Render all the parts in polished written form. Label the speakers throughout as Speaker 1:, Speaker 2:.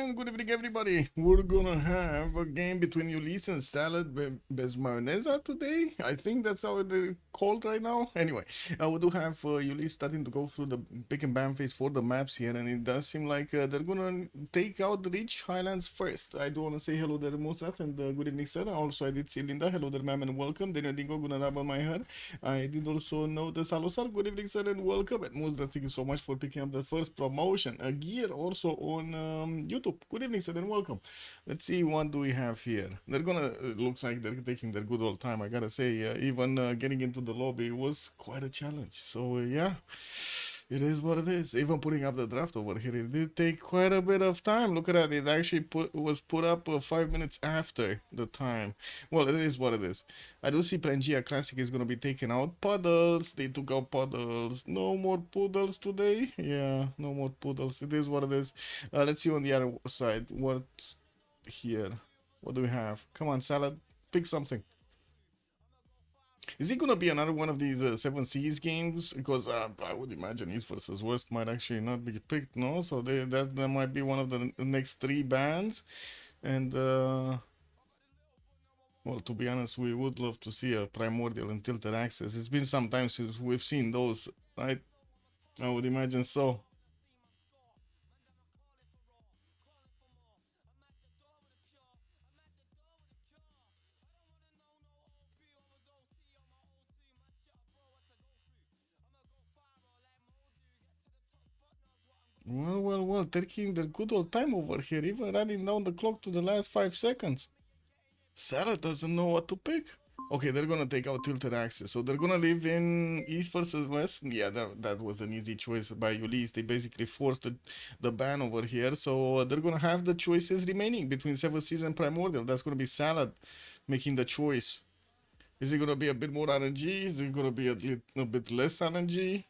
Speaker 1: and good evening, everybody. We're gonna have a game between Ulyss and Salad bez Mayonezom today. I think that's how they're called right now. Anyway, we do have Ulyss starting to go through the pick and ban phase for the maps here, and it does seem like they're gonna take out the Rich Highlands first. I do wanna say hello there, Musrat, and good evening, sir. Also, I did see Linda. Hello there, ma'am, and welcome. Daniel Dingo, gonna rub on my hair. I did also know the Salosar. Good evening, sir, and welcome. And Musrat, thank you so much for picking up the first promotion. A gear also on YouTube. Good evening, sir, and welcome. Let's see what do we have here. They're gonna looks like they're taking their good old time. I gotta say, even getting into the lobby was quite a challenge. So yeah, it is what it is. Even putting up the draft over here, it did take quite a bit of time. Look at that. It actually was put up 5 minutes after the time. Well, it is what it is. I do see Pangea Classic is gonna be taken out. Puddles, they took out Puddles. No more Poodles today. Yeah, no more Poodles. It is what it is. Let's see on the other side. What's here? What do we have? Come on, Salad. Pick something. Is it gonna be another one of these 7Cs games? Because I would imagine East versus West might actually not be picked, no? So that might be one of the next three bands. And well, to be honest, we would love to see a Primordial and Tilted Access. It's been some time since we've seen those, right? I would imagine so. Well, taking the good old time over here, even running down the clock to the last 5 seconds. Sarah doesn't know what to pick. Okay, they're gonna take out Tilted Axis. So they're gonna live in East versus West. Yeah, that was an easy choice by Ulyss. They basically forced the ban over here. So they're gonna have the choices remaining between 7Cs and Primordial. That's gonna be Salad making the choice. Is it gonna be a bit more RNG? Is it gonna be a little bit less RNG?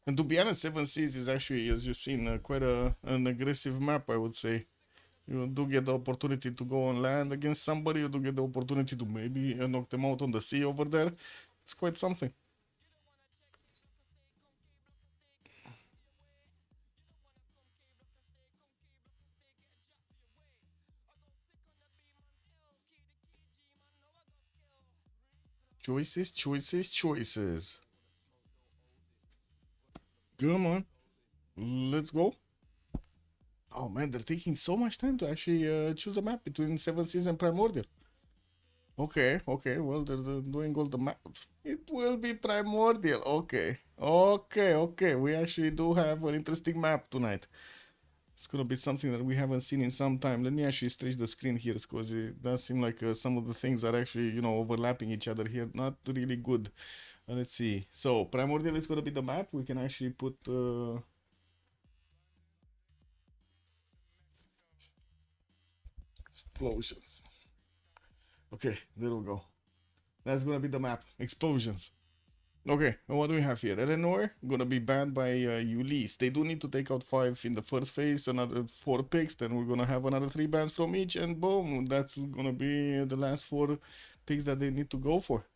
Speaker 1: And to be honest, 7Cs is actually, as you've seen, quite an aggressive map, I would say. You do get the opportunity to go on land against somebody. You do get the opportunity to maybe knock them out on the sea over there. It's quite something. Choices, choices, choices. Come on. Let's go. Oh man, they're taking so much time to actually choose a map between 7Cs and Primordial. Okay, well, they're doing all the maps. It will be Primordial. Okay. We actually do have an interesting map tonight. It's gonna be something that we haven't seen in some time. Let me actually stretch the screen here because it does seem like some of the things are actually, overlapping each other here. Not really good. Let's see. So, Primordial is gonna be the map. We can actually put explosions. Okay, there we go. That's gonna be the map. Explosions. Okay, and what do we have here? Eleanor gonna be banned by Ulyss. They do need to take out 5 in the first phase, another 4 picks, then we're gonna have another 3 bans from each, and boom, that's gonna be the last 4 picks that they need to go for.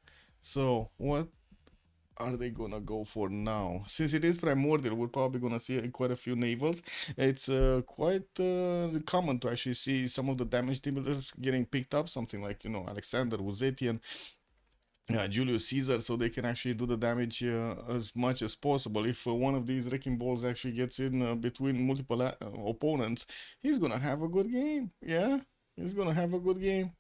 Speaker 1: So, what are they gonna go for now? Since it is Primordial, we're probably gonna see quite a few navals. It's quite common to actually see some of the damage dealers getting picked up, something like, Alexander, Uzetian, Julius Caesar, so they can actually do the damage as much as possible. If one of these wrecking balls actually gets in between multiple opponents, he's gonna have a good game. Yeah, he's gonna have a good game.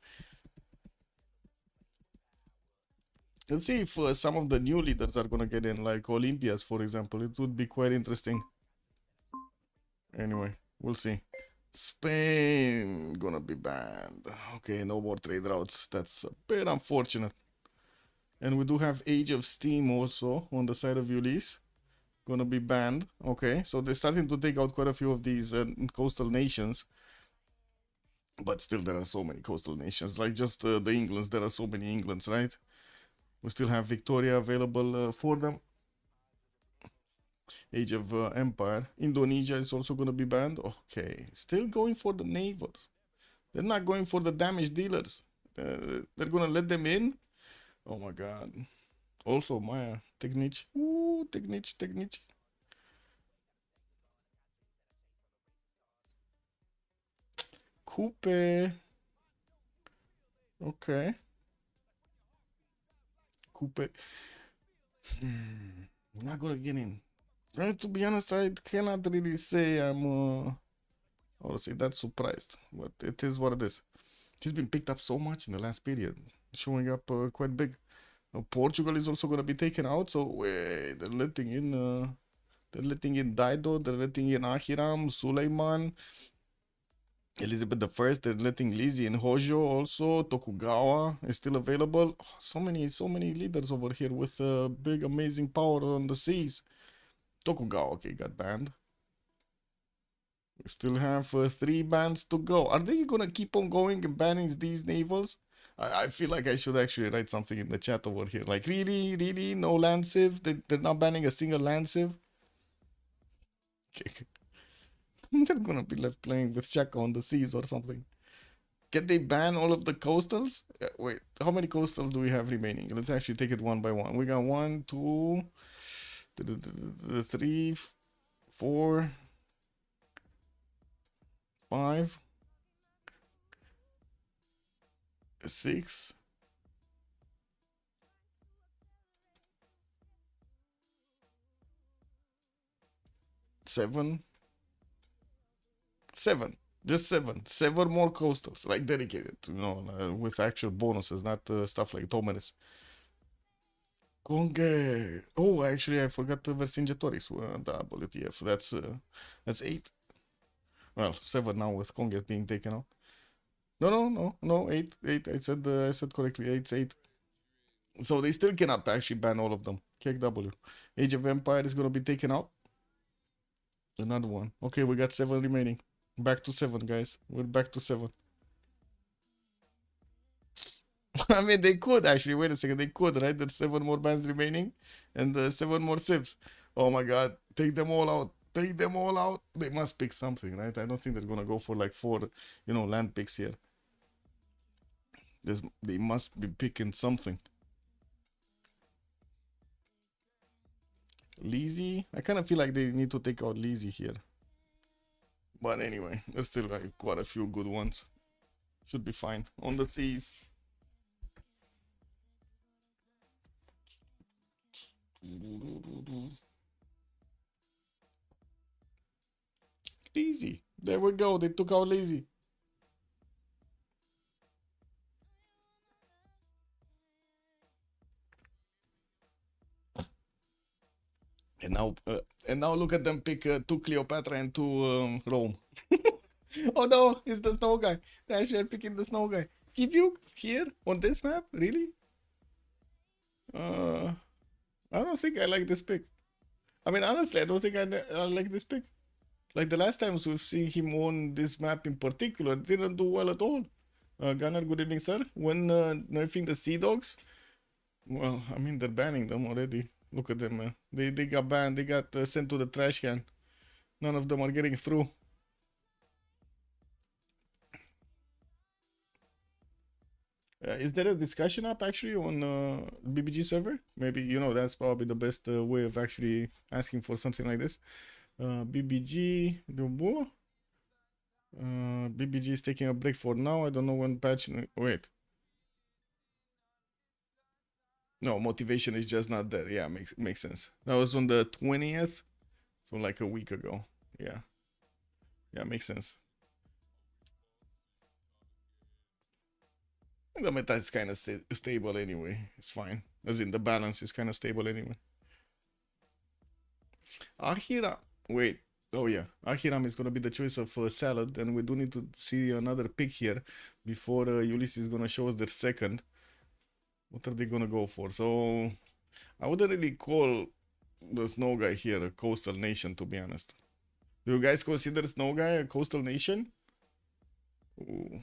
Speaker 1: Let's see if some of the new leaders are gonna get in, like Olympias, for example. It would be quite interesting. Anyway, we'll see. Spain gonna be banned. Okay, no more trade routes. That's a bit unfortunate. And we do have Age of Steam also on the side of Ulyss. Gonna be banned. Okay, so they're starting to take out quite a few of these coastal nations. But still, there are so many coastal nations. Like just the Englands, there are so many Englands, right? We still have Victoria available for them. Age of Empire. Indonesia is also gonna be banned. Okay, still going for the navals. They're not going for the damage dealers. They're gonna let them in. Oh my god. Also, Maya, Technic. Ooh, Technic. Coupe. Okay. Coupe. Not gonna get in. To be honest, I cannot really say I'm I would say that surprised, but it is what it is. He's been picked up so much in the last period, showing up quite big. Portugal is also gonna be taken out, so wait, they're letting in Daido, they're letting in Ahiram, Suleiman, Elizabeth the First, they're letting Lizzie and Hojo also. Tokugawa is still available. Oh, so many leaders over here with big amazing power on the seas. Tokugawa, okay, got banned. We still have 3 bans to go. Are they gonna keep on going and banning these navals? I feel like I should actually write something in the chat over here. Like, really, no land civ? They're not banning a single land civ? Okay. They're gonna be left playing with Shaka on the seas or something. Can they ban all of the coastals? Wait, how many coastals do we have remaining? Let's actually take it one by one. We got 1, 2, 3, 4, 5, 6, 7, 7. Just 7. 7 more coastals, like dedicated, with actual bonuses, not stuff like Tomeres. Conge. Oh, actually, I forgot the Vercingetorix, the WTF. That's 8. Well, 7 now with Conge being taken out. No, 8, 8. I said correctly. 8, 8. So they still cannot actually ban all of them. KW. Age of Empire is gonna be taken out. Another one. Okay, we got 7 remaining. Back to 7, guys. We're back to 7. I mean, they could actually. Wait a second. They could, right? There's 7 more bans remaining and 7 more civs. Oh my god. Take them all out. Take them all out. They must pick something, right? I don't think they're gonna go for like 4, land picks here. They must be picking something. Lizzie? I kind of feel like they need to take out Lizzie here. But anyway, there's still like quite a few good ones. Should be fine. On the seas. Lizzie. There we go. They took out Lizzie. And now look at them pick 2 Cleopatra and 2 Rome. Oh no, it's the snow guy. They actually are picking the snow guy. Give you here on this map? Really? I don't think I like this pick. I mean, honestly, I don't think I like this pick. Like the last times we've seen him on this map in particular, didn't do well at all. Gunner, good evening, sir. When nerfing the Sea Dogs, well, I mean, they're banning them already. Look at them, man. They got banned. They got sent to the trash can. None of them are getting through. Is there a discussion up actually on BBG server? Maybe, that's probably the best way of actually asking for something like this. BBG, BBG is taking a break for now. I don't know when patch. Wait. No, motivation is just not there. Yeah, makes sense. That was on the 20th, so like a week ago. Yeah, makes sense. And the meta is kind of stable anyway. It's fine. As in the balance is kind of stable anyway. Ahira. Wait. Oh yeah. Ahiram is gonna be the choice of salad, and we do need to see another pick here before Ulyss is gonna show us their second. What are they gonna go for? So I wouldn't really call the snow guy here a coastal nation, to be honest. Do you guys consider snow guy a coastal nation? Ooh.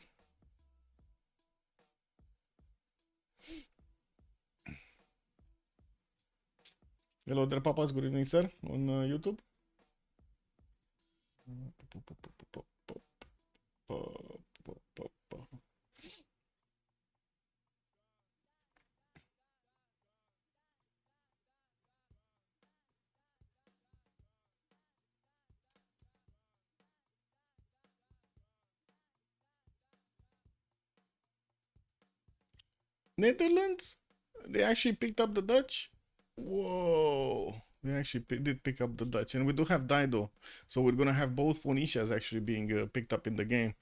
Speaker 1: Hello there, papas. Good evening, sir, on YouTube. Netherlands? They actually picked up the Dutch? Whoa. They actually did pick up the Dutch. And we do have Dido. So we're going to have both Phoenicias actually being picked up in the game.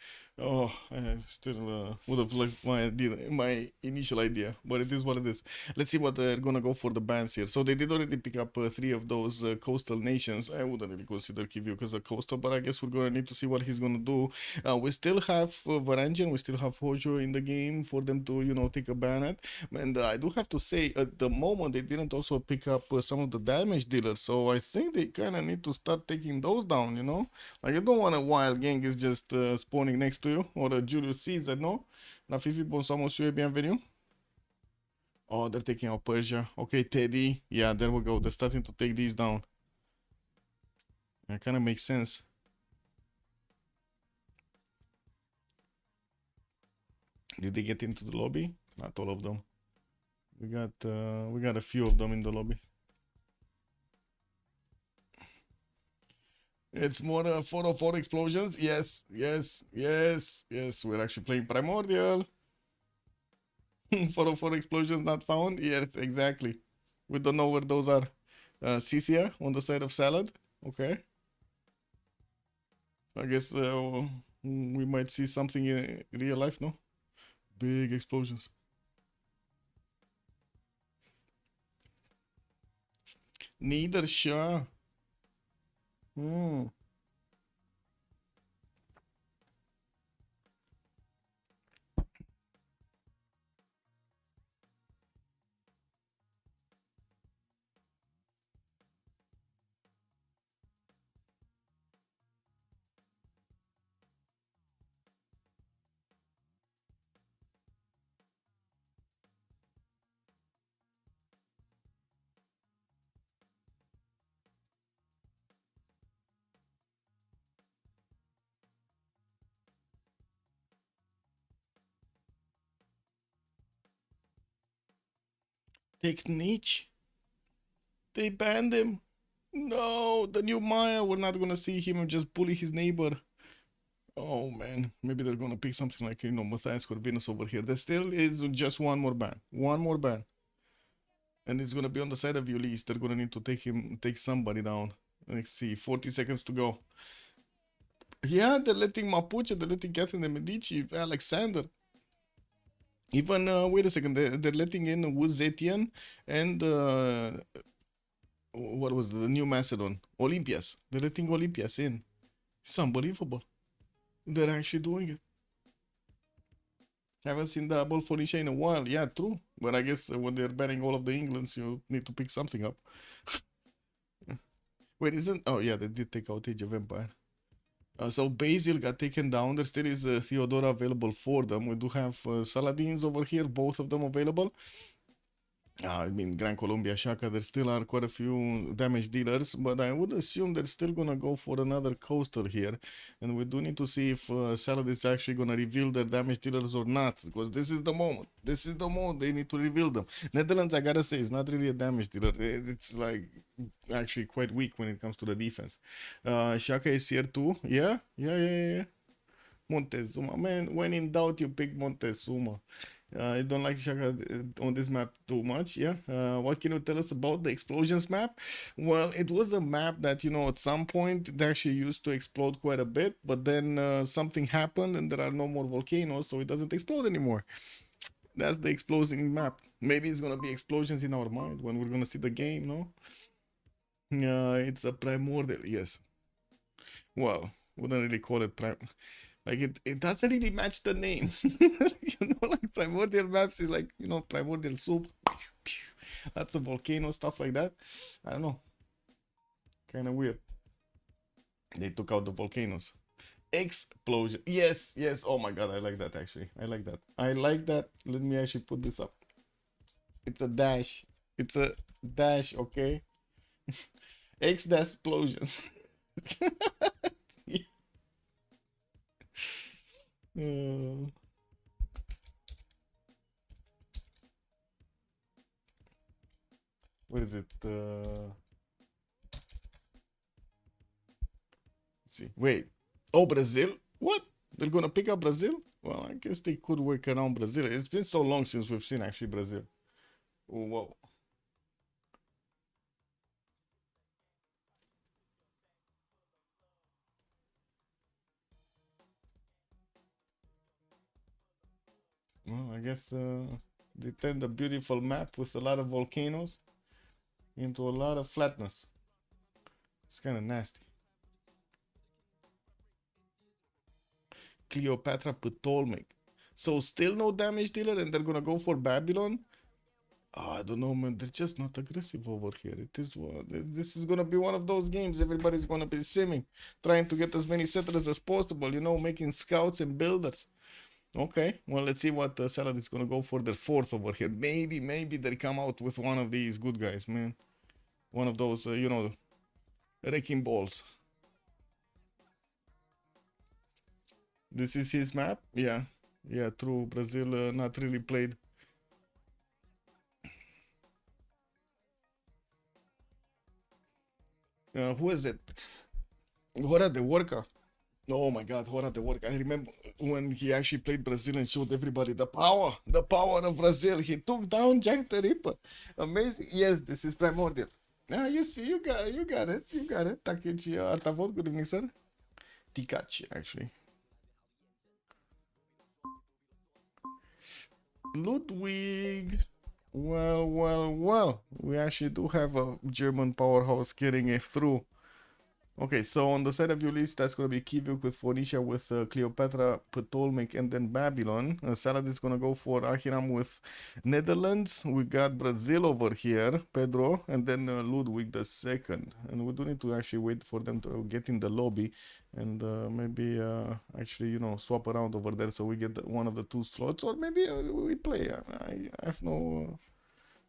Speaker 1: Oh, I still would have liked my initial idea. But it is what it is. Let's see what they're going to go for the bans here. So they did already pick up 3 of those coastal nations. I wouldn't really consider Kyiv because a coastal. But I guess we're going to need to see what he's going to do. We still have Varangian. We still have Hojo in the game for them to, you know, take a ban at. And I do have to say, at the moment, they didn't also pick up some of the damage dealers. So I think they kind of need to start taking those down, you know? Like, I don't want a wild gang is just spawning next to you. Or a Julius Caesar, no? La Fifi, bonsoir, monsieur, bienvenue. Oh, they're taking out Persia. Okay, Teddy. Yeah, there we go. They're starting to take these down. That kind of makes sense. Did they get into the lobby? Not all of them. We got a few of them in the lobby. It's more 404 explosions. Yes, yes, yes, yes. We're actually playing Primordial. 404 explosions not found. Yes, exactly. We don't know where those are. Scythia on the side of Salad. Okay. I guess we might see something in real life, no? Big explosions. Neither sure. Hmm. Take Nietzsche. They banned him. No, the new Maya. We're not gonna see him just bully his neighbor. Oh man, maybe they're gonna pick something like, you know, Matthias Corvinus over here. There still is just one more ban. One more ban. And it's gonna be on the side of Ulyss. They're gonna need to take somebody down. Let's see, 40 seconds to go. Yeah, they're letting Mapuche, they're letting Catherine de Medici, Alexander. Even, wait a second, they're letting in Wu Zetian and, what was the new Macedon? Olympias. They're letting Olympias in. It's unbelievable. They're actually doing it. Haven't seen the ball for Nisha in a while. Yeah, true. But I guess when they're banning all of the Englands, you need to pick something up. Wait, isn't... Oh, yeah, they did take out Age of Empire. So Basil got taken down. There still is Theodora available for them. We do have Saladins over here, both of them available. I mean, Gran Colombia, Shaka, there still are quite a few damage dealers, but I would assume they're still gonna go for another coaster here. And we do need to see if Salad is actually gonna reveal their damage dealers or not, because this is the moment. This is the moment they need to reveal them. Netherlands, I gotta say, is not really a damage dealer. It's like actually quite weak when it comes to the defense. Shaka is here too. Yeah. Montezuma, man, when in doubt, you pick Montezuma. I don't like Shaka on this map too much. Yeah. What can you tell us about the explosions map? Well, it was a map that, you know, at some point it actually used to explode quite a bit, but then something happened and there are no more volcanoes, so it doesn't explode anymore. That's the exploding map. Maybe it's gonna be explosions in our mind when we're gonna see the game, no? It's a primordial, yes. Well, wouldn't really call it like it doesn't really match the name. You know, like primordial maps is like, you know, primordial soup, lots of volcano stuff like that. I don't know, kind of weird. They took out the volcanoes. Explosion. Yes, yes. Oh my god, I like that actually. I like that. I like that. Let me actually put this up. It's a dash. It's a dash, okay? X dash explosions. What is it? Let's see. Wait. Oh, Brazil? What? They're gonna pick up Brazil? Well, I guess they could work around Brazil. It's been so long since we've seen actually Brazil. Whoa. Well, I guess they turned a beautiful map with a lot of volcanoes into a lot of flatness. It's kind of nasty. Cleopatra Ptolemy. So still no damage dealer, and they're gonna go for Babylon. Oh, I don't know, man. They're just not aggressive over here. It is this is gonna be one of those games. Everybody's gonna be simming, trying to get as many settlers as possible. You know, making scouts and builders. Okay, well, let's see what Salad is gonna go for their fourth over here. Maybe they come out with one of these good guys, man. One of those, you know, wrecking balls. This is his map. Yeah, true. Brazil not really played. Who is it? Hora de Worka. Oh my God, Hora de Worka. I remember when he actually played Brazil and showed everybody the power of Brazil. He took down Jack the Ripper. Amazing. Yes, this is primordial. Ah, you see, you got it. Takechi Artavot, good evening, sir. Tikachi, actually. Ludwig. Well. We actually do have a German powerhouse getting it through. Okay, so on the side of your list, that's going to be Kivuk with Phoenicia, with Cleopatra, Ptolemaic, and then Babylon. Salad is going to go for Ahiram with Netherlands. We got Brazil over here, Pedro, and then Ludwig the second. And we do need to actually wait for them to get in the lobby and maybe actually, you know, swap around over there so we get one of the two slots, or maybe we play. I have no,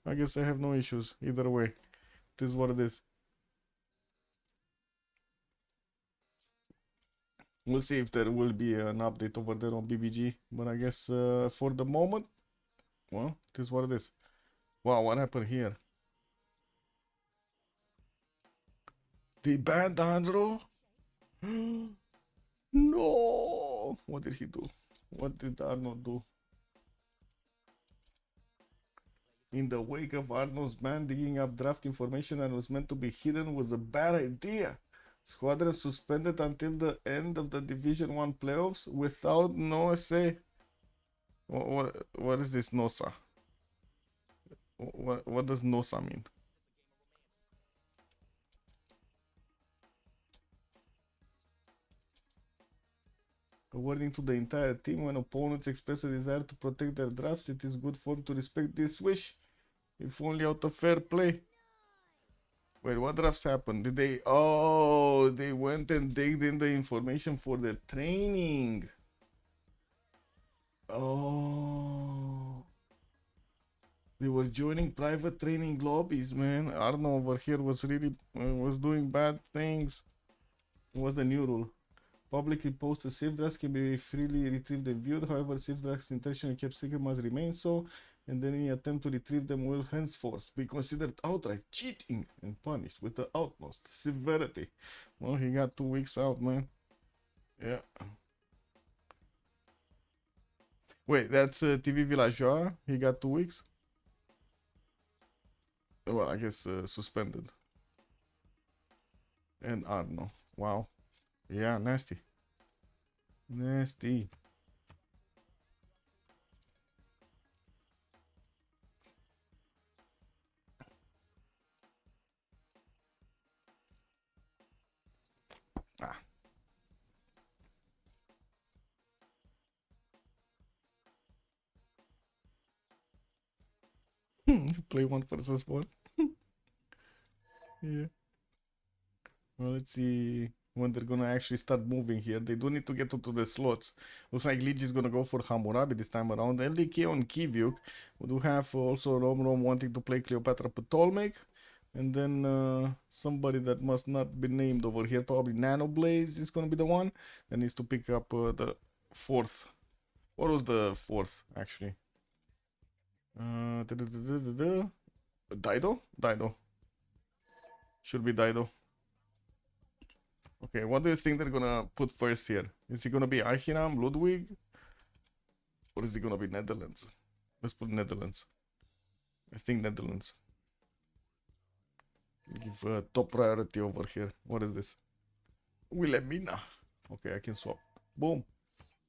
Speaker 1: I guess I have no issues either way. This is what it is. We'll see if there will be an update over there on BBG, but I guess for the moment, well, this is what it is. Wow, what happened here? They banned Andro? No! What did he do? What did Arnold do? In the wake of Arnold's ban, digging up draft information that was meant to be hidden was a bad idea. Squadron suspended until the end of the Division 1 playoffs without no say. What is this NOSA? What does NOSA mean? According to the entire team, when opponents express a desire to protect their drafts, it is good form to respect this wish, if only out of fair play. Wait, what drafts happened? Did they... Oh, they went and digged in the information for the training. Oh. They were joining private training lobbies, man. Arno over here was really... was doing bad things. What's the new rule? Publicly posted safe drafts can be freely retrieved and viewed. However, safe drafts intentionally kept secret must remain so, and any attempt to retrieve them will henceforth be considered outright cheating and punished with the utmost severity. Well, he got 2 weeks out, man. Yeah. Wait, that's TV Villageois. He got 2 weeks. Well, I guess suspended. And Arno. Wow. Yeah, nasty. Nasty. Ah. Play 1 versus 1. Yeah. Well, let's see when they're gonna actually start moving here. They do need to get into the slots. Looks like Leech is gonna go for Hammurabi this time around. LDK on Kivuk. We do have also Rom wanting to play Cleopatra Ptolemaic. And then somebody that must not be named over here, probably Nanoblaze is gonna be the one that needs to pick up the fourth. What was the fourth, actually? Dido? Dido. Should be Dido. Okay, what do you think they're gonna put first here? Is it gonna be Ahiram, Ludwig? Or is it gonna be Netherlands? Let's put Netherlands. I think Netherlands. Give top priority over here. What is this? Wilhelmina. Okay, I can swap. Boom.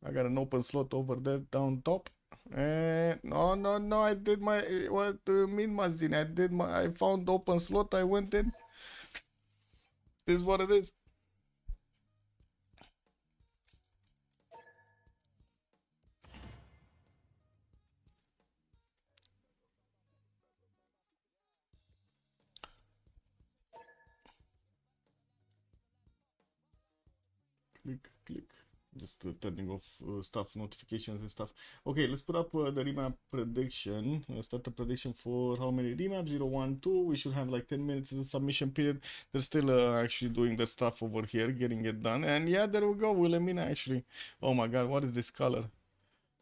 Speaker 1: I got an open slot over there down top. And no, no, no, I did my, what do you mean, Mazin? I found open slot, I went in. This is what it is. Click. Just turning off stuff, notifications and stuff. Okay, let's put up the remap prediction. Start the prediction for how many remaps? 0, 1, 2. We should have like 10 minutes in the submission period. They're still actually doing the stuff over here, getting it done. And yeah, there we go. Wilhelmina actually. Oh my god, what is this color?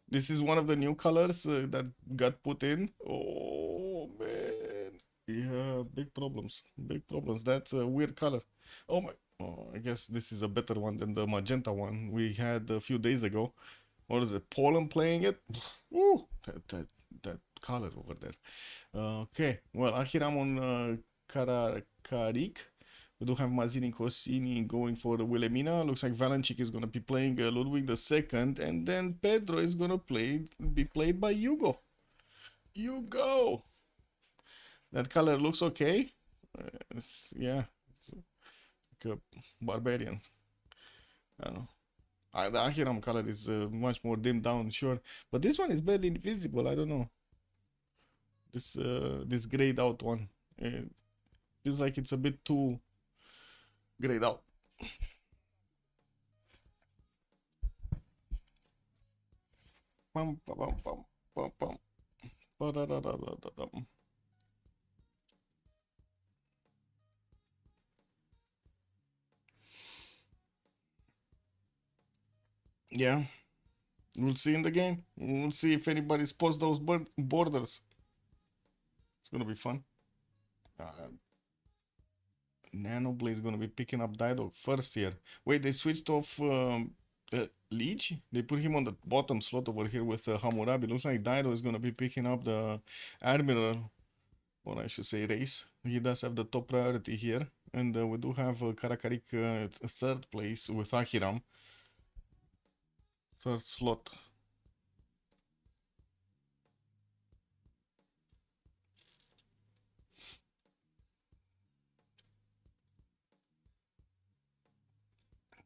Speaker 1: This is one of the new colors that got put in. Oh man. Yeah, big problems. Big problems. That's a weird color. Oh my. Oh, I guess this is a better one than the magenta one we had a few days ago. What is it? Poland playing it? Woo! That color over there. Okay. Well, Ahiram on Karakarik. We do have Mazzini Cossini going for the Wilhelmina. Looks like Valenchik is going to be playing Ludwig II. And then Pedro is going to be played by Hugo. Hugo! That color looks okay. Yeah. Like a barbarian. I don't know. The Ahiram color is much more dimmed down, sure. But this one is barely invisible. I don't know. This grayed out one. It feels like it's a bit too grayed out. Pum, pum, pum, pum, pum. Ba-da-da-da-da-da-dum. Yeah, we'll see in the game. We'll see if anybody spots those borders. It's gonna be fun. Nanoblade is gonna be picking up Dido first here. Wait, they switched off the Leech? They put him on the bottom slot over here with Hammurabi. Looks like Dido is gonna be picking up the Admiral, or I should say race. He does have the top priority here. And we do have Karakarik third place with Ahiram. Third slot.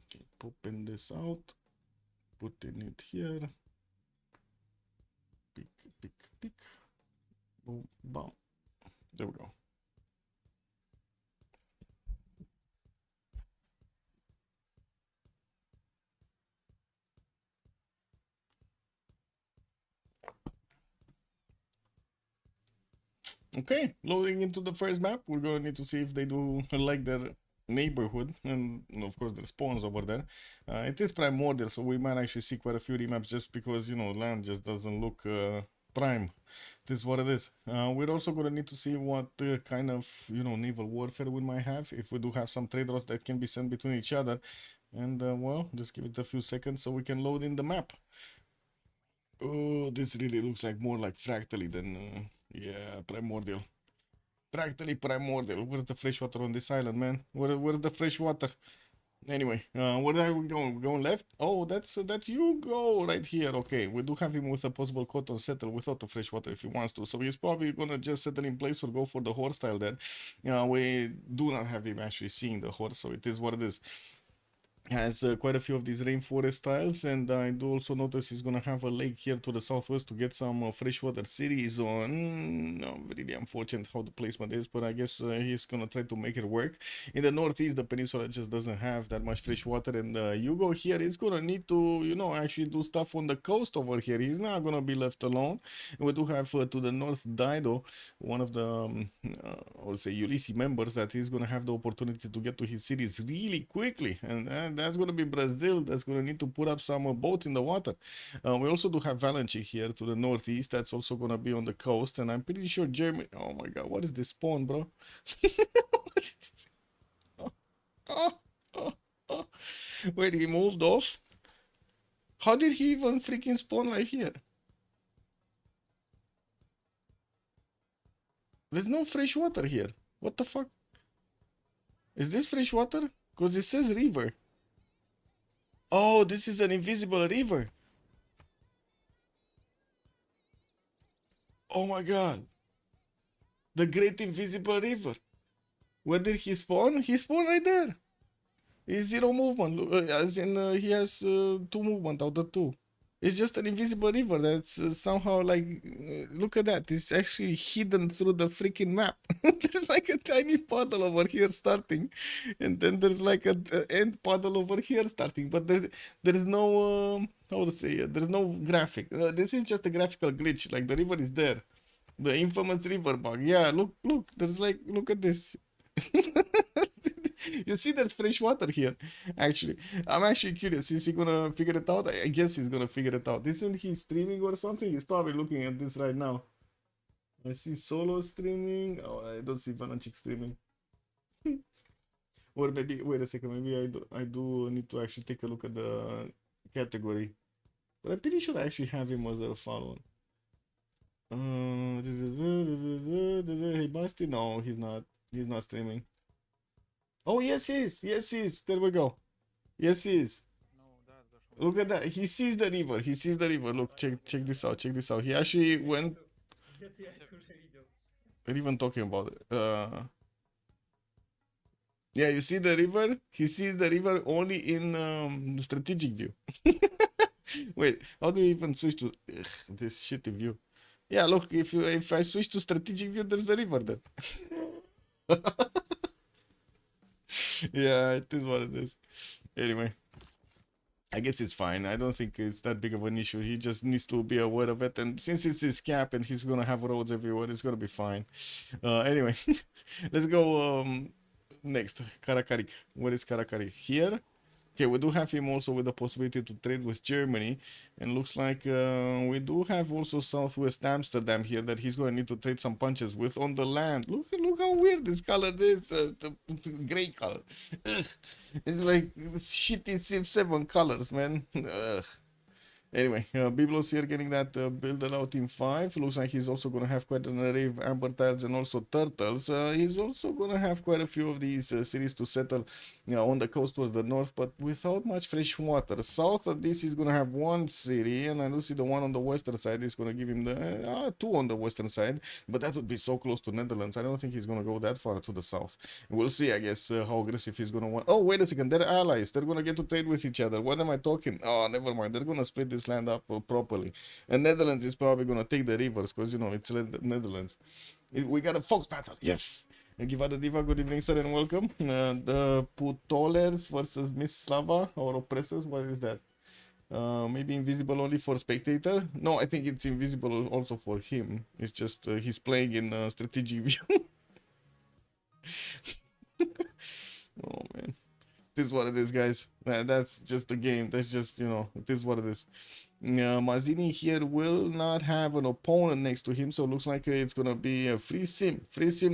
Speaker 1: Okay, popping this out. Putting it here. Pick. Boom, bam. There we go. Okay, loading into the first map. We're going to need to see if they do like their neighborhood and of course the spawns over there. It is primordial, so we might actually see quite a few remaps just because, you know, land just doesn't look prime. This is what it is. We're also going to need to see what kind of, you know, naval warfare we might have, if we do have some trade routes that can be sent between each other. And well, just give it a few seconds so we can load in the map. Oh, this really looks like more like fractally than yeah, primordial. Practically primordial. Where's the fresh water on this island, man? Where's the fresh water? Anyway, where are we going? We're going left? Oh, that's Hugo right here. Okay, we do have him with a possible cotton settle without the fresh water if he wants to. So he's probably gonna just settle in place or go for the horse style there. We do not have him actually seeing the horse, so it is what it is. Has quite a few of these rainforest tiles, and I do also notice he's gonna have a lake here to the southwest to get some freshwater cities on. No, really unfortunate how the placement is, but I guess he's gonna try to make it work. In the northeast, the peninsula just doesn't have that much fresh water, and Hugo here is gonna need to, you know, actually do stuff on the coast over here. He's not gonna be left alone. We do have to the north Dido, one of the, or say Ulyss members, that is gonna have the opportunity to get to his cities really quickly, and that's going to be Brazil. That's going to need to put up some boats in the water. We also do have Valenchik here to the northeast. That's also going to be on the coast. And I'm pretty sure Germany... Oh my god, what is this spawn, bro? Wait, he moved off? How did he even freaking spawn right here? There's no fresh water here. What the fuck? Is this fresh water? Because it says river. Oh, this is an invisible river. Oh my god. The Great Invisible River. Where did he spawn? He spawned right there. He's zero movement. As in, he has 2 movement out of 2. It's just an invisible river that's somehow like, look at that. It's actually hidden through the freaking map. There's like a tiny puddle over here starting, and then there's like a end puddle over here starting. But there is no, how to say it? There's no graphic. This is just a graphical glitch. Like the river is there. The infamous river bug. Yeah, look. There's like, look at this. You see, there's fresh water here. Actually, I'm actually curious. Is he gonna figure it out? I guess he's gonna figure it out. Isn't he streaming or something? He's probably looking at this right now. I see solo streaming. Oh, I don't see Vanachik streaming. Or maybe, wait a second. Maybe I do need to actually take a look at the category. But I'm pretty sure I actually have him as a follower. Hey, Basti? No, he's not. He's not streaming. Oh, yes, he is. Yes, he is. There we go. Yes, he is. Look at that. He sees the river. He sees the river. Look, check this out. Check this out. He actually went. We're even talking about it. Yeah, you see the river? He sees the river only in the strategic view. Wait, how do you even switch to this shitty view? Yeah, look, if I switch to strategic view, there's a river there. Yeah, it is what it is. Anyway, I guess it's fine. I don't think it's that big of an issue. He just needs to be aware of it. And since it's his cap and he's gonna have roads everywhere, it's gonna be fine. Anyway, let's go next. Karakarik. Where is Karakarik? Here. Okay, we do have him also with the possibility to trade with Germany, and looks like we do have also Southwest Amsterdam here that he's going to need to trade some punches with on the land. Look how weird this color is, the gray color. Ugh. It's like shitty Civ 7 colors, man. Ugh. Anyway, Biblos here getting that builder out in 5. Looks like he's also going to have quite an array of amber tiles and also turtles. He's also going to have quite a few of these cities to settle on the coast towards the north, but without much fresh water. South of this, he's going to have 1 city, and I do see the one on the western side is going to give him the 2 on the western side, but that would be so close to Netherlands. I don't think he's going to go that far to the south. We'll see, I guess, how aggressive he's going to want. Oh, wait a second, they're allies. They're going to get to trade with each other. What am I talking? Oh, never mind. They're going to split this land up properly, and Netherlands is probably gonna take the rivers because you know it's Netherlands. We got a fox battle, yes. Givada Diva, good evening, sir, and welcome. The Putolers versus Miss Slava, our oppressors. What is that? Maybe invisible only for spectator? No, I think it's invisible also for him. It's just he's playing in strategic view. Oh man. This is what it is, guys. That's just a game. That's just, you know, it is what it is. Mazzini here will not have an opponent next to him, so it looks like it's gonna be a free sim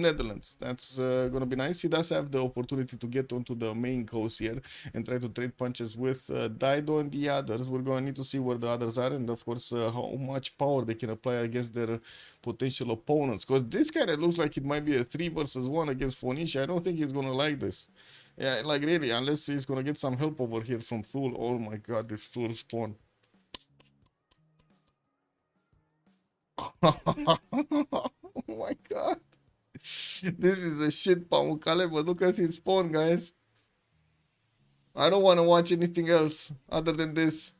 Speaker 1: Netherlands. That's gonna be nice. He does have the opportunity to get onto the main coast here and try to trade punches with Dido and the others. We're gonna need to see where the others are, and of course how much power they can apply against their potential opponents, because this kind of looks like it might be a 3 versus 1 against Phoenicia. I don't think he's gonna like this. Yeah, like really, unless he's gonna get some help over here from Thule. Oh my god, this Thule spawn. Oh my god. This is a shit Pamukkale, but look at his spawn, guys. I don't want to watch anything else other than this.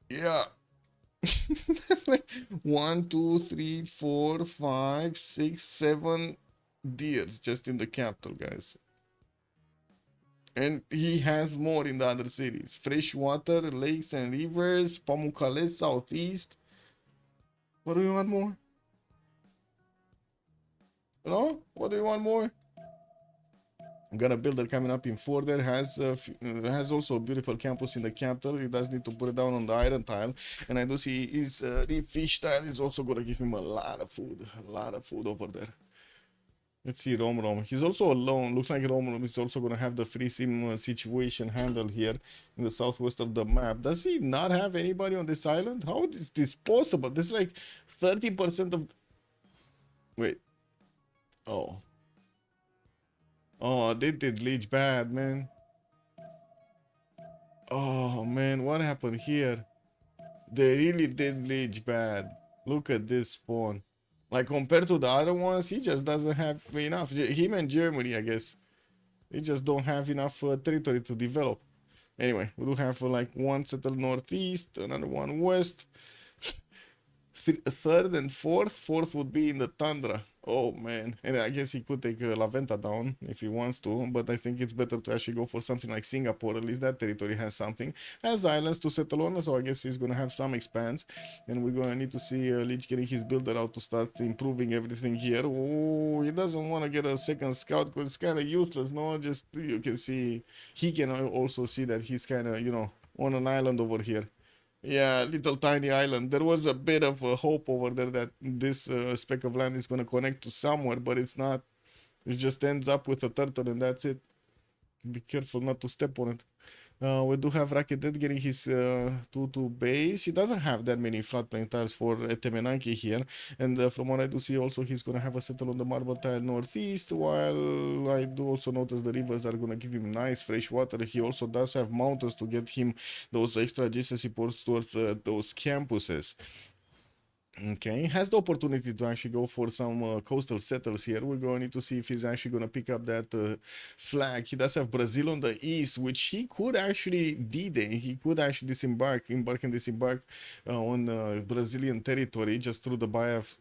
Speaker 1: Yeah. That's like 1, 2, 3, 4, 5, 6, 7 deers just in the capital, guys. And he has more in the other cities. Fresh water, lakes and rivers, Pamukkale, southeast. What do you want more? No? What do you want more? I'm gonna build it coming up in 4 there. Has also a beautiful campus in the capital. He does need to put it down on the iron tile. And I do see his fish tile is also gonna give him a lot of food. A lot of food over there. Let's see Rom. He's also alone. Looks like Rom is also going to have the free sim situation handled here in the southwest of the map. Does he not have anybody on this island? How is this possible? This is like 30% of... Wait. Oh. Oh, they did Leech bad, man. Oh, man, what happened here? They really did Leech bad. Look at this spawn. Like, compared to the other ones, he just doesn't have enough. Him and Germany, I guess. They just don't have enough territory to develop. Anyway, we do have like one settled northeast, another one west. Third and fourth. Fourth would be in the tundra. Oh man, and I guess he could take La Venta down if he wants to, but I think it's better to actually go for something like Singapore. At least that territory has something, has islands to settle on, so I guess he's gonna have some expanse, and we're gonna need to see Leech getting his builder out to start improving everything here. Oh, he doesn't want to get a second scout because it's kind of useless. No, just you can see he can also see that he's kind of, you know, on an island over here. Yeah, little tiny island. There was a bit of a hope over there that this speck of land is going to connect to somewhere, but it's not. It just ends up with a turtle and that's it. Be careful not to step on it. We do have Raketet getting his 2-2 base. He doesn't have that many floodplain tiles for Temenanki here. And from what I do see also, he's going to have a settle on the marble tile northeast, while I do also notice the rivers are going to give him nice fresh water. He also does have mountains to get him those extra adjacency ports towards those campuses. Okay, has the opportunity to actually go for some coastal settles here. We're going to need to see if he's actually going to pick up that flag. He does have Brazil on the east, which he could actually D-Day. He could actually embark and disembark on Brazilian territory just through the Bay of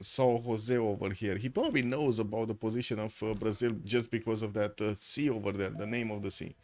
Speaker 1: São Jose over here. He probably knows about the position of Brazil just because of that sea over there, the name of the sea.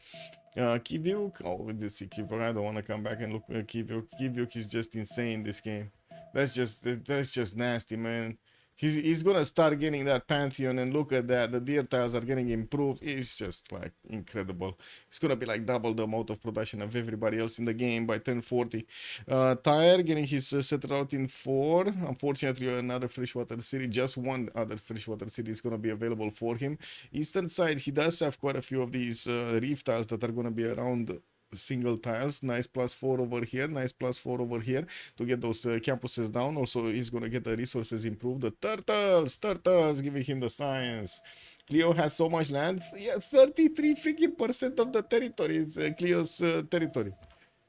Speaker 1: Kivyuk, oh, we did see Kivyuk. I don't want to come back and look at Kivyuk. Kivyuk is just insane this game. That's just nasty, man. He's gonna start getting that Pantheon, and look at that, the deer tiles are getting improved. It's just like incredible. It's gonna be like double the amount of production of everybody else in the game by 1040. Tyre getting his settled out in 4. Unfortunately, another freshwater city, just one other freshwater city is gonna be available for him. Eastern side, he does have quite a few of these reef tiles that are gonna be around single tiles. Nice +4 over here, nice +4 over here to get those campuses down. Also, he's gonna get the resources improved. The turtles giving him the science. Cleo has so much land. Yeah, 33 freaking % of the territory is Cleo's territory.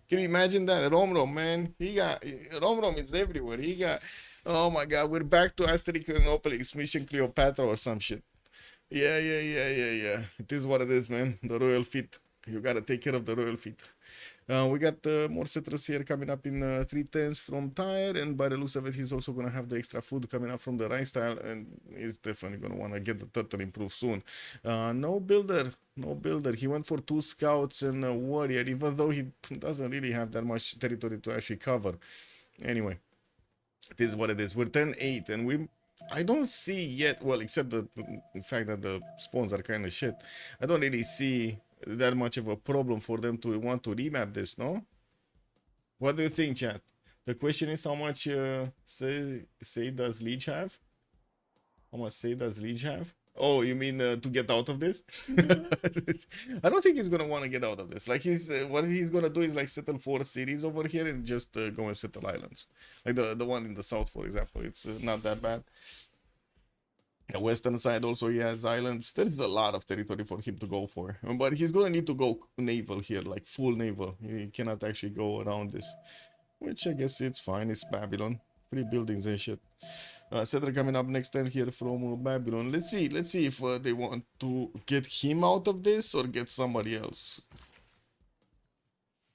Speaker 1: Can you imagine that? Romrom, man, Romrom is everywhere. He got, oh my god, we're back to Asterix and Obelix Mission Cleopatra or some shit. Yeah. It is what it is, man. The royal feet. You gotta take care of the royal feet. We got more settlers here coming up in 310s from Tyre, and by the looks of it, he's also gonna have the extra food coming up from the rice tile, and he's definitely gonna wanna get the turtle improved soon. No builder. He went for 2 scouts and a warrior, even though he doesn't really have that much territory to actually cover. Anyway, it is what it is. We're 10-8, and I don't see yet, well, except the fact that the spawns are kind of shit. I don't really see that much of a problem for them to want to remap this, no? What do you think, chat? The question is how much say does Leech have? How much say does Leech have? Oh, you mean to get out of this? I don't think he's gonna want to get out of this. Like what he's gonna do is like settle 4 cities over here and just go and settle islands. Like the one in the south, for example. It's not that bad. The western side also he has islands. There's a lot of territory for him to go for. But he's gonna need to go naval here, like full naval. He cannot actually go around this. Which I guess it's fine, it's Babylon. 3 buildings and shit. Settler coming up next turn here from Babylon. Let's see if they want to get him out of this or get somebody else.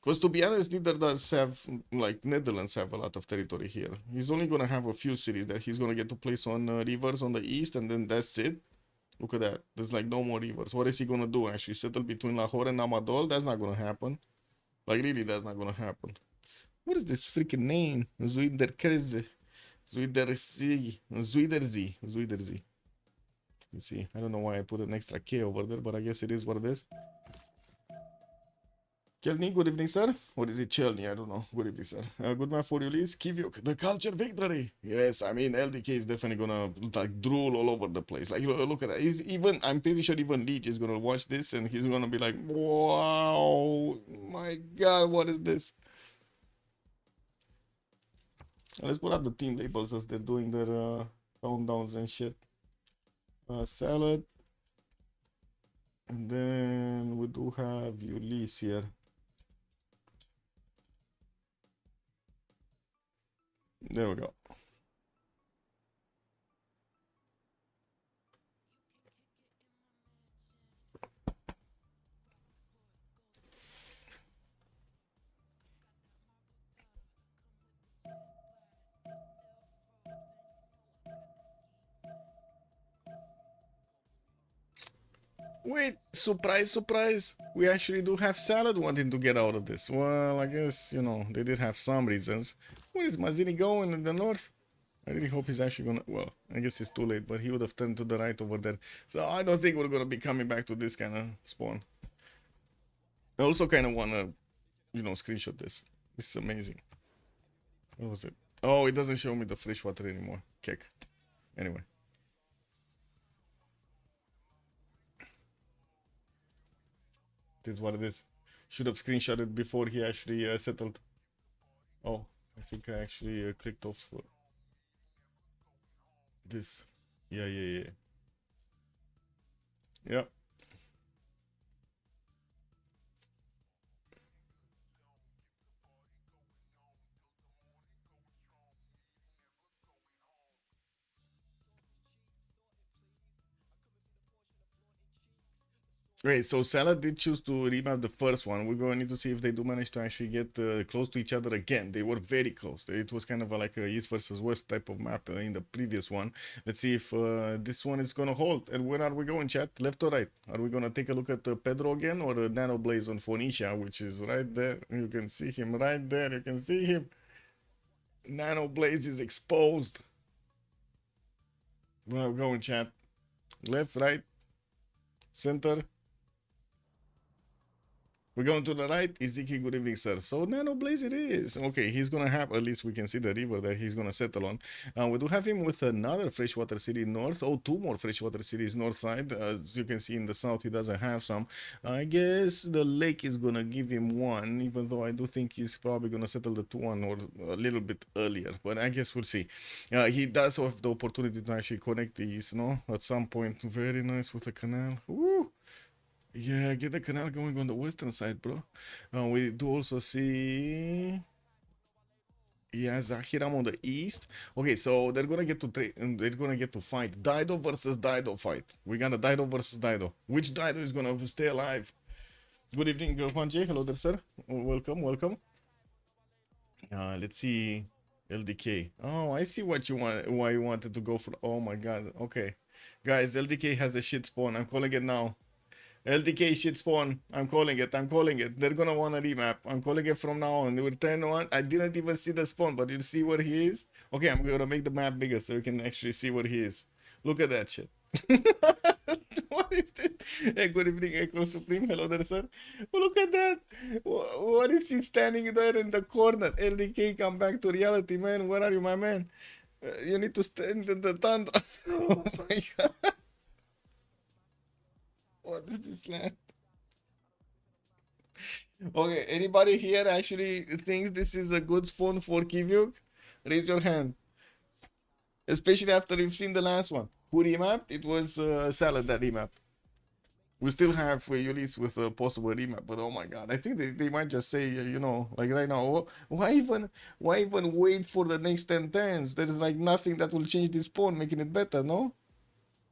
Speaker 1: Because to be honest, neither does have, like, Netherlands have a lot of territory here. He's only gonna have a few cities that he's gonna get to place on rivers on the east, and then that's it. Look at that. There's like no more rivers. What is he gonna do actually? Settle between Lahore and Amadol? That's not gonna happen. Like, really, that's not gonna happen. What is this freaking name? Zuiderkerze. Zuiderzee. You see, I don't know why I put an extra K over there, but I guess it is what it is. Kelny, good evening, sir. Or is it Chelny? I don't know. Good evening, sir. Good man for Ulyss. Kivyuk, the culture victory. Yes, I mean, LDK is definitely gonna like drool all over the place. Like, look at that. I'm pretty sure even Leech is gonna watch this and he's gonna be like, wow, my god, what is this? Let's put up the team labels as they're doing their countdowns and shit. Salad. And then we do have Ulyss here. There we go. Wait, surprise, surprise. We actually do have Salad wanting to get out of this. Well, I guess, you know, they did have some reasons. Where is Mazzini going in the north? I really hope he's actually gonna, well, I guess it's too late, but he would have turned to the right over there. So I don't think we're gonna be coming back to this kind of spawn. I also kind of wanna, you know, screenshot this. This is amazing. What was it? Oh, it doesn't show me the freshwater anymore. Kick. Anyway. This is what it is. Should have screenshotted before he actually settled. Oh, I think I actually clicked off this. Yeah. Yep. Wait, so Salah did choose to remap the first one. We're going to need to see if they do manage to actually get close to each other again. They were very close. It was kind of like a East versus West type of map in the previous one. Let's see if this one is going to hold. And where are we going, chat? Left or right? Are we going to take a look at Pedro again or Nano Blaze on Phoenicia, which is right there? You can see him right there. You can see him. Nano Blaze is exposed. Where are we going, chat? Left, right, center? We're going to the right. Ezekiel, good evening, sir. So Nano Blaze it is. Okay, he's gonna have, at least we can see the river that he's gonna settle on. We do have him with another freshwater city north. Oh, two more freshwater cities north side. As you can see in the south, he doesn't have some. I guess the lake is gonna give him one, even though I do think he's probably gonna settle the 2-1 or a little bit earlier. But I guess we'll see. He does have the opportunity to actually connect these, no? At some point. Very nice with the canal. Woo! Yeah, get the canal going on the western side, bro. We do also see, yeah, Zahiram on the east. Okay, so they're gonna get to fight. Dido versus Dido fight. We got a Dido versus Dido. Which Dido is gonna stay alive? Good evening, Juan J. Hello there, sir. Welcome. Let's see. LDK. Oh, I see what you want. Why you wanted to go for? Oh my God. Okay, guys, LDK has a shit spawn. I'm calling it now. LDK shit spawn. I'm calling it. They're gonna want a remap. I'm calling it from now on. They will turn on. I didn't even see the spawn, but you see where he is? Okay, I'm gonna make the map bigger so you can actually see where he is. Look at that shit. What is this? Hey, good evening, Echo Supreme. Hello there, sir. Oh, look at that. What is he standing there in the corner? LDK, come back to reality, man. Where are you, my man? You need to stand in the thunder. Oh my God. What is this land? Okay, anybody here actually thinks this is a good spawn for Kivyuk? Raise your hand. Especially after you've seen the last one. Who remapped? It was Salad that remapped. We still have Ulyss with a possible remap, but oh my God, I think they might just say, you know, like right now, oh, why even wait for the next 10 turns? There is like nothing that will change this spawn, making it better, no?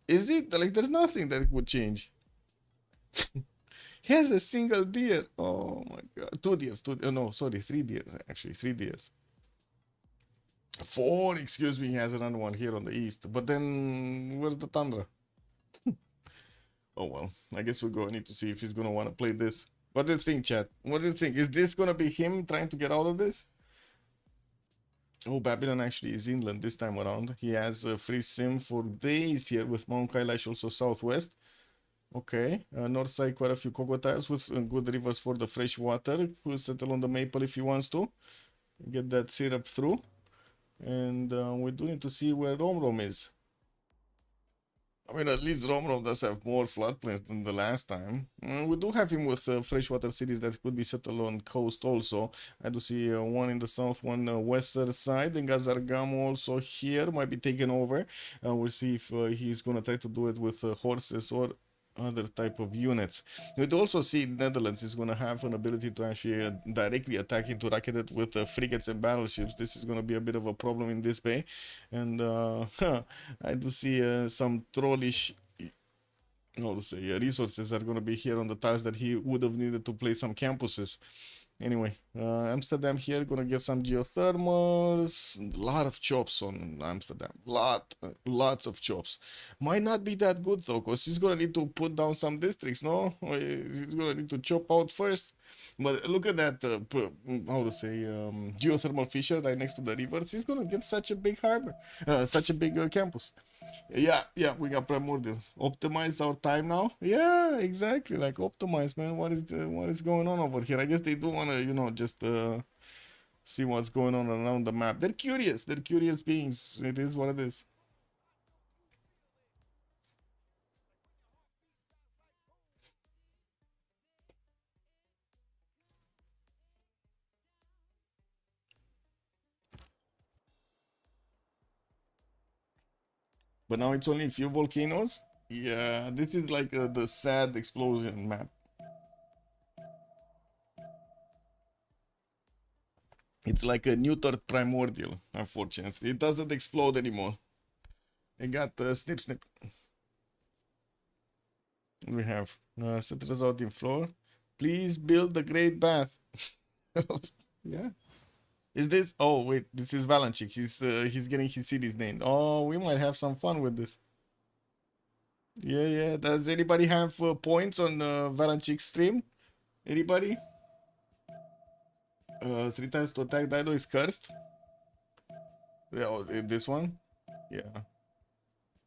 Speaker 1: Is it? Like there's nothing that would change. He has a single deer. Oh my God. 2 deers. No, sorry. 3 deers, actually. 3 deers. 4, excuse me. He has another one here on the east. But then, where's the Tundra? Oh well. I guess we're going to need to see if he's going to want to play this. What do you think, chat? What do you think? Is this going to be him trying to get out of this? Oh, Babylon actually is inland this time around. He has a free sim for days here with Mount Kailash also southwest. Okay, north side quite a few cocotiles with good rivers for the fresh water. Could settle on the maple if he wants to. Get that syrup through. And we do need to see where Rom is. I mean, at least Romrov does have more floodplains than the last time. We do have him with freshwater cities that could be settled on coast also. I do see one in the south, one western side, and Gazargamo also here might be taken over. We'll see if he's gonna try to do it with horses or other type of units. We'd also see Netherlands is going to have an ability to actually directly attack into Rakketed with frigates and battleships. This is going to be a bit of a problem in this bay, and I do see some trollish, how to say, resources are going to be here on the tiles that he would have needed to place some campuses. Anyway, Amsterdam here gonna get some geothermals. A lot of chops on Amsterdam. Lots of chops. Might not be that good though, cause he's gonna need to put down some districts. No, he's gonna need to chop out first. But look at that. How to say, geothermal fissure right next to the rivers. He's gonna get such a big harbor, such a big campus. Yeah, we got primordials. Optimize our time now. Yeah, exactly. Like optimize, man. What is going on over here? I guess they do wanna, just see what's going on around the map. They're curious. They're curious beings. It is what it is. But now it's only a few volcanoes. Yeah, this is like the sad explosion map. It's like a neutered primordial, unfortunately. It doesn't explode anymore. It got snip snip. We have set result in floor. Please build the great bath. Yeah. Is this? Oh wait, this is Valanchik. He's getting his cities named. Oh, we might have some fun with this. Yeah. Does anybody have points on Valanchik's stream? Anybody? 3 times to attack Dido is cursed. Yeah, this one. Yeah.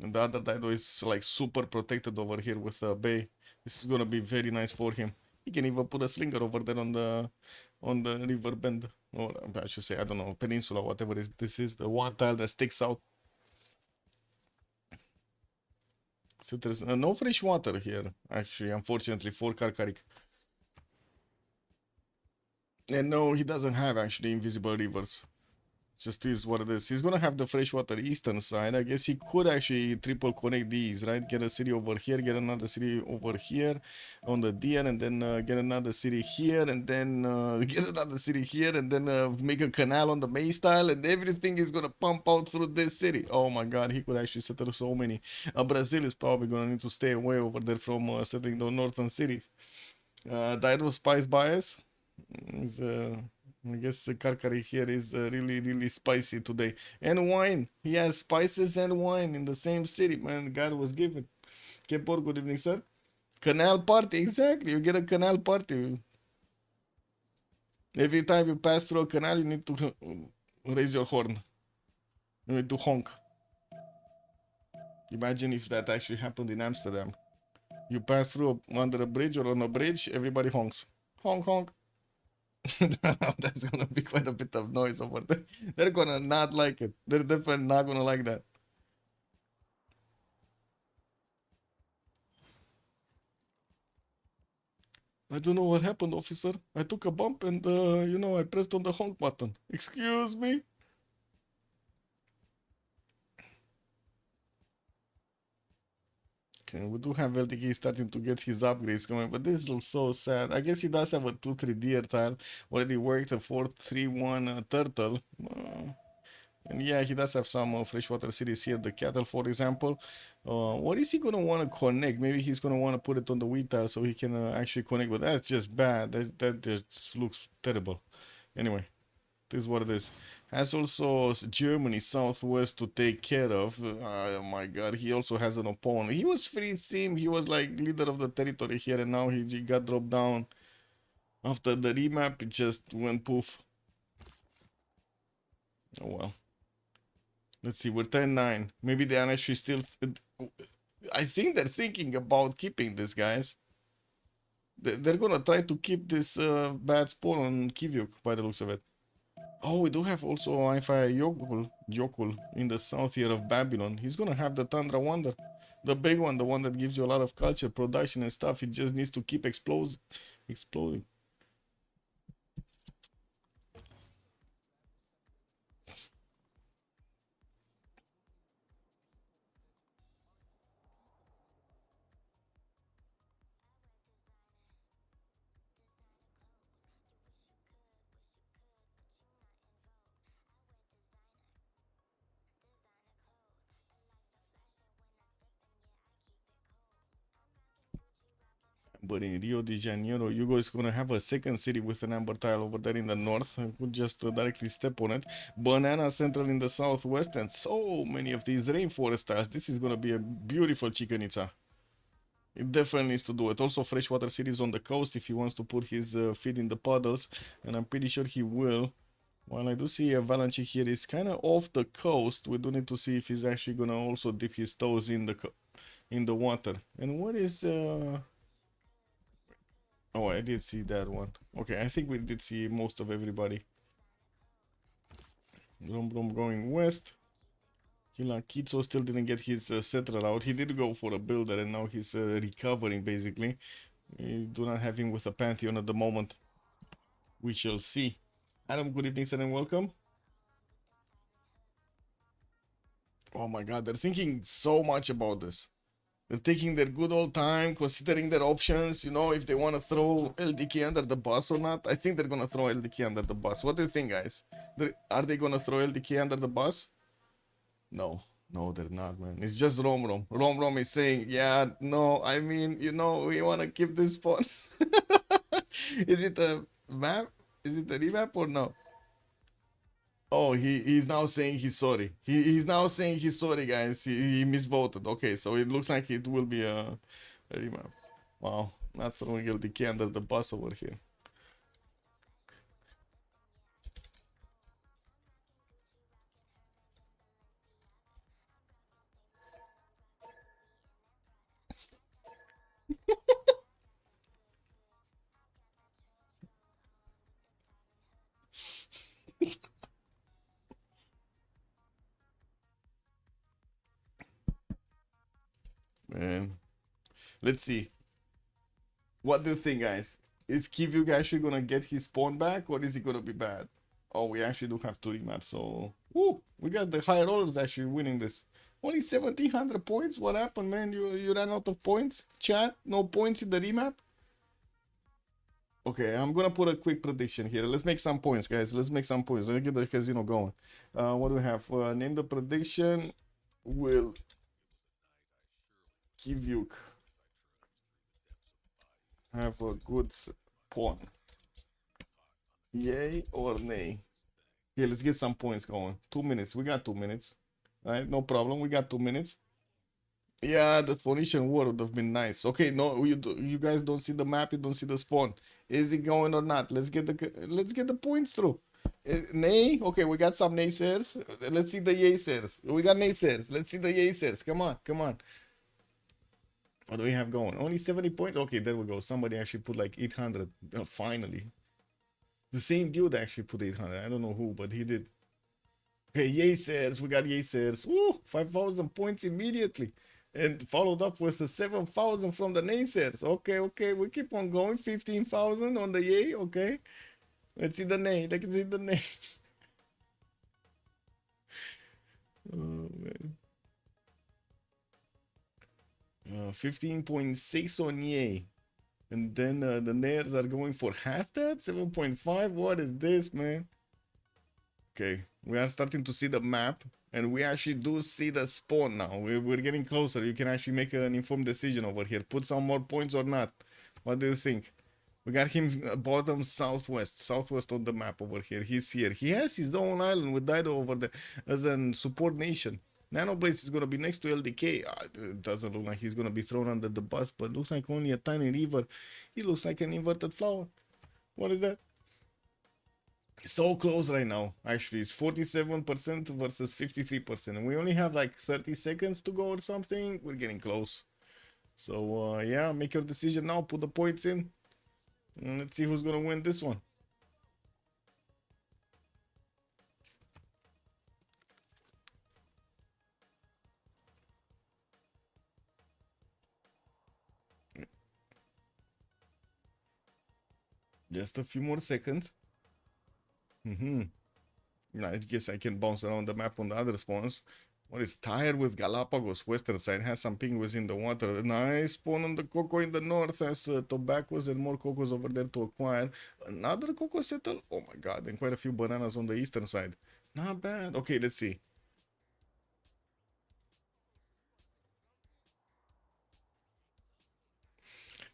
Speaker 1: And the other Dido is like super protected over here with Bay. This is gonna be very nice for him. He can even put a slinger over there on the river bend, or I should say, I don't know, peninsula, whatever this is, the one tile that sticks out. So there's no fresh water here, actually, unfortunately, for Karkarik. And no, he doesn't have actually invisible rivers. Just is what it is. He's gonna have the freshwater eastern side. I guess he could actually triple connect these, right? Get a city over here, get another city over here on the deer, and then get another city here, and then get another city here, and then make a canal on the May style, and everything is gonna pump out through this city. Oh my god, he could actually settle so many. Brazil is probably gonna need to stay away over there from settling the northern cities. Dido Spice Bias is I guess Karkari here is really spicy today. And wine. He has spices and wine in the same city, man. God was given. Kepor, good evening, sir. Canal party, exactly. You get a canal party. Every time you pass through a canal, you need to raise your horn. You need to honk. Imagine if that actually happened in Amsterdam. You pass through under a bridge or on a bridge, everybody honks. Honk, honk. That's gonna be quite a bit of noise over there. They're gonna not like it. They're definitely not gonna like that. I don't know what happened, officer. I took a bump and, I pressed on the honk button. Excuse me? Okay, we do have LTK starting to get his upgrades going, but this looks so sad. I guess he does have a 2-3 deer tile. Already worked a 4-3-1 turtle. And yeah, he does have some freshwater cities here. The cattle, for example. What is he going to want to connect? Maybe he's going to want to put it on the wheat tile so he can actually connect. But that's just bad. That just looks terrible. Anyway, this is what it is. Has also Germany southwest to take care of. Oh my god, he also has an opponent. He was free sim. He was like leader of the territory here, and now he got dropped down. After the remap, it just went poof. Oh well. Let's see, we're 10-9. Maybe they are actually still... I think they're thinking about keeping this, guys. They're gonna try to keep this bad spawn on Kivyuk, by the looks of it. Oh, we do have also Wi-Fi Yokul in the south here of Babylon. He's gonna have the Tundra Wonder. The big one, the one that gives you a lot of culture, production and stuff. It just needs to keep exploding. But in Rio de Janeiro, you guys gonna have a second city with an amber tile over there in the north. I could just directly step on it. Banana Central in the southwest, and so many of these rainforest tiles. This is gonna be a beautiful Chichen Itza. It definitely needs to do it. Also, freshwater cities on the coast if he wants to put his feet in the puddles, and I'm pretty sure he will. While I do see Avalanche here is kind of off the coast, we do need to see if he's actually gonna also dip his toes in the water. And what is Oh, I did see that one. Okay, I think we did see most of everybody. Brum Brum going west. Kitso still didn't get his Central out. He did go for a builder and now he's recovering basically. We do not have him with a Pantheon at the moment. We shall see. Adam, good evening, sir, and welcome. Oh my god, they're thinking so much about this. They're taking their good old time, considering their options, you know, if they want to throw LDK under the bus or not. I think they're going to throw LDK under the bus. What do you think, guys? Are they going to throw LDK under the bus? No. No, they're not, man. It's just Rom Rom. Rom Rom is saying, yeah, no, I mean, you know, we want to keep this spawn. Is it a map? Is it a remap or no? Oh, he's now saying he's sorry. He's now saying he's sorry, guys. He misvoted. Okay, so it looks like it will be a remap. Wow, not throwing LDK under the bus over here. Man, let's see. What do you think, guys? Is Kivyuk actually gonna get his spawn back, or is he gonna be bad? Oh, we actually do have two remaps, so woo, we got the high rollers actually winning this. Only 1700 points. What happened, man? You ran out of points. Chat, no points in the remap. Okay, I'm gonna put a quick prediction here. Let's make some points, guys. Let's make some points. Let's get the casino going. What do we have? Name the prediction. Will Kivyuk have a good pawn? Yay or nay? Okay, let's get some points going. 2 minutes. We got 2 minutes. All right, no problem. We got 2 minutes. Yeah, the Phoenician war would have been nice. Okay, no, you guys don't see the map. You don't see the spawn. Is it going or not? Let's get the points through. Nay. Okay, we got some naysayers. Let's see the yaysayers. We got naysayers. Let's see the yaysayers. Come on, come on. What do we have going? Only 70 points. Okay, there we go. Somebody actually put like 800. Finally, the same dude actually put 800. I don't know who, but he did. Okay, yaysayers. We got yaysayers. Woo! 5,000 points immediately. And followed up with the 7,000 from the naysayers. Okay, okay, we keep on going. 15,000 on the yay. Okay, let's see the nay. Let's see the nay. Oh man. 15.6 on yay. And then the nayers are going for half that. 7.5. What is this, man? Okay, we are starting to see the map. And we actually do see the spawn now. We're getting closer. You can actually make an informed decision over here. Put some more points or not. What do you think? We got him bottom southwest on the map over here. He's here. He has his own island with Dido over there as a support nation. Nanoblaze is going to be next to LDK. It doesn't look like he's going to be thrown under the bus, but looks like only a tiny river. He looks like an inverted flower. What is that? So close right now. Actually, it's 47% versus 53%. And we only have like 30 seconds to go or something. We're getting close. So, yeah, make your decision now. Put the points in. And let's see who's going to win this one. Just a few more seconds. I guess I can bounce around the map on the other spawns. What is tired with Galapagos western side? Has some penguins in the water. Nice spawn on the cocoa in the north. Has tobaccos and more cocos over there to acquire. Another cocoa settle. Oh my god, and quite a few bananas on the eastern side. Not bad. Okay, let's see.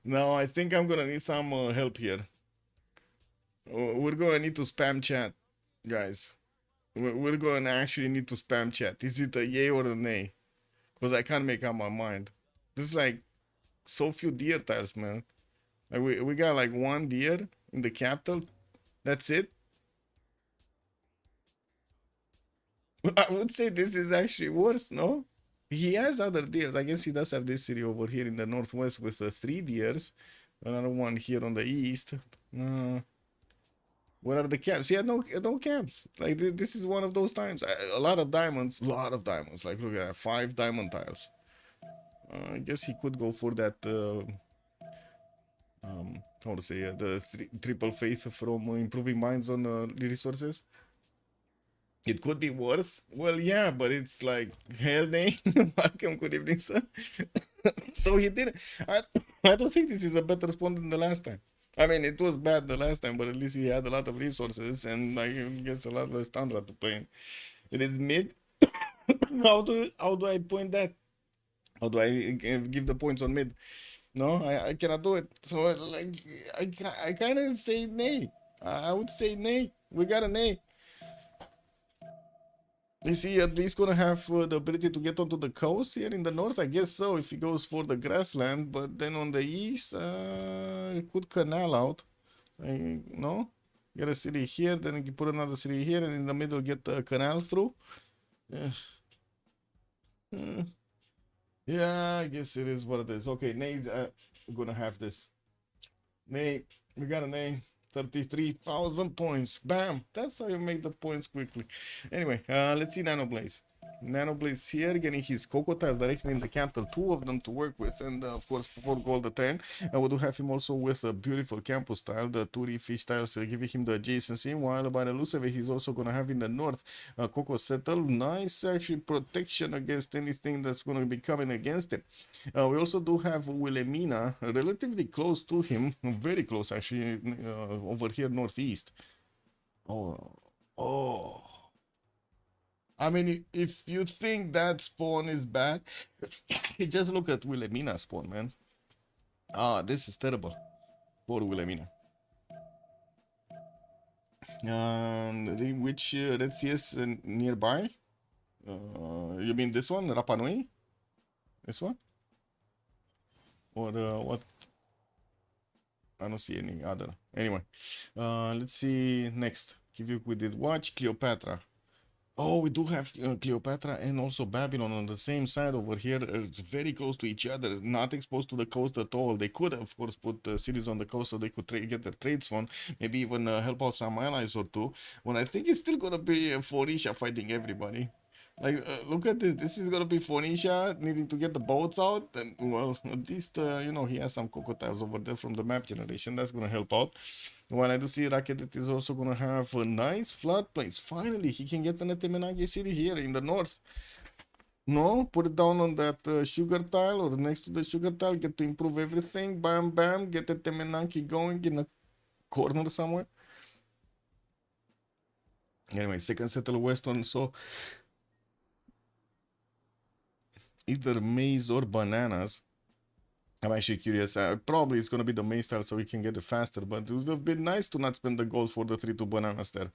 Speaker 1: Now I think I'm gonna need some help here. We're gonna need to spam chat, guys. We're gonna actually need to spam chat. Is it a yay or a nay? Because I can't make up my mind. There's like so few deer tiles, man. Like we got like one deer in the capital. That's it. I would say this is actually worse, no? He has other deers. I guess he does have this city over here in the northwest with three deers. Another one here on the east. What are the camps? Yeah, no camps. Like this is one of those times. A lot of diamonds, Like look at that, 5 diamond tiles. I guess he could go for that. How to say the triple faith from improving mines on resources. It could be worse. Well, yeah, but it's like hell name. Welcome, good evening, sir. So he did. I don't think this is a better spawn than the last time. I mean, it was bad the last time, but at least he had a lot of resources and I guess a lot less Tundra to play in. It is mid. How do I point that? How do I give the points on mid? No, I cannot do it. So like I kind of say nay. I would say nay. We got a nay. Is he at least gonna have the ability to get onto the coast here in the north? I guess so, if he goes for the grassland. But then on the east, he could canal out. No? Get a city here, then you put another city here, and in the middle get a canal through. Yeah. Yeah, I guess it is what it is. Okay, Nate's gonna have this. Nate, we got a name. 33,000 points. Bam! That's how you make the points quickly. Anyway, let's see Nanoblaze. Nanoblaze here, getting his Coco tiles directly in the capital, 2 of them to work with, and of course 4 gold a turn. We do have him also with a beautiful campus tile, the 2D fish tiles giving him the adjacency, while by the loose of it, he's also going to have in the north Coco settle. Nice actually protection against anything that's going to be coming against him. We also do have Wilhelmina relatively close to him, very close actually, over here northeast. Oh. I mean, if you think that spawn is bad, just look at Wilhelmina's spawn, man. This is terrible for Wilhelmina. Which Red CS nearby? You mean this one, Rapa Nui? This one? Or what? I don't see any other. Anyway, let's see next. We did watch Cleopatra. Oh, we do have Cleopatra and also Babylon on the same side over here. It's very close to each other, not exposed to the coast at all. They could, of course, put cities on the coast so they could get their trades on, maybe even help out some allies or two. Well, I think it's still going to be Phoenicia fighting everybody. Like, look at this. This is going to be Phoenicia needing to get the boats out. And, well, at least, you know, he has some cocoa tiles over there from the map generation. That's going to help out. While I do see Racket is also going to have a nice floodplains. Finally, he can get an Etemenange city here in the north. No, put it down on that sugar tile or next to the sugar tile. Get to improve everything. Bam, bam. Get the Temenanki going in a corner somewhere. Anyway, second settle western. So either maize or bananas. I'm actually curious. Probably it's going to be the maize style so we can get it faster, but it would have been nice to not spend the gold for the 3-2 bananas there.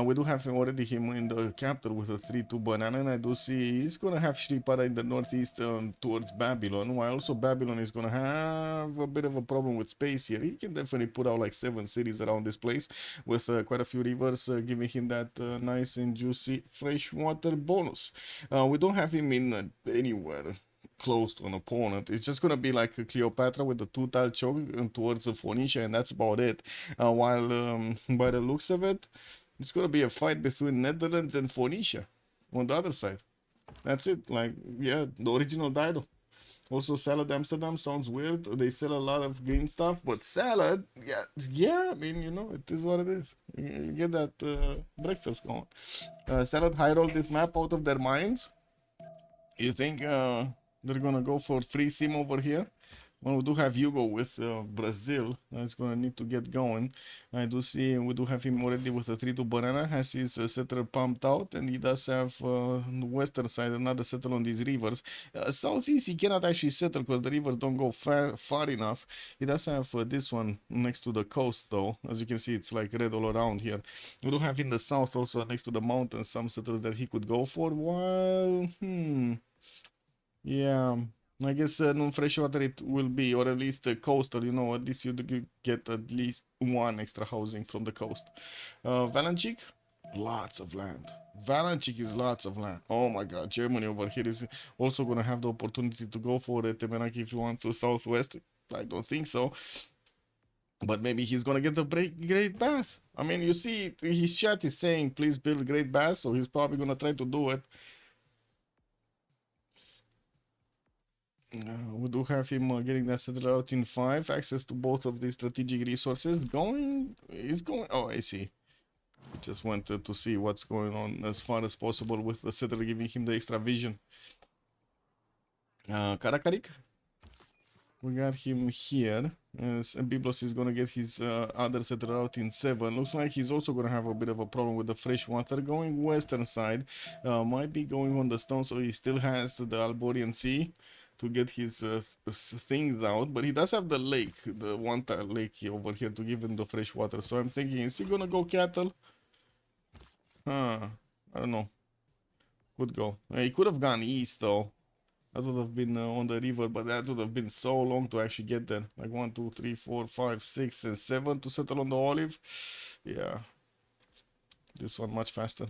Speaker 1: We do have already him in the capital with a 3-2 banana, and I do see he's going to have Shripara in the northeast towards Babylon, while also Babylon is going to have a bit of a problem with space here. He can definitely put out like 7 cities around this place with quite a few rivers, giving him that nice and juicy freshwater bonus. We don't have him in anywhere close to an opponent. It's just gonna be like a Cleopatra with the 2-tile choke towards the Phoenicia, and that's about it. While by the looks of it, it's gonna be a fight between Netherlands and Phoenicia on the other side. That's it. Like, yeah, the original Dido. Also, Salad Amsterdam sounds weird. They sell a lot of green stuff, but salad, yeah. I mean, you know, it is what it is. You get that breakfast going. Salad high roll this map out of their minds. You think they're gonna go for free sim over here? Well, we do have Hugo with Brazil. It's gonna need to get going. I do see we do have him already with a 3-2 banana. Has his settler pumped out, and he does have on the western side another settle on these rivers. Southeast he cannot actually settle because the rivers don't go far enough. He does have this one next to the coast though. As you can see, it's like red all around here. We do have in the south also next to the mountains some settlers that he could go for. While yeah, I guess no freshwater it will be, or at least the coastal, you know, at least you get at least one extra housing from the coast. Valanchik, lots of land. Valanchik is lots of land. Oh my god, Germany over here is also gonna have the opportunity to go for it. Temenaki if he wants to southwest. I don't think so. But maybe he's gonna get the great bath. I mean, you see, his chat is saying, please build great bath, so he's probably gonna try to do it. We do have him getting that settled out in 5. Access to both of these strategic resources. He's going. Oh, I see. Just wanted to see what's going on as far as possible with the settler giving him the extra vision. Karakarik. We got him here. Biblos is gonna get his other settler out in 7. Looks like he's also gonna have a bit of a problem with the fresh water. Going western side. Might be going on the stone, so he still has the Alborian Sea to get his things out, but he does have the lake, the one lake over here to give him the fresh water. So I'm thinking, is he gonna go cattle? I don't know. Could go. He could have gone east though. That would have been on the river, but that would have been so long to actually get there. Like 1, 2, 3, 4, 5, 6, and 7 to settle on the olive. Yeah, this one much faster.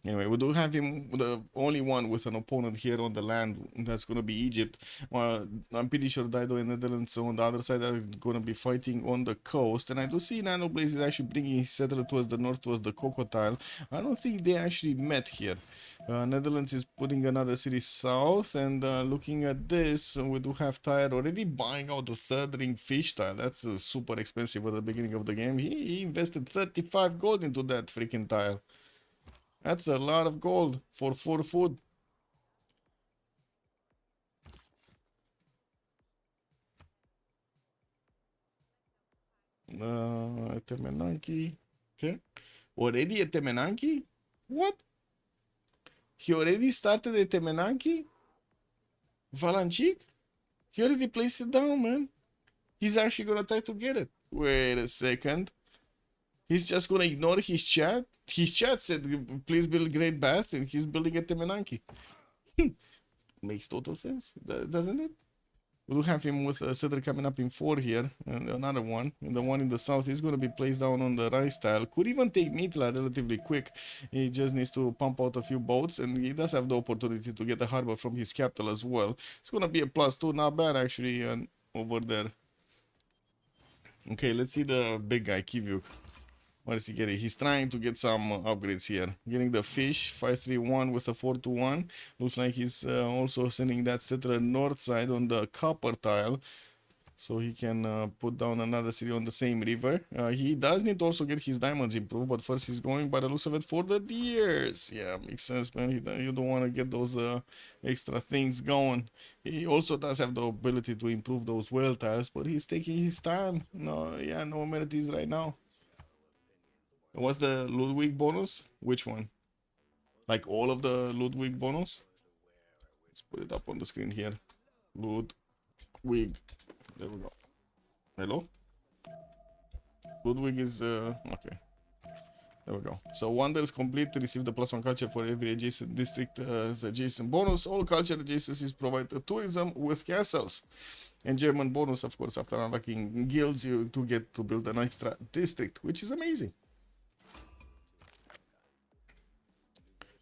Speaker 1: Anyway, we do have him the only one with an opponent here on the land. That's going to be Egypt. I'm pretty sure Dido and Netherlands on the other side are going to be fighting on the coast. And I do see Nanoblaze is actually bringing his settler towards the north, towards the Crocodile. I don't think they actually met here. Netherlands is putting another city south. And looking at this, we do have Tyre already buying out the 3rd ring fish tile. That's super expensive at the beginning of the game. He invested 35 gold into that freaking tile. That's a lot of gold for 4 food. Temenanki. Okay. Already a Temenanki? What? He already started a Temenanki? Valanchik? He already placed it down, man. He's actually gonna try to get it. Wait a second. He's just gonna ignore his chat. His chat said, please build great bath, and he's building a Temenanki. Makes total sense, doesn't it? We do have him with a settler coming up in 4 here, and another one. And the one in the south is going to be placed down on the rice tile. Could even take Mitla relatively quick. He just needs to pump out a few boats, and he does have the opportunity to get a harbor from his capital as well. It's going to be a +2, not bad actually, over there. Okay, let's see the big guy, Kivyuk. What is he getting? He's trying to get some upgrades here. Getting the fish, 531 with a 421. Looks like he's also sending that settler north side on the copper tile. So he can put down another city on the same river. He does need to also get his diamonds improved, but first he's going by the looks of it for the deers. Yeah, makes sense, man. You don't want to get those extra things going. He also does have the ability to improve those whale tiles, but he's taking his time. No amenities right now. What's the Ludwig bonus? Which one? Like all of the Ludwig bonus? Let's put it up on the screen here. Ludwig. There we go. Hello? Ludwig is okay. There we go. So wonders complete. Receive the +1 culture for every adjacent district as adjacent bonus. All culture adjacencies provide tourism with castles. And German bonus, of course, after unlocking guilds, you to get to build an extra district, which is amazing.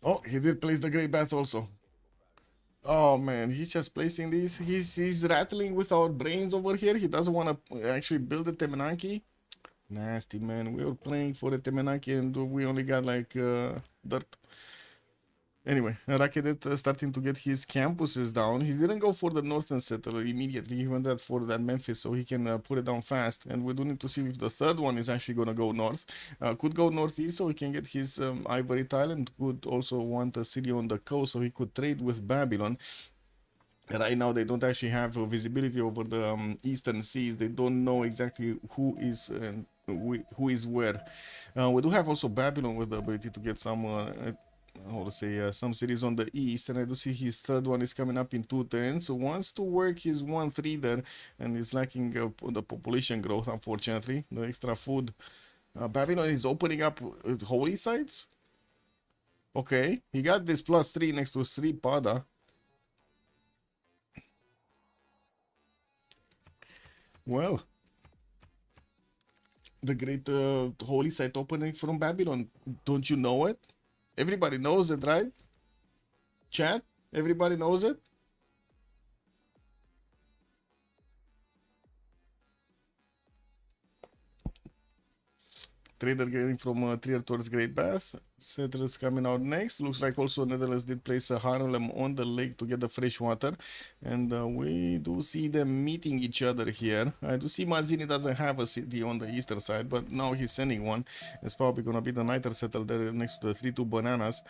Speaker 1: Oh, he did place the great bath also. Oh man, he's just placing these. He's rattling with our brains over here. He doesn't want to actually build a Temenanki. Nasty, man. We were playing for the Temenanki and we only got like dirt. Anyway, Rakedet starting to get his campuses down. He didn't go for the northern settler immediately. He went that for that Memphis so he can put it down fast. And we do need to see if the third one is actually going to go north. Could go northeast so he can get his ivory tile, and could also want a city on the coast so he could trade with Babylon. Right now they don't actually have visibility over the eastern seas. They don't know exactly who is who is where. We do have also Babylon with the ability to get some how to say some cities on the east, and I do see his third one is coming up in 210, so wants to work his 1-3 there, and is lacking the population growth, unfortunately, the extra food. Babylon is opening up holy sites. Okay, he got this +3 next to Sri Pada. Well, the great holy site opening from Babylon, don't you know it? Everybody knows it, right? Chat? Everybody knows it? Trader getting from Trier towards Great Bath. Settlers coming out next. Looks like also Netherlands did place a Haarlem on the lake to get the fresh water. And we do see them meeting each other here. I do see Mazzini doesn't have a city on the eastern side, but now he's sending one. It's probably going to be the Niter settle there next to the 3-2 bananas.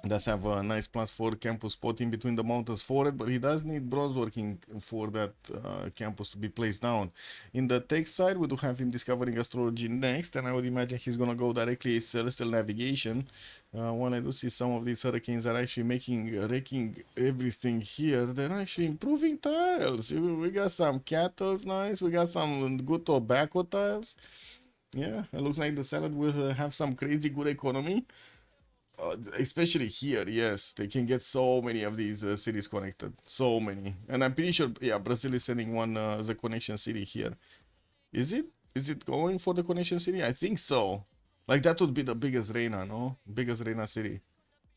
Speaker 1: Does have a nice +4 campus spot in between the mountains for it, but he does need bronze working for that campus to be placed down. In the tech side, we do have him discovering astrology next, and I would imagine he's gonna go directly celestial navigation. When I do see some of these hurricanes are actually wrecking everything here, they're actually improving tiles. We got some cattles, nice. We got some good tobacco tiles. Yeah, it looks like the salad will have some crazy good economy. Especially here, yes, they can get so many of these cities connected, so many, and I'm pretty sure, yeah, Brazil is sending one as a connection city here. Is it? Is it going for the connection city? I think so. Like that would be the biggest Reina, no? Biggest Reina city.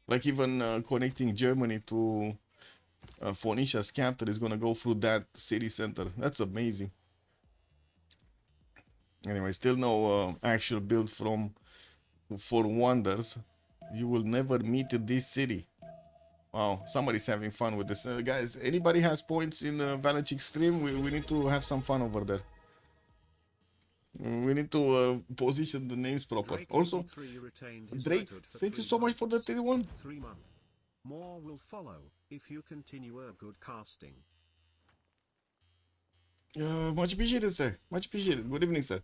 Speaker 1: Like even connecting Germany to Phoenicia's capital is gonna go through that city center. That's amazing. Anyway, still no actual build from for wonders. You will never meet this city. Wow, somebody's having fun with this. Guys, anybody has points in the Valachik stream? We need to have some fun over there. We need to position the names proper. Also, Drake, thank you so much for the 31.
Speaker 2: 3 months. More will follow if you continue a good casting.
Speaker 1: Much appreciated, sir. Much appreciated. Good evening, sir.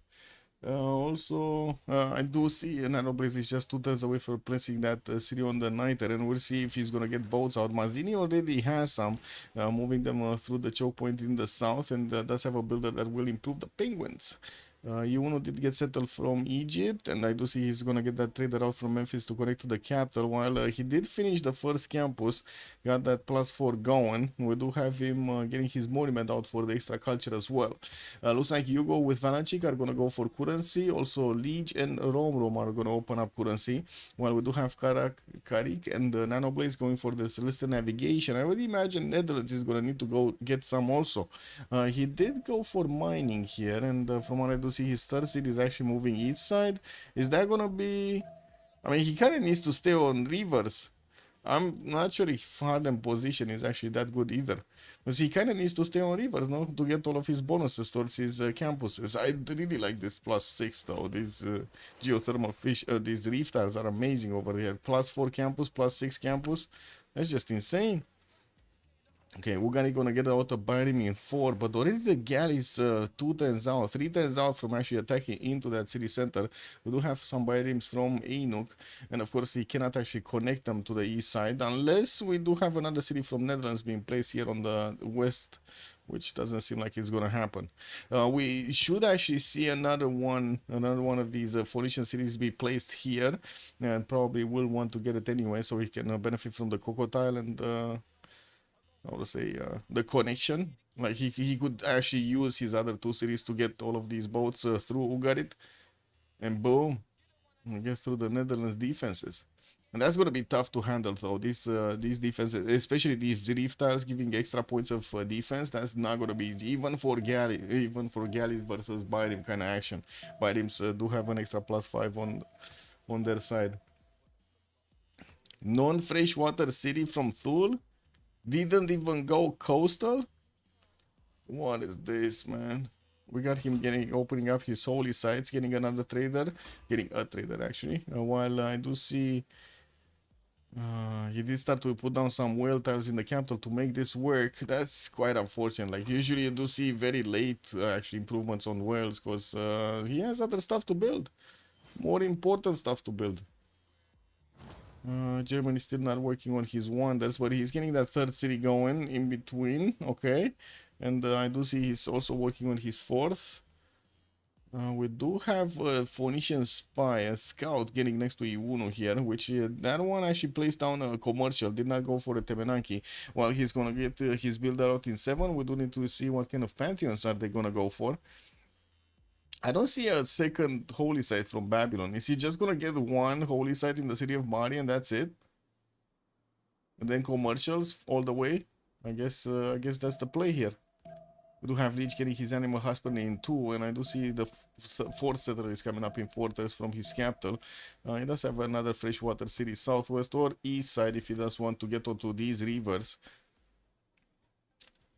Speaker 1: Also, I do see Nanoblaze is just 2 turns away from placing that city on the Niter, and we'll see if he's gonna get boats out. Mazzini already has some, moving them through the choke point in the south, and does have a builder that will improve the Penguins. Yuno did get settled from Egypt, and I do see he's gonna get that trader out from Memphis to connect to the capital, while he did finish the first campus, got that +4 going. We do have him getting his monument out for the extra culture as well. Looks like Hugo with Vanachik are gonna go for currency, also Liege and Rome are gonna open up currency, while we do have Karik and Nanoblaze going for the Celestial Navigation. I would imagine Netherlands is gonna need to go get some also. He did go for mining here, and from what I do see, his third city is actually moving east side. Is that gonna be... I mean, he kind of needs to stay on rivers. I'm not sure if Harlem position is actually that good either, because he kind of needs to stay on rivers, no, to get all of his bonuses towards his campuses. I really like this +6 though. These geothermal fish, these reef tiles are amazing over here. +4 campus, +6 campus. That's just insane. Okay, Ugani gonna get out of Bayrim in 4, but already the galleys 2 turns out, 3 turns out from actually attacking into that city center. We do have some Bayrims from Ainuk, and of course he cannot actually connect them to the east side, unless we do have another city from Netherlands being placed here on the west, which doesn't seem like it's gonna happen. We should actually see another one of these Phoenician cities be placed here, and probably will want to get it anyway, so he can benefit from the cocoa tile and I would say the connection. Like he could actually use his other 2 cities to get all of these boats through Ugarit, and boom, we get through the Netherlands defenses. And that's gonna be tough to handle though. These defenses, especially these reef tiles giving extra points of defense, that's not gonna be easy, even for Galley versus Bayrim kind of action. Bayrims do have an extra +5 on their side. Non-freshwater city from Thule? Didn't even go coastal? What is this, man? We got him opening up his holy sites, getting another trader, getting a trader actually. While I do see he did start to put down some whale tiles in the capital to make this work. That's quite unfortunate. Like usually you do see very late actually improvements on whales because he has other stuff to build, more important stuff to build. Germany still not working on his wonders, but he's getting that third city going in between. Okay, and I do see he's also working on his fourth. We do have a Phoenician spy, a scout getting next to Iuno here, which that one actually placed down a commercial, did not go for a Temenanki. While he's gonna get his builder out in 7, we do need to see what kind of pantheons are they gonna go for. I don't see a second holy site from Babylon. Is he just gonna get one holy site in the city of Mari and that's it? And then commercials all the way? I guess that's the play here. We do have Leech getting his animal husbandry in 2, and I do see the fourth settler is coming up in Fortress from his capital. He does have another freshwater city southwest or east side if he does want to get onto these rivers.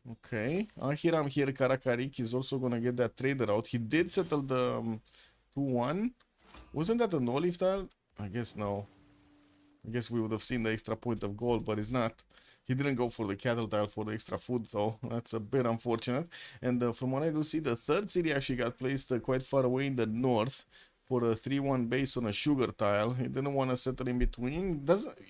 Speaker 1: Okay, Hiram here, Karakarik is also gonna get that trader out. He did settle the 2-1. Wasn't that an olive tile? I guess no. I guess we would have seen the extra point of gold, but it's not. He didn't go for the cattle tile for the extra food though. That's a bit unfortunate. And from what I do see, the third city actually got placed quite far away in the north for a 3-1 base on a sugar tile. He didn't want to settle in between.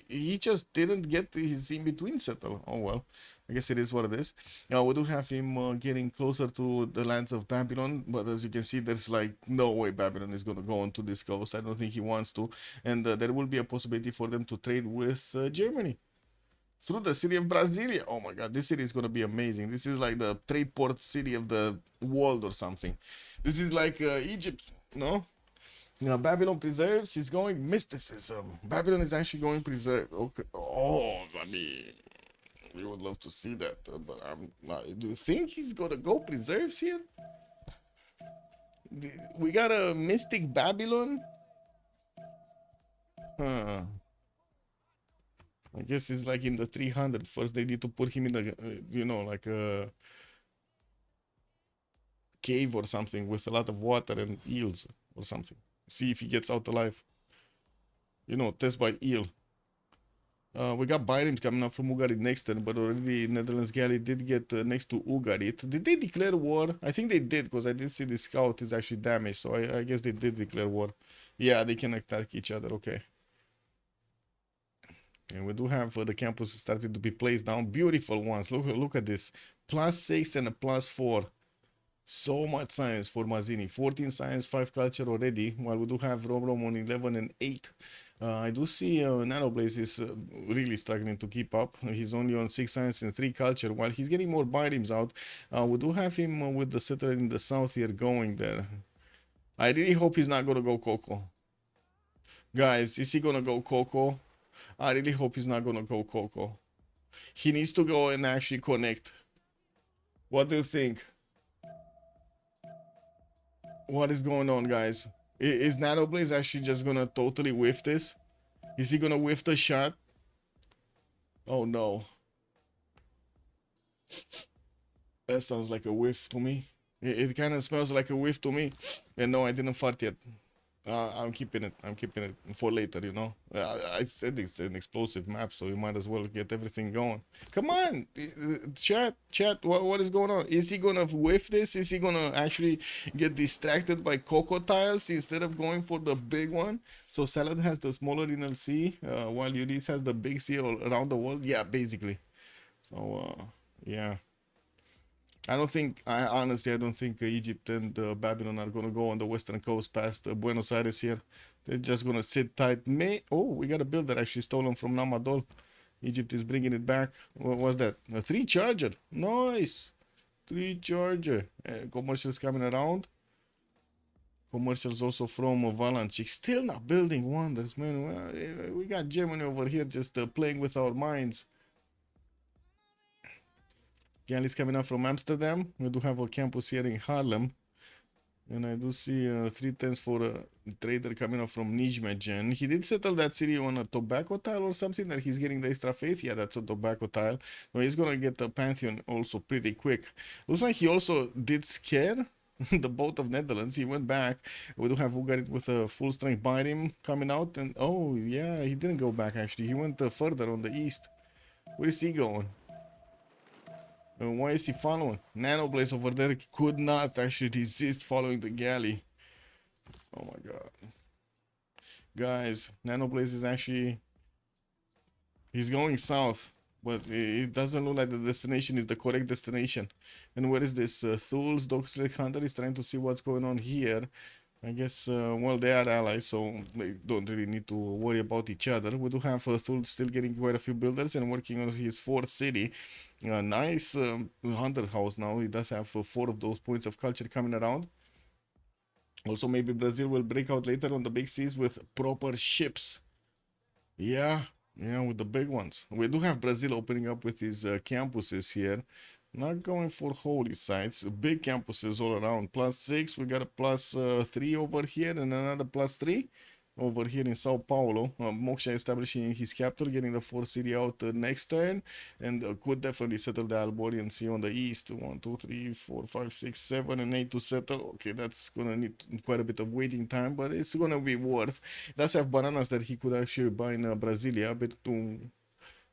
Speaker 1: He just didn't get his in between settle. Oh well, I guess it is what it is. We do have him getting closer to the lands of Babylon, but as you can see, there's like no way Babylon is gonna go onto this coast. I don't think he wants to, and there will be a possibility for them to trade with Germany through the city of Brasilia. Oh my god, this city is gonna be amazing. This is like the trade port city of the world or something. This is like Egypt, no? Babylon preserves is going mysticism. Babylon is actually going preserve. Okay. Oh, I mean, we would love to see that, but do you think he's gonna go preserves here? We got a mystic Babylon. Huh. I guess it's like in the 300. First, they need to put him in the, like a cave or something with a lot of water and eels or something. See if he gets out alive. Test by eel. We got Byrims coming up from Ugarit next turn, but already Netherlands Galley did get next to Ugarit. Did they declare war? I think they did, because I did see the scout is actually damaged, so I guess they did declare war. Yeah, they can attack each other, okay. And we do have the campus starting to be placed down. Beautiful ones. Look at this. +6 and a +4. So much science for Mazzini. 14 science, 5 culture already, while we do have Rom on 11 and 8. I do see Nanoblaze is really struggling to keep up. He's only on 6 science and 3 culture, while he's getting more Byrims out. We do have him with the settler in the south here going there. I really hope he's not going to go Coco. Guys, is he going to go Coco? I really hope he's not going to go Coco. He needs to go and actually connect. What do you think? What is going on, guys? Is Nanoblaze actually just gonna totally whiff this? Is he gonna whiff the shot? Oh no. That sounds like a whiff to me. It kind of smells like a whiff to me. And no, I didn't fart yet. I'm keeping it for later, I said it's an explosive map, so you might as well get everything going. Come on, chat, what is going on? Is he gonna whiff this? Is he gonna actually get distracted by Coco tiles instead of going for the big one? So Salad has the smaller inner C, while Ulyss has the big C all around the world. Yeah, basically. So, yeah. I don't think Egypt and Babylon are gonna go on the western coast past Buenos Aires here. They're just gonna sit tight. We got a builder actually stolen from Namadol. Egypt is bringing it back. What was that? A 3 charger. Nice. 3 charger. Commercials coming around. Commercials also from Valanchik. Still not building wonders, man. We got Germany over here just playing with our minds. Galley's coming up from Amsterdam. We do have a campus here in Haarlem. And I do see 3 10s for a trader coming up from Nijmegen. He did settle that city on a tobacco tile or something that he's getting the extra faith. Yeah, that's a tobacco tile. So he's gonna get the Pantheon also pretty quick. Looks like he also did scare the boat of Netherlands. He went back. We do have Ugarit with a full strength bind him coming out. And oh, yeah, he didn't go back actually. He went further on the east. Where is he going? And why is he following? Nanoblaze over there could not actually resist following the galley. Oh my god. Guys, Nanoblaze is actually... He's going south. But it doesn't look like the destination is the correct destination. And where is this? Thul's Dog Hunter is trying to see what's going on here. I guess, well, they are allies, so they don't really need to worry about each other. We do have Thul still getting quite a few builders and working on his 4th city. Nice hunter house now. He does have 4 of those points of culture coming around. Also, maybe Brazil will break out later on the big seas with proper ships. Yeah, with the big ones. We do have Brazil opening up with his campuses here. Not going for holy sites. Big campuses all around. +6. We got a +3 over here and another +3 over here in Sao Paulo. Moksha establishing his capital, getting the 4th city out next turn, and could definitely settle the Alborian Sea on the east. 1, 2, 3, 4, 5, 6, 7, and 8 to settle. Okay, that's gonna need quite a bit of waiting time, but it's gonna be worth. Does have bananas that he could actually buy in Brasilia, but too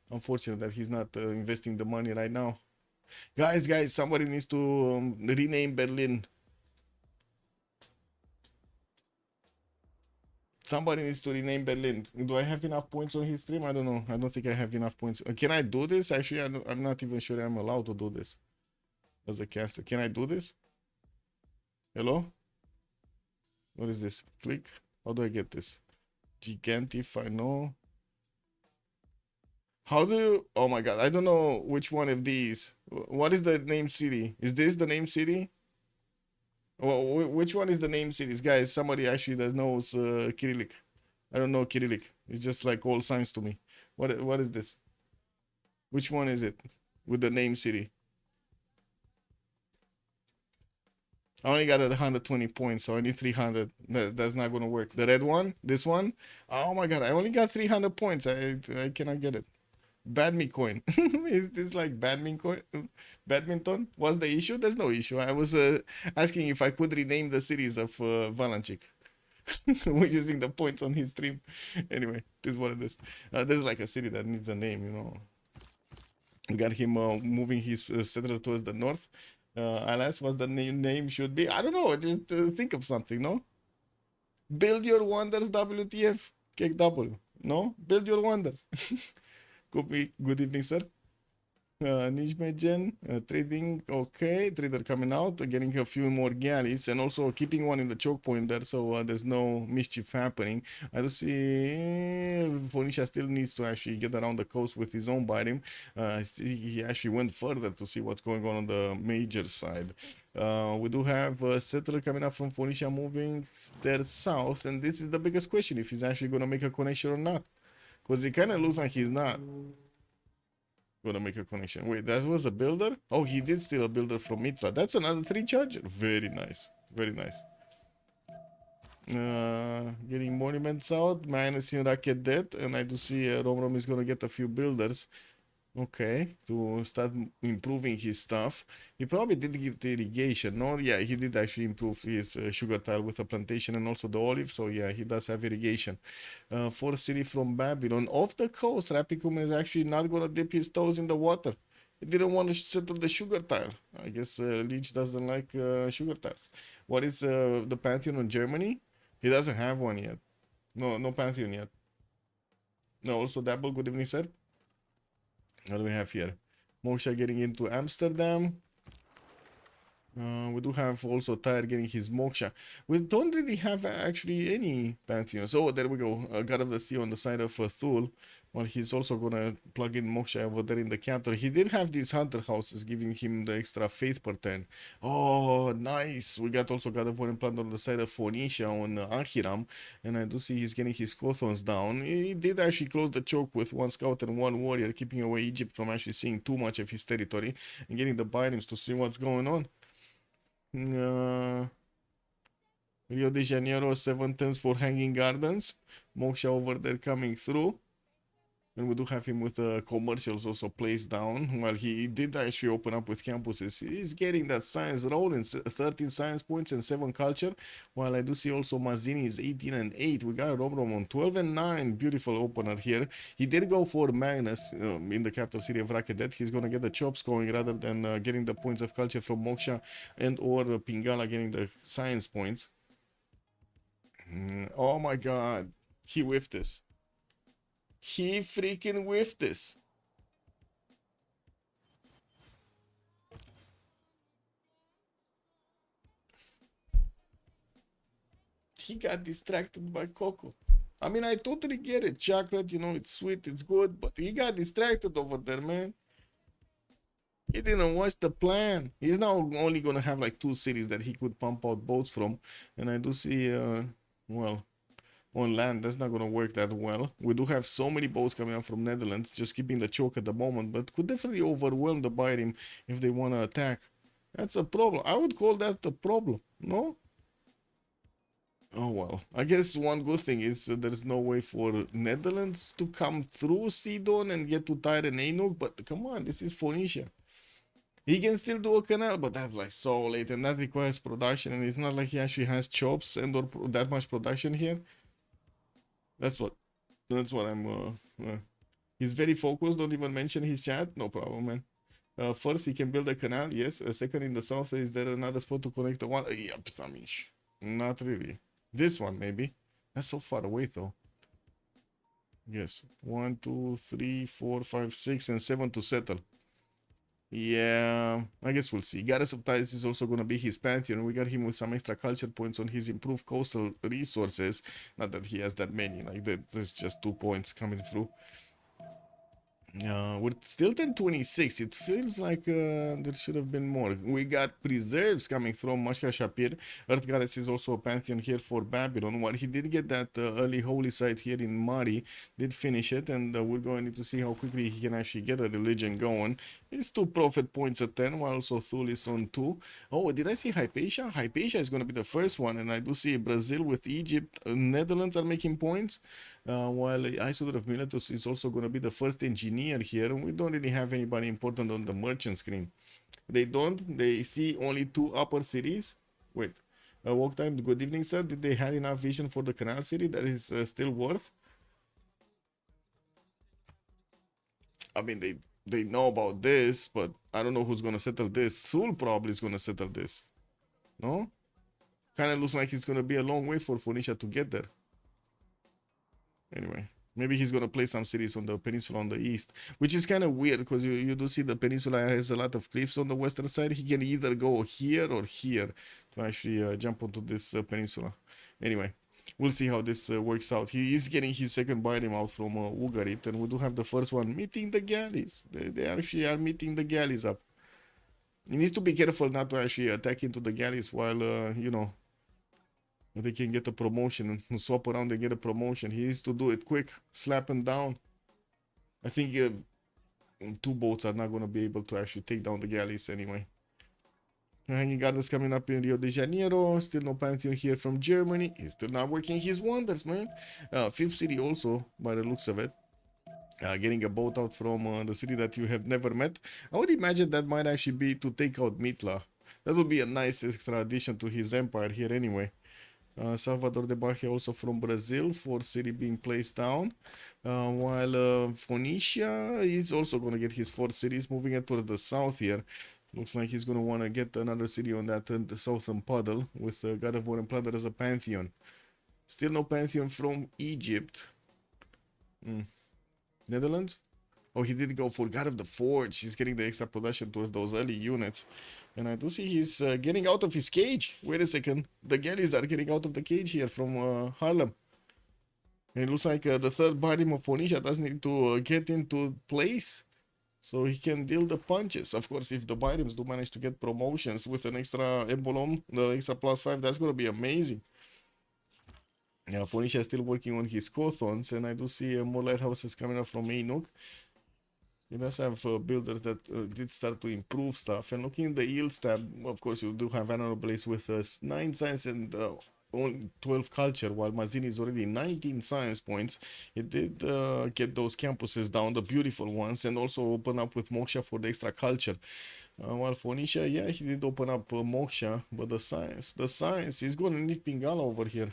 Speaker 1: unfortunate that he's not investing the money right now. Guys, somebody needs to rename Berlin. Somebody needs to rename Berlin. Do I have enough points on his stream? I don't know. I don't think I have enough points. Can I do this? Actually, I'm not even sure I'm allowed to do this as a caster. Can I do this? Hello? What is this? Click. How do I get this? Gigantify, no. How do you... Oh my god, I don't know which one of these. What is the name city? Is this the name city? Well, which one is the name cities? Guys, somebody actually that knows Cyrillic. I don't know Cyrillic. It's just like all signs to me. What is this? Which one is it with the name city? I only got 120 points, so I need 300. That's not gonna work. The red one? This one? Oh my god, I only got 300 points. I cannot get it. Badminton. Is this like badminton? What's the issue? There's no issue. I was asking if I could rename the series of Valanchik. We're using the points on his stream. Anyway, this is what it is. There's like a city that needs a name, you know. We got him moving his settler towards the north. Alas, what the name should be? I don't know. Just think of something, no? Build your wonders, WTF. Cake W. No? Build your wonders. Good evening, sir. Nijmegen, trading, okay, trader coming out, getting a few more galleys, and also keeping one in the choke point there, so there's no mischief happening. I do see Phoenicia still needs to actually get around the coast with his own biting. He actually went further to see what's going on the major side. We do have a settler coming up from Phoenicia moving there south, and this is the biggest question, if he's actually going to make a connection or not. Because it kind of looks like he's not gonna make a connection. Wait, that was a builder? Oh, he did steal a builder from Mitra. That's another 3 charger. Very nice. Very nice. Getting monuments out. Minus in Racket Dead. And I do see Rom is gonna get a few builders. Okay, to start improving his stuff. He probably did get irrigation, no? Yeah, he did actually improve his sugar tile with a plantation and also the olive, so yeah, he does have irrigation. 4th city from Babylon. Off the coast, Rapicum is actually not gonna dip his toes in the water. He didn't want to settle the sugar tile. I guess Leech doesn't like sugar tiles. What is the Pantheon in Germany? He doesn't have one yet. No Pantheon yet. No, also Dabble, good evening, sir. What do we have here? Moksha getting into Amsterdam. We do have also Tyre getting his Moksha. We don't really have actually any Pantheons. Oh, there we go. God of the Sea on the side of Thul. Well, he's also gonna plug in Moksha over there in the capital. He did have these hunter houses giving him the extra faith per turn. Oh, nice. We got also God of War implant on the side of Phoenicia on Ahiram. And I do see he's getting his Kothons down. He did actually close the choke with 1 scout and 1 warrior, keeping away Egypt from actually seeing too much of his territory and getting the Byrims to see what's going on. Rio de Janeiro, 7 tens for Hanging Gardens. Moksha over there coming through. And we do have him with commercials also placed down. While he did actually open up with campuses, he's getting that science rolling, 13 science points and 7 culture. While I do see also Mazzini is 18 and 8. We got Robrom on 12 and 9. Beautiful opener here. He did go for Magnus in the capital city of Rakedet. He's going to get the chops going rather than getting the points of culture from Moksha and or Pingala getting the science points. Oh my god. He whiffed this. He freaking whiffed this. He got distracted by Coco. I mean, I totally get it. Chocolate, you know, it's sweet, it's good, but he got distracted over there, man. He didn't watch the plan. He's now only gonna have like 2 cities that he could pump out boats from. And I do see, well, on land, that's not gonna work that well. We do have so many boats coming out from Netherlands, just keeping the choke at the moment, but could definitely overwhelm the Byrim if they wanna attack. That's a problem. I would call that a problem, no? Oh well. I guess one good thing is there's no way for Netherlands to come through Sidon and get to Tyre and Ainuk, but come on, this is Phoenicia. He can still do a canal, but that's like so late and that requires production, and it's not like he actually has chops and or that much production here. That's what I'm he's very focused. Don't even mention his chat. No problem, man. First he can build a canal, yes. Second, in the south, is there another spot to connect the one? Yep, Samish. Not really. This one maybe. That's so far away though. Yes. 1, 2, 3, 4, 5, 6, and 7 to settle. Yeah, I guess we'll see. Goddess of Tides is also going to be his pantheon. We got him with some extra culture points on his improved coastal resources. Not that he has that many, like there's just 2 points coming through. We're still 1026. It feels like there should have been more. We got preserves coming from Mashka Shapir. Earth Goddess is also a pantheon here for Babylon. While he did get that early holy site here in Mari, did finish it, and we're going to see how quickly he can actually get a religion going. It's 2 prophet points at 10, while also Thule is on 2. Oh, did I see Hypatia? Hypatia is going to be the first one, and I do see Brazil with Egypt. Netherlands are making points. While Isodor of Miletus is also going to be the first engineer here. We don't really have anybody important on the merchant screen. They see only 2 upper cities. Wait, walk time, good evening, sir. Did they have enough vision for the canal city that is still worth? I mean, they know about this, but I don't know who's going to settle this. Thul probably is going to settle this. No? Kind of looks like it's going to be a long way for Phoenicia to get there. Anyway, maybe he's gonna play some cities on the peninsula on the east, which is kind of weird because you do see the peninsula has a lot of cliffs on the western side. He can either go here or here to actually jump onto this peninsula. Anyway, we'll see how this works out. He is getting his second Byrim out from Ugarit, and we do have the first one meeting the galleys. They actually are meeting the galleys up. He needs to be careful not to actually attack into the galleys while, you know, they can get a promotion and swap around and get a promotion. He needs to do it quick, slap him down. I think 2 boats are not going to be able to actually take down the galleys anyway. Hanging Gardens coming up in Rio de Janeiro. Still no Pantheon here from Germany. He's still not working his wonders, man. 5th city also, by the looks of it. Getting a boat out from the city that you have never met. I would imagine that might actually be to take out Mitla. That would be a nice extra addition to his empire here anyway. Salvador de Bahia also from Brazil, 4th city being placed down. While Phoenicia is also going to get his 4th cities, moving it towards the south here. Looks like he's going to want to get another city on that the southern puddle with God of War and Plunder as a pantheon. Still no pantheon from Egypt. Netherlands? Oh, he did go for God of the Forge. He's getting the extra production towards those early units. And I do see he's getting out of his cage. Wait a second. The galleys are getting out of the cage here from Harlem. And it looks like the 3rd Byrim of Phoenicia does need to get into place so he can deal the punches. Of course, if the Byrims do manage to get promotions with an extra emblem, the extra +5, that's going to be amazing. Yeah, Phoenicia is still working on his Cothons, and I do see more lighthouses coming up from Ainuk. He does have builders that did start to improve stuff. And looking in the yields tab, of course, you do have Annual Blaze with 9 science and only 12 culture, while Mazzini is already 19 science points. He did get those campuses down, the beautiful ones, and also open up with Moksha for the extra culture. While Phoenicia, yeah, he did open up Moksha, but the science, he's gonna need Pingala over here.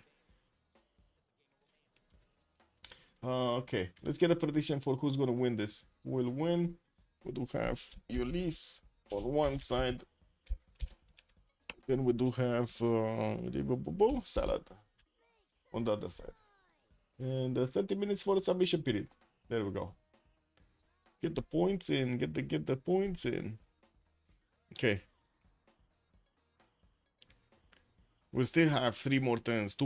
Speaker 1: Okay, let's get a prediction for who's gonna win this. Will win. We do have Ulyss on one side. Then we do have Salad on the other side. And 30 minutes for the submission period. There we go. Get the points in. Get the points in. Okay. We still have 2 more turns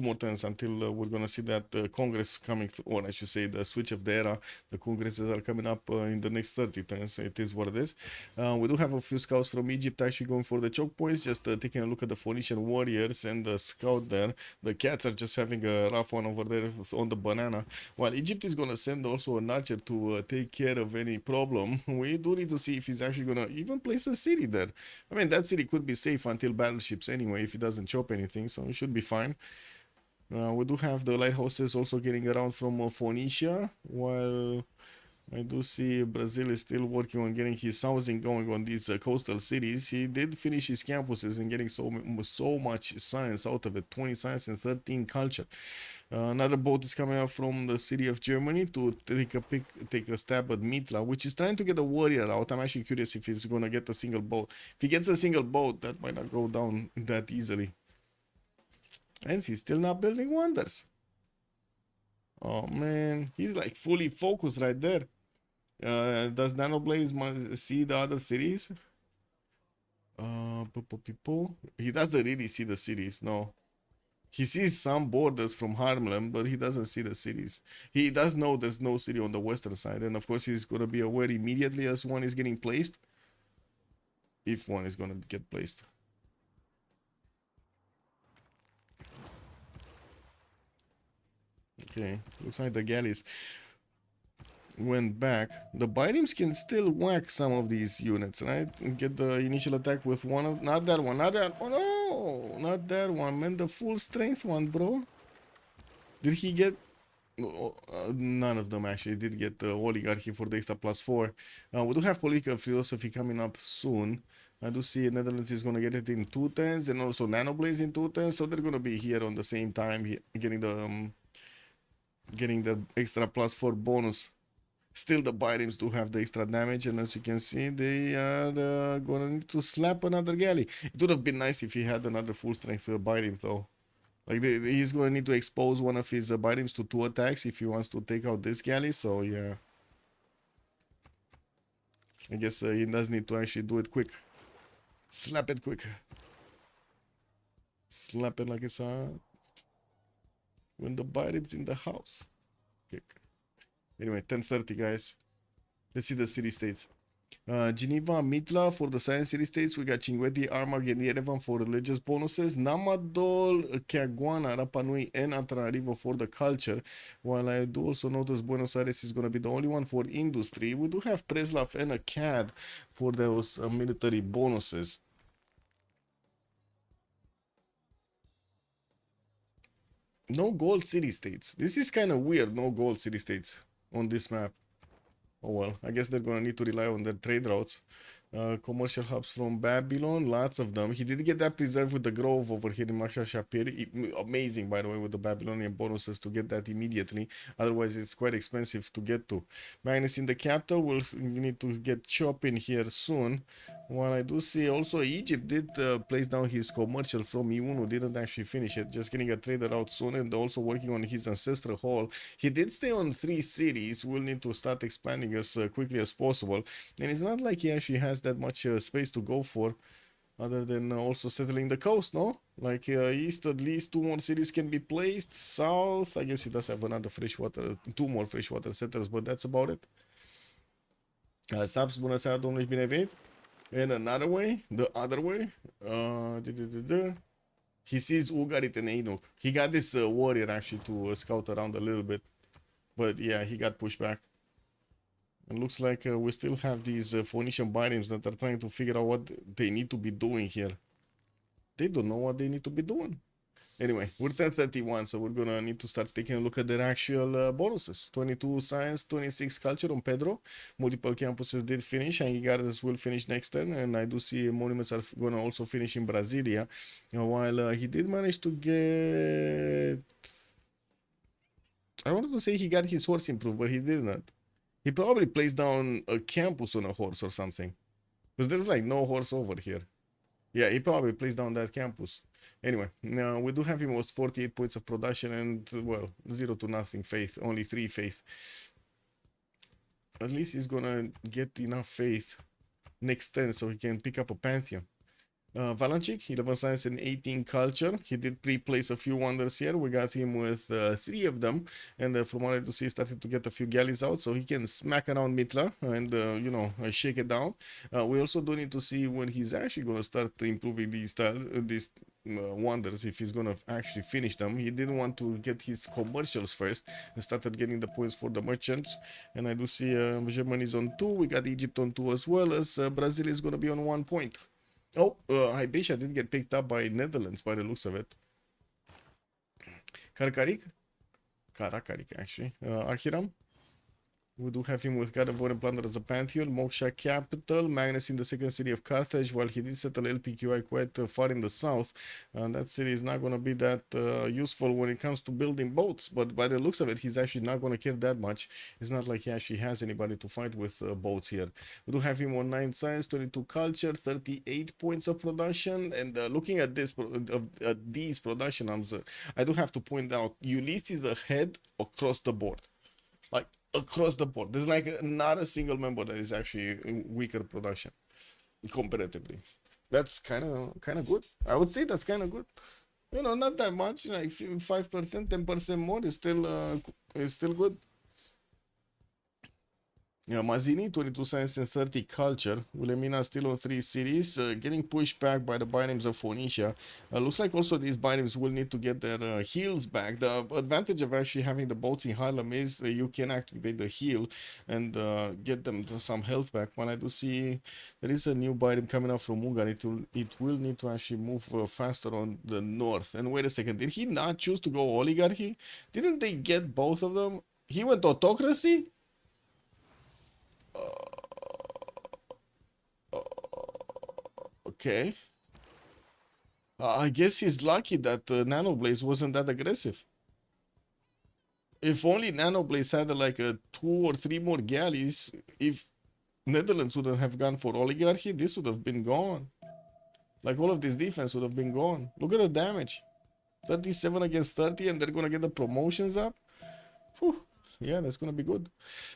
Speaker 1: until we're gonna see that Congress coming, or I should say the switch of the era. The Congresses are coming up in the next 30 turns. It is what it is. We do have a few scouts from Egypt actually going for the choke points, just taking a look at the Phoenician warriors and the scout there. The cats are just having a rough one over there on the banana. While Egypt is gonna send also an archer to take care of any problem. We do need to see if he's actually gonna even place a city there. I mean, that city could be safe until battleships anyway, if he doesn't chop anything, so it should be fine. We do have the lighthouses also getting around from Phoenicia, while I do see Brazil is still working on getting his housing going on these coastal cities. He did finish his campuses and getting so much science out of it, 20 science and 13 culture. Another boat is coming up from the city of Germany to take a stab at Mitra, which is trying to get a warrior out. I'm actually curious if he's gonna get a single boat. If he gets a single boat, that might not go down that easily. And he's still not building wonders. Oh man, he's like fully focused right there. Does Nanoblaze see the other cities? He doesn't really see the cities, no. He sees some borders from Harlem, but he doesn't see the cities. He does know there's no city on the western side, and of course he's gonna be aware immediately as one is getting placed. If one is gonna get placed. Okay, looks like the galleys went back. The Bitems can still whack some of these units, right? And get the initial attack with one of... Not that one, not that... Oh no! Not that one, man. The full strength one, bro. Did he get... none of them actually did get the oligarchy for the extra +4. We do have political philosophy coming up soon. I do see Netherlands is gonna get it in 2 turns, and also Nanoblaze in 2 turns, so they're gonna be here on the same time, getting the extra +4 bonus. Still, the Bitems do have the extra damage, and as you can see, they are gonna need to slap another galley. It would have been nice if he had another full strength Bitems though. Like, he's gonna need to expose one of his Bitems to 2 attacks if he wants to take out this galley, so yeah. I guess he does need to actually do it quick. Slap it quick. Slap it like it's when the Bitems in the house. Okay. Anyway, 10:30, guys. Let's see the city-states. Geneva, Mitla for the science city-states. We got Cinguetti, Armagh, and Yerevan for religious bonuses. Namadol, Caguana, Rapa Nui, and Antananarivo for the culture. While I do also notice Buenos Aires is going to be the only one for industry. We do have Preslav and a CAD for those military bonuses. No gold city-states. This is kind of weird, no gold city-states on this map. Oh well, I guess they're gonna need to rely on their trade routes. Commercial hubs from Babylon, lots of them. He did get that preserved with the Grove over here in Maksha Shapir. Amazing, by the way, with the Babylonian bonuses to get that immediately. Otherwise, it's quite expensive to get to. Magnus in the capital, we'll need to get Chop in here soon. While I do see also Egypt did place down his commercial from Iunu, didn't actually finish it, just getting a trader out soon, and also working on his ancestral hall. He did stay on 3 cities. We'll need to start expanding as quickly as possible. And it's not like he actually has that much space to go for, other than also settling the coast, no? Like east, at least 2 more cities can be placed. South, I guess he does have another freshwater, 2 more freshwater settlers, but that's about it. Subs, bună seara, domnule, bine venit. And another way, the other way, he sees Ugarit and Enoch. He got this warrior actually to scout around a little bit, but yeah, he got pushed back. It looks like we still have these Phoenician Bitems that are trying to figure out what they need to be doing here. They don't know what they need to be doing. Anyway, we're 1031, so we're gonna need to start taking a look at their actual bonuses. 22 science, 26 culture on Pedro. Multiple campuses did finish, and Gardens will finish next turn, and I do see monuments are gonna also finish in Brasilia. While he did manage to get... I wanted to say he got his horse improved, but he did not. He probably placed down a campus on a horse or something. Because there's like no horse over here. Yeah, he probably placed down that campus. Anyway, now we do have him with 48 points of production and, well, 0 to nothing faith, only 3 faith. At least he's gonna get enough faith next turn so he can pick up a Pantheon. Valanchik, 11 science and 18 culture. He did pre-place a few wonders here. We got him with 3 of them, and from what I do see, he started to get a few galleys out so he can smack around Mitla and you know, shake it down. We also do need to see when he's actually gonna start improving these wonders, if he's gonna actually finish them. He didn't want to get his commercials first and started getting the points for the merchants, and I do see Germany is on 2. We got Egypt on 2 as well, as Brazil is gonna be on 1 point. Oh, Hypatia did get picked up by Netherlands by the looks of it. Karakarik, actually. Ahiram. We do have him with God of War and Plunder as a Pantheon, Moksha capital, Magnus in the second city of Carthage, while he did settle LPQI quite far in the south. That city is not going to be that useful when it comes to building boats, but by the looks of it, he's actually not going to care that much. It's not like he actually has anybody to fight with boats here. We do have him on 9 science, 22 culture, 38 points of production, and looking at this, these production arms, I do have to point out, Ulyss is ahead across the board. Like, across the board. There's like not a single member that is actually weaker production comparatively. That's kind of good. I would say that's kind of good. You know, not that much. Like 5%, 10% more is still good. Yeah, Mazzini, 22 science and 30 culture. Wilhelmina still on 3 cities, getting pushed back by the binames of Phoenicia. Looks like also these binames will need to get their heals back. The advantage of actually having the boats in Harlem is you can activate the heal and get them some health back. When I do see there is a new biname coming up from Mugan, it will need to actually move faster on the north. And wait a second, did he not choose to go oligarchy? Didn't they get both of them? He went autocracy? Okay. I guess he's lucky that Nanoblaze wasn't that aggressive. If only Nanoblaze had like a 2 or 3 more galleys, if Netherlands wouldn't have gone for oligarchy, this would have been gone. Like all of this defense would have been gone. Look at the damage. 37 against 30, and they're gonna get the promotions up. Whew. Yeah, that's gonna be good.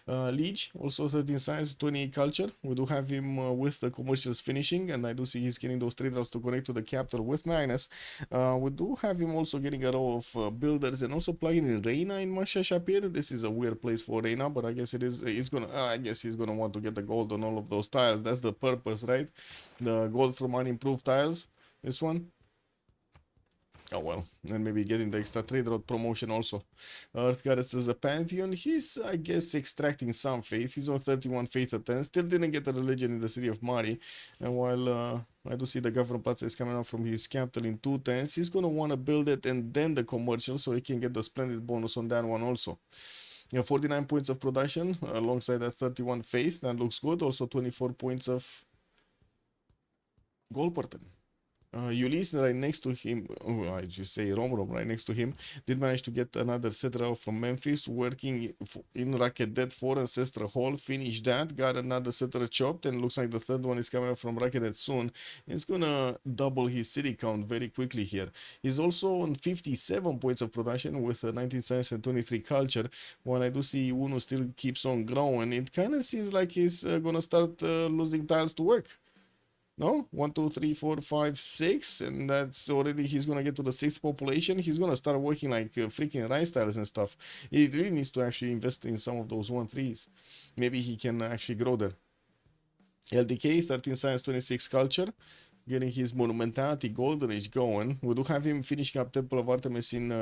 Speaker 1: Liege, also 13 science, 28 culture. We do have him with the commercials finishing, and I do see he's getting those trade routes to connect to the capital with Magnus. We do have him also getting a row of builders and also plugging in Reina in Masha Shapir. This is a weird place for Reina, but I guess it is. It's gonna. I guess he's gonna want to get the gold on all of those tiles. That's the purpose, right? The gold from unimproved tiles. This one. Oh well, and maybe getting the extra trade route promotion also. Earth Goddess is a Pantheon. He's, I guess, extracting some faith. He's on 31 faith at 10. Still didn't get a religion in the city of Mari. And while I do see the government plaza is coming out from his capital in 2 tens, he's going to want to build it and then the commercial so he can get the splendid bonus on that one also. Yeah, 49 points of production alongside that 31 faith. That looks good. Also 24 points of gold pattern. Ulyss right next to him, I just say Rom right next to him, did manage to get another settler from Memphis, working in Racket Dead 4 Ancestral Hall, finished that, got another settler chopped, and looks like the third one is coming up from Racket Dead soon. It's gonna double his city count very quickly here. He's also on 57 points of production with 19 science and 23 culture, while I do see Uno still keeps on growing. It kind of seems like he's gonna start losing tiles to work. No, 1, 2, 3, 4, 5, 6, and that's already he's gonna get to the 6th population. He's gonna start working like freaking rice tiles and stuff. He really needs to actually invest in some of those 1-3s. Maybe he can actually grow there. LDK, 13 science, 26 culture, getting his monumentality golden age going. We do have him finishing up Temple of Artemis in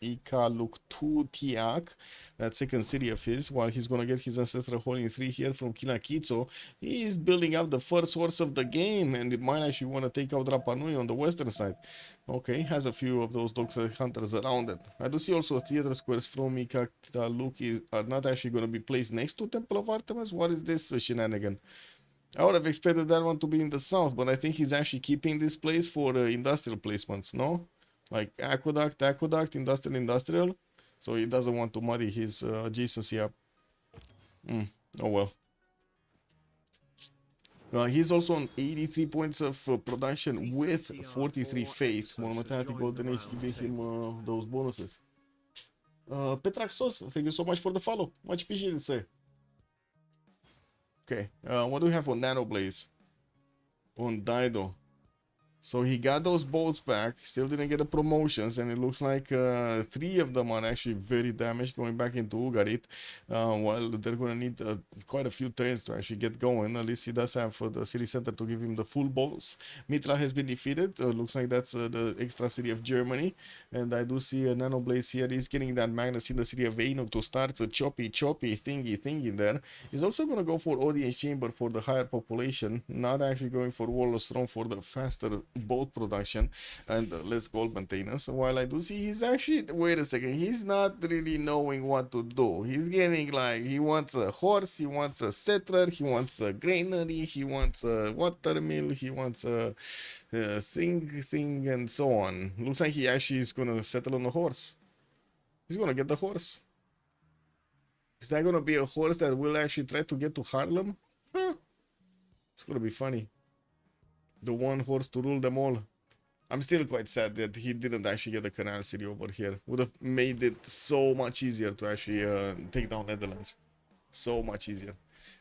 Speaker 1: Ika look 2 Tiak, that second city of his, while he's gonna get his ancestral hole in 3 here from Kinakitso. He's building up the first horse of the game, and it might actually want to take out Rapa Nui on the western side. Okay, has a few of those dogs hunters around it. I do see also theater squares from Ika look are not actually gonna be placed next to Temple of Artemis. What is this shenanigan? I would have expected that one to be in the south, but I think he's actually keeping this place for industrial placements, no? Like aqueduct, industrial. So he doesn't want to muddy his adjacency up. Oh well. He's also on 83 points of production with 43 faith. Monumentality Golden Age giving him those bonuses. Petraxos, thank you so much for the follow. Much appreciated, sir. Okay, what do we have on Nanoblaze? On Dido. So he got those boats back, still didn't get the promotions, and it looks like 3 of them are actually very damaged going back into Ugarit. While they're going to need quite a few turns to actually get going. At least he does have the city center to give him the full boats. Mitra has been defeated. Looks like that's the extra city of Germany. And I do see a Nanoblaze here. He's getting that Magnus in the city of Einok to start a choppy thingy there. He's also going to go for Audience Chamber for the higher population, not actually going for Wall of Throne for the faster boat production and less gold maintenance. While I do see he's actually, wait a second, he's not really knowing what to do. He's getting like, he wants a horse, he wants a settler, he wants a granary, he wants a watermill, he wants a thing and so on. Looks like he actually is gonna settle on a horse. He's gonna get the horse. Is that gonna be a horse that will actually try to get to Harlem? Huh. It's gonna be funny. The one horse to rule them all. I'm still quite sad that he didn't actually get the canal city over here. Would have made it so much easier to actually take down Netherlands. So much easier.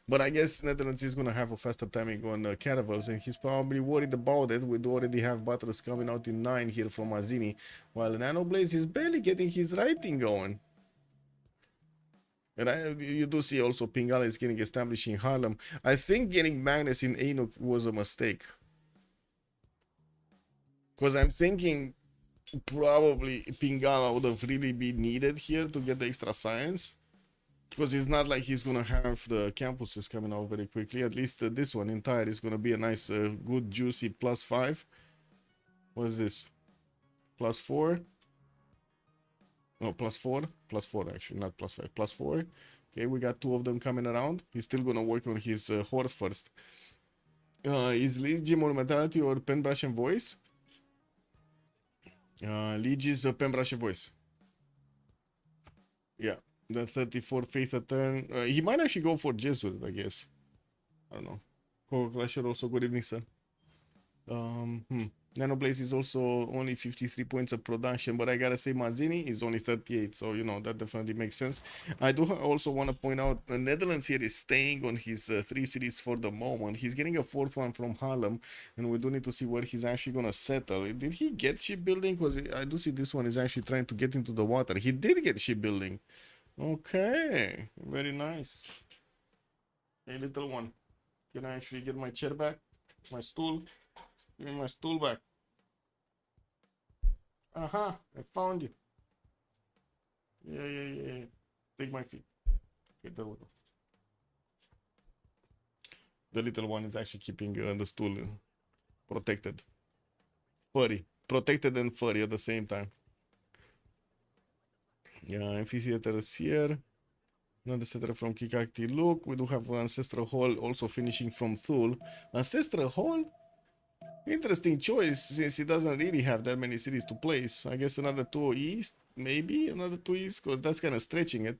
Speaker 1: But I guess Netherlands is going to have a faster timing on caravels, and he's probably worried about it. We do already have battles coming out in 9 here from Mazzini, while Nanoblaze is barely getting his writing going. And you do see also Pingala is getting established in Harlem. I think getting Magnus in Einok was a mistake. Because I'm thinking probably Pingala would have really been needed here to get the extra science. Because it's not like he's going to have the campuses coming out very quickly. At least this one entire is going to be a nice, good, juicy +5. What is this? +4? No, +4. +4 actually, not +5. +4. Okay, we got 2 of them coming around. He's still going to work on his horse first. Is Liege Monumentality or Penbrush and Voice? Liege is Penbrush and Voice. Yeah, the 34 faith a turn. He might actually go for Jesuit, I guess. I don't know. Clasher also, good evening, sir. Nanoblaze is also only 53 points of production, but I gotta say Mazzini is only 38, so you know that definitely makes sense. I do also want to point out the Netherlands here is staying on his 3 cities for the moment. He's getting a 4th one from Harlem, and we do need to see where he's actually gonna settle. Did he get shipbuilding? Because I do see this one is actually trying to get into the water. He did get shipbuilding. Okay, very nice. Hey, little one, can I actually get my chair back? My stool? Give me my stool back. I found you. Yeah. Take my feet. Okay, there we go. The little one is actually keeping the stool protected. Furry. Protected and furry at the same time. Yeah, amphitheater is here. Another setter from Kikakti. Look, we do have Ancestral Hall also finishing from Thule. Ancestral Hall? Interesting choice, since he doesn't really have that many cities to place. I guess another 2 east, maybe another 2 east, because that's kind of stretching it.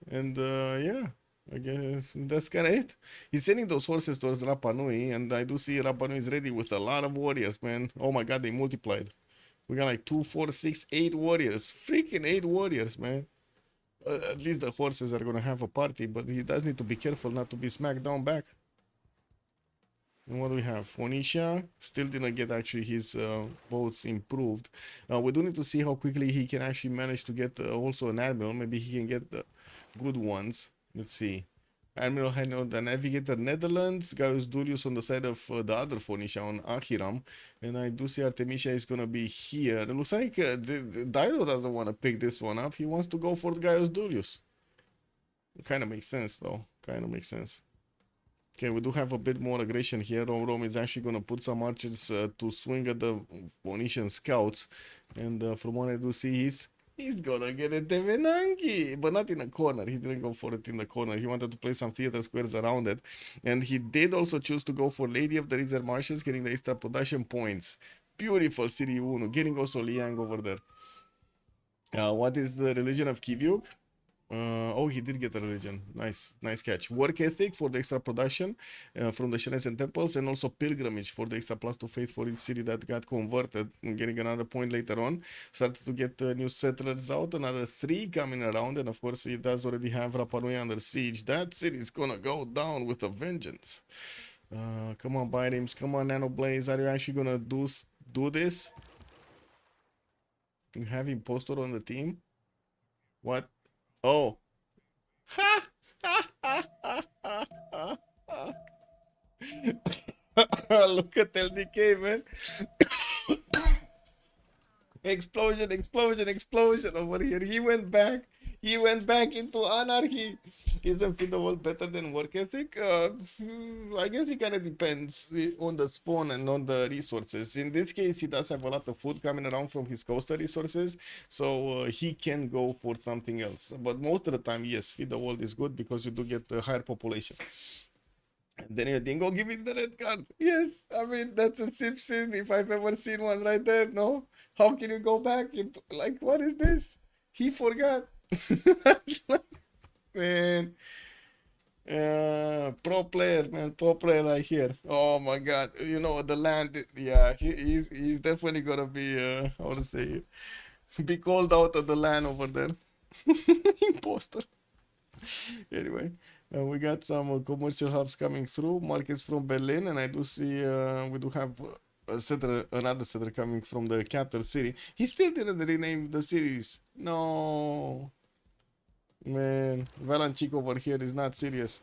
Speaker 1: And yeah, I guess that's kind of it. He's sending those horses towards Rapa Nui, and I do see Rapa Nui is ready with a lot of warriors, man. Oh my god, they multiplied. We got like 2, 4, 6, 8 warriors. Freaking 8 warriors, man. At least the horses are going to have a party, but he does need to be careful not to be smacked down back. And what do we have? Phoenicia still didn't get actually his boats improved. We do need to see how quickly he can actually manage to get also an admiral. Maybe he can get the good ones. Let's see. Admiral Heino, the Navigator Netherlands, Gaius Julius on the side of the other Phoenicia on Ahiram, and I do see Artemisia is gonna be here. It looks like the Dido doesn't want to pick this one up. He wants to go for Gaius Julius. It kind of makes sense though. Kind of makes sense. Okay, we do have a bit more aggression here. Rome is actually going to put some archers to swing at the Phoenician scouts. And from what I do see, he's going to get a Tevenangi, but not in a corner. He didn't go for it in the corner. He wanted to play some theater squares around it. And he did also choose to go for Lady of the Reserve Marshes, getting the extra production points. Beautiful City Uno, getting also Liang over there. What is the religion of Kivyuk? Oh, he did get a religion. Nice catch. Work ethic for the extra production from the shrines and temples, and also pilgrimage for the extra +2 faith for each city that got converted, getting another point later on. Started to get new settlers out, another 3 coming around, and of course he does already have Rapa Nui under siege. That city is gonna go down with a vengeance. Come on, Bitems. Come on, Nano Blaze. Are you actually gonna do this? You have impostor on the team? What? Oh. Look at LDK, man. Explosion over here. He went back into anarchy. Isn't Fit the World better than work ethic? I guess it kind of depends on the spawn and on the resources. In this case, he does have a lot of food coming around from his coastal resources, so he can go for something else. But most of the time, yes, Feed the World is good because you do get a higher population. And then you Dingo giving the red card. Yes, I mean, that's a Civ6 if I've ever seen one right there, no? How can you go back into, like, what is this? He forgot. Man. Pro player, man. Pro player right here. Oh my god. You know, the land, yeah, he's definitely gonna be, how to say, be called out of the land over there. Imposter. Anyway. We got some commercial hubs coming through, markets from Berlin, and I do see we do have another settler coming from the capital city. He still didn't rename the cities. No, man, Valanchik over here is not serious.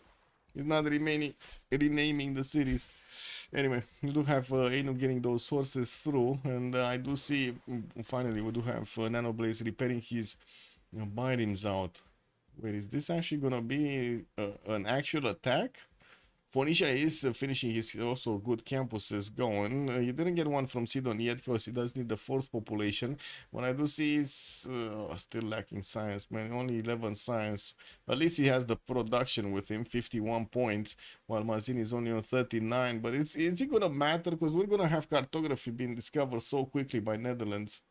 Speaker 1: He's not renaming the cities. Anyway, we do have Anu getting those sources through, and I do see finally we do have Nanoblaze repairing his bindings out. Wait, is this actually gonna be an actual attack? Phoenicia is finishing his also good campuses going. He didn't get one from Sidon yet because he does need the 4th population. What I do see is still lacking science, man. Only 11 science. At least he has the production with him, 51 points, while Mazin is only on 39. But is it gonna matter? Because we're gonna have cartography being discovered so quickly by Netherlands.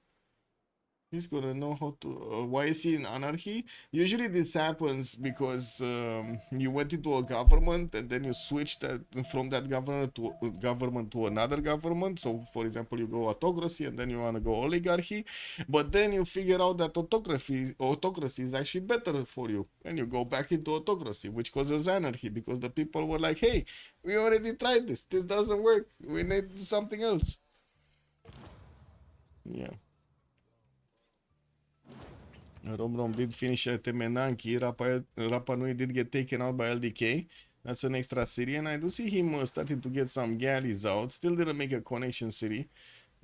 Speaker 1: He's gonna know how to. Why is he in anarchy? Usually, this happens because you went into a government and then you switched from that government to another government. So, for example, you go autocracy and then you wanna go oligarchy, but then you figure out that autocracy is actually better for you, and you go back into autocracy, which causes anarchy because the people were like, "Hey, we already tried this. This doesn't work. We need something else." Yeah. Rom did finish at Temenanki. Rapa Nui did get taken out by LDK. That's an extra city, and I do see him starting to get some galleys out. Still didn't make a connection city.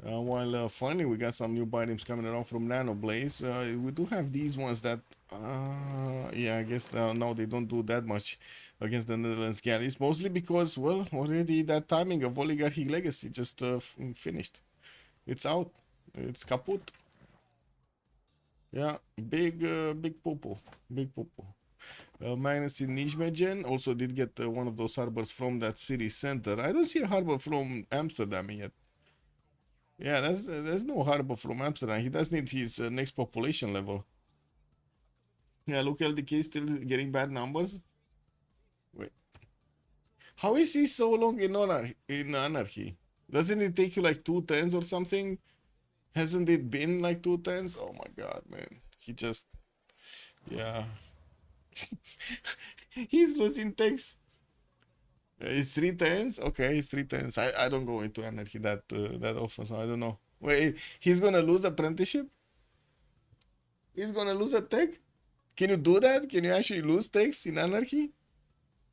Speaker 1: While finally we got some new bitems coming around from Nanoblaze. We do have these ones that, yeah, I guess now they don't do that much against the Netherlands galleys. Mostly because, well, already that timing of Oligarchy Legacy just finished. It's out. It's kaput. Yeah, big poo-poo. Big poo-poo. Magnus in Nijmegen also did get one of those harbors from that city center. I don't see a harbor from Amsterdam yet. Yeah, there's no harbor from Amsterdam. He does need his next population level. Yeah, look, LDK still getting bad numbers. Wait, how is he so long in anarchy? Doesn't it take you like 2 turns or something? Hasn't it been like 2 turns? Oh my god, man. He just, yeah. He's losing takes. It's 3 turns? Okay, it's 3 turns. I don't go into anarchy that often, so I don't know. Wait, he's gonna lose apprenticeship? He's gonna lose a tech? Can you do that? Can you actually lose takes in anarchy?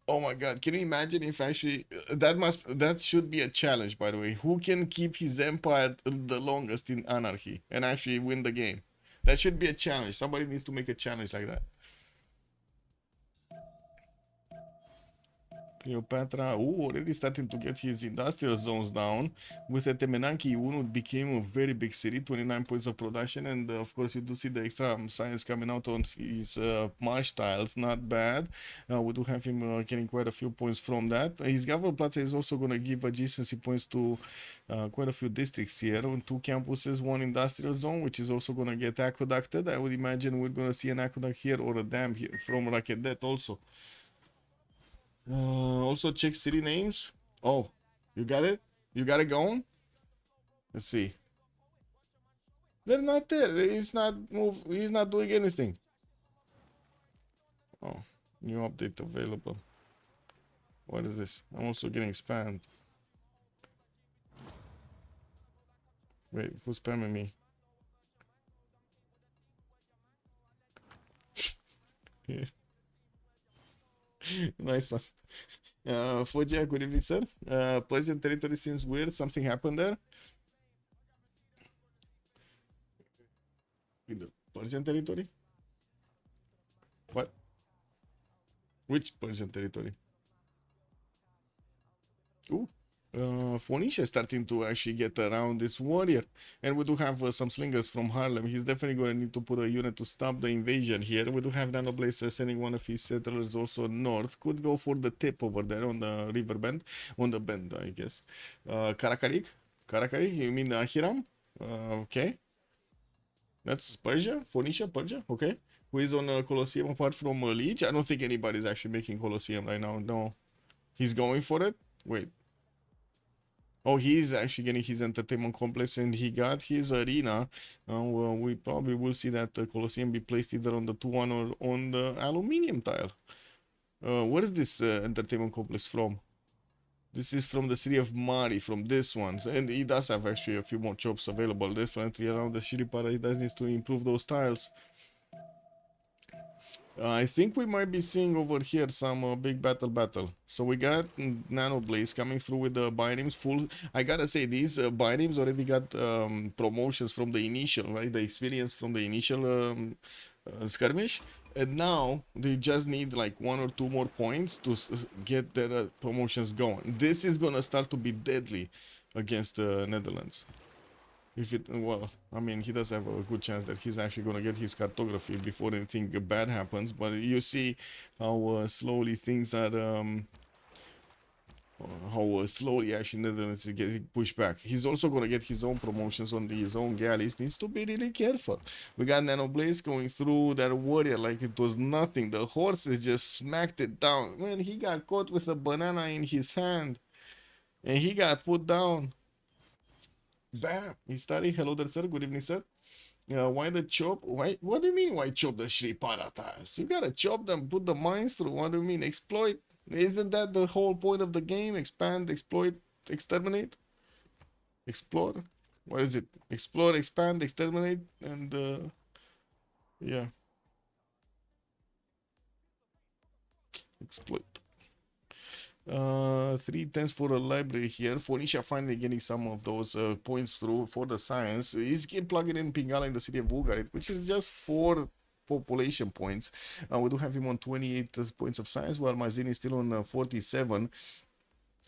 Speaker 1: Oh my god, can you imagine if actually that should be a challenge, by the way. Who can keep his empire the longest in anarchy and actually win the game? That should be a challenge. Somebody needs to make a challenge like that. Cleopatra, already starting to get his industrial zones down. With the Temenanki, Unu became a very big city, 29 points of production, and of course you do see the extra science coming out on his marsh tiles, not bad. We do have him getting quite a few points from that. His government plaza is also going to give adjacency points to quite a few districts here, on 2 campuses, 1 industrial zone, which is also going to get aqueducted. I would imagine we're going to see an aqueduct here or a dam here from Rakedet also. Also check city names. Oh, you got it? You got it going? Let's see. They're not there. He's not move. He's not doing anything. Oh, new update available. What is this? I'm also getting spammed. Wait, who's spamming me? Yeah. Nice one. Foggia, good evening, sir. Persian territory seems weird. Something happened there. In the Persian territory? What? Which Persian territory? Ooh. Phoenicia starting to actually get around this warrior. And we do have some slingers from Harlem. He's definitely going to need to put a unit to stop the invasion here. We do have Nanoblazer sending one of his settlers also north. Could go for the tip over there on the river bend. On the bend, I guess. Karakarik? Karakarik? You mean Hiram? Okay. That's Persia? Phoenicia? Persia? Okay. Who is on Colosseum apart from Liege? I don't think anybody's actually making Colosseum right now. No. He's going for it? Wait. Oh, he's actually getting his entertainment complex and he got his arena. Well, we probably will see that the Colosseum be placed either on the 2-1 or on the aluminium tile. Where is this entertainment complex from? This is from the city of Mari, from this one. And he does have actually a few more chops available. Definitely around the Shiripara, he does need to improve those tiles. I think we might be seeing over here some big battle. So we got Nano Blaze coming through with the binaries full. I gotta say, these binaries already got promotions from the initial, right? The experience from the initial skirmish. And now they just need like 1 or 2 more points to get their promotions going. This is gonna start to be deadly against the Netherlands. If it, well, I mean, he does have a good chance that he's actually going to get his cartography before anything bad happens. But you see how slowly things are, how slowly actually Netherlands is getting pushed back. He's also going to get his own promotions on his own galleys. Needs to be really careful. We got Nanoblaze going through that warrior like it was nothing. The horses just smacked it down. Man, he got caught with a banana in his hand. And he got put down. Bam! He's starting. Hello there, sir. Good evening, sir. Why the chop? Why? What do you mean? Why chop the Shripara tiles? You gotta chop them, put the mines through. What do you mean? Exploit? Isn't that the whole point of the game? Expand, exploit, exterminate, explore. What is it? Explore, expand, exterminate, and yeah, exploit. 3 10s for a library here. Phoenicia finally getting some of those points through for the science. He's plugging in Pingala in the city of Bulgaria, which is just 4 population points. We do have him on 28 points of science, while Mazini is still on 47.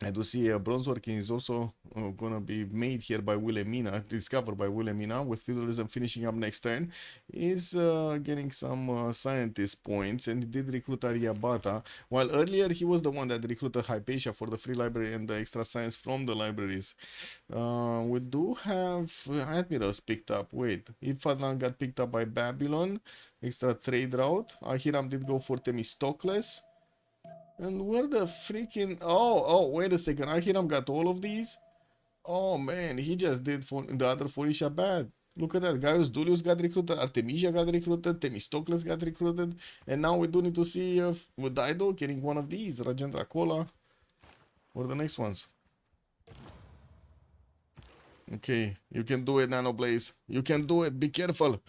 Speaker 1: I do see bronze working is also gonna be made here by Wilhelmina, discovered by Wilhelmina, with feudalism finishing up next turn. He's getting some scientist points, and he did recruit Aryabhata, while earlier he was the one that recruited Hypatia for the free library and the extra science from the libraries. We do have admirals picked up. Wait, Ifadlan got picked up by Babylon, extra trade route. Ahiram did go for Themistocles. And where the freaking... Oh, wait a second. Ahiram got all of these? Oh, man. He just did for the other Phoenicia bad. Look at that. Gaius Dulius got recruited. Artemisia got recruited. Themistocles got recruited. And now we do need to see Dido getting one of these. Rajendra Kola. What are the next ones? Okay. You can do it, Nanoblaze. You can do it. Be careful.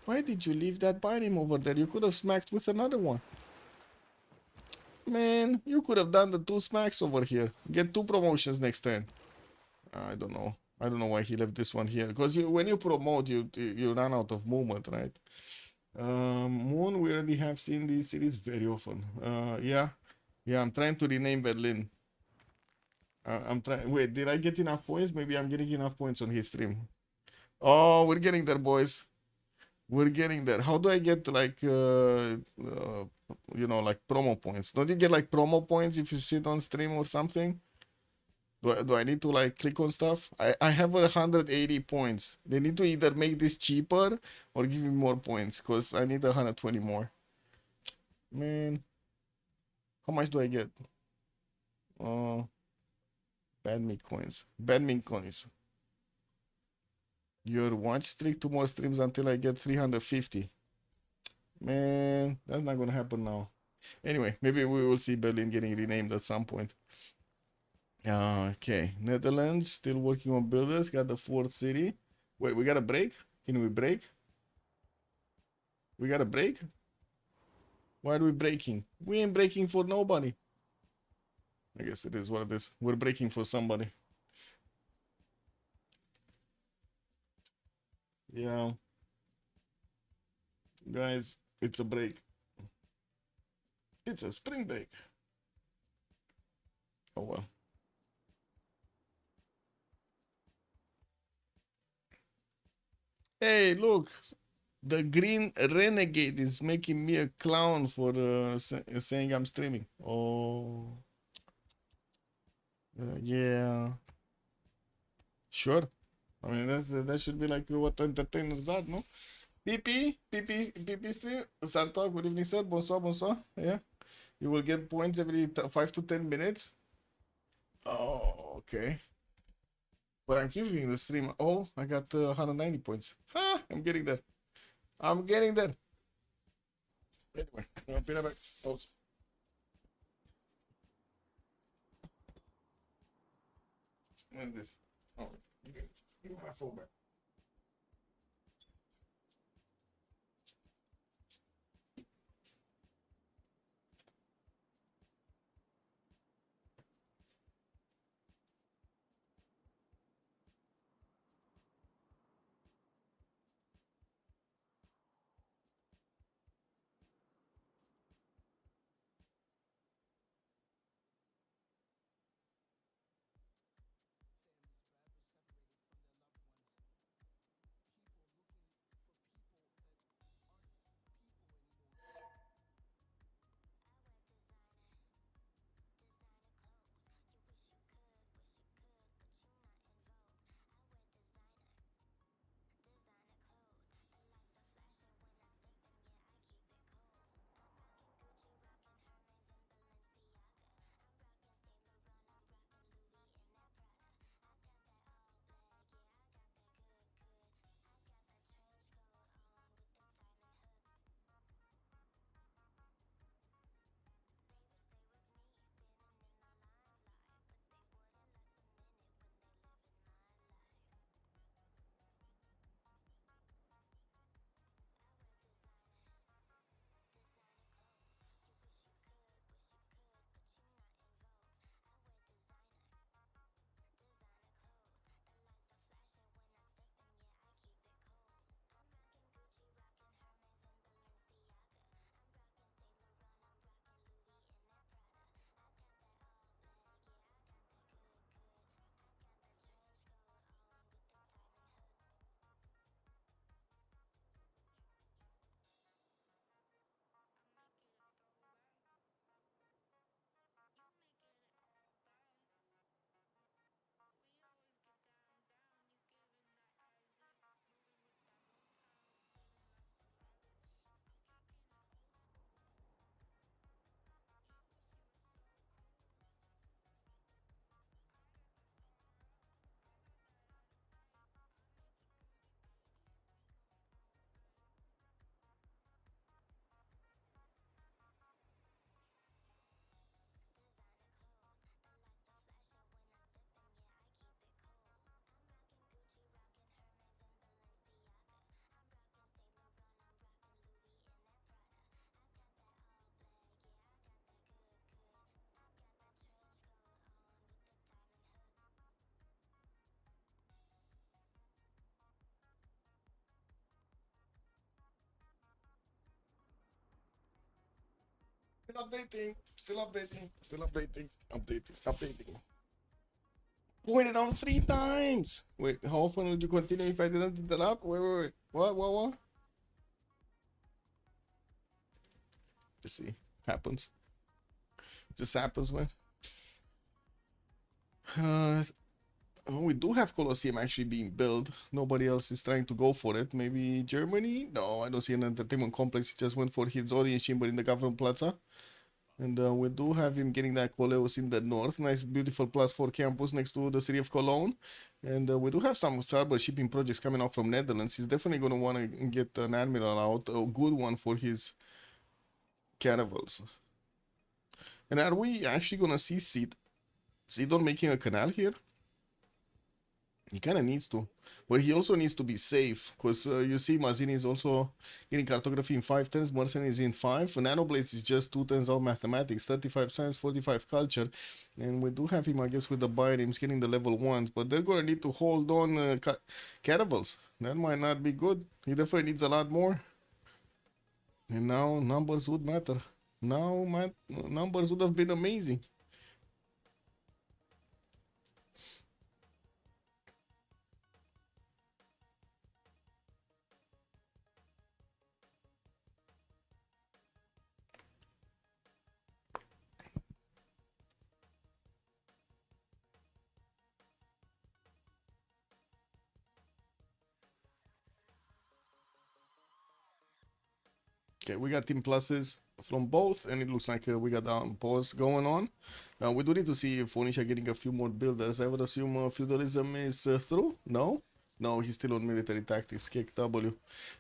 Speaker 1: Why did you leave that by him over there? You could have smacked with another one. Man, you could have done the 2 smacks over here. Get 2 promotions next turn. I don't know. I don't know why he left this one here. Because when you promote, you run out of movement, right? Moon, we already have seen this series very often. Yeah. Yeah, I'm trying to rename Berlin. I'm trying. Wait, did I get enough points? Maybe I'm getting enough points on his stream. Oh, we're getting there, boys. We're getting there. How do I get like like promo points? Don't you get like promo points if you sit on stream or something? Do I need to like click on stuff? I have 180 points. They need to either make this cheaper or give me more points because I need 120 more. Man, how much do I get? Uh, Badmint coins. Badmint coins. Your watch streak 2 more streams until I get 350. Man, that's not gonna happen now. Anyway, maybe we will see Berlin getting renamed at some point. Okay, Netherlands still working on builders. Got the 4th city. Wait, we got a break? Can we break? We got a break? Why are we breaking? We ain't breaking for nobody. I guess it is what it is. We're breaking for somebody. Yeah. Guys, it's a break. It's a spring break. Oh well. Hey, look. The green renegade is making me a clown for saying I'm streaming. Oh. Yeah. Sure. I mean, that should be like what entertainers are, no? PP stream. Sartor, good evening, sir. Bonsoir, bonsoir. Yeah. You will get points every 5 to 10 minutes. Oh, okay. But I'm keeping the stream. Oh, I got 190 points. Ha! I'm getting there. I'm getting there. Anyway, I'll be right back. Pause. What's this? Oh, give me my phone back. updating. Pointed out 3 times. Wait, how often would you continue if I didn't interrupt? Wait. What? Just see. Happens. Just happens, man. We do have Colosseum actually being built. Nobody else is trying to go for it. Maybe Germany? No, I don't see an entertainment complex. He just went for his audience chamber in the government plaza. And we do have him getting that Coleus in the north. Nice, beautiful +4 campus next to the city of Cologne. And we do have some harbor shipping projects coming out from Netherlands. He's definitely going to want to get an admiral out, a good one for his caravels. And are we actually going to see Sidon making a canal here? He kind of needs to, but he also needs to be safe, because you see Mazzini is also getting cartography in 5 turns, mercenaries in 5, Nanoblades is just 2 turns out mathematics, 35 science, 45 culture, and we do have him, I guess, with the biomes getting the level 1s, but they're going to need to hold on caravels. That might not be good. He definitely needs a lot more. And now numbers would matter. Now numbers would have been amazing. Okay, we got team pluses from both, and it looks like we got pause going on. We do need to see if Phoenicia getting a few more builders. I would assume feudalism is through. No, he's still on military tactics. Kick W.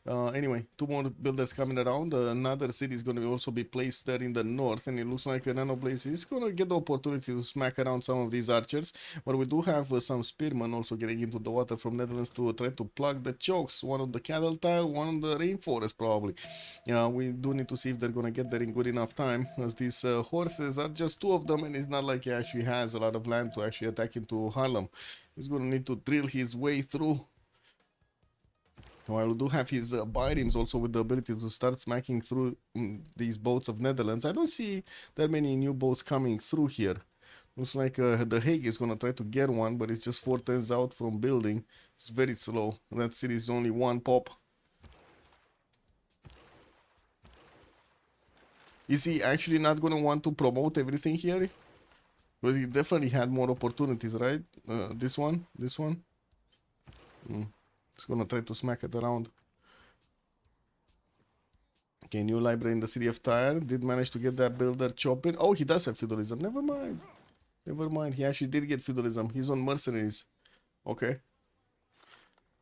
Speaker 1: Anyway, 2 more builders coming around. Another city is going to also be placed there in the north, and it looks like Nanoblaze is going to get the opportunity to smack around some of these archers. But we do have some spearmen also getting into the water from Netherlands to try to plug the chokes. One on the cattle tile, one on the rainforest probably. We do need to see if they're going to get there in good enough time, as these horses are just 2 of them, and it's not like he actually has a lot of land to actually attack into Harlem. He's going to need to drill his way through. While we do have his biomes also with the ability to start smacking through these boats of Netherlands. I don't see that many new boats coming through here. Looks like the Hague is going to try to get one, but it's just 4 turns out from building. It's very slow. That city is only 1 pop. Is he actually not going to want to promote everything here? Because he definitely had more opportunities, right? This one? It's going to try to smack it around. Okay, new library in the city of Tyre. Did manage to get that builder chopping. Oh, he does have feudalism. Never mind. He actually did get feudalism. He's on mercenaries. Okay.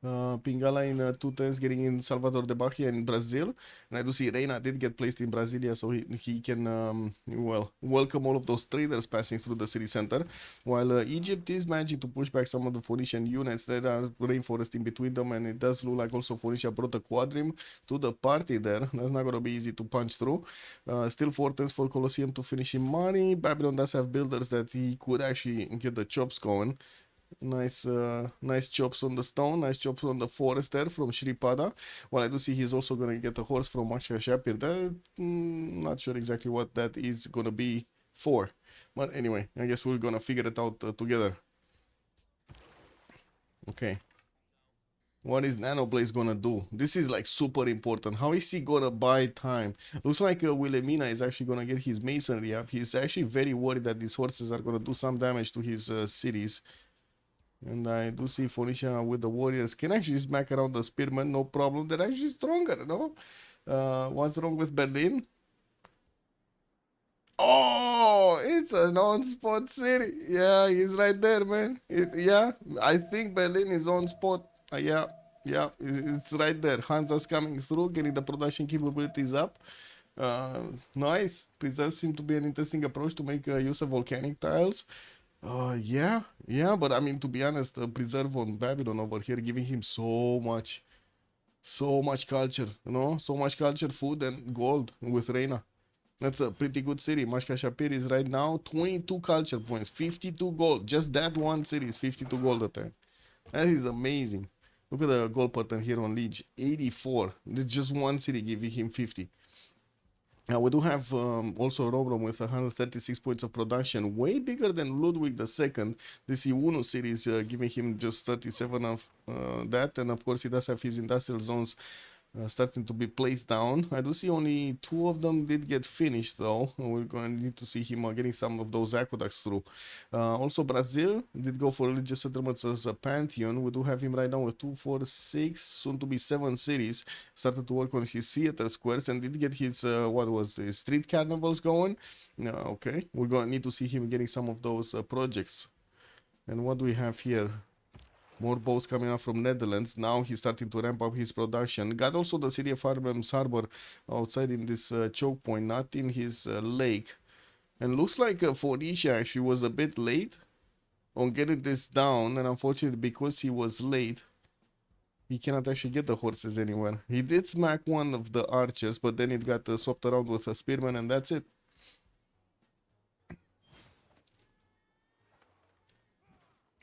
Speaker 1: Pingala in 2 turns getting in Salvador de Bahia in Brazil, and I do see Reina did get placed in Brasilia, so he can welcome all of those traders passing through the city center, while Egypt is managing to push back some of the Phoenician units that are rainforest in between them, and it does look like also Phoenicia brought a quadrim to the party there. That's not going to be easy to punch through. Still 4 turns for Colosseum to finish in money. Babylon does have builders that he could actually get the chops going. Nice chops on the stone, nice chops on the forest there from Shripada. Well, I do see he's also going to get a horse from Masha Shapir. That, not sure exactly what that is going to be for. But anyway, I guess we're going to figure it out together. Okay. What is Nanoblaze gonna do? This is like super important. How is he gonna buy time? Looks like Wilhelmina is actually gonna get his masonry up. He's actually very worried that these horses are gonna do some damage to his cities. And I do see Phoenicia with the warriors can actually smack around the spearmen, no problem. They're actually stronger, no? What's wrong with Berlin? Oh, it's an on-spot city. Yeah, he's right there, man. Yeah, I think Berlin is on spot. Yeah, it's right there. Hansa's coming through, getting the production capabilities up. Nice. Preserve seem to be an interesting approach to make use of volcanic tiles. Yeah, but I mean, to be honest, Preserve on Babylon over here giving him so much culture, you know, so much culture, food, and gold with Reina. That's a pretty good city. Mashka Shapir is right now 22 culture points, 52 gold. Just that one city is 52 gold a turn. That is amazing. Look at the gold pattern here on Liege, 84. There's just one city giving him 50. We do have also Robrom with 136 points of production, way bigger than Ludwig II. This Uno series giving him just 37 of that, and of course he does have his industrial zones starting to be placed down. I do see only two of them did get finished though. We're going to need to see him getting some of those aqueducts through. Also Brazil did go for religious settlements as a pantheon. We do have him right now with 2, 4, 6, soon to be 7 cities. Started to work on his theater squares and did get his, what was the street carnivals going. Okay, we're going to need to see him getting some of those projects. And what do we have here? More boats coming out from Netherlands. Now he's starting to ramp up his production. Got also the city of Harlem's harbor outside in this choke point, not in his lake. And looks like Phoenicia actually was a bit late on getting this down. And unfortunately, because he was late, he cannot actually get the horses anywhere. He did smack one of the archers, but then it got swapped around with a spearman, and that's it.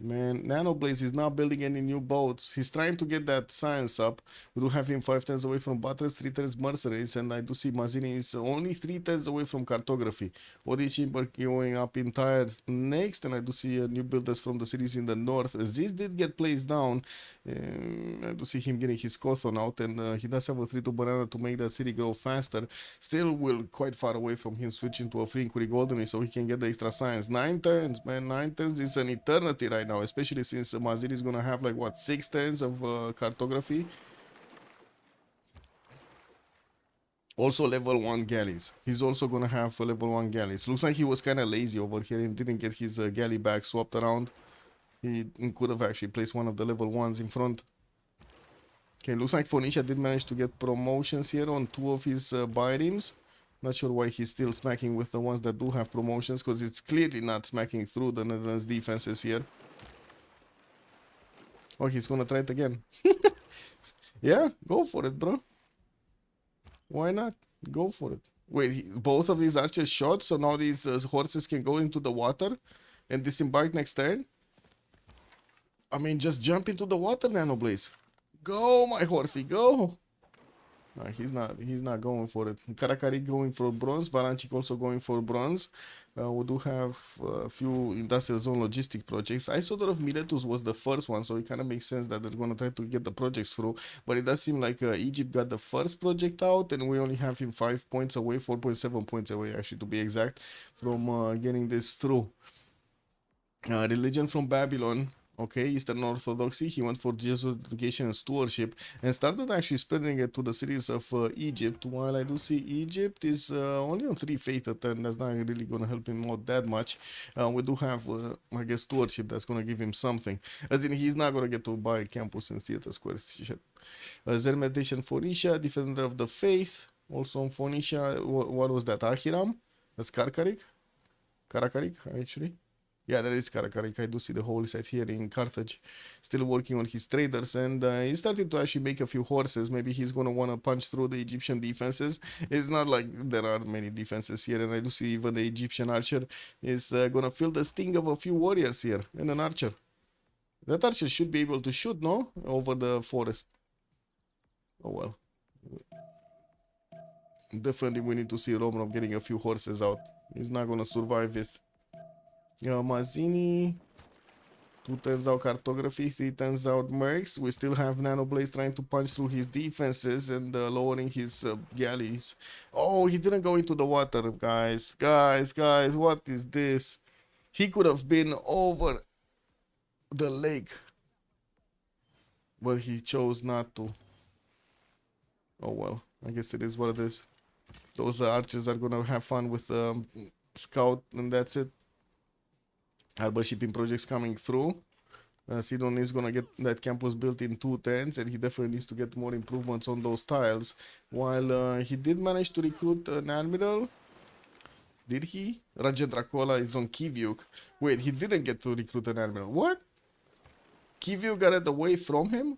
Speaker 1: Man, Nanoblaze is not building any new boats. He's trying to get that science up. We do have him 5 turns away from Butters, 3 turns mercenaries, and I do see Mazzini is only 3 turns away from cartography. Odin going up in tires next, and I do see new builders from the cities in the north. This did get placed down. I do see him getting his Cawthon out, and he does have a 3-2 banana to make that city grow faster. Still will quite far away from him switching to a free inquiry golden so he can get the extra science. 9 turns, man. 9 turns is an eternity right now, especially since Mazzini is gonna have like what, 6 turns of cartography. Also level 1 galleys. He's also gonna have level 1 galleys. Looks like he was kind of lazy over here and didn't get his galley back swapped around. He could have actually placed one of the level 1s in front. Okay, looks like Phoenicia did manage to get promotions here on 2 of his biremes. Not sure why he's still smacking with the ones that do have promotions, because it's clearly not smacking through the Netherlands defenses here. Oh, he's gonna try it again. Yeah, go for it, bro. Why not? Go for it. Wait, both of these archers shot, so now these horses can go into the water and disembark next turn? I mean, just jump into the water, Nanoblaze. Go, my horsey, go! No, he's not going for it. Karakari going for bronze, Varanchik also going for bronze. We do have a few industrial zone logistic projects. Isodor Miletus was the first one, so it kind of makes sense that they're going to try to get the projects through. But it does seem like Egypt got the first project out, and we only have him 5 points away, 4.7 points away actually to be exact, from getting this through. Religion from Babylon. Okay, Eastern Orthodoxy, he went for Jesuit education and stewardship and started actually spreading it to the cities of Egypt, while I do see Egypt is only on 3 faith a turn. That's not really going to help him out that much. We do have, I guess, stewardship that's going to give him something. As in, he's not going to get to buy campus and theater squares. Zen meditation Phoenicia, defender of the faith, also on Phoenicia. What was that? Ahiram? That's Karkarik? Karakarik, actually. Yeah, that is Karakarik. I do see the holy site here in Carthage. Still working on his traders, and he's starting to actually make a few horses. Maybe he's going to want to punch through the Egyptian defenses. It's not like there are many defenses here, and I do see even the Egyptian archer is going to feel the sting of a few warriors here, and an archer. That archer should be able to shoot, no? Over the forest. Oh well. Definitely we need to see Romrov getting a few horses out. He's not going to survive it. Mazzini, 2 turns out cartography, 3 turns out mercs. We still have Nanoblaze trying to punch through his defenses and lowering his galleys. Oh, he didn't go into the water, guys. Guys, what is this? He could have been over the lake, but he chose not to. Oh well, I guess it is what it is. Those archers are gonna have fun with scout, and that's it. Harbor shipping projects coming through. Sidon is gonna get that campus built in 2 turns, and he definitely needs to get more improvements on those tiles. While he did manage to recruit an admiral. Did he? Raja Dracola is on Kivyuk. Wait, he didn't get to recruit an admiral. What? Kivyuk got it away from him?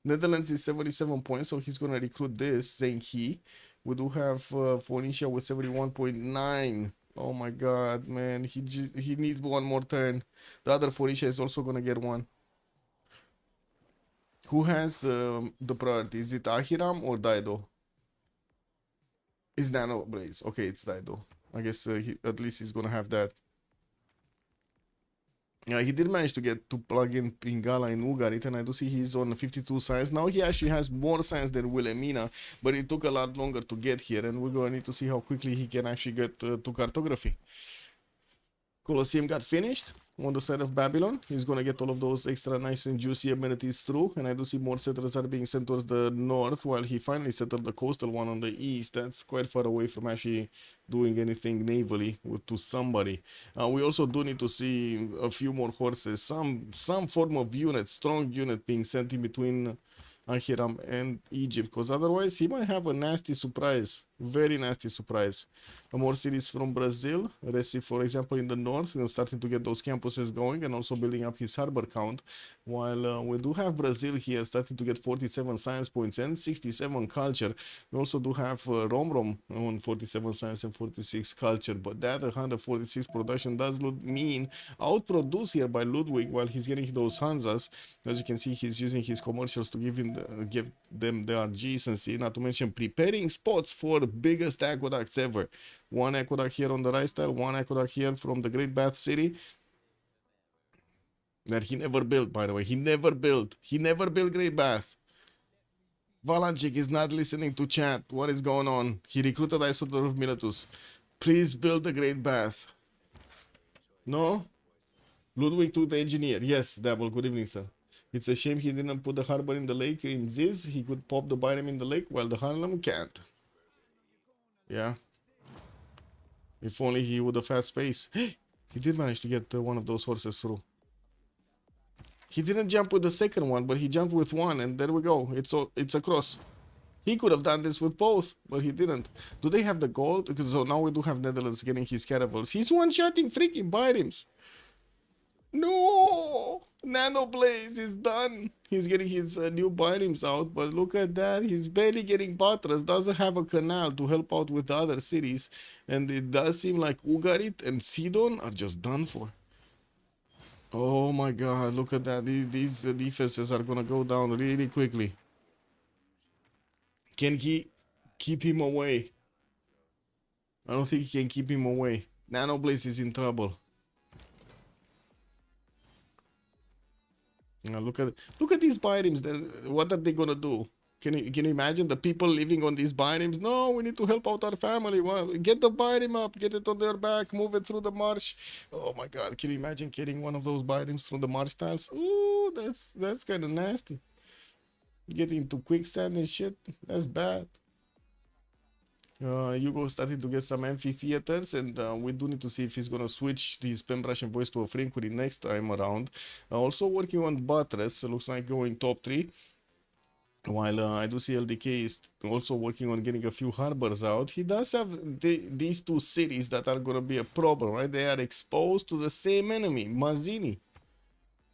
Speaker 1: Netherlands is 77 points, so he's gonna recruit this, saying he. We do have Phoenicia with 71.9. Oh my god, man. He needs one more turn. The other Phoenicia is also gonna get one. Who has the priority? Is it Ahiram or Daido? It's Nano Blaze. Okay, it's Dido. I guess at least he's gonna have that. Yeah, he did manage to get to plug in Pingala in Ugarit, and I do see he's on 52 science. Now he actually has more science than Wilhelmina, but it took a lot longer to get here, and we're going to need to see how quickly he can actually get to cartography. Colosseum got finished on the side of Babylon. He's gonna get all of those extra nice and juicy amenities through, and I do see more settlers are being sent towards the north, while he finally settled the coastal one on the east. That's quite far away from actually doing anything navally to somebody. We also do need to see a few more horses, some form of unit, strong unit being sent in between Ahiram and Egypt, because otherwise he might have a nasty surprise, very nasty surprise. More cities from Brazil, Recife for example in the north, and starting to get those campuses going and also building up his harbor count, while we do have Brazil here starting to get 47 science points and 67 culture. We also do have Rom on 47 science and 46 culture, but that 146 production does mean outproduced here by Ludwig while he's getting those Hanzas. As you can see, he's using his commercials to give them their adjacency, not to mention preparing spots for the biggest aqueducts ever. One aqueduct here on the right style, one aqueduct here from the Great Bath City that he never built, by the way. He never built Great Bath. Valanchik is not listening to chat. What is going on? He recruited Isodor of Miletus. Please build the Great Bath. No? Ludwig took the engineer. Yes, Dabble. Good evening, sir. It's a shame he didn't put the harbor in the lake in Ziz. He could pop the Byrem in the lake while the Harlem can't. Yeah. If only he would have had space. He did manage to get one of those horses through. He didn't jump with the second one, but he jumped with one, and there we go. It's across. He could have done this with both, but he didn't. Do they have the gold? Because so now we do have Netherlands getting his caravels. He's one-shotting freaking Byrems. No! Nano Blaze is done. He's getting his new Byrems out, but look at that. He's barely getting buttress. Doesn't have a canal to help out with the other cities. And it does seem like Ugarit and Sidon are just done for. Oh my god, look at that. These defenses are gonna go down really quickly. Can he keep him away? I don't think he can keep him away. Nano Blaze is in trouble. Now look at these biomes. What are they gonna do? Can you imagine the people living on these biomes? No, we need to help out our family. Well, get the biome up, get it on their back, move it through the marsh. Oh my god, can you imagine getting one of those biomes through the marsh tiles? Ooh, that's kind of nasty. Getting into quicksand and shit, that's bad. Hugo starting to get some amphitheaters, and we do need to see if he's gonna switch his Pembrasian voice to a Franquity next time around. Also working on Buttress, looks like going top 3. While I do see LDK is also working on getting a few harbors out. He does have these two cities that are gonna be a problem, right? They are exposed to the same enemy, Mazzini.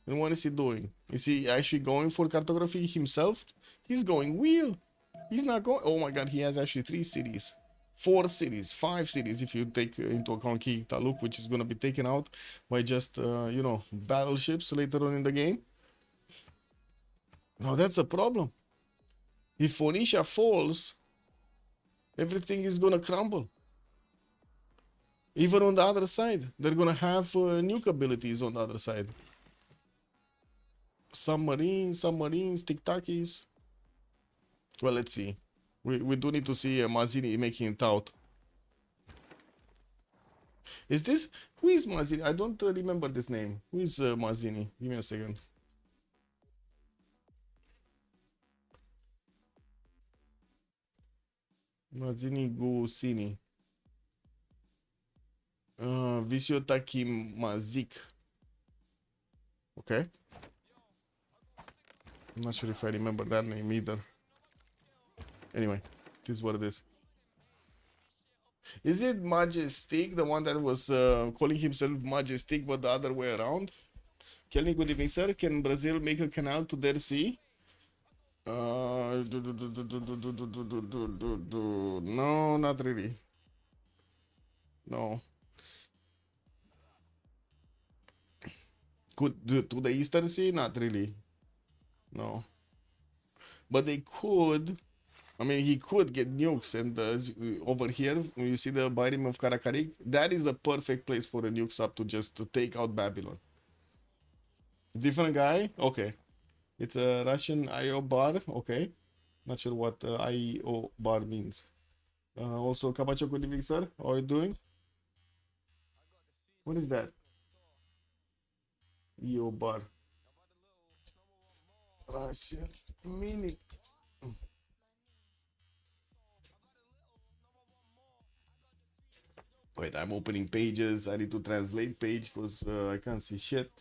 Speaker 1: And what is he doing? Is he actually going for cartography himself? He's going wheel. He's not going. Oh my god, he has actually 3 cities. 4 cities, 5 cities if you take into account King Taluk, which is going to be taken out by just, you know, battleships later on in the game. Now that's a problem. If Phoenicia falls, everything is going to crumble. Even on the other side, they're going to have nuke abilities on the other side. Submarines, tic-tackies. Well, let's see. We do need to see Mazzini making it out. Is this... Who is Mazzini? I don't remember this name. Who is Mazzini? Give me a second. Mazzini Gusini. Visiotaki Mazik. Okay. I'm not sure if I remember that name either. Anyway, this is what it is. Is it Majestic, the one that was calling himself Majestic, but the other way around? Kelly, good evening, sir. Can Brazil make a canal to their sea? No, not really. No. Could to the Eastern Sea? Not really. No. But they could I mean, he could get nukes, and over here, you see the biome of Karakarik? That is a perfect place for a nuke sub to just to take out Babylon. Different guy? Okay. It's a Russian IO bar. Okay. Not sure what IO bar means. Also, Kabacho, good evening, sir. How are you doing? What is that? IO bar. Russian mini. Wait, I'm opening pages. I need to translate page because I can't see shit.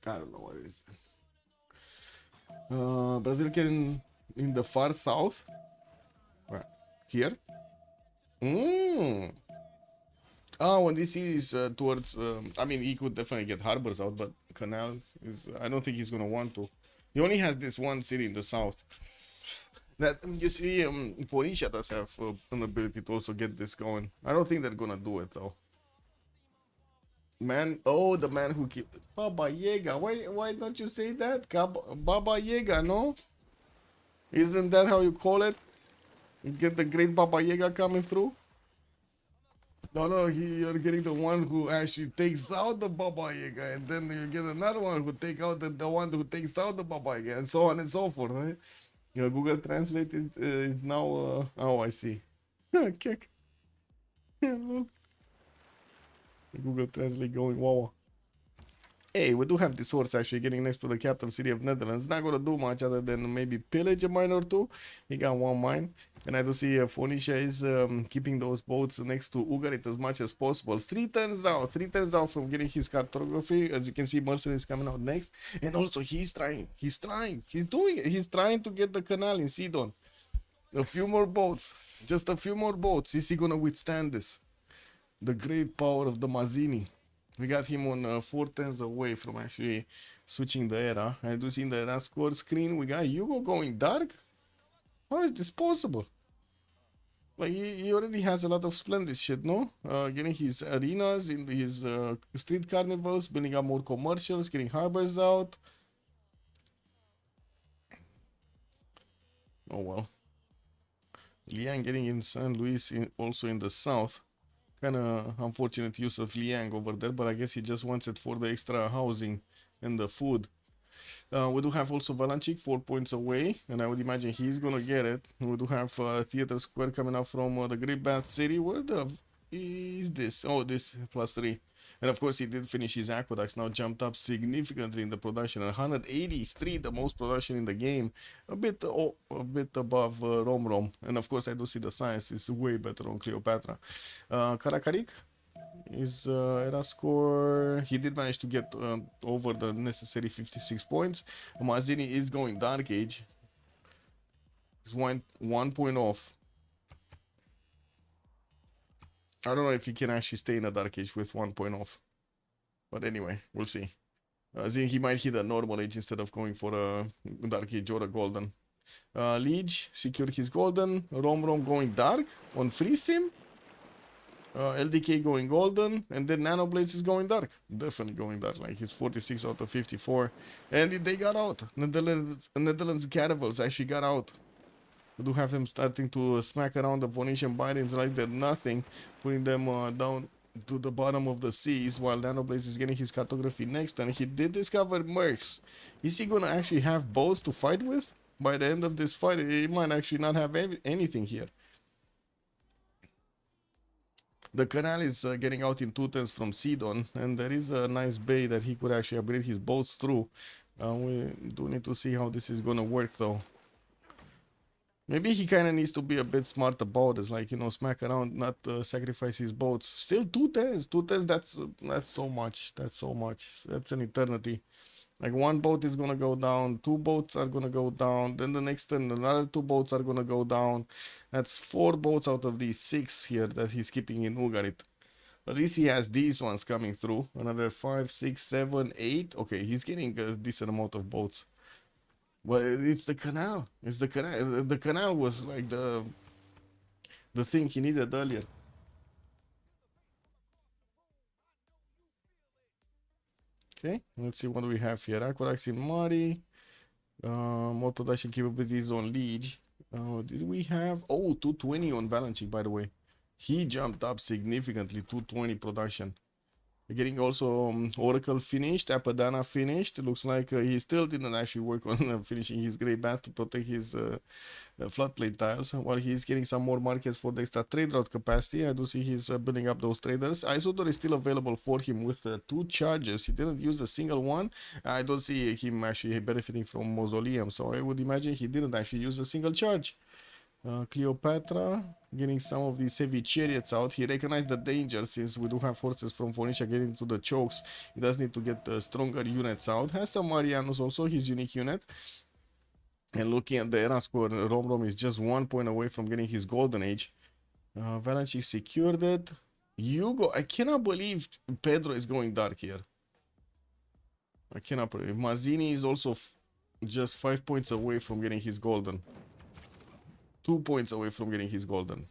Speaker 1: I don't know what it is. Brazil can in the far south. Right. Here? Mm. Oh, when this is towards, I mean, he could definitely get harbors out, but canal is, I don't think he's gonna want to. He only has this one city in the south. That you see, Phoenicia does have an ability to also get this going. I don't think they're gonna do it though. Man, oh, the man who killed Baba Yaga. Why don't you say that? Baba Yaga, no? Isn't that how you call it? You get the great Baba Yaga coming through? No, no, you're getting the one who actually takes out the Baba Yaga, and then you get another one who take out the one who takes out the Baba Yaga, and so on and so forth, right? Your Google Translate is now, oh, I see. Kick. Google Translate going, wow. Hey, we do have this horse actually getting next to the capital city of Netherlands. Not gonna do much other than maybe pillage a mine or two. He got one mine. And I do see Phoenicia is keeping those boats next to Ugarit as much as possible. 3 turns out from getting his cartography. As you can see, Mercenary is coming out next. And also, he's trying, he's doing it. He's trying to get the canal in Sidon. A few more boats, just a few more boats. Is he gonna withstand this? The great power of the Mazzini. We got him on 4 turns away from actually switching the era. I do see in the era score screen, we got Hugo going dark. How is this possible? Like, he already has a lot of splendid shit, no? Getting his arenas, in his street carnivals, building up more commercials, getting harbors out. Oh well. Liang getting in San Luis, also in the south. Kind of unfortunate use of Liang over there, but I guess he just wants it for the extra housing and the food. We do have also Valanchik 4 points away, and I would imagine he's gonna get it. We do have Theater Square coming up from the Great Bath City. Where the is this? Oh, this +3. And of course, he did finish his aqueducts. Now jumped up significantly in the production. 183, the most production in the game. A bit above Rom. And of course, I do see the science is way better on Cleopatra. Karakarik is era score. He did manage to get over the necessary 56 points. Mazzini is going Dark Age. He's one point off. I don't know if he can actually stay in a Dark Age with 1 point off. But anyway, we'll see. He might hit a normal age instead of going for a Dark Age or a Golden. Liege secured his Golden. Rom going Dark on Free Sim. LDK going Golden. And then Nanoblaze is going Dark. Definitely going Dark. Like, he's 46 out of 54. And they got out. Netherlands Caravels actually got out. We do have him starting to smack around the Phoenician biomes like they're nothing, putting them down to the bottom of the seas, while Nanoblaze is getting his cartography next. And he did discover Mercs. Is he gonna actually have boats to fight with? By the end of this fight, he might actually not have anything here. The canal is getting out in 2 turns from Sidon, and there is a nice bay that he could actually upgrade his boats through. We do need to see how this is gonna work though. Maybe he kind of needs to be a bit smart about it, like, you know, smack around, not sacrifice his boats. Still 2 turns, that's so much, that's an eternity. Like, 1 boat is gonna go down, 2 boats are gonna go down, then the next turn another 2 boats are gonna go down. That's 4 boats out of these 6 here that he's keeping in Ugarit. At least he has these ones coming through, another 5, 6, 7, 8. Okay, he's getting a decent amount of boats. Well, it's the canal. It's the canal. The canal was like the thing he needed earlier. Okay, let's see what we have here. Aquarax in Mari. More production capabilities on Liege. Did we have? Oh, 220 on Valanchik, by the way. He jumped up significantly, 220 production. We're getting also Oracle finished, Apadana finished. It looks like he still didn't actually work on finishing his Grey Bath to protect his floodplain tiles, while he's getting some more markets for the extra trade route capacity. I do see he's building up those traders. Isodor is still available for him with 2 charges. He didn't use a single one. I don't see him actually benefiting from Mausoleum, so I would imagine he didn't actually use a single charge. Cleopatra getting some of these heavy chariots out. He recognized the danger since we do have forces from Phoenicia getting into the chokes. He does need to get stronger units out. Has some Marianus also, his unique unit. And looking at the era score, Rom is just 1 point away from getting his golden age. Valanchik secured it. Hugo, I cannot believe Pedro is going dark here. I cannot believe. Mazzini is also just 5 points away from getting his golden. 2 points away from getting his golden.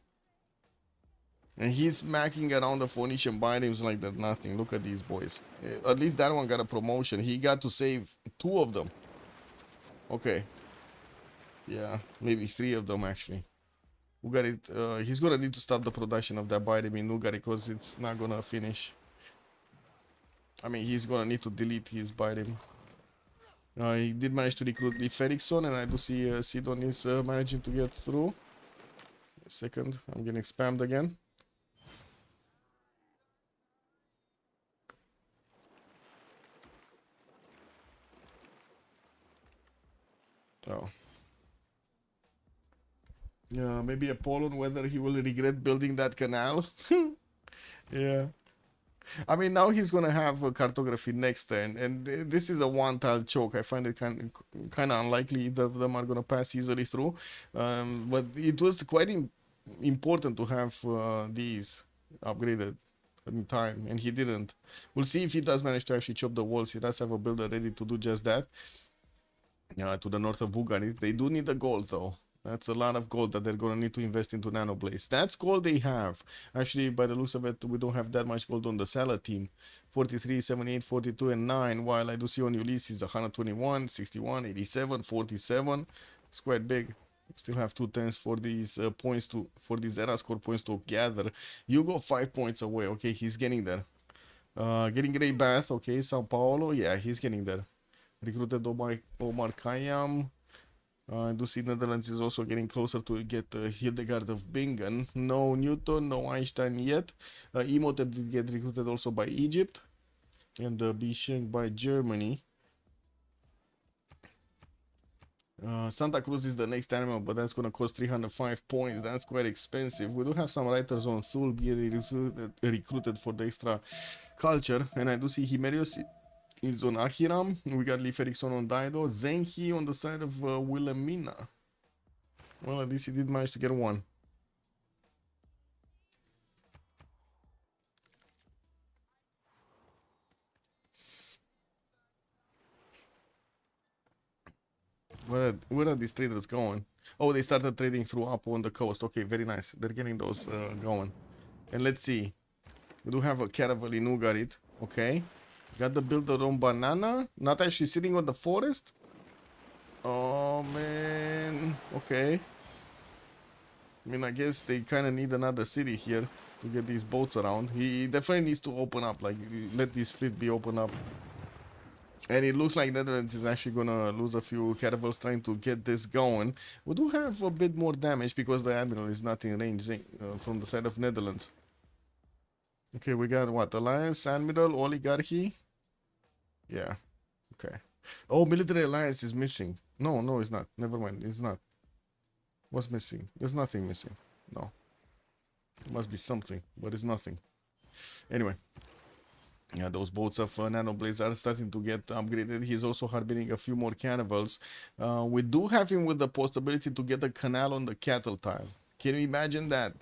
Speaker 1: And he's smacking around the Phoenician biomes like they're nothing. Look at these boys. At least that one got a promotion. He got to save 2 of them. Okay. Yeah, maybe 3 of them actually. Ugarit, he's gonna need to stop the production of that biome in Ugarit because it's not gonna finish. I mean, he's gonna need to delete his biome. He did manage to recruit Leif Erikson, and I do see Sidon is managing to get through. A second, I'm getting spammed again. Oh. Yeah, maybe a poll on whether he will regret building that canal. Yeah. I mean, now he's gonna have a cartography next turn, and this is a one-tile choke. I find it kind of unlikely either of them are gonna pass easily through. But it was quite important to have these upgraded in time, and he didn't. We'll see if he does manage to actually chop the walls. He does have a builder ready to do just that. To the north of Ugarit. They do need the gold though. That's a lot of gold that they're going to need to invest into nanoblades. That's gold they have. Actually, by the looks of it, we don't have that much gold on the Salad team. 43, 78, 42, and 9. While I do see on Ulyss is 121, 61, 87, 47. It's quite big. Still have 2 tens for these points to, for these era score points to gather. You go 5 points away. Okay, he's getting there. Getting Grey Bath. Okay, Sao Paulo. Yeah, he's getting there. Recruited Omar Khayyam. I do see Netherlands is also getting closer to get Hildegard of Bingen. No Newton, no Einstein yet. Imhotep did get recruited also by Egypt. And Bisheng by Germany. Santa Cruz is the next animal, but that's going to cost 305 points. That's quite expensive. We do have some writers on Thul being recruited for the extra culture. And I do see Himerios is on Ahiram. We got Leif Erikson on Dido. Zenki on the side of Wilhelmina. Well, at least he did manage to get one. Where are these traders going? Oh, they started trading through up on the coast. Okay, very nice. They're getting those going. And let's see. We do have a caravel in Ugarit. Okay. Got the builder on Banana. Not actually sitting on the forest. Oh, man. Okay. I mean, I guess they kind of need another city here to get these boats around. He definitely needs to open up. Like, let this fleet be open up. And it looks like Netherlands is actually gonna lose a few caravels trying to get this going. We do have a bit more damage because the Admiral is not in range from the side of Netherlands. Okay, we got what? Alliance, Admiral, Oligarchy. Yeah. Okay. Oh, military alliance is missing. No, no, it's not. Never mind. It's not. What's missing? There's nothing missing. No. It must be something, but it's nothing. Anyway. Yeah, those boats of nanoblades are starting to get upgraded. He's also harboring a few more caravels. We do have him with the possibility to get a canal on the cattle tile. Can you imagine that?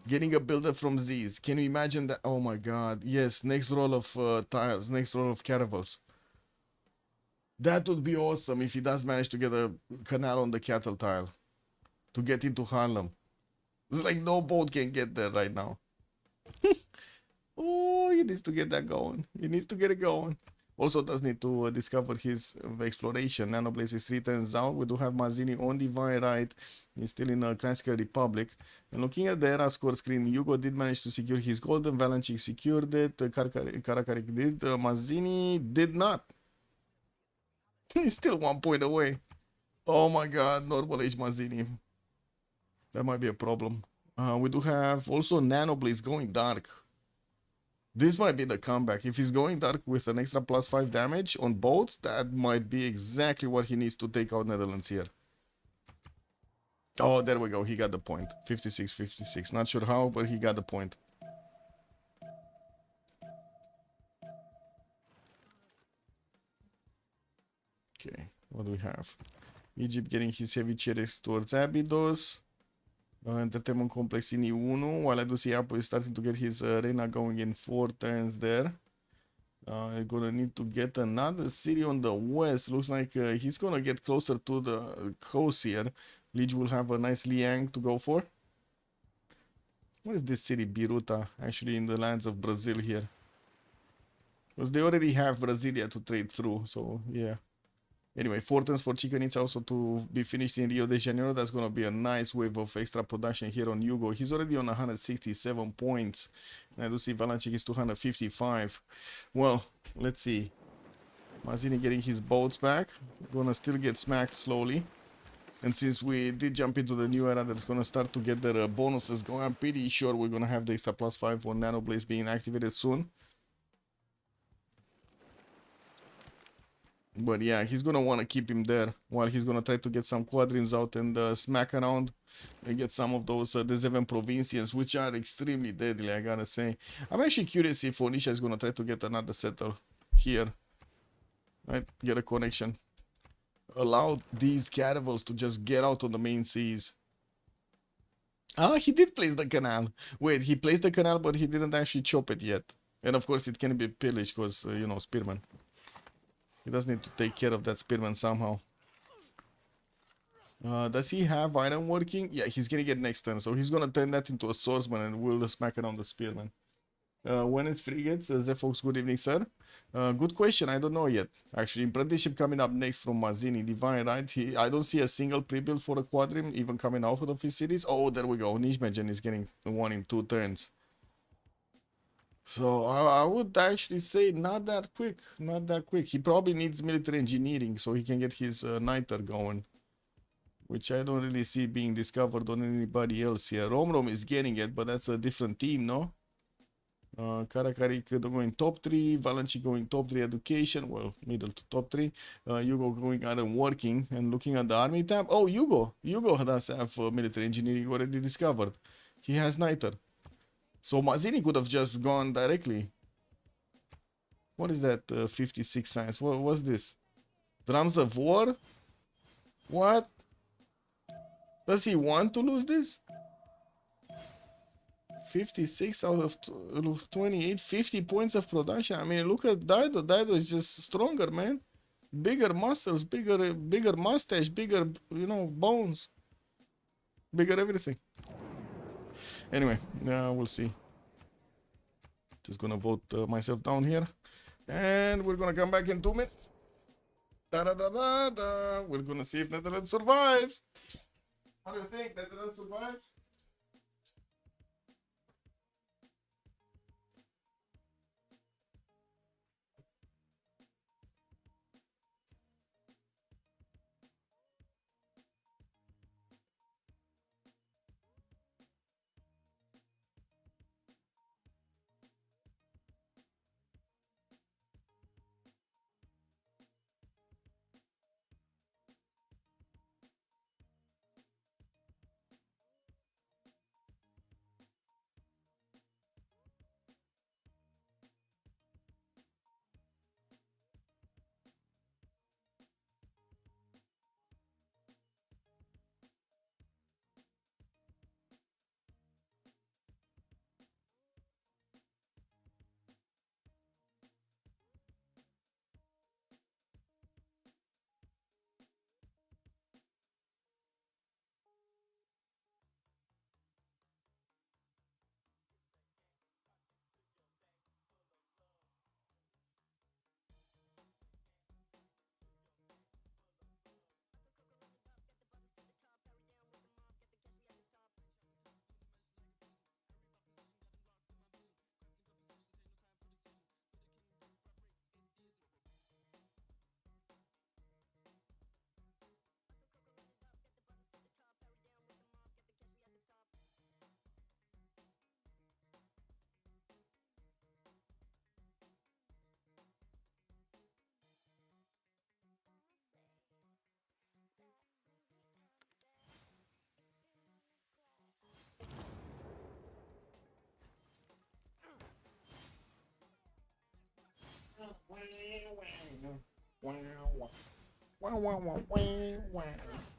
Speaker 1: Getting a builder from Z's. Can you imagine that? Oh my god. Yes, next roll of tiles, next roll of caravels. That would be awesome if he does manage to get a canal on the cattle tile. To get into Harlem. It's like no boat can get there right now. Oh, he needs to get that going. He needs to get it going. Also does need to discover his exploration. Nanoblaze is 3 turns out. We do have Mazzini on Divine Right. He's still in Classical Republic. And looking at the era score screen, Hugo did manage to secure his golden. Valanchik secured it. Karakarik did. Mazzini did not. He's still 1 point away. Oh my god, normal age Mazzini. That might be a problem. We do have also Nanoblaze going dark. This might be the comeback. If he's going dark with an extra +5 damage on both, that might be exactly what he needs to take out Netherlands here. Oh, there we go. He got the point. 56-56. Not sure how, but he got the point. Okay, what do we have? Egypt getting his heavy chariots towards Abydos. Entertainment Complex in E1, while I do see Apple is starting to get his arena going in 4 turns there. Gonna need to get another city on the west. Looks like he's gonna get closer to the coast here. Liege will have a nice Liang to go for. What is this city, Biruta? Actually in the lands of Brazil here. Because they already have Brasilia to trade through, so yeah. Anyway, 4 turns for Chicken Eats also to be finished in Rio de Janeiro. That's going to be a nice wave of extra production here on Hugo. He's already on 167 points. And I do see Valanchik is 255. Well, let's see. Mazzini getting his boats back. Gonna still get smacked slowly. And since we did jump into the new era that's gonna start to get their bonuses going, I'm pretty sure we're gonna have the extra +5 on Nanoblaze being activated soon. But yeah, he's gonna want to keep him there while he's gonna try to get some quadrims out and smack around and get some of those D7 Provincians, which are extremely deadly, I gotta say. I'm actually curious if Onisha is gonna try to get another setter here. Right, get a connection. Allow these caravels to just get out on the main seas. Ah, he did place the canal. Wait, he placed the canal, but he didn't actually chop it yet. And of course, it can be pillaged because, you know, spearmen. He does need to take care of that spearman somehow. Does he have iron working? Yeah, he's gonna get next turn. So he's gonna turn that into a swordsman and we'll smack around the spearman. When is frigates? Zefox, good evening, sir. Good question. I don't know yet. Actually, apprenticeship coming up next from Mazzini. Divine, right? I don't see a single pre-build for a quadrim even coming out of his series. Oh, there we go. Nijmegen is getting one in 2 turns. So I would actually say not that quick, not that quick. He probably needs military engineering so he can get his niter going, which I don't really see being discovered on anybody else here. Romrom is getting it, but that's a different team, no? Karakarik going top 3, Valanchi going top 3 education, well, middle to top 3. Hugo going iron working and looking at the army tab. Oh, Hugo does have military engineering already discovered. He has niter. So Mazzini could have just gone directly. What is that 56 science? What's this? Drums of war? What? Does he want to lose this? 56 out of 28, 50 points of production. I mean, look at Dido. Dido is just stronger, man. Bigger muscles, bigger mustache, bigger, you know, bones. Bigger everything. Anyway, we'll see. Just gonna vote myself down here. And we're gonna come back in 2 minutes. Da da da da da. We're gonna see if Netherlands survives. How do you think Netherlands survives?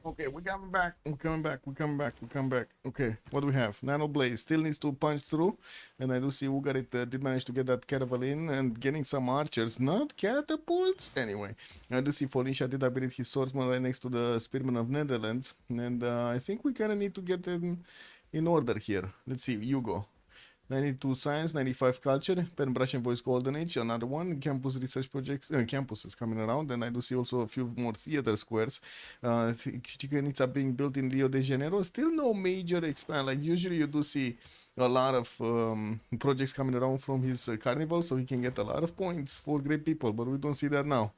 Speaker 1: Okay, we're coming back. We're coming back. We're coming back. We're coming back. Okay, what do we have? Nano Blaze still needs to punch through, and I do see Ugarit did manage to get that caravel in and getting some archers, not catapults. Anyway, I do see Felicia did upgrade his swordsman right next to the Spearman of Netherlands, and I think we kind of need to get in order here. Let's see, you go. 92 science, 95 culture, pen brush and voice golden age, another one, campus research projects, campuses coming around, and I do see also a few more theater squares. Chicken are being built in Rio de Janeiro, still no major expand, like usually you do see a lot of projects coming around from his carnival, so he can get a lot of points for great people, but we don't see that now.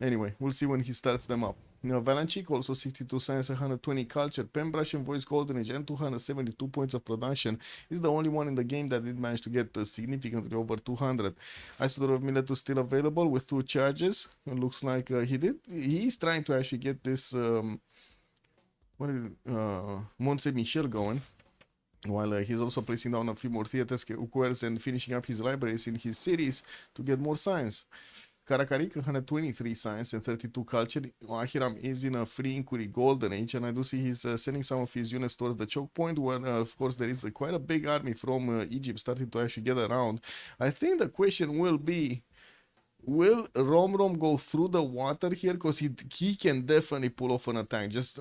Speaker 1: Anyway, we'll see when he starts them up. Now, Valanchik also 62 science, 120 culture, Pembrush and voice golden age, and 272 points of production. He's the only one in the game that did manage to get significantly over 200. Isodor of Miletus still available with 2 charges. It looks like he's trying to actually get this Mont Saint Michel going, while he's also placing down a few more theater squares and finishing up his libraries in his cities to get more science. Karakarik 123 science and 32 culture. Ahiram is in a free inquiry golden age, and I do see he's sending some of his units towards the choke point, where of course there is quite a big army from Egypt starting to actually get around. I think the question will be, will Rom go through the water here? Because he can definitely pull off an attack. Just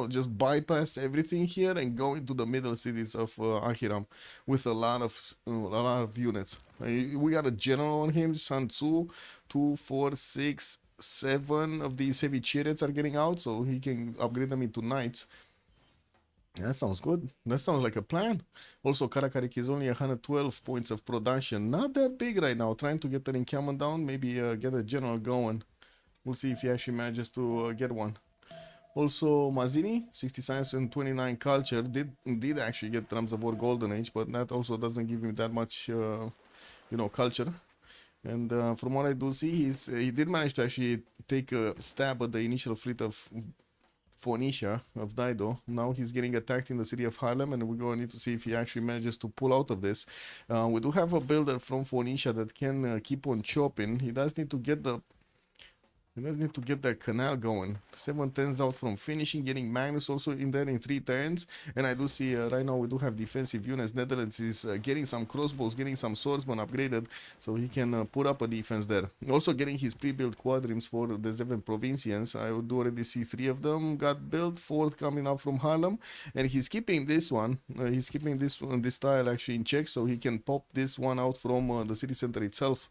Speaker 1: just bypass everything here and go into the middle cities of Ahiram with a lot of units. We got a general on him, Sun Tzu, 2, 4, 6, 7 of these heavy chariots are getting out, so he can upgrade them into knights. That sounds good. That sounds like a plan. Also, Karakarik is only 112 points of production. Not that big right now. Trying to get an encampment down. Maybe get a general going. We'll see if he actually manages to get one. Also, Mazzini, 60 science and 29 culture. Did actually get Drums of War Golden Age, but that also doesn't give him that much, culture. And from what I do see, he did manage to actually take a stab at the initial fleet of Phoenicia of Dido. Now he's getting attacked in the city of Harlem, and we're going to need to see if he actually manages to pull out of this. We do have a builder from Phoenicia that can keep on chopping. He does need to get that canal going. 7 turns out from finishing, getting Magnus also in there in 3 turns. And I do see right now we do have defensive units. Netherlands is getting some crossbows, getting some swordsmen upgraded, so he can put up a defense there. Also getting his pre-built quadrims for the 7 Provincians. I would already see 3 of them got built, 4th coming up from Harlem. And he's keeping this one. He's keeping this tile actually in check, so he can pop this one out from the city center itself.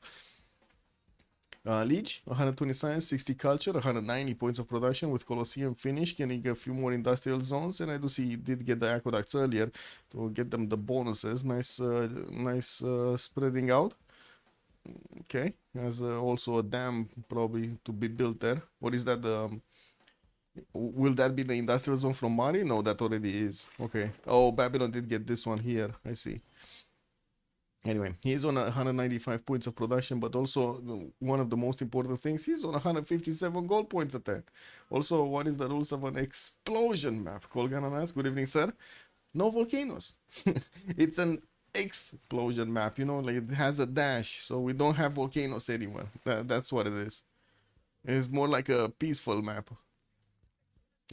Speaker 1: Liege, 120 science, 60 culture, 190 points of production with Colosseum finish, getting a few more industrial zones, and I do see he did get the aqueducts earlier to get them the bonuses. Nice spreading out. Okay, has also a dam probably to be built there. What is that? Will that be the industrial zone from Mari? No, that already is. Okay. Oh, Babylon did get this one here. I see. Anyway, he's on 195 points of production, but also one of the most important things, he's on 157 gold points attack. Also, what is the rules of an explosion map? Colgan asks, good evening, sir. No volcanoes. It's an explosion map, like it has a dash, so we don't have volcanoes anywhere. That's what it is. It's more like a peaceful map.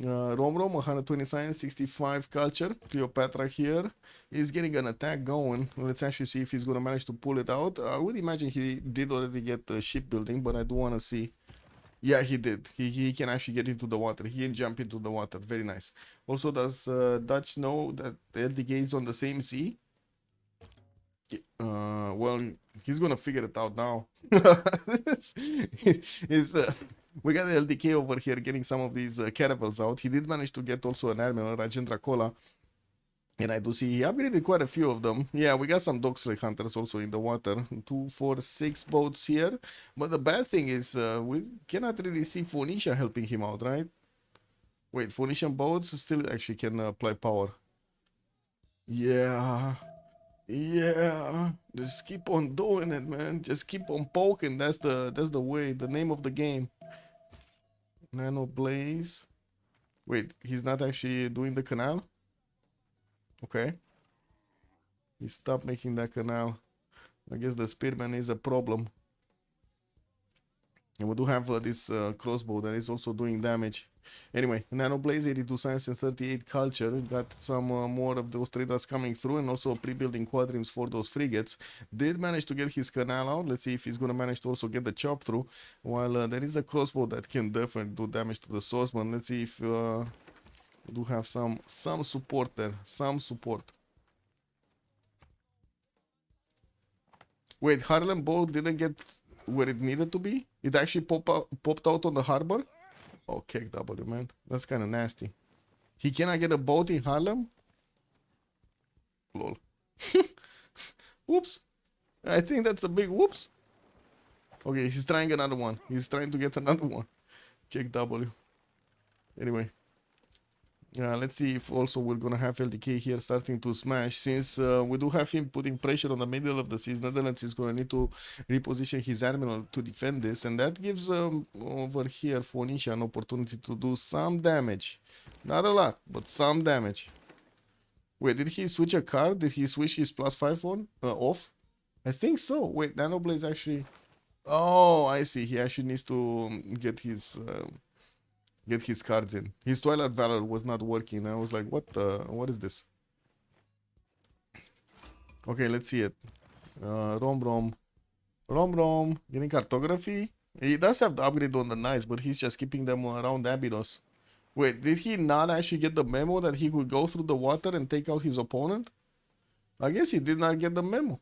Speaker 1: Rom 120 science, 65 culture. Cleopatra here is getting an attack going. Let's actually see if he's gonna manage to pull it out. I would imagine he did already get the shipbuilding, but I do want to see. Yeah, he did. He can actually get into the water. He can jump into the water. Very nice. Also, does Dutch know that the LDK is on the same sea? Well, he's gonna figure it out now. We got the LDK over here getting some of these caravels out. He did manage to get also an admiral, Rajendra Kola. And I do see he upgraded quite a few of them. Yeah, we got some Docksley Hunters also in the water. 2, 4, 6 boats here. But the bad thing is we cannot really see Phoenicia helping him out, right? Wait, Phoenician boats still actually can apply power. Yeah. Yeah, just keep on doing it, man. Just keep on poking. That's the way, the name of the game. Nano Blaze. Wait, he's not actually doing the canal? Okay. He stopped making that canal. I guess the spearman is a problem. And we do have this crossbow that is also doing damage. Anyway, Nano Blaze, 82 Science and 38 Culture. We got some more of those traders coming through, and also pre-building quadrims for those frigates. Did manage to get his canal out. Let's see if he's going to manage to also get the chop through. While there is a crossbow that can definitely do damage to the swordsman. Let's see if we do have some support there. Some support. Wait, Harlem Bow didn't get where it needed to be? It actually popped out on the harbor? Oh, kick W, man. That's kind of nasty. He cannot get a boat in Harlem? Lol. Whoops. I think that's a big whoops. Okay, he's trying another one. He's trying to get another one. Kick W. Anyway. Let's see if also we're gonna have LDK here starting to smash, since we do have him putting pressure on the middle of the seas. Netherlands is gonna need to reposition his admiral to defend this, and that gives over here Phoenicia an opportunity to do some damage. Not a lot, but some damage. Wait, did he switch a card? Did he switch his +5 on off? I think so. Wait, Nanoblaze actually. Oh, I see. He actually needs to get his cards in. His Twilight Valor was not working. I was like, what is this? Okay, let's see it. Rom, getting cartography. He does have the upgrade on the knights, but he's just keeping them around Abydos. Wait, did he not actually get the memo that he could go through the water and take out his opponent? I guess he did not get the memo.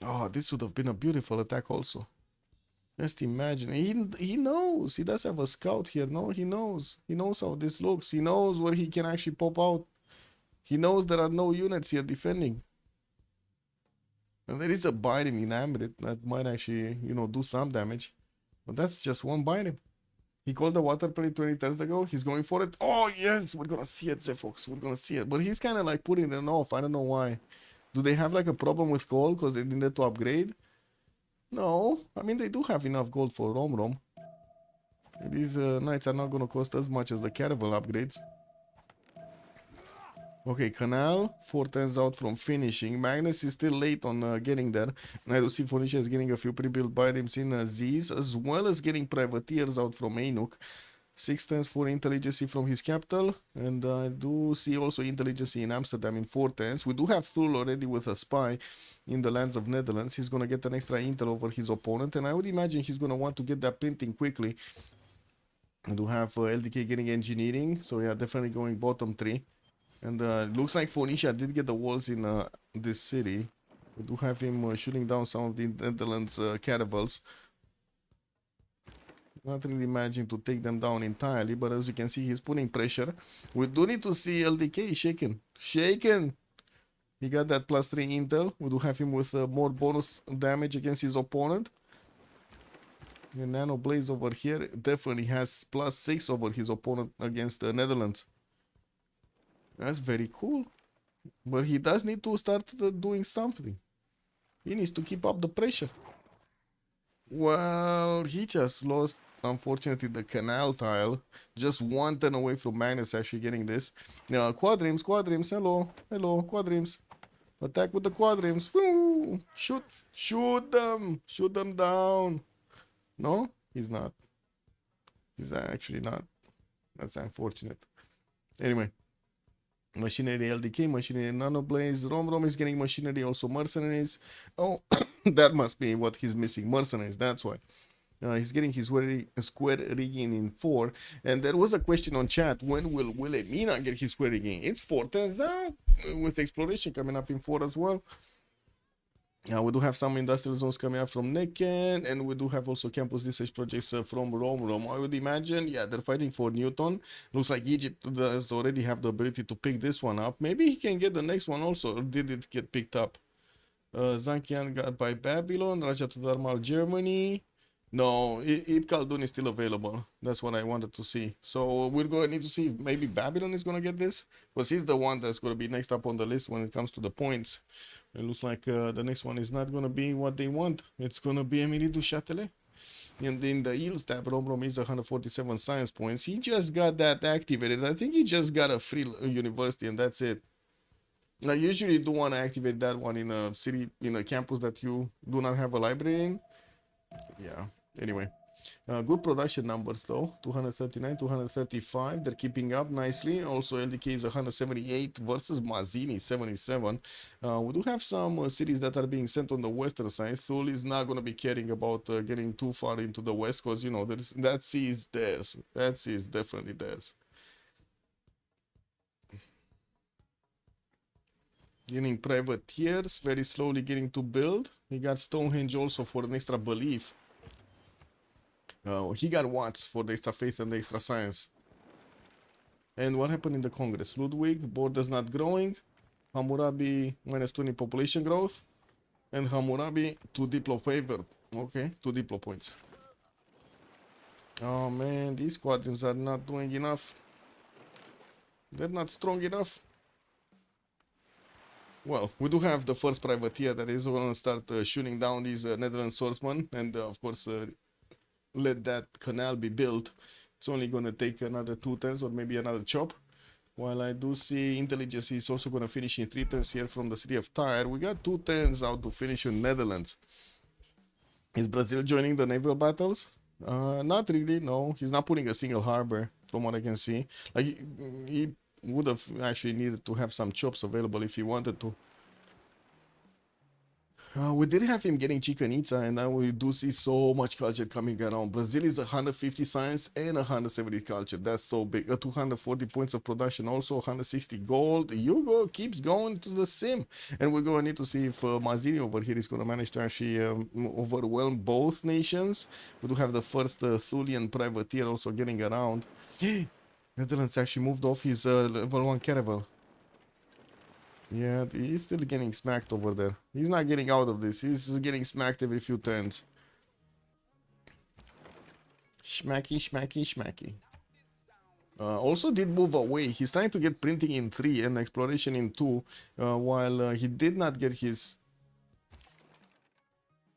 Speaker 1: Oh, this would have been a beautiful attack also. Just imagine. He knows. He does have a scout here. No, he knows. He knows how this looks. He knows where he can actually pop out. He knows there are no units here defending. And there is a bind in Ambit that might actually, do some damage. But that's just one bind. He called the water play 20 turns ago. He's going for it. Oh, yes. We're going to see it, Zefox. We're going to see it. But he's kind of like putting it off. I don't know why. Do they have like a problem with gold because they needed to upgrade? No, I mean, they do have enough gold for Rom. These knights are not going to cost as much as the caravel upgrades. Okay, Canal, 4 turns out from finishing. Magnus is still late on getting there. And I do see Phoenicia is getting a few pre-built biomes in Z's, as well as getting privateers out from Ainuk. 6 turns for intelligence from his capital, and I do see also intelligence in Amsterdam in 4 turns. We do have Thul already with a spy in the lands of Netherlands. He's going to get an extra intel over his opponent, and I would imagine he's going to want to get that printing quickly. I do have LDK getting engineering, so yeah, definitely going bottom 3. And looks like Phoenicia did get the walls in this city. We do have him shooting down some of the Netherlands caravels. Not really managing to take them down entirely, but as you can see, he's putting pressure. We do need to see LDK shaken. He got that +3 intel. We do have him with more bonus damage against his opponent. The Nano Blaze over here definitely has +6 over his opponent against the Netherlands. That's very cool. But he does need to start doing something. He needs to keep up the pressure. Well, he just lost, unfortunately, the canal tile. Just 1 turn away from Magnus actually getting this. Quadrims, hello, quadrims. Attack with the quadrims. Woo! Shoot them down. No, he's not. He's actually not. That's unfortunate. Anyway. Machinery LDK, machinery Nanoblaze, Rom is getting machinery, also mercenaries. Oh, that must be what he's missing, mercenaries, that's why. He's getting his square rigging in 4. And there was a question on chat, when will Wilhelmina get his square rigging? It's 4 turns out, with exploration coming up in 4 as well. We do have some industrial zones coming up from Necken, and we do have also campus research projects from Rom. I would imagine, yeah, they're fighting for Newton. Looks like Egypt does already have the ability to pick this one up. Maybe he can get the next one also, or did it get picked up? Zankian got by Babylon, Raja Tudarmal, Germany. No, Ibn Khaldun is still available. That's what I wanted to see. So we're going to need to see if maybe Babylon is going to get this, because he's the one that's going to be next up on the list when it comes to the points. It looks like the next one is not going to be what they want. It's going to be Émilie du Châtelet. And in the Yields tab, Rom is 147 science points. He just got that activated. I think he just got a free university, and that's it. I usually do want to activate that one in a city, in a campus that you do not have a library in. Yeah. Anyway. Good production numbers though, 239, 235, they're keeping up nicely. Also LDK is 178 versus Mazzini 77. We do have some cities that are being sent on the western side. Thule is not going to be caring about getting too far into the west because, you know, that sea is theirs. That sea is definitely theirs. Getting privateers, very slowly getting to build. He got Stonehenge also for an extra belief. He got Watts for the extra faith and the extra science. And what happened in the Congress? Ludwig, borders not growing. Hammurabi, minus 20 population growth. And Hammurabi, 2 Diplo favor. Okay, 2 Diplo points. Oh man, these squadrons are not doing enough. They're not strong enough. Well, we do have the first privateer that is going to start shooting down these Netherlands swordsmen. And of course, let that canal be built. It's only going to take another 2 turns or maybe another chop. While I do see intelligence is also going to finish in 3 turns here from the city of Tyre. We got 2 turns out to finish in Netherlands. Is Brazil joining the naval battles? Not really, no. He's not putting a single harbor from what I can see. Like, he would have actually needed to have some chops available if he wanted to. We did have him getting Chichen Itza, and now we do see so much culture coming around. Brazil is 150 science and 170 culture. That's so big. 240 points of production, also 160 gold. Hugo keeps going to the sim. And we're going to need to see if Mazzini over here is going to manage to actually overwhelm both nations. We do have the first Thulian privateer also getting around. Netherlands actually moved off his level 1 caravel. Yeah, he's still getting smacked over there. He's not getting out of this. He's getting smacked every few turns. Schmacky, schmacky, schmacky. Also did move away. He's trying to get printing in 3 and exploration in 2. While he did not get his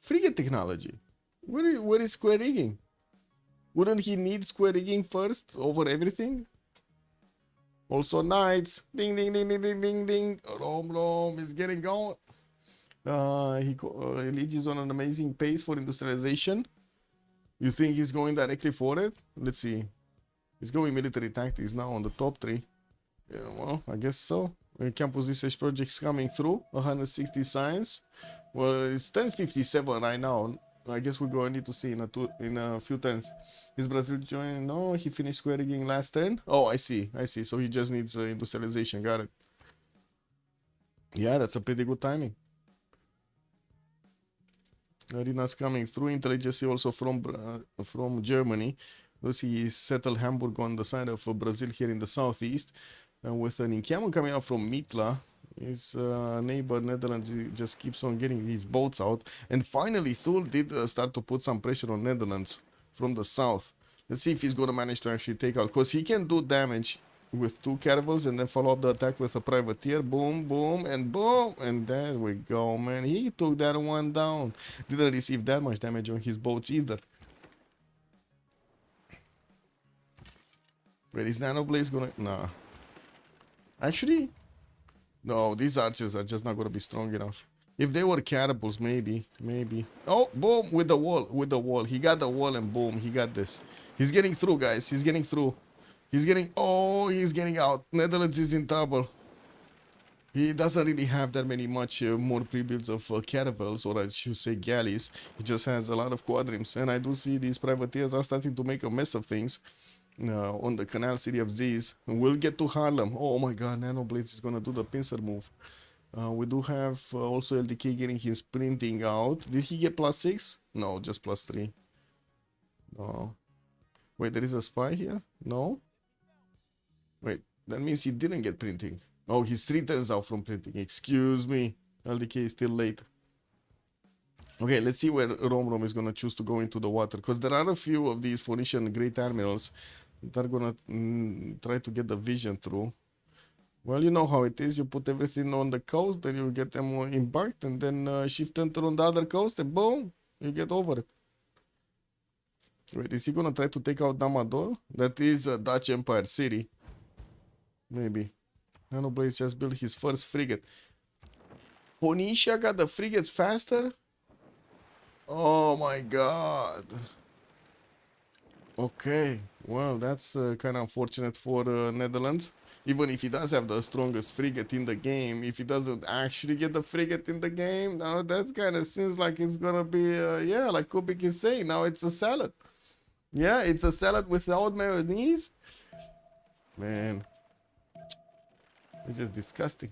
Speaker 1: frigate technology. Where is square rigging? Wouldn't he need square rigging first over everything? Also knights. Ding, ding, ding, ding, ding, ding, ding. Rom is getting going. Liege is on an amazing pace for industrialization. You think he's going directly for it? Let's see. He's going military tactics now on the top 3. Yeah, well, I guess so. Campus research projects coming through. 160 science. Well, it's 1057 right now. I guess we're going to need to see in a few turns. Is Brazil joining? No, he finished square rigging last turn. Oh, I see. So he just needs industrialization. Got it. Yeah, that's a pretty good timing. Arenas coming through. Intelligence also from Germany. Let's see, he settled Hamburg on the side of Brazil here in the southeast. And with an encampment coming out from Mitla, his neighbor Netherlands just keeps on getting his boats out. And finally, Thule did start to put some pressure on Netherlands from the south. Let's see if he's going to manage to actually take out. Because he can do damage with 2 caravels and then follow up the attack with a privateer. Boom, boom, and boom. And there we go, man. He took that one down. Didn't receive that much damage on his boats either. Wait, is Nanoblaze gonna... Nah. Actually... No, these archers are just not gonna be strong enough. If they were catapults, maybe. Oh, boom, with the wall. He got the wall and boom, he got this. He's getting through, guys. He's getting through. He's getting out. Netherlands is in trouble. He doesn't really have that many more pre-builds of caravels, or I should say galleys. He just has a lot of quadrims. And I do see these privateers are starting to make a mess of things. On the canal city of Ziz. We'll get to Harlem. Oh my god, Nanoblades is gonna do the pincer move. We do have also LDK getting his printing out. Did he get +6? No, just +3. No. Wait, there is a spy here? No? Wait, that means he didn't get printing. Oh, he's 3 turns out from printing. Excuse me. LDK is still late. Okay, let's see where Rom is going to choose to go into the water. Because there are a few of these Phoenician great admirals that are going to try to get the vision through. Well, you know how it is. You put everything on the coast, then you get them embarked, and then shift enter on the other coast, and boom, you get over it. Wait, is he going to try to take out Damador? That is a Dutch Empire city. Maybe. Nanoblaze just built his first frigate. Phoenicia got the frigates faster? Oh my god. Okay, well, that's kind of unfortunate for Netherlands. Even if he does have the strongest frigate in the game, if he doesn't actually get the frigate in the game, now that kind of seems like it's gonna be, yeah, like Kubik is saying, now it's a salad. Yeah, it's a salad without mayonnaise. Man, it's just disgusting.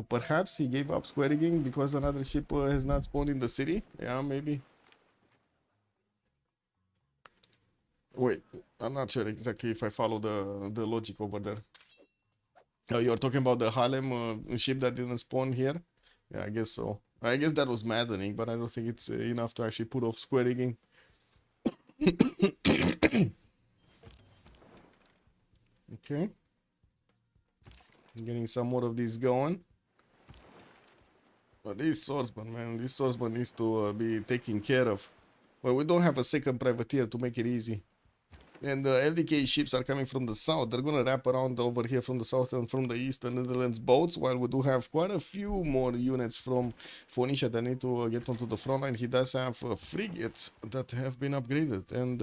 Speaker 1: Perhaps he gave up square rigging because another ship has not spawned in the city. Yeah, maybe. Wait, I'm not sure exactly if I follow the logic over there. Oh, you're talking about the Harlem ship that didn't spawn here? Yeah, I guess so. I guess that was maddening, but I don't think it's enough to actually put off square rigging. Okay. Getting some more of these going. But this swordsman, man, this swordsman needs to be taken care of. Well, we don't have a second privateer to make it easy. And the LDK ships are coming from the south. They're gonna wrap around over here from the south and from the east, the Netherlands boats, while we do have quite a few more units from Phoenicia that need to get onto the front line. He does have frigates that have been upgraded, and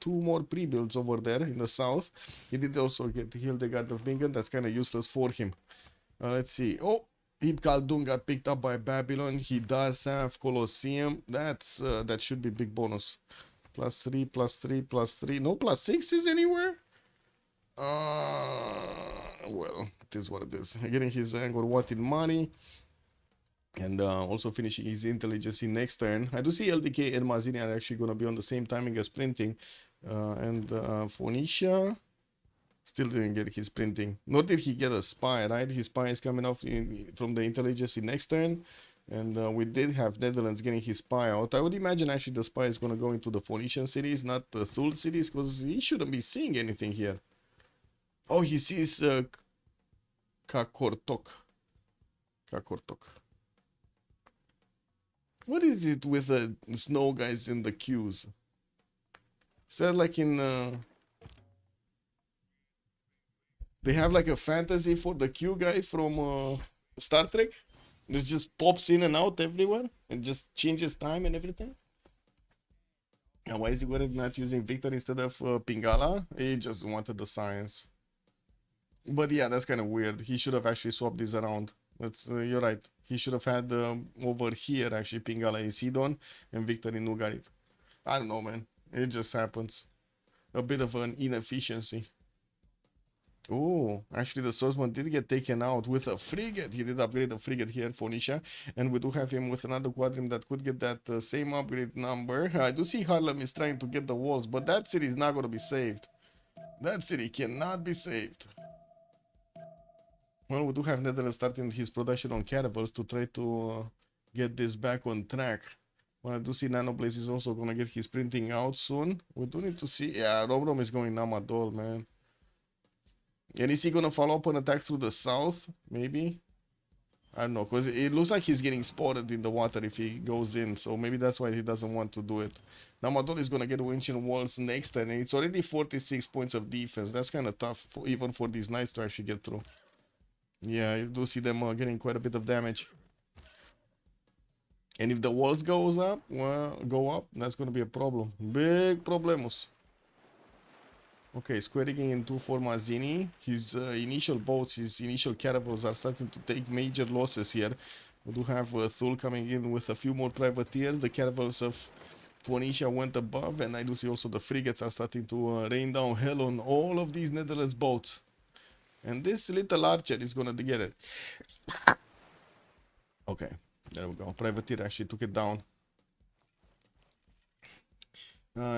Speaker 1: two more pre-builds over there in the south. He did also get Hildegard of Bingen. That's kind of useless for him. Let's see. Oh, Ibn Khaldun got picked up by Babylon. He does have Colosseum. That should be big bonus. +3, +3, +3. No +6s anywhere? Well, it is what it is. Getting his Angkor Wat in money. And also finishing his intelligence in next turn. I do see LDK and Mazini are actually going to be on the same timing as printing. And Phoenicia still didn't get his printing. Nor did he get a spy, right? His spy is coming off from the intelligence in next turn. And we did have Netherlands getting his spy out. I would imagine actually the spy is going to go into the Phoenician cities, not the Thule cities, because he shouldn't be seeing anything here. Oh, he sees Kakortok. Kakortok. What is it with the snow guys in the queues? Is that like in... They have like a fantasy for the queue guy from Star Trek? It just pops in and out everywhere and just changes time and everything. And why is he not using Victor instead of Pingala? He just wanted the science. But yeah, that's kind of weird. He should have actually swapped these around. You're right. He should have had over here actually Pingala in Sidon and Victor in Ugarit. I don't know, man. It just happens. A bit of an inefficiency. Oh, actually the swordsman did get taken out with a frigate. He did upgrade the frigate here, Phoenicia. And we do have him with another quadrim that could get that same upgrade number. I do see Harlem is trying to get the walls, but that city is not going to be saved. That city cannot be saved. Well, we do have Netherlands starting his production on caravels to try to get this back on track. Well, I do see Nanoblaze is also going to get his printing out soon. We do need to see... Yeah, Rom is going Namadol, man. And is he gonna follow up an attack through the south? Maybe? I don't know, because it looks like he's getting spotted in the water if he goes in, so maybe that's why he doesn't want to do it. Now Madol is gonna get Ancient Walls next turn, and it's already 46 points of defense. That's kind of tough, even for these knights to actually get through. Yeah, you do see them getting quite a bit of damage. And if the walls go up, that's gonna be a problem. Big problemos. Okay, square rigging into for Mazzini. His initial boats, his initial caravels are starting to take major losses here. We do have Thule coming in with a few more privateers. The caravels of Phoenicia went above, and I do see also the frigates are starting to rain down hell on all of these Netherlands boats. And this little archer is gonna get it. Okay, there we go. Privateer actually took it down.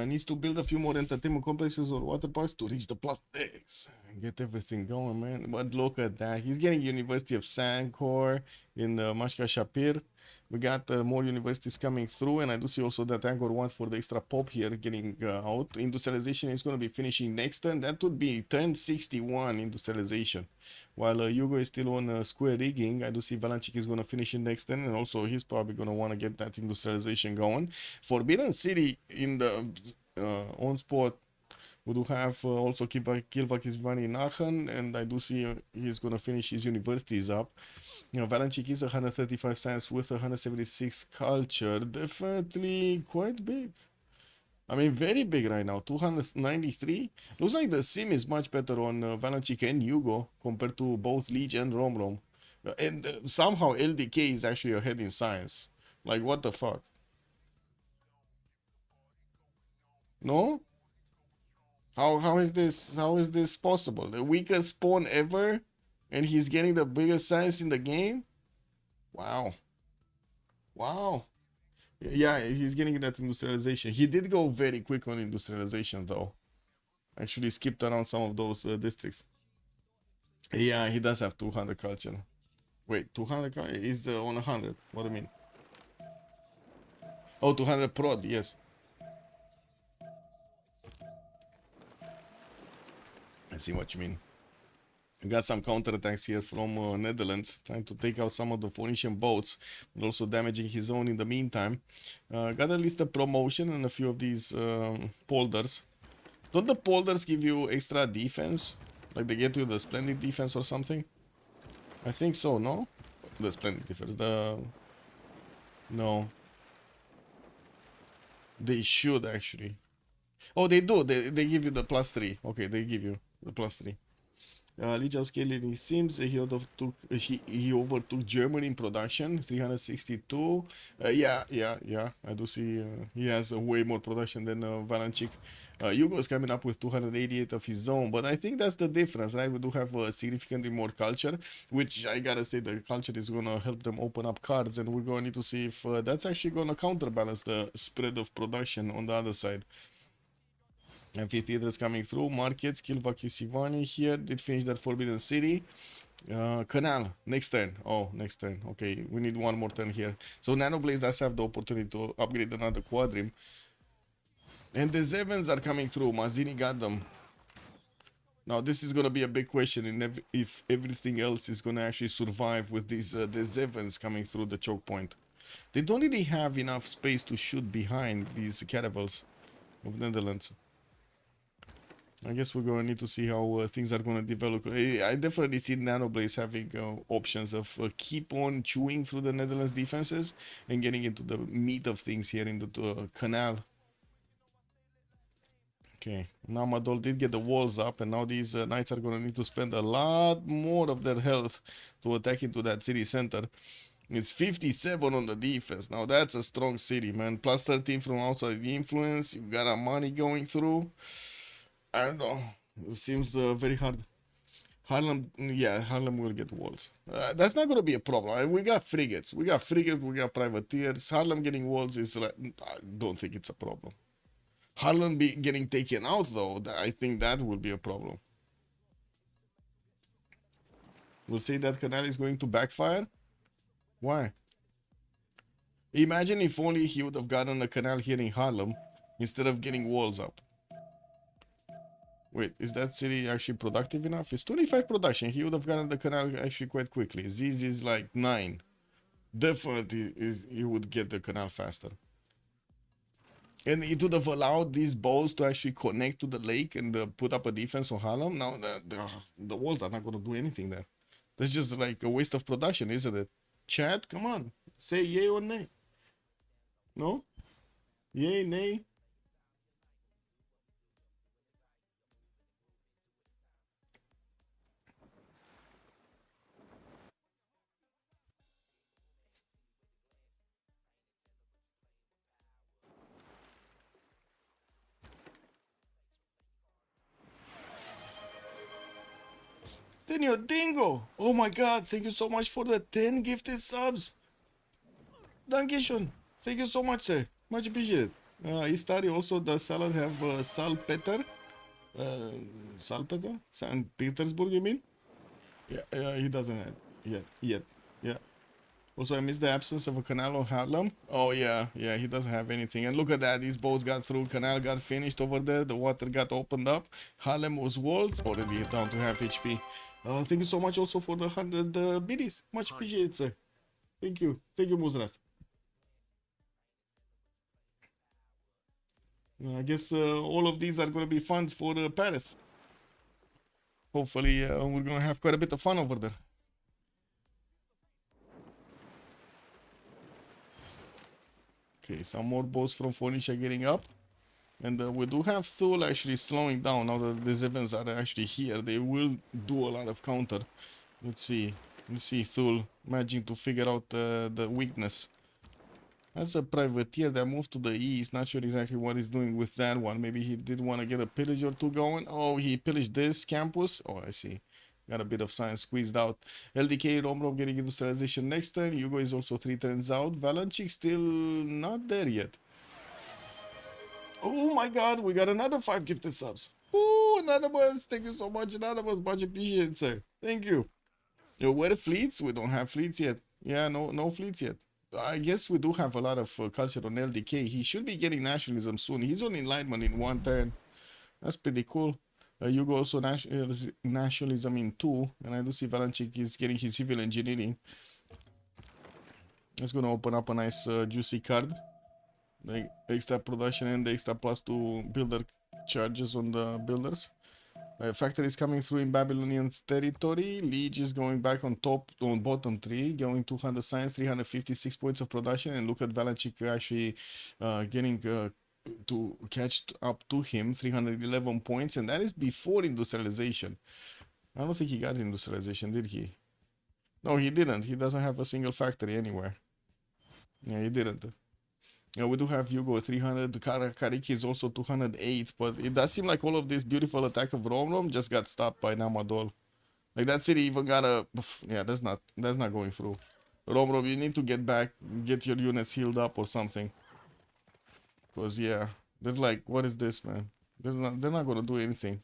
Speaker 1: Needs to build a few more entertainment complexes or water parks to reach the +6 and get everything going, man. But look at that. He's getting University of Sankor in Mashka Shapir. We got more universities coming through, and I do see also that Angkor Wat for the extra pop here getting out. Industrialization is going to be finishing next turn. That would be turn 61 industrialization. While Hugo is still on square rigging, I do see Valanchik is going to finish in next turn, and also he's probably going to want to get that industrialization going. Forbidden City in the on-spot We do have also Kilvak is running Aachen, and I do see he's gonna finish his universities up. You know, Valenchik is 135 science with 176 culture. Definitely quite big. I mean, very big right now. 293. Looks like the sim is much better on Valenchik and Hugo compared to both Leech and Rom. And somehow LDK is actually ahead in science. Like, what the fuck? No? How is this possible? The weakest spawn ever, and he's getting the biggest science in the game? Wow. Wow. Yeah, he's getting that industrialization. He did go very quick on industrialization though. Actually skipped around some of those districts. Yeah, he does have 200 culture. Wait, 200 is on 100. What do you mean? Oh, 200 prod, yes. I see what you mean. We got some counterattacks here from Netherlands, trying to take out some of the Phoenician boats, but also damaging his own in the meantime. Got at least a promotion and a few of these polders. Don't the polders give you extra defense? Like they get you the splendid defense or something? I think so, no? The splendid defense, no. They should actually. Oh, they do. They give you the +3. Okay, they give you the +3. Lichau scaling seems he overtook Germany in production, 362. Yeah. I do see he has way more production than Valanchik. Hugo is coming up with 288 of his own, but I think that's the difference, right? We do have significantly more culture, which I gotta say the culture is gonna help them open up cards, and we're gonna need to see if that's actually gonna counterbalance the spread of production on the other side. Amphitheaters coming through, markets, Kilvaki Sivani here, did finish that Forbidden City. Canal, next turn. Oh, next turn. Okay, we need one more turn here. So Nanoblaze does have the opportunity to upgrade another Quadrim. And the Zevens are coming through. Mazzini got them. Now this is gonna be a big question in if everything else is gonna actually survive with these the Zevens coming through the choke point. They don't really have enough space to shoot behind these caravels of Netherlands. I guess we're gonna need to see how things are gonna develop. I definitely see Nanoblaze having options of keep on chewing through the Netherlands defenses and getting into the meat of things here in the canal. Okay, now Madol did get the walls up, and now these knights are gonna need to spend a lot more of their health to attack into that city center. It's 57 on the defense. Now that's a strong city, man. Plus 13 from outside the influence. You got money going through. I don't know. It seems very hard. Harlem, yeah, Harlem will get walls. That's not gonna be a problem. We got frigates. We got privateers. Harlem getting walls is like, I don't think it's a problem. Harlem getting taken out though, I think that will be a problem. We'll say that canal is going to backfire. Why? Imagine if only he would have gotten a canal here in Harlem instead of getting walls up. Wait, is that city actually productive enough? It's 25 production. He would have gotten the canal actually quite quickly. Ziz is like 9. Definitely he would get the canal faster. And it would have allowed these bows to actually connect to the lake and put up a defense on Harlem. Now the walls are not going to do anything there. That's just like a waste of production, isn't it? Chat, come on. Say yay or nay. No? Yay, nay? Daniel Dingo! Oh my god, thank you so much for the 10 gifted subs. Dankeschön. Thank you so much, sir. Much appreciated. Istari also, does salad have salpeter? Salpeter? St. Petersburg, you mean? Yeah, he doesn't have yet. Yeah. Also, I missed the absence of a canal on Harlem. Oh, yeah, he doesn't have anything. And look at that, these boats got through, canal got finished over there, the water got opened up. Harlem was walls, already down to half HP. Thank you so much also for the 100 biddies. Much appreciated, sir. Thank you, Muzrat. I guess all of these are going to be funds for Paris. Hopefully, we're going to have quite a bit of fun over there. Okay, some more boats from Phoenicia getting up. And we do have Thule actually slowing down now that the Zevens are actually here. They will do a lot of counter. Let's see. Let's see Thule managing to figure out the weakness. That's a privateer that moved to the east. Not sure exactly what he's doing with that one. Maybe he did want to get a pillage or two going. Oh, he pillaged this campus. Oh, I see. Got a bit of science squeezed out. LDK, Romrov getting industrialization next turn. Hugo is also 3 turns out. Valanchik still not there yet. Oh my god, we got another 5 gifted subs. Oh, Anonymous, thank you so much, Anonymous. Much appreciated, sir. Thank you. Where fleets? We don't have fleets yet. Yeah, no fleets yet. I guess we do have a lot of culture on LDK. He should be getting nationalism soon. He's on enlightenment in 1 turn. That's pretty cool. You go also nationalism in 2. And I do see Valanchik is getting his civil engineering. It's going to open up a nice juicy card. The extra production and the extra +2 builder charges on the builders. Factory is coming through in Babylonian territory. Liege is going back on top, on bottom 3, going 200 science, 356 points of production. And look at Valanchik actually getting to catch up to him, 311 points. And that is before industrialization. I don't think he got industrialization, did he? No, he didn't. He doesn't have a single factory anywhere. Yeah, he didn't. We do have Hugo 300, Kariki is also 208, but it does seem like all of this beautiful attack of Rom just got stopped by Namadol. Like that city even got a... Yeah, that's not going through. Rom, you need to get back, get your units healed up or something. Because, yeah, they're like, what is this, man? They're not going to do anything.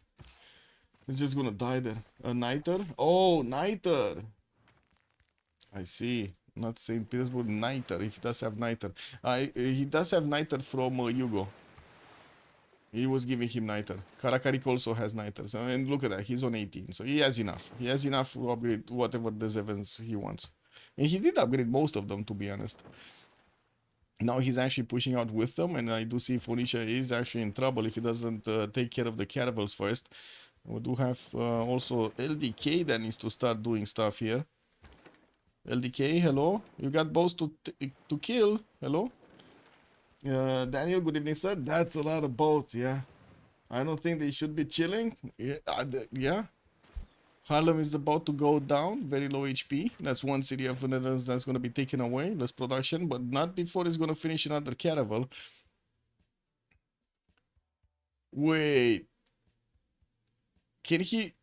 Speaker 1: They're just going to die there. A Niter? Oh, Niter! I see. Not St. Petersburg, Niter, if he does have Niter. He does have Niter from Hugo. He was giving him Niter. Karakarik also has Niter. So, and look at that, he's on 18. So he has enough. He has enough to upgrade whatever the Zevens he wants. And he did upgrade most of them, to be honest. Now he's actually pushing out with them. And I do see Phoenicia is actually in trouble if he doesn't take care of the caravels first. We do have also LDK that needs to start doing stuff here. LDK, hello. You got boats to kill. Hello. Daniel, good evening, sir. That's a lot of boats, yeah. I don't think they should be chilling. Yeah. Harlem is about to go down. Very low HP. That's one city of the Netherlands that's going to be taken away. Less production, but not before it's going to finish another caravel. Wait.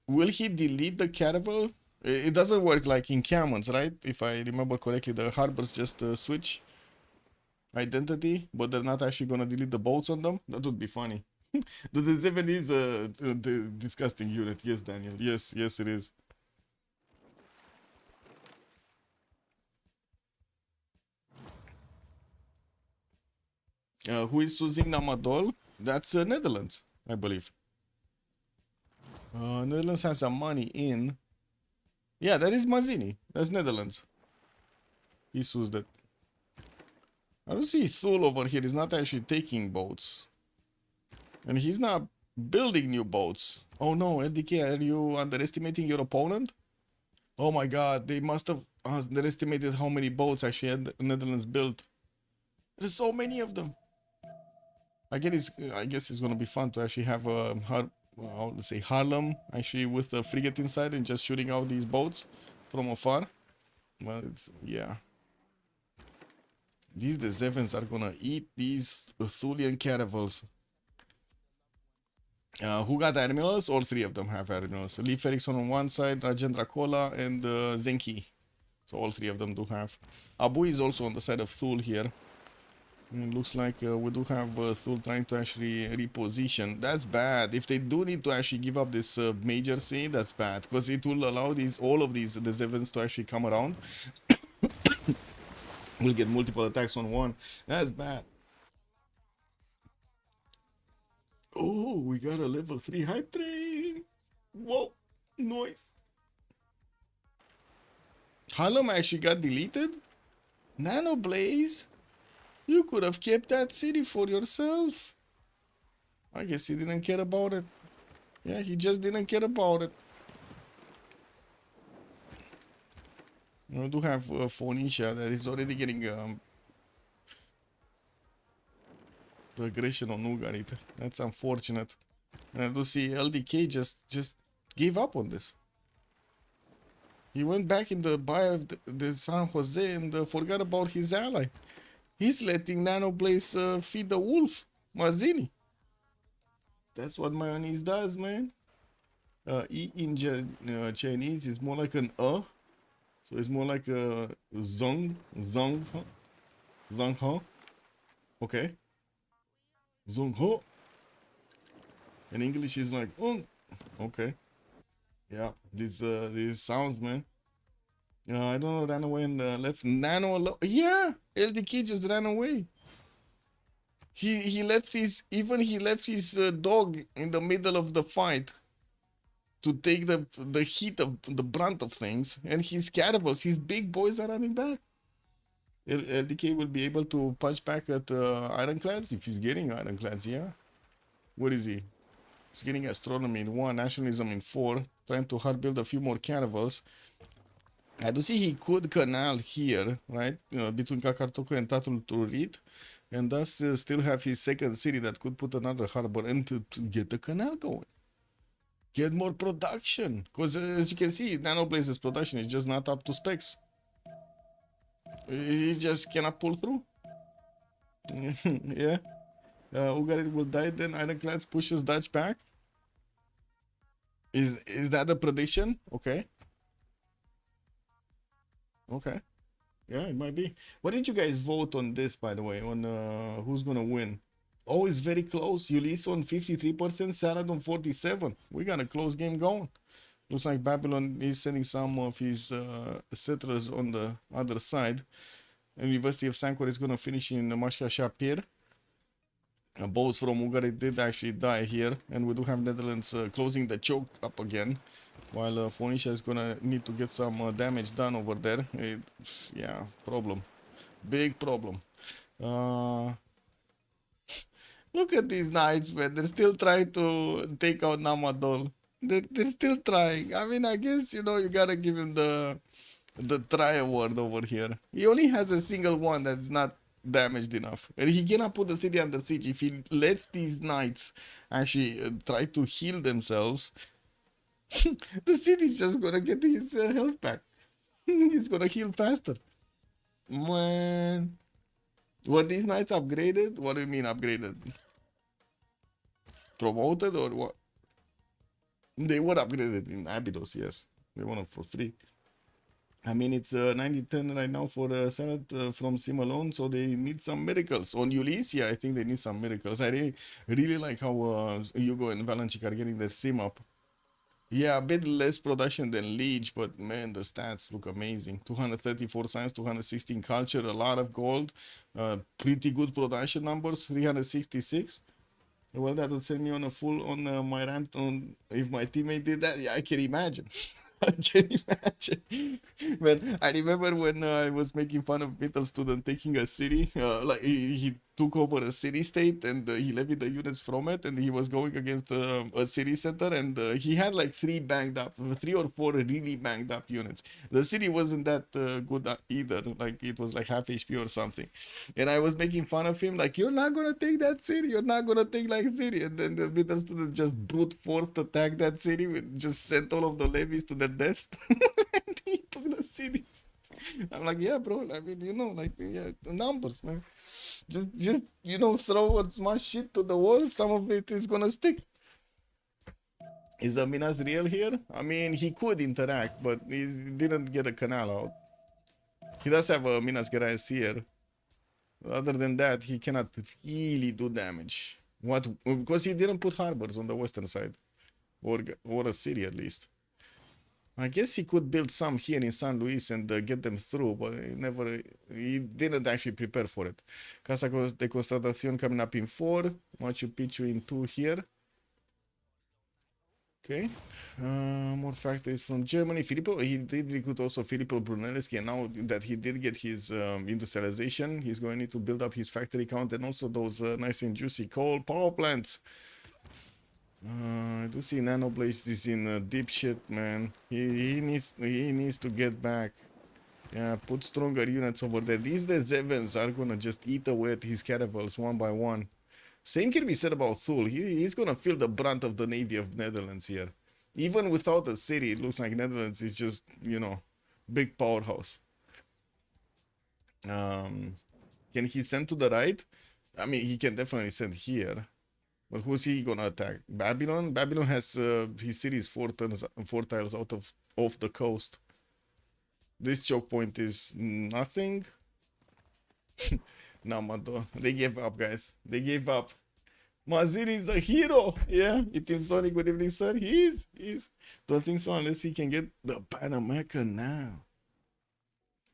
Speaker 1: Will he delete the caravel? It doesn't work like in Camons, right? If I remember correctly, the harbors just switch identity, but they're not actually gonna delete the boats on them. That would be funny. The Zeven is a disgusting unit. Yes, Daniel. Yes, it is. Who is choosing Namadol? That's Netherlands, I believe. Netherlands has some money in. Yeah, that is Mazzini. That's Netherlands. He sues that. I don't see Thule over here. He's not actually taking boats. And he's not building new boats. Oh no, LDK, are you underestimating your opponent? Oh my god, they must have underestimated how many boats actually had the Netherlands built. There's so many of them. I guess it's gonna be fun to actually have a let's say Harlem actually with a frigate inside and just shooting out these boats from afar. Well, it's, yeah. These the Zevens are gonna eat these Thulian caravels. Who got admirals? All 3 of them have admirals. Lee Ferrickson on one side, Rajendra Kola, and Zenki. So all 3 of them do have. Abu is also on the side of Thule here. And it looks like we do have Thule trying to actually reposition. That's bad. If they do need to actually give up this major sea, that's bad. Because it will allow all of these the Zevens to actually come around. We'll get multiple attacks on one. That's bad. Oh, we got a level 3 hype train. Whoa, noise. Harlem actually got deleted? Nano Blaze? You could have kept that city for yourself. I guess he didn't care about it. Yeah, he just didn't care about it. We do have Phoenicia that is already getting the aggression on Ugarit. That's unfortunate. And I do see LDK just gave up on this. He went back in the buy of the San Jose and forgot about his ally. He's letting Nanoblaze feed the wolf, Mazzini. That's what mayonnaise does, man. E in Chinese is more like an so it's more like a zong, huh? Okay, zong ho. In English is like okay. Yeah, these sounds, man. I don't know, ran away and left Nano. Yeah, LDK just ran away. He left his dog in the middle of the fight to take the heat of the brunt of things, and his cannibals, his big boys are running back. LDK will be able to punch back at Ironclads if he's getting Ironclads. Yeah, what is he? He's getting Astronomy in 1, Nationalism in 4, trying to hard build a few more cannibals. I do see he could canal here, right, between Kakartoko and Tatul Turit, and thus still have his second city that could put another harbor and to get the canal going. Get more production, because as you can see, Nanoblaze's production is just not up to specs. He just cannot pull through. Yeah. Ugarit will die then. Ironclads pushes Dutch back. Is that the prediction? Okay. Okay. Yeah, it might be. What did you guys vote on this, by the way? On who's gonna win? Oh, it's very close. Ulyss on 53%, Salad on 47%. We got a close game going. Looks like Babylon is sending some of his settlers on the other side. And University of Sankor is gonna finish in Mashka Shapir. Boats from Ugarit did actually die here, and we do have Netherlands closing the choke up again, while Phoenicia is gonna need to get some damage done over there. Yeah, problem, big problem. Look at these knights, man. They're still trying to take out Namadol. They're still trying. I mean, I guess you gotta give him the try award over here. He only has a single one that's not damaged enough, and he cannot put the city under siege. If he lets these knights actually try to heal themselves, the city's just gonna get his health back. He's gonna heal faster. Man, were these knights upgraded? What do you mean upgraded? Promoted or what? They were upgraded in Abydos, yes. They won it for free. I mean, it's 90-10 right now for the Senate from Sim alone, so they need some miracles. On Ulyss, yeah, I think they need some miracles. I really like how Hugo and Valenchik are getting their Sim up. Yeah, a bit less production than Liege, but man, the stats look amazing. 234 science, 216 culture, a lot of gold, pretty good production numbers, 366. Well, that would send me on a full on my rant on if my teammate did that. Yeah, I can imagine. I can imagine. Man, I remember when I was making fun of middle student taking a city, like he took over a city state and he levied the units from it, and he was going against a city center, and he had like three or four really banged up units. The city wasn't that good either, like it was like half HP or something. And I was making fun of him, like, you're not gonna take that city, you're not gonna take like city. And then the middle student just brute forced attack that city, just sent all of the levies to their death. And he took the city. I'm like, yeah, bro. I mean, like, yeah, the numbers, man. Just throw as much shit to the wall. Some of it is gonna stick. Is Minas real here? I mean, he could interact, but he didn't get a canal out. He does have a Minas Gerais here. Other than that, he cannot really do damage. What? Because he didn't put harbors on the western side, or a city at least. I guess he could build some here in San Luis and get them through, but he didn't actually prepare for it. Casa de Constatación coming up in 4, Machu Picchu in 2 here. Okay, more factories from Germany. Filippo, he did recruit also Filippo Brunelleschi, and now that he did get his industrialization, he's going to need to build up his factory count and also those nice and juicy coal power plants. I do see Nanoblaze is in deep shit, man. He needs to get back. Yeah, put stronger units over there. These the Zevens are gonna just eat away at his caravels one by one. Same can be said about Thule. He's gonna feel the brunt of the Navy of Netherlands here. Even without a city, it looks like Netherlands is just, big powerhouse. Can he send to the right? I mean, he can definitely send here. But who's he gonna attack? Babylon? Babylon has his cities four tiles out of off the coast. This choke point is nothing. No, they gave up, guys. They gave up. Mazini is a hero. Yeah, Team Sonic, good evening, sir. He is. Don't think so unless he can get the Panamerica now.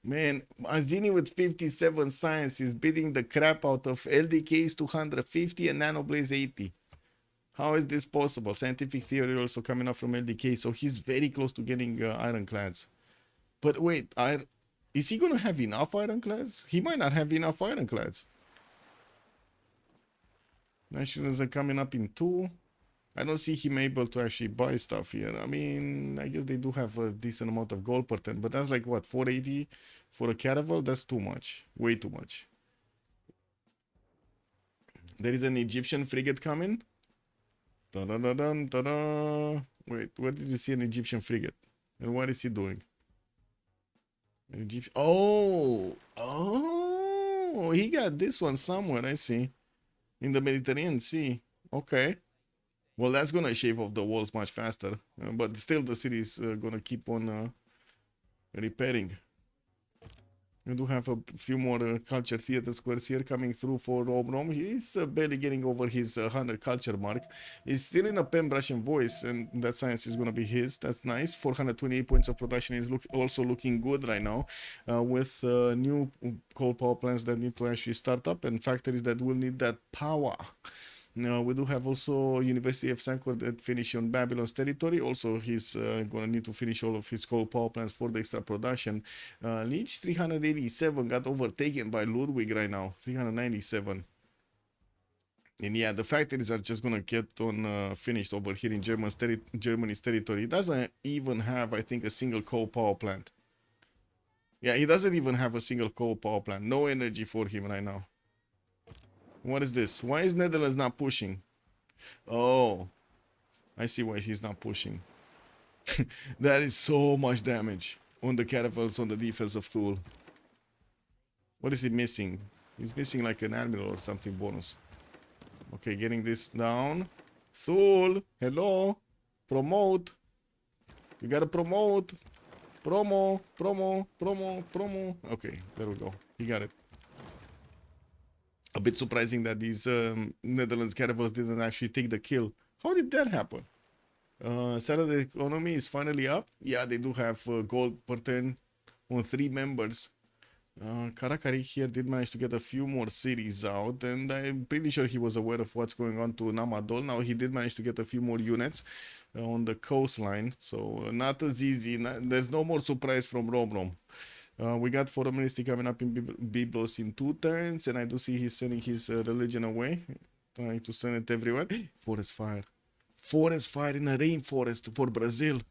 Speaker 1: Man, Mazini with 57 science is beating the crap out of LDK's 250 and Nanoblaze 80. How is this possible? Scientific theory also coming up from LDK, so he's very close to getting ironclads. But wait, is he gonna have enough ironclads? He might not have enough ironclads. Nationals are coming up in 2. I don't see him able to actually buy stuff here. I mean, I guess they do have a decent amount of gold per turn, but that's like what, 480 for a caravel? That's too much. Way too much. There is an Egyptian frigate coming. Da-da-da-dun, da-da. Wait, where did you see an Egyptian frigate? And what is he doing? An Egyptian. Oh, he got this one somewhere, I see. In the Mediterranean Sea. Okay. Well, that's gonna shave off the walls much faster. But still, the city is gonna keep on repairing. We do have a few more culture theater squares here coming through for Obrom. He's barely getting over his 100 culture mark. He's still in a Pembrasian voice, and that science is going to be his. That's nice. 428 points of production is also looking good right now, with new coal power plants that need to actually start up and factories that will need that power. Now, we do have also University of Sankor that finish on Babylon's territory. Also, he's going to need to finish all of his coal power plants for the extra production. Leech 387 got overtaken by Ludwig right now. 397. And yeah, the factories are just going to get on finished over here in Germany's territory. It doesn't even have, I think, a single coal power plant. Yeah, he doesn't even have a single coal power plant. No energy for him right now. What is this? Why is Netherlands not pushing? Oh, I see why he's not pushing. That is so much damage on the caravels on the defense of Thule. What is he missing? He's missing like an admiral or something bonus. Okay, getting this down. Thule, hello. Promote. You gotta promote. Promo. Okay, there we go. He got it. A bit surprising that these Netherlands caravels didn't actually take the kill. How did that happen? Saturday economy is finally up. Yeah, they do have gold per turn on 3 members. Karakari here did manage to get a few more cities out, and I'm pretty sure he was aware of what's going on to Namadol. Now he did manage to get a few more units on the coastline, so not as easy. There's no more surprise from Robrom. We got Foreign Ministry coming up in Biblos in 2 turns, and I do see he's sending his religion away, trying to send it everywhere. Forest fire. Forest fire in a rainforest for Brazil.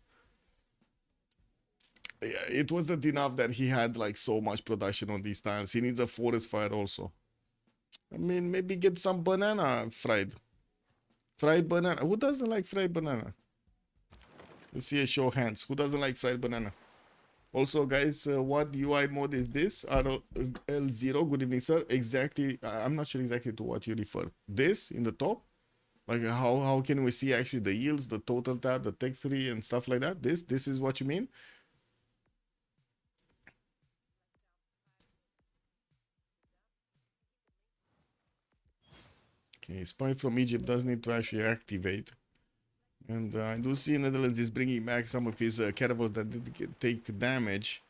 Speaker 1: Yeah, it wasn't enough that he had like so much production on these tiles. He needs a forest fire also. I mean, maybe get some banana fried. Fried banana. Who doesn't like fried banana? Let's see a show of hands. Who doesn't like fried banana? Also, guys, what UI mode is this? RL0, good evening, sir. Exactly, I'm not sure exactly to what you refer. This in the top? Like how can we see actually the yields, the total tab, the tech 3 and stuff like that? This is what you mean? Okay, spy from Egypt does need to actually activate. And I do see Netherlands is bringing back some of his caravels that did take damage.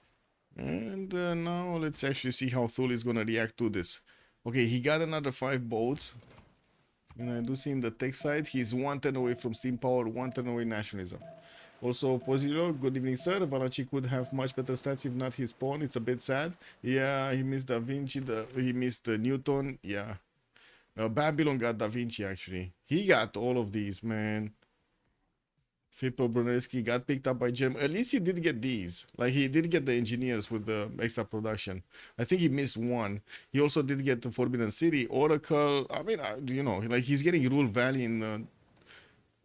Speaker 1: And now let's actually see how Thule is going to react to this. Okay, he got another 5 boats. And I do see in the tech side, he's 1 turn away from steam power, 1 turn away nationalism. Also, Posilo, good evening, sir. Valachi could have much better stats if not his pawn. It's a bit sad. Yeah, he missed Da Vinci, he missed Newton. Yeah. Babylon got Da Vinci, actually. He got all of these, man. Filippo Brunelleschi got picked up by Gem. At least he did get these. Like, he did get the engineers with the extra production. I think he missed one. He also did get the Forbidden City, Oracle. I mean, you know, like, he's getting Rule Valley in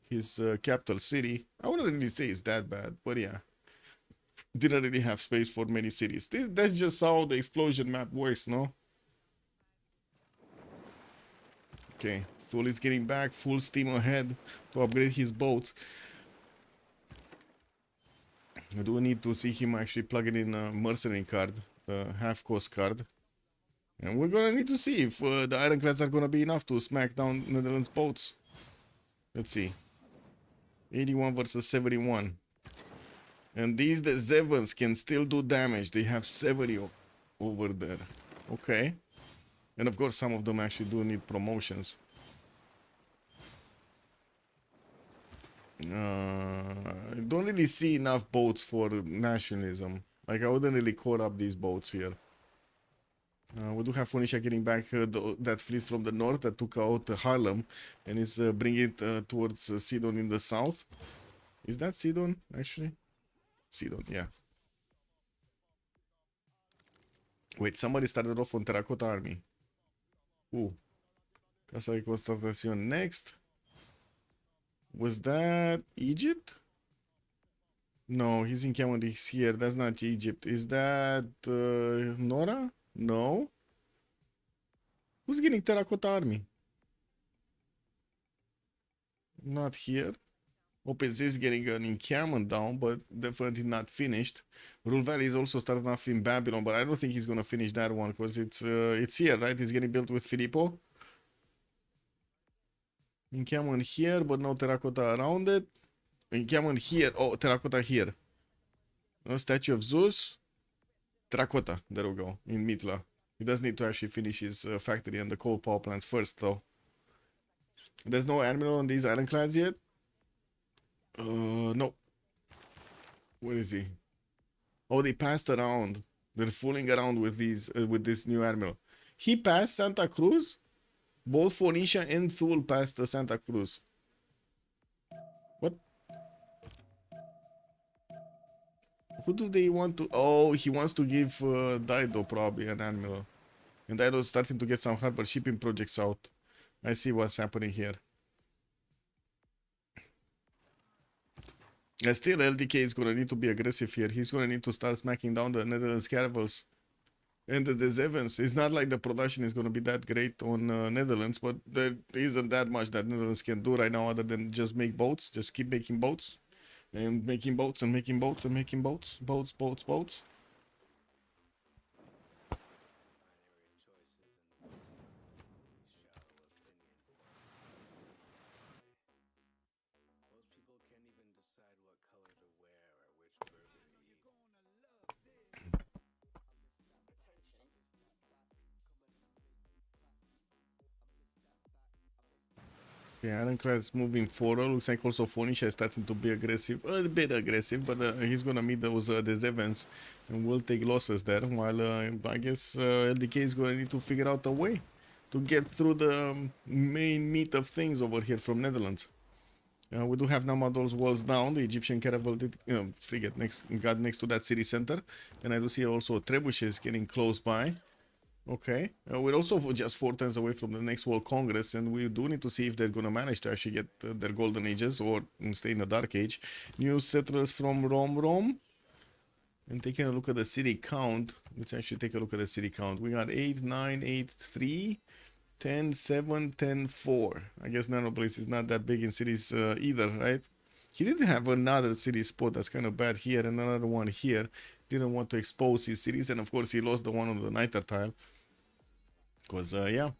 Speaker 1: his capital city. I wouldn't really say it's that bad, but yeah. Didn't really have space for many cities. That's just how the explosion map works, no? Okay, Thule is getting back full steam ahead to upgrade his boats. I do need to see him actually plugging in a mercenary card, the half-cost card. And we're gonna need to see if the ironclads are gonna be enough to smack down Netherlands boats. Let's see. 81 versus 71. And these, the Zevens, can still do damage. They have 70 over there. Okay. And of course, some of them actually do need promotions. I don't really see enough boats for nationalism. Like, I wouldn't really call up these boats here. We do have Phoenicia getting back that fleet from the north that took out Harlem and is bringing it towards Sidon in the south. Is that Sidon, actually? Sidon, yeah. Wait, somebody started off on Terracotta Army. Ooh. Casa de Constatación next. Was that Egypt? No, he's in Cameroon. He's here. That's not Egypt. Is that Nora? No. Who's getting Terracotta Army? Not here. OPZ is getting an encampment down, but definitely not finished. Rule Valley is also starting off in Babylon, but I don't think he's gonna finish that one because it's here, right? It's getting built with Filippo. Encampment here, but no terracotta around it. Encampment here. Oh, terracotta here. No statue of Zeus. Terracotta. There we go. In Mitla. He does need to actually finish his factory and the coal power plant first, though. There's no admiral on these ironclads yet. No. Where is he? Oh, they passed around. They're fooling around with these with this new admiral. He passed Santa Cruz. Both Phoenicia and Thule passed the Santa Cruz. What? Who do they want to? Oh, he wants to give Dido probably an admiral. And Dido's starting to get some harbor shipping projects out. I see what's happening here. And still, LDK is gonna need to be aggressive here. He's gonna need to start smacking down the Netherlands caravels. And the Zevens, it's not like the production is going to be that great on Netherlands, but there isn't that much that Netherlands can do right now other than just make boats, just keep making boats, and making boats, and making boats, and making boats, boats. Yeah, ironclad's moving forward. Looks like also Phoenicia is starting to be aggressive, a bit aggressive, but he's gonna meet those the Zevens and will take losses there. While I guess LDK is gonna need to figure out a way to get through the main meat of things over here from Netherlands. We do have Namadol's walls down. The Egyptian caravel did frigate got next to that city center, and I do see also trebuchets getting close by. Okay, we're also just 4 turns away from the next World Congress, and we do need to see if they're gonna manage to actually get their golden ages or stay in the dark age. New settlers from Rome. And taking a look at the city count, let's actually take a look at the city count. We got 8, 9, 8, 3, 10, 7, 10, 4. I guess Nanopolis is not that big in cities either, right? He did have another city spot that's kind of bad here and another one here. Didn't want to expose his cities, and of course he lost the one on the Niter tile. Because, yeah,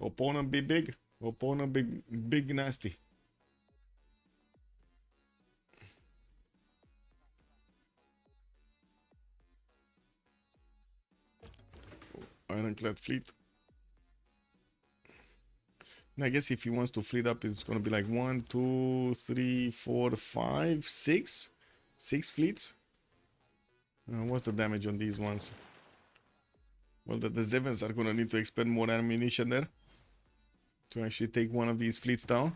Speaker 1: opponent be big. Opponent big nasty. Ironclad fleet. And I guess if he wants to fleet up, it's going to be like 1, 2, 3, 4, 5, 6. 6 fleets. What's the damage on these ones? Well, the Zevens are going to need to expend more ammunition there to actually take one of these fleets down.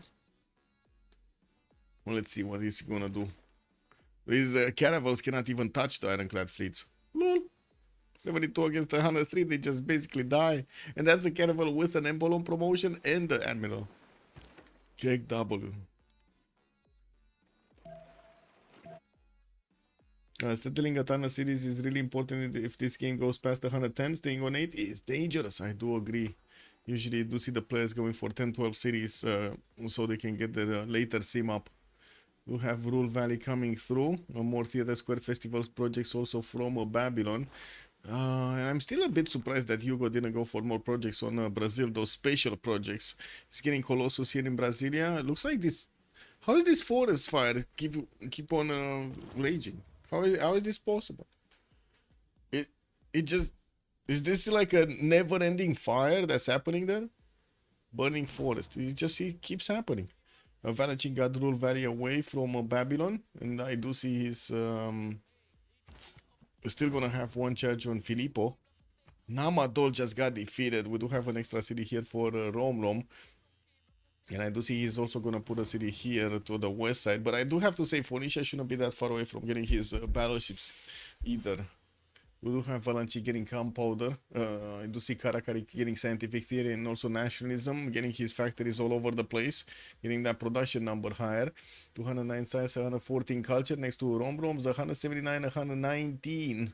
Speaker 1: Well, let's see what he's gonna do. These caravels cannot even touch the ironclad fleets. Lol. 72 against 103, they just basically die. And that's a caravel with an emblem promotion and the admiral. Check W. Settling a ton of cities is really important. If this game goes past 110, staying on 8 is dangerous. I do agree. Usually you do see the players going for 10-12 cities so they can get the later sim up. We have Rule Valley coming through. More Theater Square Festivals projects also from Babylon. And I'm still a bit surprised that Hugo didn't go for more projects on Brazil, those special projects. He's getting Colossus here in Brasilia. It looks like this... How is this forest fire keep on raging? How is this possible? It just... Is this like a never-ending fire that's happening there? Burning forest. It keeps happening. Valachik got Rule Valley away from Babylon. And I do see he's still gonna have one charge on Filippo. Namadol just got defeated. We do have an extra city here for Rome. And I do see he's also going to put a city here to the west side. But I do have to say, Phoenicia shouldn't be that far away from getting his battleships either. We do have Valanchi getting gunpowder. I do see Karakari getting scientific theory and also nationalism, getting his factories all over the place, getting that production number higher. 209 science, 114 culture next to Rom's 179, 119.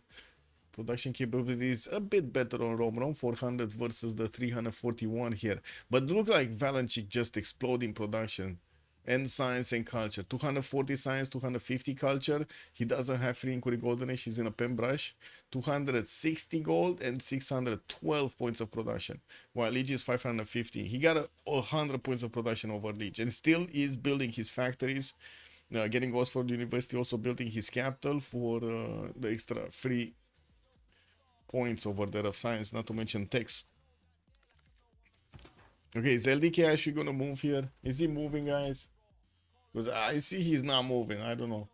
Speaker 1: Production capabilities a bit better on Rome, 400 versus the 341 here. But look like Valanchik just exploding production and science and culture. 240 science, 250 culture. He doesn't have free inquiry golden age. He's in a pen brush. 260 gold and 612 points of production. While Liege is 550. He got 100 points of production over Liege and still is building his factories. Getting Oxford University, also building his capital for the extra free points over there of science, not to mention text. Okay, is LDK actually gonna move here? Is he moving, guys? Because I see he's not moving. I don't know.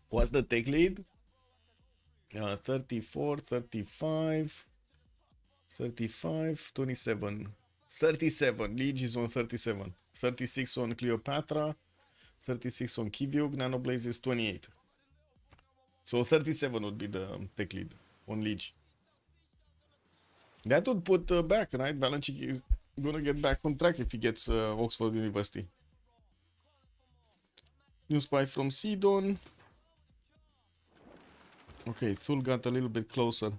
Speaker 1: What's the tech lead? 34, 35, 35, 27, 37. Liege is on 37. 36 on Cleopatra. 36 on Kivyuk. Nanoblaze is 28. So 37 would be the tech lead on Liege. That would put back, right? Valanchik is gonna get back on track if he gets Oxford University. New spy from Sidon. Okay, Thul got a little bit closer.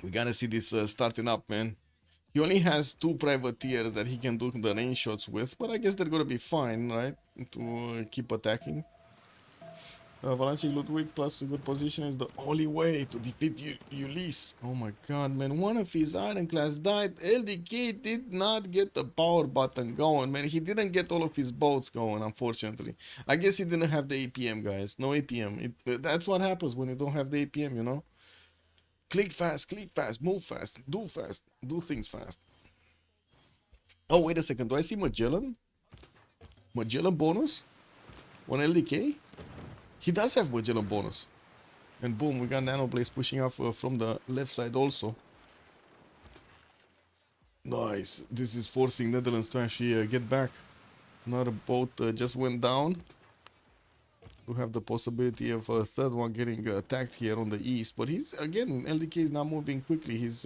Speaker 1: We gotta see this starting up, man. He only has 2 privateers that he can do the range shots with, but I guess they're gonna be fine, right? To keep attacking. Valanchik Ludwig plus a good position is the only way to defeat Ulyss. Oh my god, man. One of his ironclads died. LDK did not get the power button going, man. He didn't get all of his boats going, unfortunately. I guess he didn't have the APM, guys. No APM. That's what happens when you don't have the APM, you know? Click fast, move fast, do things fast. Oh, wait a second. Do I see Magellan? Magellan bonus? On LDK? He does have Magellan bonus. And boom, we got Nanoblaze pushing off from the left side also. Nice. This is forcing Netherlands to actually get back. Another boat just went down. We have the possibility of a third one getting attacked here on the east. But he's, again, LDK is not moving quickly his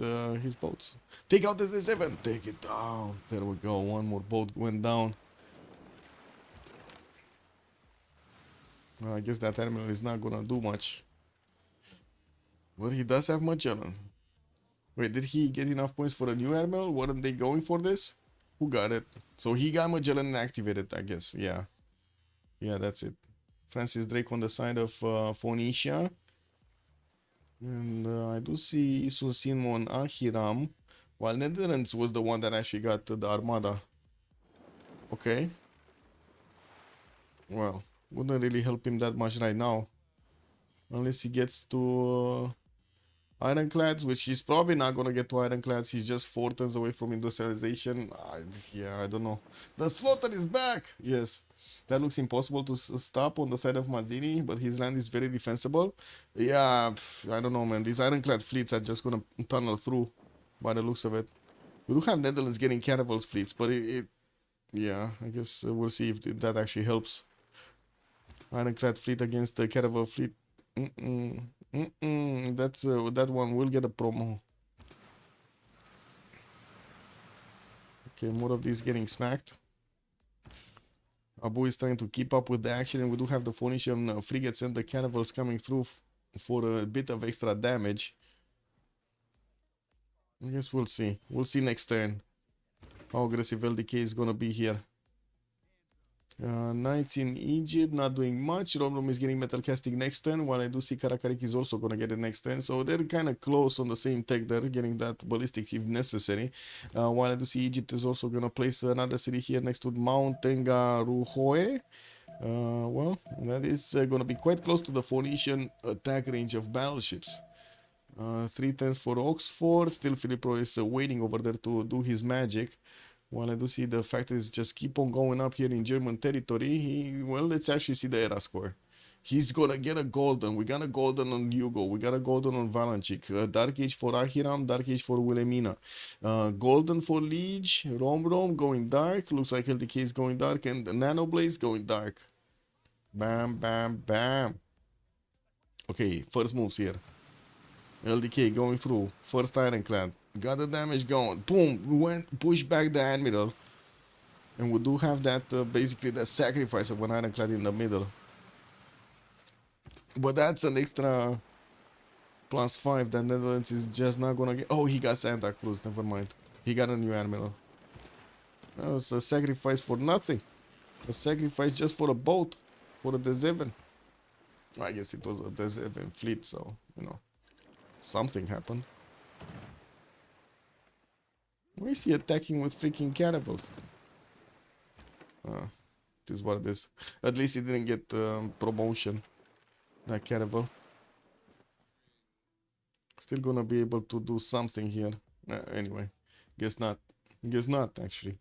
Speaker 1: boats. Take out the 7. Take it down. There we go. One more boat went down. Well, I guess that terminal is not gonna do much. But he does have Magellan. Wait, did he get enough points for a new admiral? Weren't they going for this? Who got it? So he got Magellan and activated, I guess. Yeah. Yeah, that's it. Francis Drake on the side of Phoenicia. And I do see Isulsin on Ahiram. While Netherlands was the one that actually got the Armada. Okay. Well, wouldn't really help him that much right now. Unless he gets to ironclads, which he's probably not going to get to ironclads. He's just 4 turns away from industrialization. Yeah, I don't know. The slaughter is back! Yes. That looks impossible to stop on the side of Mazzini, but his land is very defensible. Yeah, I don't know, man. These ironclad fleets are just going to tunnel through by the looks of it. We do have Netherlands getting Cannibals fleets, but yeah, I guess we'll see if that actually helps. Ironclad fleet against the Caravel fleet. That's that one will get a promo. Okay, more of these getting smacked. Abu is trying to keep up with the action, and we do have the Phoenician frigates and the Caravels coming through for a bit of extra damage. I guess we'll see. We'll see next turn how aggressive LDK is gonna be here. Knights in Egypt, not doing much. Rom is getting metal casting next turn, while I do see Karakarik is also gonna get it next turn. So they're kind of close on the same tech there, getting that ballistic if necessary. While I do see Egypt is also gonna place another city here next to Mount Tengaruhoe. Well, that is gonna be quite close to the Phoenician attack range of battleships. 3 turns for Oxford. Still Filippo is waiting over there to do his magic. While I do see the factories just keep on going up here in German territory, well, let's actually see the era score. He's gonna get a golden. We got a golden on Hugo. We got a golden on Valanchik. Dark Age for Ahiram. Dark Age for Wilhelmina. Golden for Liege. Rom going dark. Looks like LDK is going dark. And Nanoblaze going dark. Bam, bam, bam. Okay, first moves here. LDK going through. First Ironclad. Got the damage going. Boom. We went push back the Admiral. And we do have that basically the sacrifice of an Ironclad in the middle. But that's an extra +5 that Netherlands is just not gonna get. Oh, he got Santa Cruz. Never mind. He got a new Admiral. That was a sacrifice for nothing. A sacrifice just for a boat. For a D7. I guess it was a D7 fleet, so, you know. Something happened. Why is he attacking with freaking caravels? It is what it is. At least he didn't get promotion. That caravel. Still gonna be able to do something here. Anyway, guess not. Guess not, actually.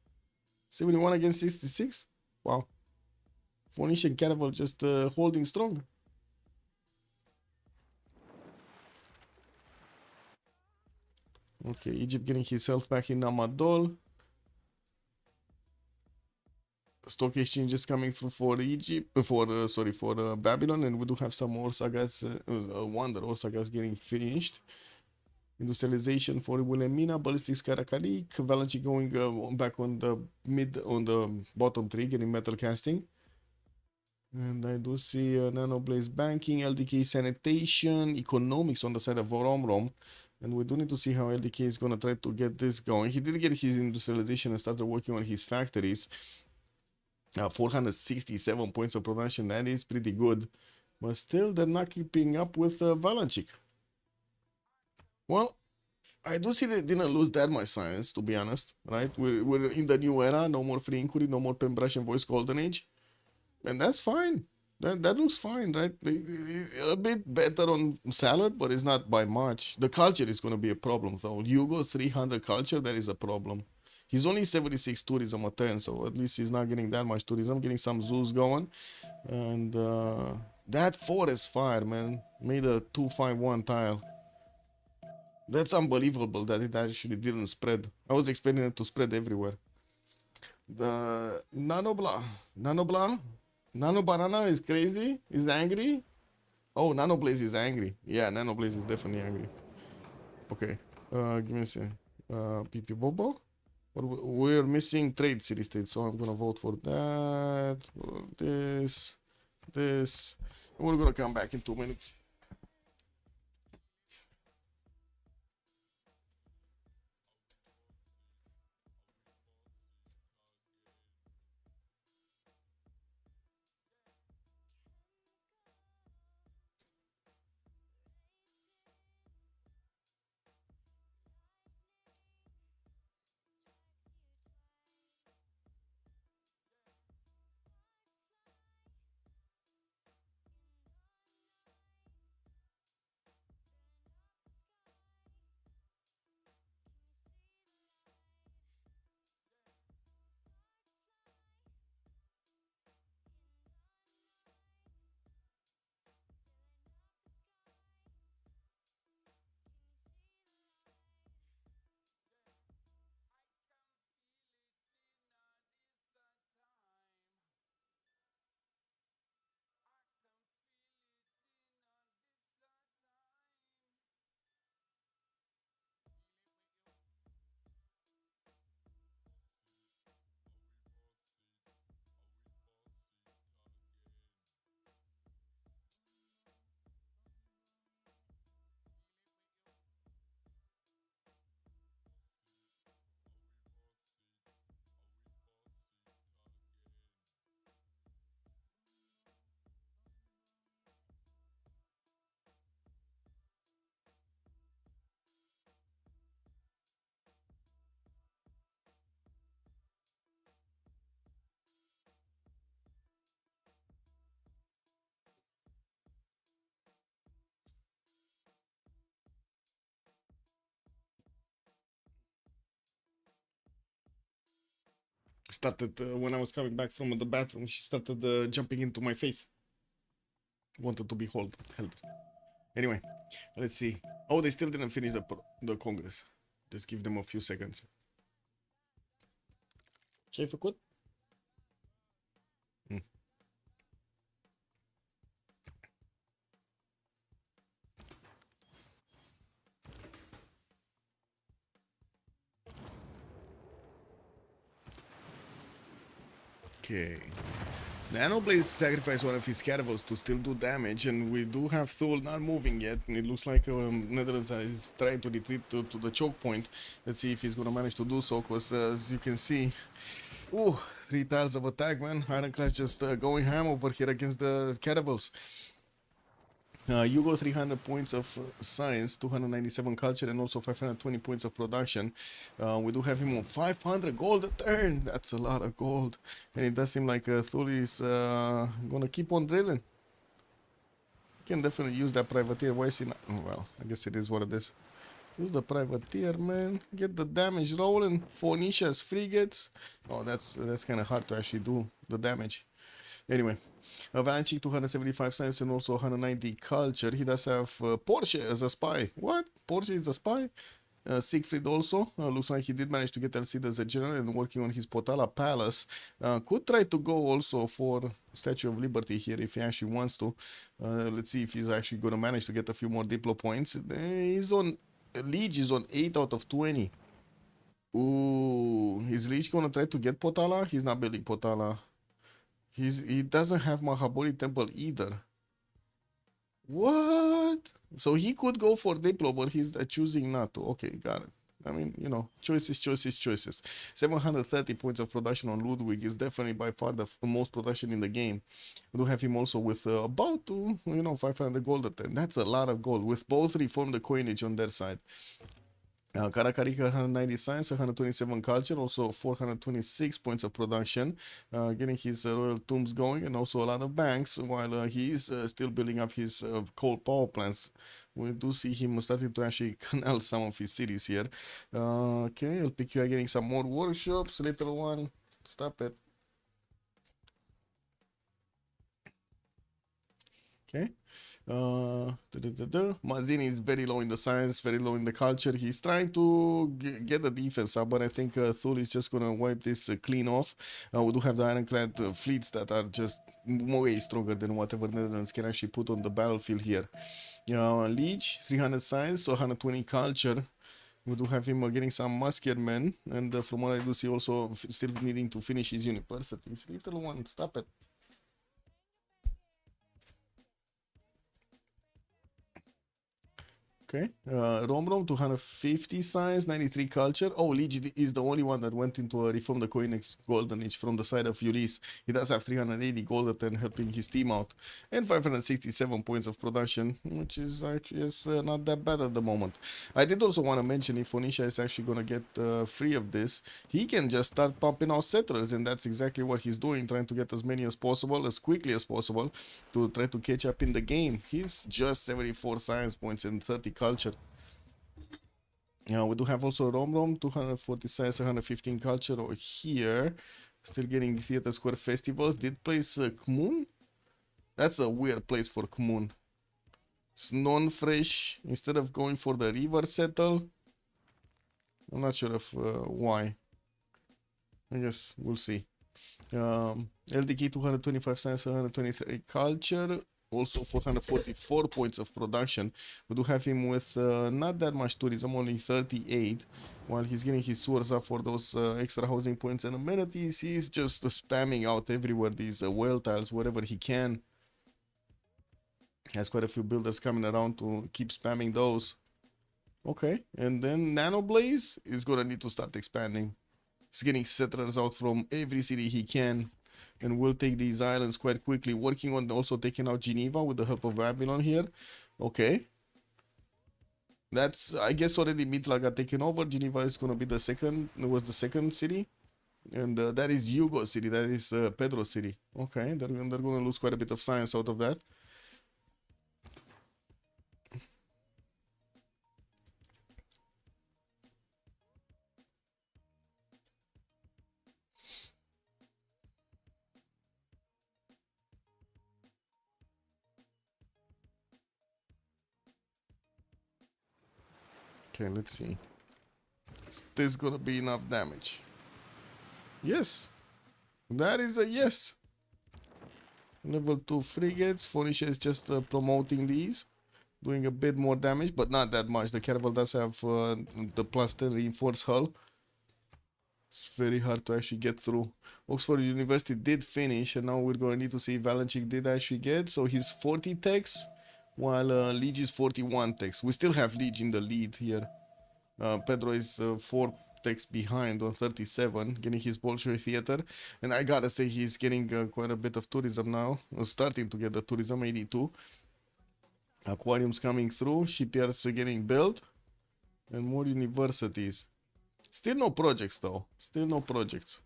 Speaker 1: 71 against 66? Wow. Phoenician caravel just holding strong. Okay, Egypt getting his health back in Amadol. Stock exchanges coming through for Egypt, for Babylon, and we do have some more sagas. Wonder or sagas getting finished. Industrialization for Wilhelmina, ballistics Karakalik, Valanchi going back on the bottom 3, getting metal casting. And I do see Nanoblaze banking, LDK sanitation, economics on the side of Rom. And we do need to see how LDK is gonna try to get this going. He did get his industrialization and started working on his factories. 467 points of production, that is pretty good. But still, they're not keeping up with Valanchik. Well, I do see they didn't lose that much science, to be honest, right? We're in the new era, no more free inquiry, no more Pembrush and voice golden age. And that's fine. That looks fine, right? A bit better on salad, but it's not by much. The culture is going to be a problem, though. Hugo 300 culture, that is a problem. He's only 76 tourism a turn, so at least he's not getting that much tourism, getting some zoos going. And that forest fire, man, made a 251 tile. That's unbelievable that it actually didn't spread. I was expecting it to spread everywhere. The Nano Banana is crazy, is angry. Oh, Nanoblaze is angry. Yeah, Nanoblaze is definitely angry. Okay, give me a second. PP Bobo. We're missing trade city state, so I'm gonna vote for that. This. We're gonna come back in 2 minutes. Started when I was coming back from the bathroom. She started jumping into my face. Wanted to be held. Anyway, let's see. Oh, they still didn't finish the Congress. Just give them a few seconds. Ce ai făcut? Okay. Nanoblaze sacrificed one of his caravels to still do damage, and we do have Thule not moving yet. And it looks like Netherlands is trying to retreat to the choke point. Let's see if he's gonna manage to do so, because as you can see, ooh, 3 tiles of attack, man. Ironclad just going ham over here against the caravels. Hugo 300 points of science, 297 culture, and also 520 points of production. We do have him on 500 gold a turn. That's a lot of gold. And it does seem like Thule is gonna keep on drilling. Can definitely use that privateer. Why is he not? Oh, well, I guess it is what it is. Use the privateer, man. Get the damage rolling. Phoenicia's frigates. Oh, that's kind of hard to actually do the damage. Anyway, Valanchik 275 science and also 190 culture. He does have Porsche as a spy. What? Porsche is a spy? Siegfried also. Looks like he did manage to get LC as a general and working on his Potala Palace. Could try to go also for Statue of Liberty here if he actually wants to. Let's see if he's actually going to manage to get a few more Diplo points. He's on... Liege is on 8 out of 20. Ooh, is Liege going to try to get Potala? He's not building Potala. He doesn't have Mahabali Temple either. What? So he could go for Diplo, but he's choosing not to. Okay, got it. I mean, you know, choices. 730 points of production on Ludwig is definitely by far the most production in the game. We do have him also with about 500 gold at 10. That's a lot of gold with both reform the coinage on their side. Karakarika 190 science, 127 culture, also 426 points of production, getting his royal tombs going, and also a lot of banks, while he is still building up his coal power plants. We do see him starting to actually canal some of his cities here. Okay, LPQI getting some more workshops, little one, stop it. Okay. Mazini is very low in the science, very low in the culture. He's trying to get the defense up, but I think Thule is just gonna wipe this clean off. We do have the ironclad fleets that are just way stronger than whatever Netherlands can actually put on the battlefield here. Liege, 300 science, so 120 culture. We do have him getting some musket men, and from what I do see, also still needing to finish his universities. Little one, stop it. Okay, Rom 250 science, 93 culture. Oh, Liege is the only one that went into a reform the coinage golden age from the side of Ulyss. He does have 380 gold at 10 helping his team out, and 567 points of production, which is actually not that bad at the moment. I did also want to mention if Phoenicia is actually going to get free of this, he can just start pumping out settlers, and that's exactly what he's doing, trying to get as many as possible, as quickly as possible, to try to catch up in the game. He's just 74 science points and 30 culture. We do have also Rom 240 science, 115 culture over here. Still getting Theater Square festivals. Did place Kmun? That's a weird place for Kmun. Snon fresh instead of going for the river settle. I'm not sure of why. I guess we'll see. LDK 225 science, 123 culture. Also 444 points of production. We do have him with not that much tourism, only 38, while he's getting his sewers up for those extra housing points and amenities. He's just spamming out everywhere these whale tiles wherever he can. Has quite a few builders coming around to keep spamming those. Okay, and then Nanoblaze is gonna need to start expanding. He's getting settlers out from every city he can, and we'll take these islands quite quickly, working on also taking out Geneva with the help of Babylon here. Okay, that's, I guess, already Mitla got taken over. Geneva is going to be the second, was the second city, and that is Hugo city, that is Pedro city. Okay, they're going to lose quite a bit of science out of that. Okay, let's see. Is this gonna be enough damage? Yes. That is a yes. Level 2 frigates. Phoenicia is just promoting these. Doing a bit more damage, but not that much. The Caravel does have the plus 10 reinforced hull. It's very hard to actually get through. Oxford University did finish, and now we're going to need to see if Valenchik did actually get. So he's 40 techs, while Liege is 41 techs. We still have Liege in the lead here. Pedro is 4 techs behind on 37, getting his Bolshoi theater. And I gotta say, he's getting quite a bit of tourism now. Starting to get the tourism, 82. Aquariums coming through, shipyards are getting built, and more universities. Still no projects though, still no projects.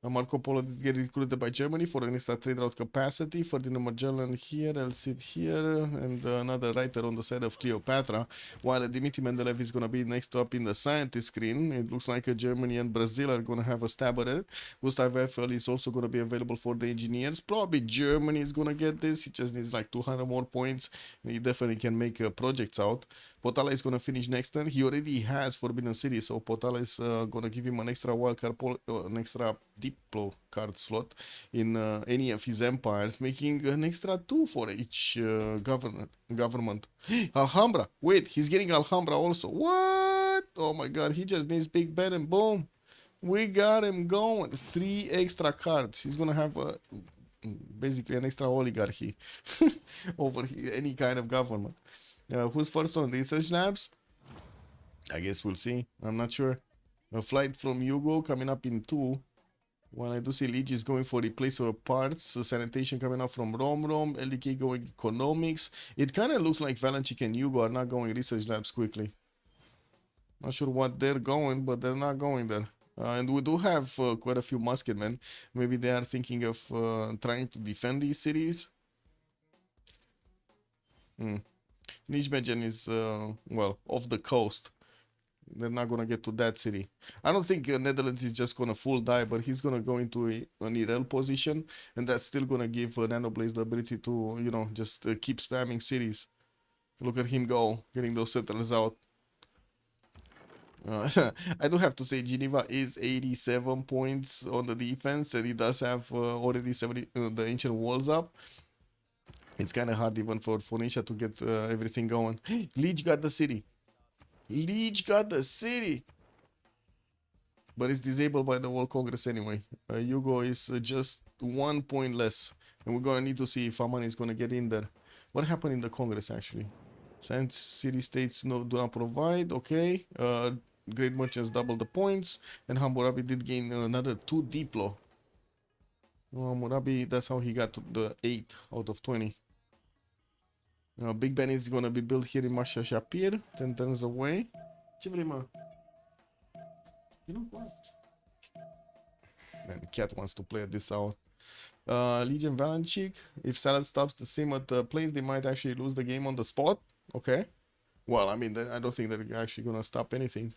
Speaker 1: Marco Polo did get recruited by Germany for an extra trade route capacity. Ferdinand Magellan here, El Cid here, and another writer on the side of Cleopatra. While Dimitri Mendeleev is going to be next up in the scientist screen. It looks like Germany and Brazil are going to have a stab at it. Gustav Eiffel is also going to be available for the engineers. Probably Germany is going to get this. He just needs like 200 more points. And he definitely can make projects out. Potala is going to finish next turn. He already has Forbidden City, so Potala is going to give him an extra wildcard, an extra Diplo card slot in any of his empires, making an extra 2 for each government. Alhambra! Wait, he's getting Alhambra also. What? Oh my god, he just needs Big Ben and boom. We got him going. 3 extra cards. He's going to have basically an extra oligarchy over any kind of government. Who's first on the research labs? I guess we'll see. I'm not sure. A flight from Yugo coming up in 2. While I do see Liege is going for replaceable parts. Sanitation coming up from Rom. LDK going economics. It kind of looks like Valenchik and Yugo are not going research labs quickly. Not sure what they're going, but they're not going there. And we do have quite a few musketmen. Maybe they are thinking of trying to defend these cities. Nijmegen is, well, off the coast. They're not going to get to that city. I don't think Netherlands is just going to full die, but he's going to go into an IRL position. And that's still going to give Nanoblaze the ability to, you know, just keep spamming cities. Look at him go, getting those settlers out. I do have to say Geneva is 87 points on the defense, and he does have already 70 the ancient walls up. It's kind of hard even for Phoenicia to get everything going. Liege got the city. Liege got the city. But it's disabled by the World Congress anyway. Yugo is just 1 point less. And we're going to need to see if Amman is going to get in there. What happened in the Congress actually? Science city states do not provide. Okay. Great merchants double the points. And Hammurabi did gain another 2 Diplo. Hammurabi, that's how he got to the 8 out of 20. Big Ben is gonna be built here in Masha Shapir, 10 turns away. Ce vrei, mă? You know what? Man, Cat wants to play at this hour. Legion Valenchik. If Salad stops the sim at the planes, they might actually lose the game on the spot. Okay. Well, I mean, I don't think they're actually gonna stop anything.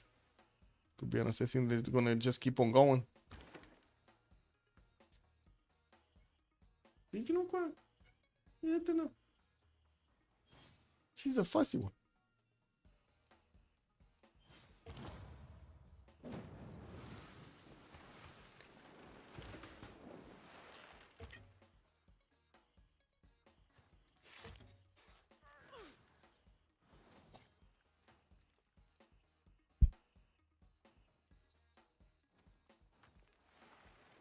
Speaker 1: To be honest, I think they're gonna just keep on going. You know what? Yeah, I don't know. She's a fussy one.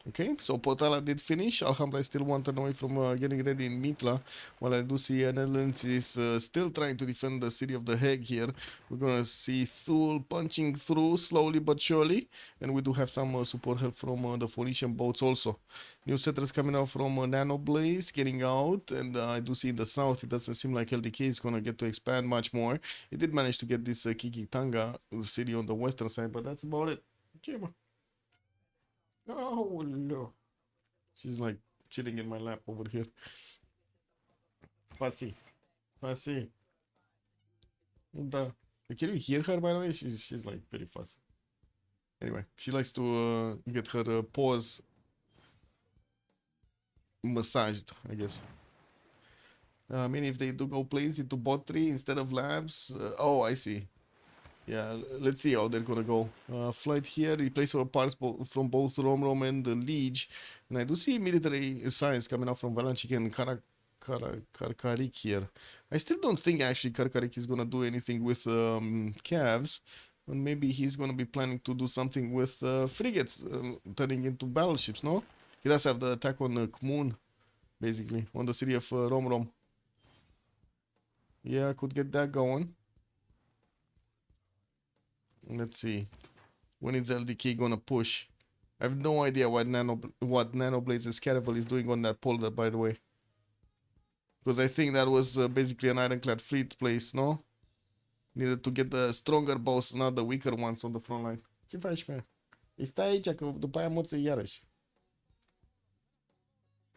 Speaker 1: Okay, so Potala did finish. Alhambra is still 1 turn away from getting ready in Mitla. While I do see Netherlands is still trying to defend the city of The Hague here. We're going to see Thule punching through slowly but surely. And we do have some support help from the Phoenician boats also. New settlers coming out from Nanoblaze, getting out. And I do see in the south, it doesn't seem like LDK is going to get to expand much more. It did manage to get this Kikitanga city on the western side, but that's about it. Oh no. She's like chilling in my lap over here. Fussy. Fussy. Can you hear her by the way? She's like very fussy. Anyway, she likes to get her paws massaged, I guess. I mean, if they do go planes into bot 3 instead of labs. Oh, I see. Yeah, let's see how they're gonna go. Flight here, replaceable parts from both Rom and the Liege. And I do see military science coming out from Valanchik and Karkarik here. I still don't think actually Karkarik is gonna do anything with Cavs. And maybe he's gonna be planning to do something with frigates, turning into battleships, no? He does have the attack on Kmun, basically, on the city of Rom. Yeah, I could get that going. Let's see. When is LDK gonna push? I have no idea what Nanoblaze's Caravel is doing on that polder, by the way. Because I think that was basically an ironclad fleet place, no? Needed to get the stronger bows, not the weaker ones on the front line. Ce faci, mă? Stai aici, că după aia moți iarăși.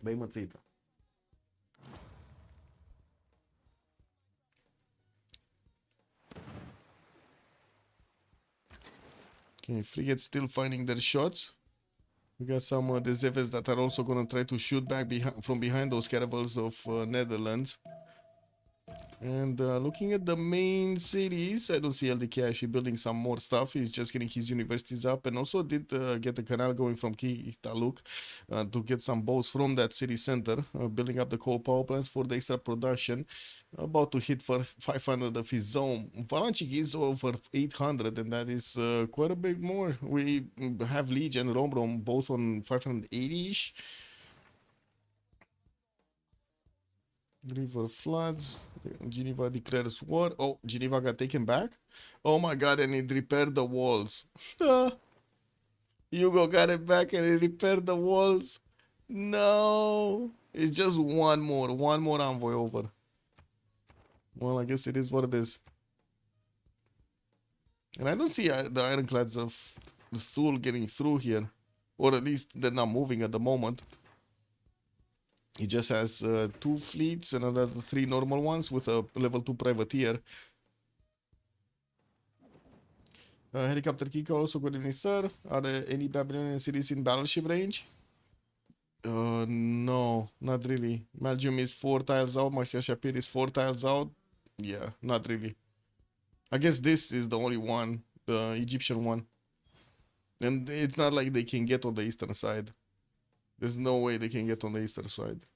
Speaker 1: Băi, mățită. Okay, frigates still finding their shots. We got some Desevens that are also gonna try to shoot back from behind those caravels of Netherlands. And looking at the main cities, I don't see LDK actually building some more stuff. He's just getting his universities up, and also did get the canal going from Kitaluk to get some boats from that city center, building up the coal power plants for the extra production. About to hit for 500 of his zone. Valanchik is over 800, and that is quite a bit more. We have Liege and Rom both on 580-ish. River floods. Geneva declares war. Oh, Geneva got taken back? Oh my god, and it repaired the walls. Hugo got it back and it repaired the walls. No. It's just one more envoy over. Well, I guess it is what it is. And I don't see the ironclads of Thule getting through here. Or at least they're not moving at the moment. He just has 2 fleets and another 3 normal ones with a level 2 privateer. Helicopter Kika also, good evening, sir. Are there any Babylonian cities in battleship range? No, not really. Belgium is 4 tiles out. Mashkashapir is 4 tiles out. Yeah, not really. I guess this is the only one, the Egyptian one. And it's not like they can get on the eastern side. There's no way they can get on the eastern side.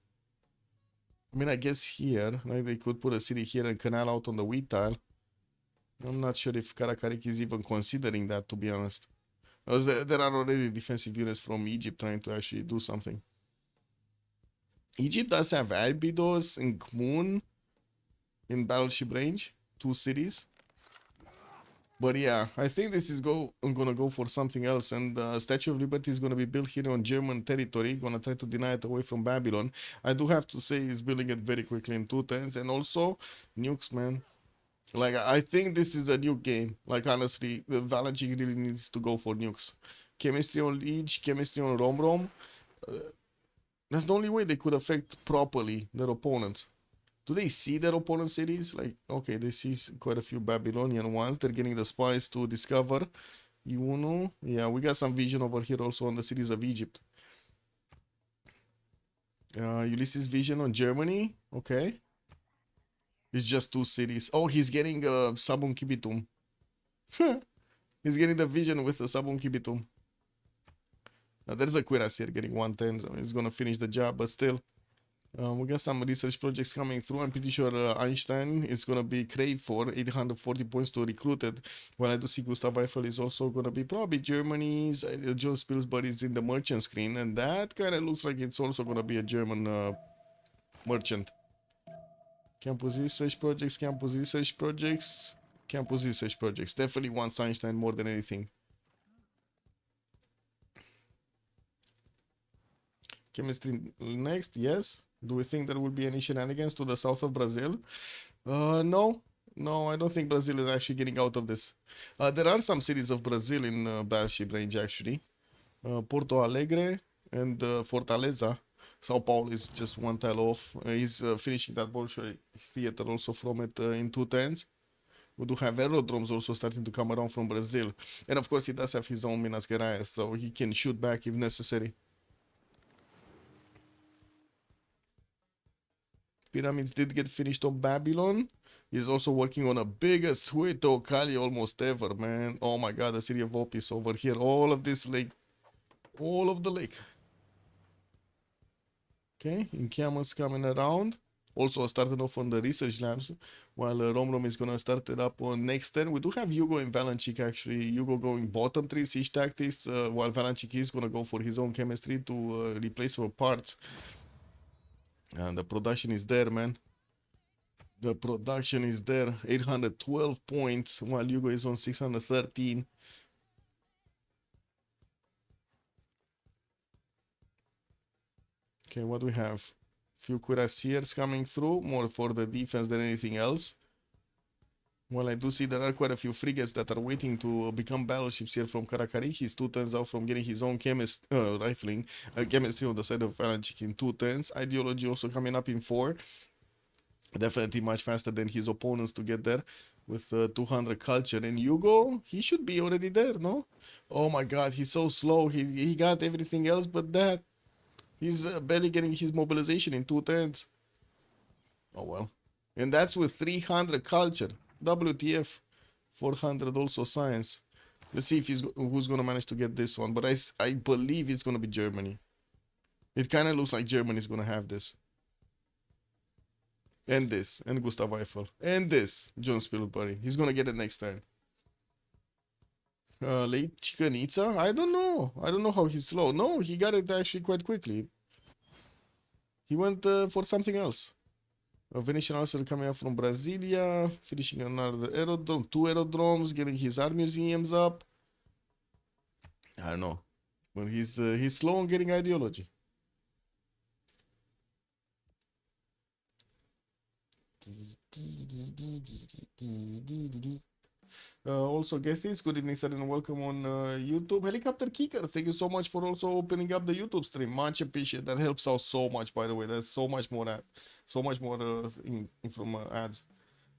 Speaker 1: I mean, I guess here, like they could put a city here and canal out on the wheat tile. I'm not sure if Karakarik is even considering that, to be honest. Because there are already defensive units from Egypt trying to actually do something. Egypt does have Abydos and Kmun in battleship range, 2 cities. But yeah, I think this is gonna go for something else, and the Statue of Liberty is gonna be built here on German territory. Gonna try to deny it away from Babylon. I do have to say he's building it very quickly in 2 turns, and also nukes, man. Like, I think this is a nuke game. Like, honestly, the Valanchik really needs to go for nukes. Chemistry on Liege, chemistry on Rom. That's the only way they could affect properly their opponents. Do they see their opponent cities? Like, okay, they see quite a few Babylonian ones. They're getting the spies to discover. Iuno. Yeah, we got some vision over here also on the cities of Egypt. Ulysses vision on Germany. Okay. It's just 2 cities. Oh, he's getting Sabun Kibitum. He's getting the vision with the Sabun Kibitum. Now, there's a Quiras here getting 110. So he's gonna finish the job, but still. We got some research projects coming through. I'm pretty sure Einstein is going to be craved for 840 points to recruit it. Well, I do see Gustav Eiffel is also going to be probably Germany's. John Spilsbury is in the merchant screen, and that kind of looks like it's also going to be a German merchant. Campus research projects, campus research projects, campus research projects. Definitely wants Einstein more than anything. Chemistry next, yes. Do we think there will be any shenanigans to the south of Brazil? No. No, I don't think Brazil is actually getting out of this. There are some cities of Brazil in battleship range, actually. Porto Alegre and Fortaleza. Sao Paulo is just 1 tile off. He's finishing that Bolshoi theater also from it in 2 turns. We do have aerodromes also starting to come around from Brazil. And of course, he does have his own Minas Gerais, so he can shoot back if necessary. Pyramids did get finished on Babylon. He's also working on a biggest Sueto Kali almost ever, man. Oh my god, the city of Hope is over here. All of this lake. All of the lake. Okay, encampments coming around. Also starting off on the research labs, while Romrom is gonna start it up on next turn. We do have Hugo and Valanchik actually. Hugo going bottom 3 siege tactics, while Valanchik is gonna go for his own chemistry to replace her parts. And the production is there, man. The production is there. 812 points, while Hugo is on 613. Okay, what do we have? Few cuirassiers coming through, more for the defense than anything else. Well, I do see there are quite a few frigates that are waiting to become battleships here from Karakari. He's 2 turns out from getting his own rifling chemistry on the side of Valanchik in 2 turns. Ideology also coming up in 4. Definitely much faster than his opponents to get there with 200 culture. And Hugo, he should be already there, no? Oh my god, he's so slow. He got everything else but that. He's barely getting his mobilization in 2 turns. Oh well. And that's with 300 culture. WTF. 400 also science. Let's see if who's going to manage to get this one. But I believe it's going to be Germany. It kind of looks like Germany's going to have this. And this. And Gustav Eiffel. And this. John Spielberg. He's going to get it next turn. Late Chicanitza? I don't know. I don't know how he's slow. No, he got it actually quite quickly. He went for something else. A Venetian arsenal coming up from Brasilia, finishing another aerodrome, 2 aerodromes, getting his art museums up. I don't know, but he's slow on getting ideology. Also, Gethis, good evening, sir, and welcome on YouTube. Helicopter Kicker, thank you so much for also opening up the YouTube stream. Much appreciated. That helps out so much, by the way. There's so much more from ads.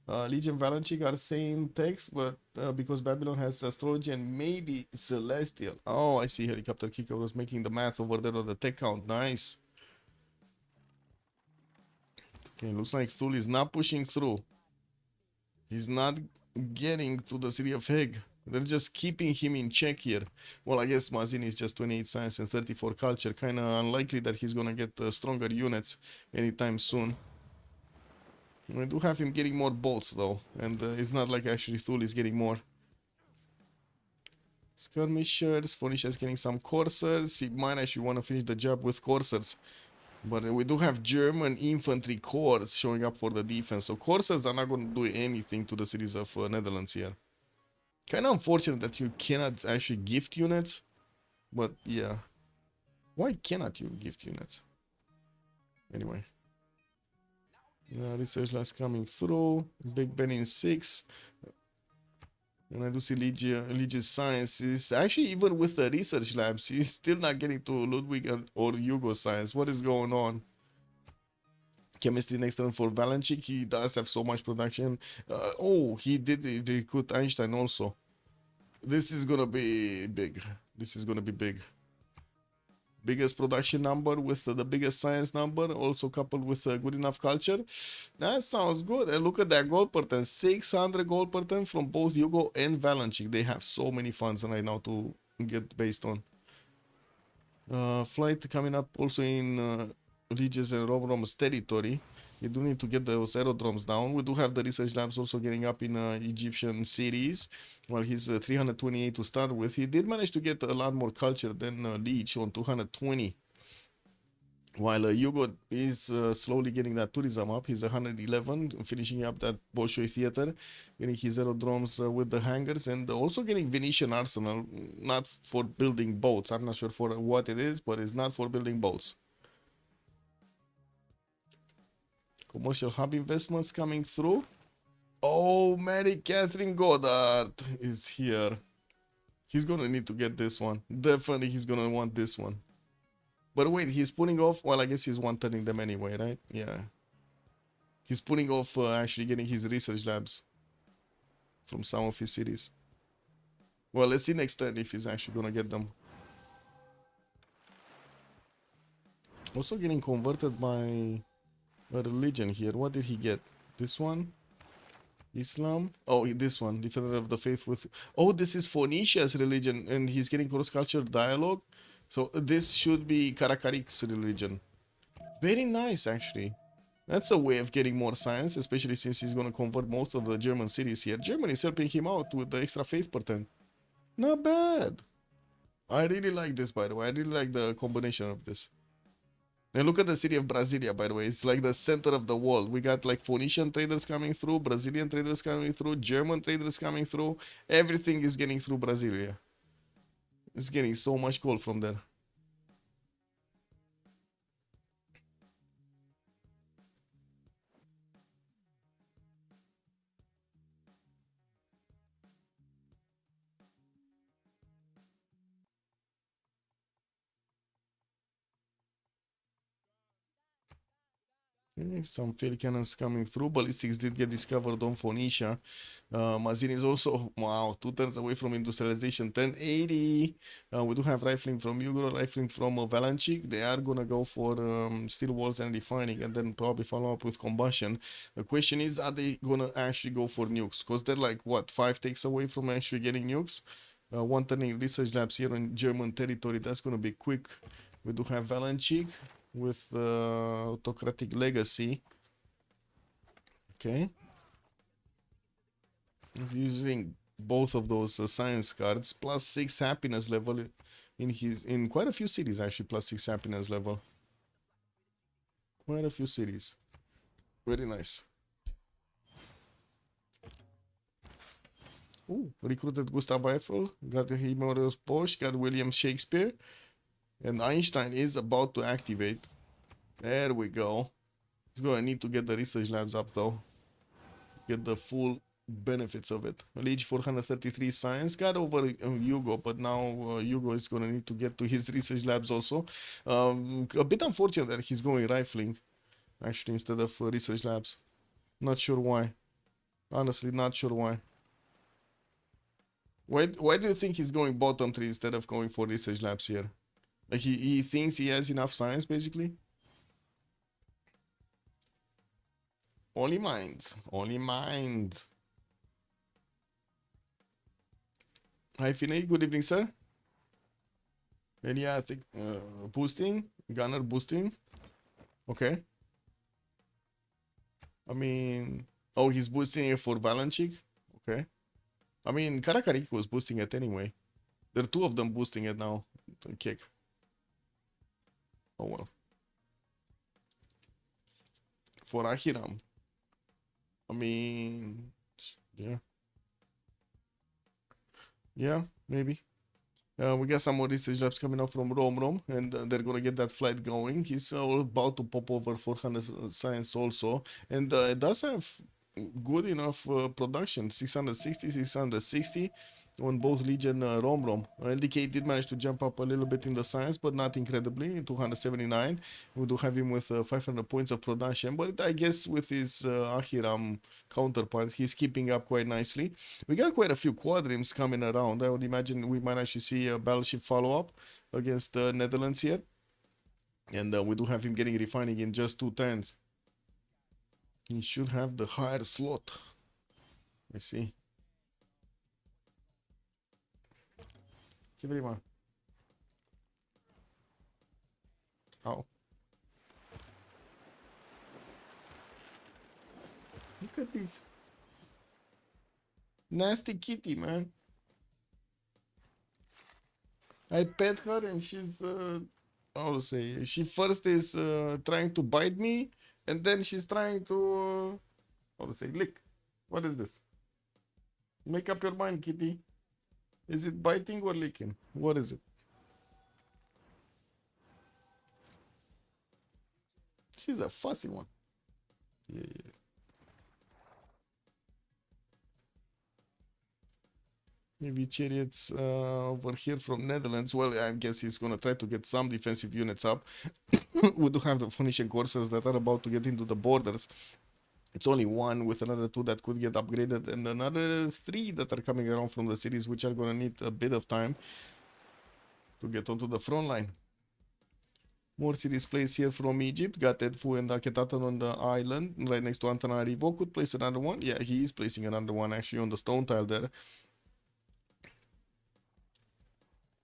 Speaker 1: Legion Valanchik are same text, but because Babylon has astrology and maybe celestial. Oh, I see. Helicopter Kicker was making the math over there on the tech count. Nice. Okay, looks like Thule is not pushing through. He's not getting to the city of Hague. They're just keeping him in check here. Well, I guess Mazin is just 28 science and 34 culture. Kind of unlikely that he's gonna get stronger units anytime soon. We do have him getting more bolts though, and it's not like actually Thule is getting more. Skirmishers, Phoenicia is getting some coursers. He might actually want to finish the job with coursers. But we do have German infantry corps showing up for the defense. So coursers are not going to do anything to the cities of Netherlands here. Kind of unfortunate that you cannot actually gift units. But yeah. Why cannot you gift units? Anyway. Research labs coming through. Big Ben in 6. And I do see Legis Science is actually, even with the research labs, he's still not getting to Ludwig or Hugo Science. What is going on? Chemistry next turn for Valanchik. He does have so much production. Oh, he did recruit Einstein also. This is gonna be big. This is gonna be big. Biggest production number with the biggest science number, also coupled with good enough culture. That sounds good. And look at that gold per turn. 600 gold per turn from both Hugo and Valanchik. They have so many funds right now to get based on. Flight coming up also in Legis and Rom's territory. You do need to get those aerodromes down. We do have the research labs also getting up in Egyptian cities. Well, he's 328 to start with. He did manage to get a lot more culture than Leech on 220. While Hugo is slowly getting that tourism up. He's 111, finishing up that Bolshoi theater, getting his aerodromes with the hangars, and also getting Venetian arsenal, not for building boats. I'm not sure for what it is, but it's not for building boats. Commercial hub investments coming through. Oh, Mary Catherine Goddard is here. He's gonna need to get this one. Definitely he's gonna want this one. But wait, he's pulling off. Well, I guess he's one-turning them anyway, right? Yeah. He's pulling off actually getting his research labs from some of his cities. Well, let's see next turn if he's actually gonna get them. Also getting converted by a religion here. What did he get? This one? Islam. Oh, this one, Defender of the Faith with. Oh, this is Phoenicia's religion, and he's getting cross-cultural dialogue. So this should be Karakarik's religion. Very nice, actually. That's a way of getting more science, especially since he's gonna convert most of the German cities here. Germany is helping him out with the extra faith pattern. Not bad. I really like this, by the way. I really like the combination of this. And look at the city of Brasilia, by the way. It's like the center of the world. We got like Phoenician traders coming through, Brazilian traders coming through, German traders coming through. Everything is getting through Brasilia. It's getting so much gold from there. Okay, some field cannons coming through. Ballistics did get discovered on Phoenicia. Mazin is also, wow, 2 turns away from industrialization. Turn 80. We do have rifling from Ugro, rifling from Valanchik. They are gonna go for steel walls and refining, and then probably follow up with combustion. The question is, are they gonna actually go for nukes? Because they're like, what, 5 takes away from actually getting nukes? One turning research labs here on German territory. That's gonna be quick. We do have Valanchik with autocratic legacy. Okay, he's using both of those science cards. +6 happiness level in quite a few cities, actually. +6 happiness level, quite a few cities. Very nice. Ooh, recruited Gustav Eiffel, got Himorius Bosch, got William Shakespeare, and Einstein is about to activate. There we go. He's gonna need to get the research labs up though. Get the full benefits of it. Liege 433 science got over Hugo, but now Hugo is gonna need to get to his research labs also. A bit unfortunate that he's going rifling, actually, instead of research labs. Not sure why. Honestly, not sure why. Why do you think he's going bottom 3 instead of going for research labs here? Like he thinks he has enough science, basically? Only minds. Only minds. Hi, Finney. Good evening, sir. And yeah, I think boosting. Gunner boosting. Okay. I mean... Oh, he's boosting it for Valanchik? Okay. I mean, Karakarik was boosting it anyway. There are 2 of them boosting it now. Kick. Oh well. For Ahiram. I mean... Yeah. Yeah, maybe. We got some more research labs coming out from Rom, and they're gonna get that flight going. He's about to pop over 400 science also, and it does have good enough production. 660 on both Legion Rom. LDK did manage to jump up a little bit in the science, but not incredibly. 279. We do have him with 500 points of production, but I guess with his Ahiram counterpart, he's keeping up quite nicely. We got quite a few quadrims coming around. I would imagine we might actually see a battleship follow-up against the Netherlands here. And we do have him getting refining in just 2 turns. He should have the higher slot. Let's see. Oh. Look at this. Nasty kitty, man. I pet her and she's, how to say, she first is trying to bite me, and then she's trying to, how to say, lick. What is this? Make up your mind, kitty. Is it biting or licking? What is it? She's a fussy one. Yeah. Maybe chariots over here from Netherlands. Well, I guess he's gonna try to get some defensive units up. We do have the Phoenician coursers that are about to get into the borders. It's only 1 with another 2 that could get upgraded, and another 3 that are coming around from the cities, which are gonna need a bit of time to get onto the front line. More series plays here from Egypt. Got Edfu and Akhenaten on the island right next to Antananarivo. Could place another one. Yeah, he is placing another one actually on the stone tile there.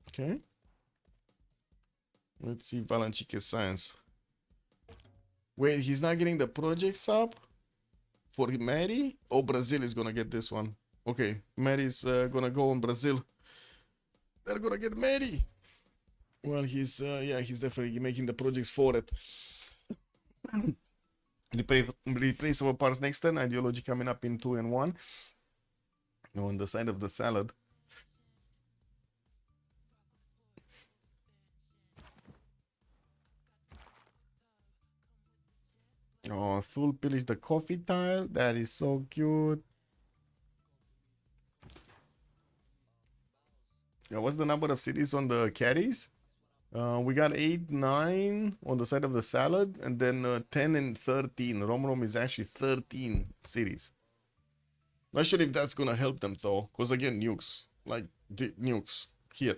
Speaker 1: Okay. Let's see Valanchike's science. Wait, he's not getting the projects up for Mary? Oh, Brazil is gonna get this one. Okay, Mary's gonna go on Brazil. They're gonna get Mary. Well, he's yeah, he's definitely making the projects for it. Replace our parts next turn. Ideology coming up in 2 and 1. On the side of the salad. Oh, Thul pillaged the coffee tile. That is so cute. What's the number of cities on the carries? We got 8, 9 on the side of the salad, and then 10 and 13. Rom is actually 13 cities. Not sure if that's gonna help them though, because again, nukes. Like, nukes. Here.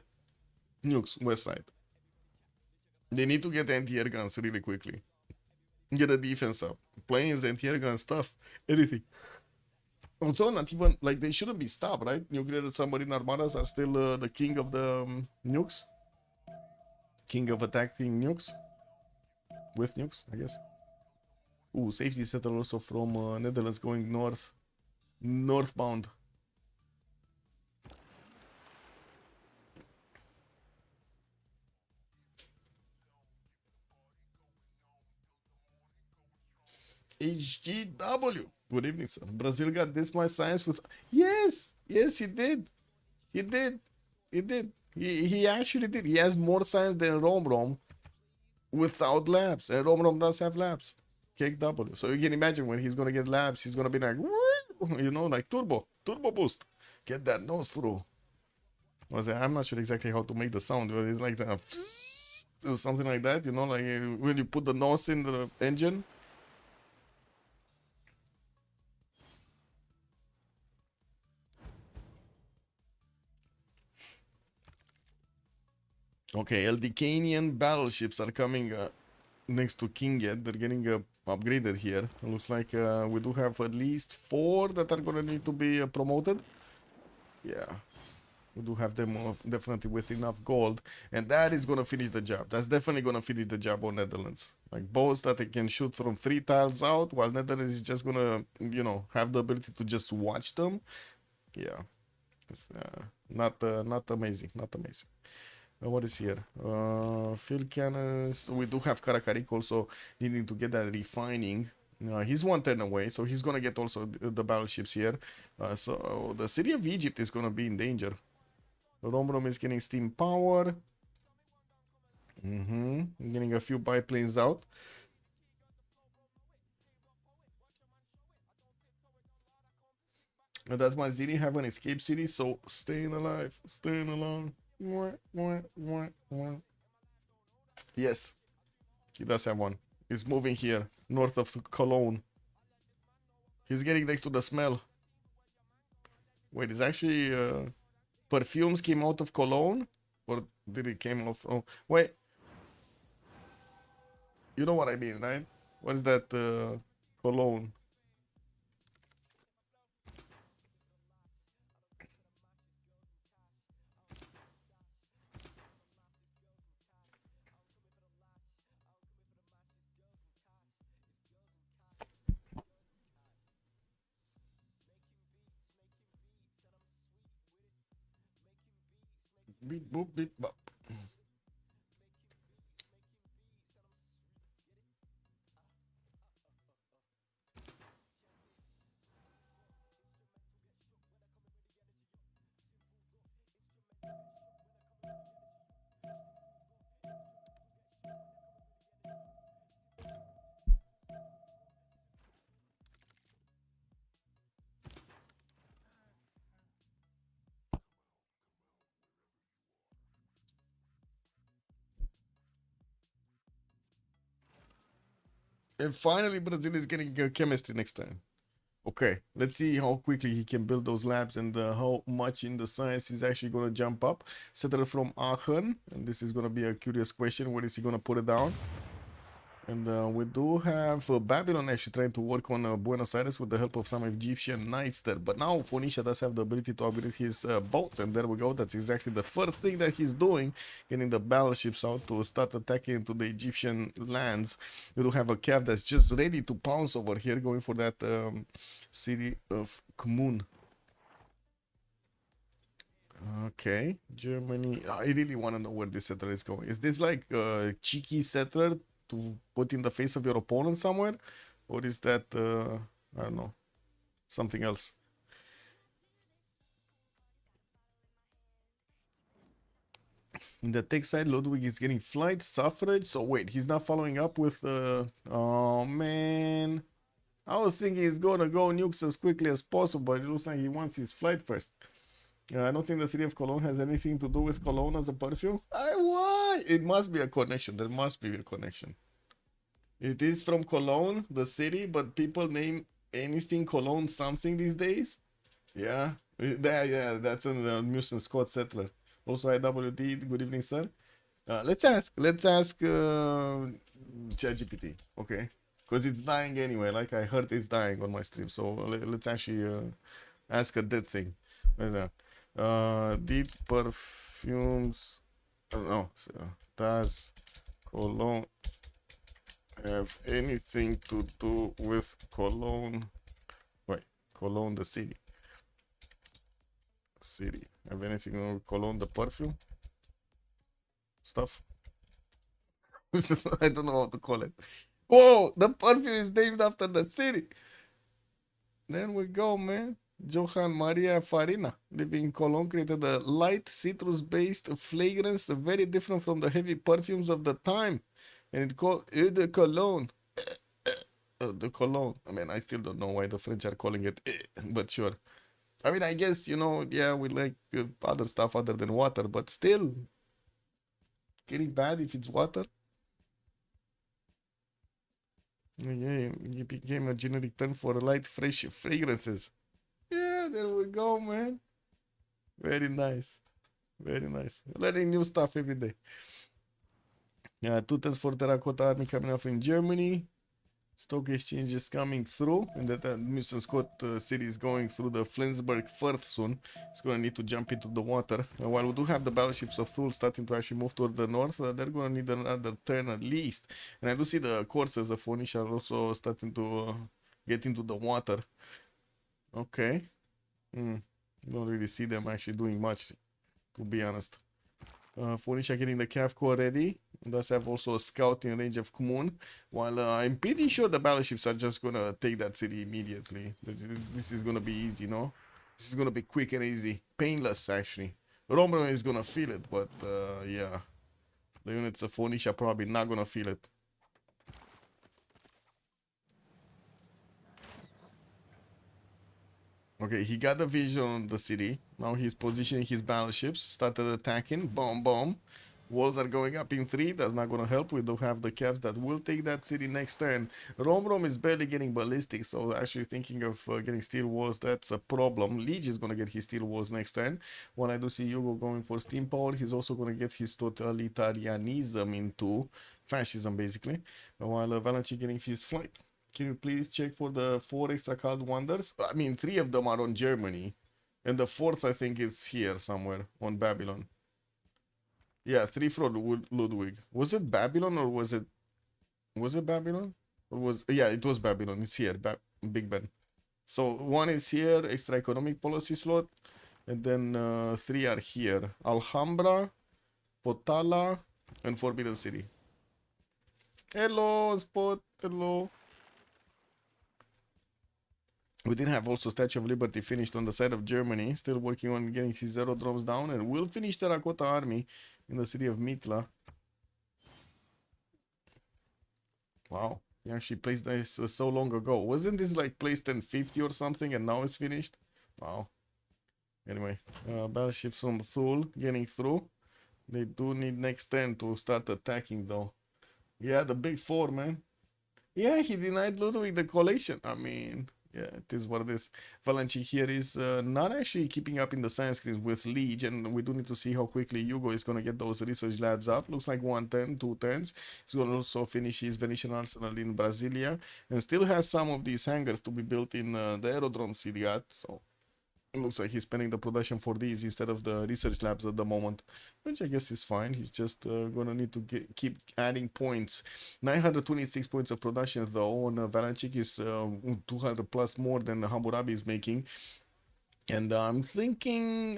Speaker 1: Nukes, west side. They need to get anti-air guns really quickly. Get a defense up. Planes, anti-air gun stuff. Anything. Although not even, like, they shouldn't be stopped, right? Nuclear submarine armadas are still the king of the nukes. King of attacking nukes. With nukes, I guess. Ooh, safety settle also from Netherlands going north. Northbound. HGW. Good evening, sir. Brazil got this much science with... Yes! Yes, he did. He did. He did. He actually did. He has more science than Rom without labs. And Rom does have labs. KW. So you can imagine when he's going to get labs, he's going to be like, woo! You know, like turbo boost. Get that nose through. I'm not sure exactly how to make the sound, but it's like something like that, you know, like when you put the nose in the engine. Okay, Eldicanian battleships are coming next to King yet. They're getting upgraded here. It looks like we do have at least 4 that are gonna need to be promoted. Yeah, we do have them definitely with enough gold, and that is gonna finish the job. That's definitely gonna finish the job on Netherlands. Like bows that they can shoot from 3 tiles out, while Netherlands is just gonna, you know, have the ability to just watch them. Yeah, it's not amazing, not amazing. What is here? Field cannons. We do have Karakariko also needing to get that refining. He's 1 turn away, so he's gonna get also the battleships here. So the city of Egypt is gonna be in danger. Rom is getting steam power. Getting a few biplanes out. Does my city have an escape city? So staying alive, staying along. Yes, he does have one. He's moving here, north of Cologne. He's getting next to the smell. Wait, it's actually perfumes came out of Cologne? Or did it came off? Oh, wait. You know what I mean, right? What is that Cologne? Beep boop beep bop. And finally, Brazil is getting chemistry next time. Okay, let's see how quickly he can build those labs and how much in the science he's actually going to jump up. Settler from Aachen, and this is going to be a curious question. Where is he going to put it down? And we do have Babylon actually trying to work on Buenos Aires with the help of some Egyptian knights there. But now Phoenicia does have the ability to upgrade his boats, and there we go. That's exactly the first thing that he's doing, getting the battleships out to start attacking into the Egyptian lands. We do have a cav that's just ready to pounce over here, going for that city of Kmun. Okay, Germany. I really want to know where this settler is going. Is this like a cheeky settler to put in the face of your opponent somewhere? Or is that, I don't know, something else? In the tech side, Ludwig is getting flight suffrage. So wait, he's not following up with, oh man. I was thinking he's gonna go nukes as quickly as possible, but it looks like he wants his flight first. I don't think the city of Cologne has anything to do with Cologne as a perfume. Why? It must be a connection. There must be a connection. It is from Cologne, the city, but people name anything Cologne something these days. Yeah, yeah, that's in the Musen Scott settler. Also, IWD. Good evening, sir. Let's ask. ChatGPT. Okay, because it's dying anyway. Like I heard, it's dying on my stream. So let's actually ask a dead thing. Where's that? Did perfumes? No. Does Cologne have anything to do with Cologne? Wait, Cologne the city. Have anything to do with Cologne the perfume? Stuff? I don't know how to call it. Whoa, the perfume is named after the city. There we go, man. Johann Maria Farina, living in Cologne, created a light citrus-based fragrance very different from the heavy perfumes of the time. And it called Eau de Cologne. The Cologne. I mean, I still don't know why the French are calling it, but sure. I mean, I guess, yeah, we like other stuff other than water, but still, getting bad if it's water. Yeah, it became a generic term for light, fresh fragrances. Yeah, there we go, man. Very nice. Very nice. Learning new stuff every day. Yeah, 2 tons for terracotta army coming off in Germany. Stock exchange is coming through, and that Musen Scott city is going through the Flensburg Firth soon. It's going to need to jump into the water. While we do have the battleships of Thule starting to actually move toward the north, they're going to need another turn at least. And I do see the courses of Phoenicia are also starting to get into the water. Okay. Don't really see them actually doing much, to be honest. Phoenicia getting the Cav core ready. Does have also a scout in range of Kmun. While I'm pretty sure the battleships are just gonna take that city immediately. This is gonna be easy, no? This is gonna be quick and easy. Painless, actually. Romero is gonna feel it, but yeah. The units of Phoenicia probably not gonna feel it. Okay, he got the vision on the city. Now he's positioning his battleships. Started attacking. Boom, boom. Walls are going up in 3. That's not going to help. We do have the Cavs that will take that city next turn. Rom is barely getting ballistic. So actually thinking of getting steel walls, that's a problem. Liege is going to get his steel walls next turn. When I do see Hugo going for steam power, he's also going to get his totalitarianism into fascism, basically. While Valenci getting his flight. Can you please check for the 4 extra card wonders? I mean, 3 of them are on Germany. And the 4th, I think, is here somewhere on Babylon. Yeah, 3 for Ludwig. Was it Babylon or was it... Was it Babylon? Or was... Yeah, it was Babylon. It's here. Big Ben. So 1 is here, extra economic policy slot. And then 3 are here. Alhambra, Potala, and Forbidden City. Hello, Spot. Hello. We did have also Statue of Liberty finished on the side of Germany, still working on getting his aerodromes down, and will finish Terracotta Army in the city of Mitla. Wow, he actually placed this so long ago. Wasn't this like placed in 50 or something and now it's finished? Wow. Anyway, battleships from Thule getting through. They do need next turn to start attacking though. Yeah, the big 4, man. Yeah, he denied Ludwig the collation. I mean, Yeah, it is what it is. Valanchi here is not actually keeping up in the science screens with Liege, and we do need to see how quickly Hugo is going to get those research labs up. Looks like 110, 210s. He's going to also finish his Venetian arsenal in Brasilia, and still has some of these hangars to be built in the aerodrome city yet. So it looks like he's spending the production for these instead of the research labs at the moment, which I guess is fine. He's just gonna need to keep adding points. 926 points of production though on Valanchik is 200 plus more than Hammurabi is making. And I'm thinking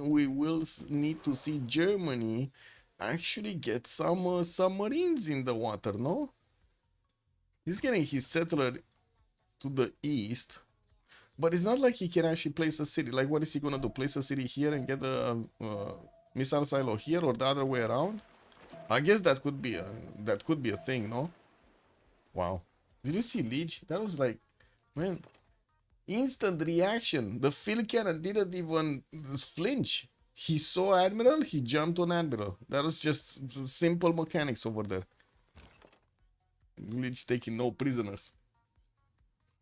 Speaker 1: we will need to see Germany actually get some submarines in the water, no? He's getting his settler to the east. But it's not like he can actually place a city. Like, what is he gonna do? Place a city here and get a missile silo here, or the other way around? I guess that could be a thing, no? Wow. Did you see Liege? That was like, man, instant reaction. The field cannon didn't even flinch. He saw Admiral, he jumped on Admiral. That was just simple mechanics over there. Liege taking no prisoners.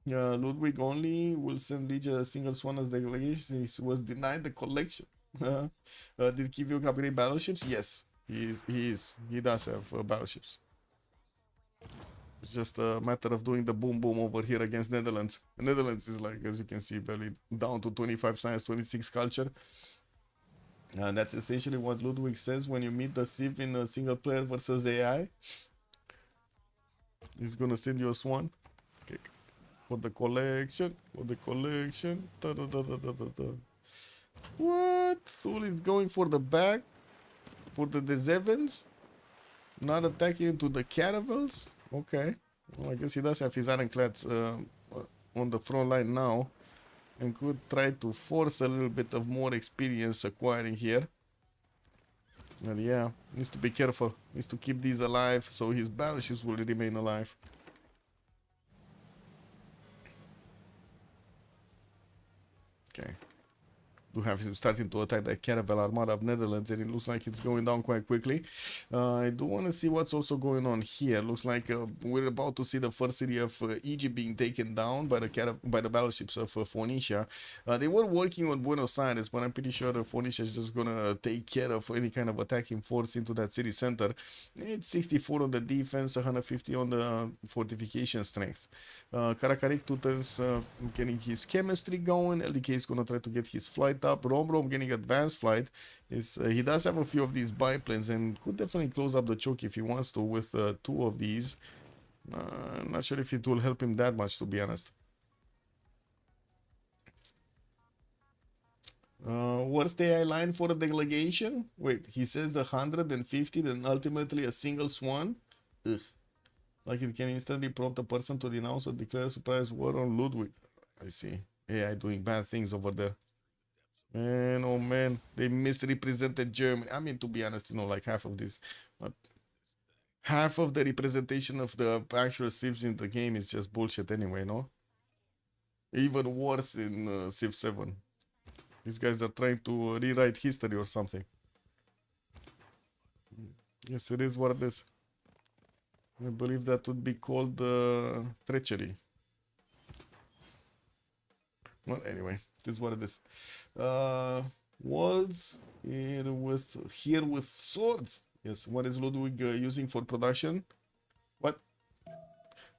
Speaker 1: Ludwig only will send Liege a single swan as delegation. He was denied the collection. Did Kivio upgrade battleships? Yes, he does have battleships. It's just a matter of doing the boom boom over here against Netherlands. The Netherlands is like, as you can see, barely down to 25 science, 26 culture. And that's essentially what Ludwig says when you meet the Civ in a single player versus AI. He's gonna send you a swan. Okay. For the collection, Da, da, da, da, da, da, da. What? Thul is going for the back, for the D7s, not attacking into the caravels. Okay, well, I guess he does have his ironclads on the front line now, and could try to force a little bit of more experience acquiring here. And yeah, needs to be careful. Needs to keep these alive so his battleships will remain alive. Okay. Do have him starting to attack the Caravel Armada of Netherlands, and it looks like it's going down quite quickly. I do want to see what's also going on here. Looks like we're about to see the first city of Egypt being taken down by the battleships of Phoenicia. They were working on Buenos Aires, but I'm pretty sure Phoenicia is just gonna take care of any kind of attacking force into that city center. It's 64 on the defense, 150 on the fortification strength. Karakarik Tutens getting his chemistry going. LDK is gonna try to get his flight up. Rom getting advanced flight. He does have a few of these biplanes and could definitely close up the choke if he wants to with two of these. I'm not sure if it will help him that much, to be honest. What's the AI line for the delegation? Wait, he says 150, then ultimately a single swan? Ugh. Like it can instantly prompt a person to denounce or declare a surprise war on Ludwig. I see. AI doing bad things over there. Man, oh man, they misrepresented Germany. I mean, to be honest, like half of this, half of the representation of the actual Civs in the game is just bullshit anyway, no? Even worse in Civ 7. These guys are trying to rewrite history or something. Yes, it is what it is. I believe that would be called treachery. Well, anyway, it is what it is. Walls here with swords. Yes, what is Ludwig using for production? What?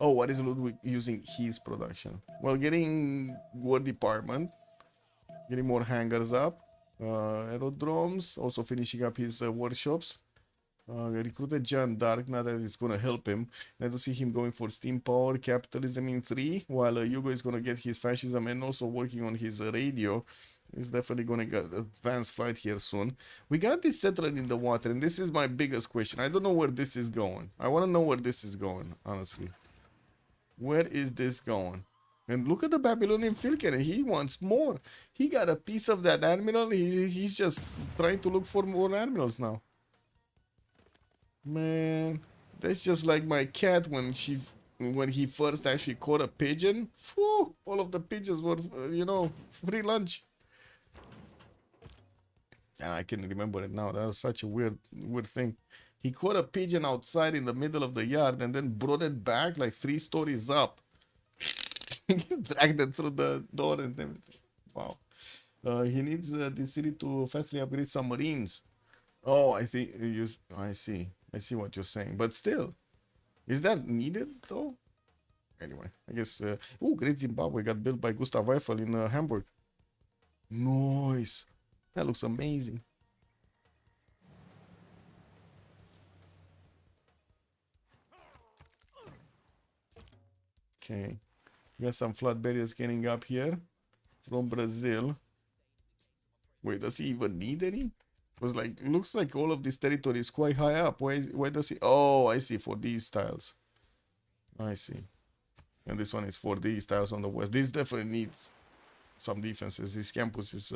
Speaker 1: Oh, what is Ludwig using his production? Well, getting War Department, getting more hangars up, aerodromes, also finishing up his workshops. Recruited John Dark, not that it's gonna help him. And I do see him going for steam power, capitalism in 3, while Hugo is gonna get his fascism and also working on his radio. He's definitely gonna get advanced flight here soon. We got this settler in the water, and this is my biggest question. I don't know where this is going. I wanna know where this is going, honestly. Where is this going? And look at the Babylonian field cannon. He wants more. He got a piece of that admiral. He's just trying to look for more admirals now. Man, that's just like my cat when he first actually caught a pigeon. Whew, all of the pigeons were, free lunch. And I can remember it now. That was such a weird thing. He caught a pigeon outside in the middle of the yard and then brought it back like 3 stories up. Dragged it through the door and everything. Wow. He needs the city to fastly upgrade submarines. Oh, I think I see. I see what you're saying. But still, is that needed though? Anyway, I guess. Oh, Great Zimbabwe got built by Gustav Eiffel in Hamburg. Nice. That looks amazing. Okay. We got some flood barriers getting up here. From Brazil. Wait, does he even need any? Because like looks like all of this territory is quite high up. Why does he? Oh, I see, for these tiles. I see. And this one is for these tiles on the west. This definitely needs some defenses. This campus is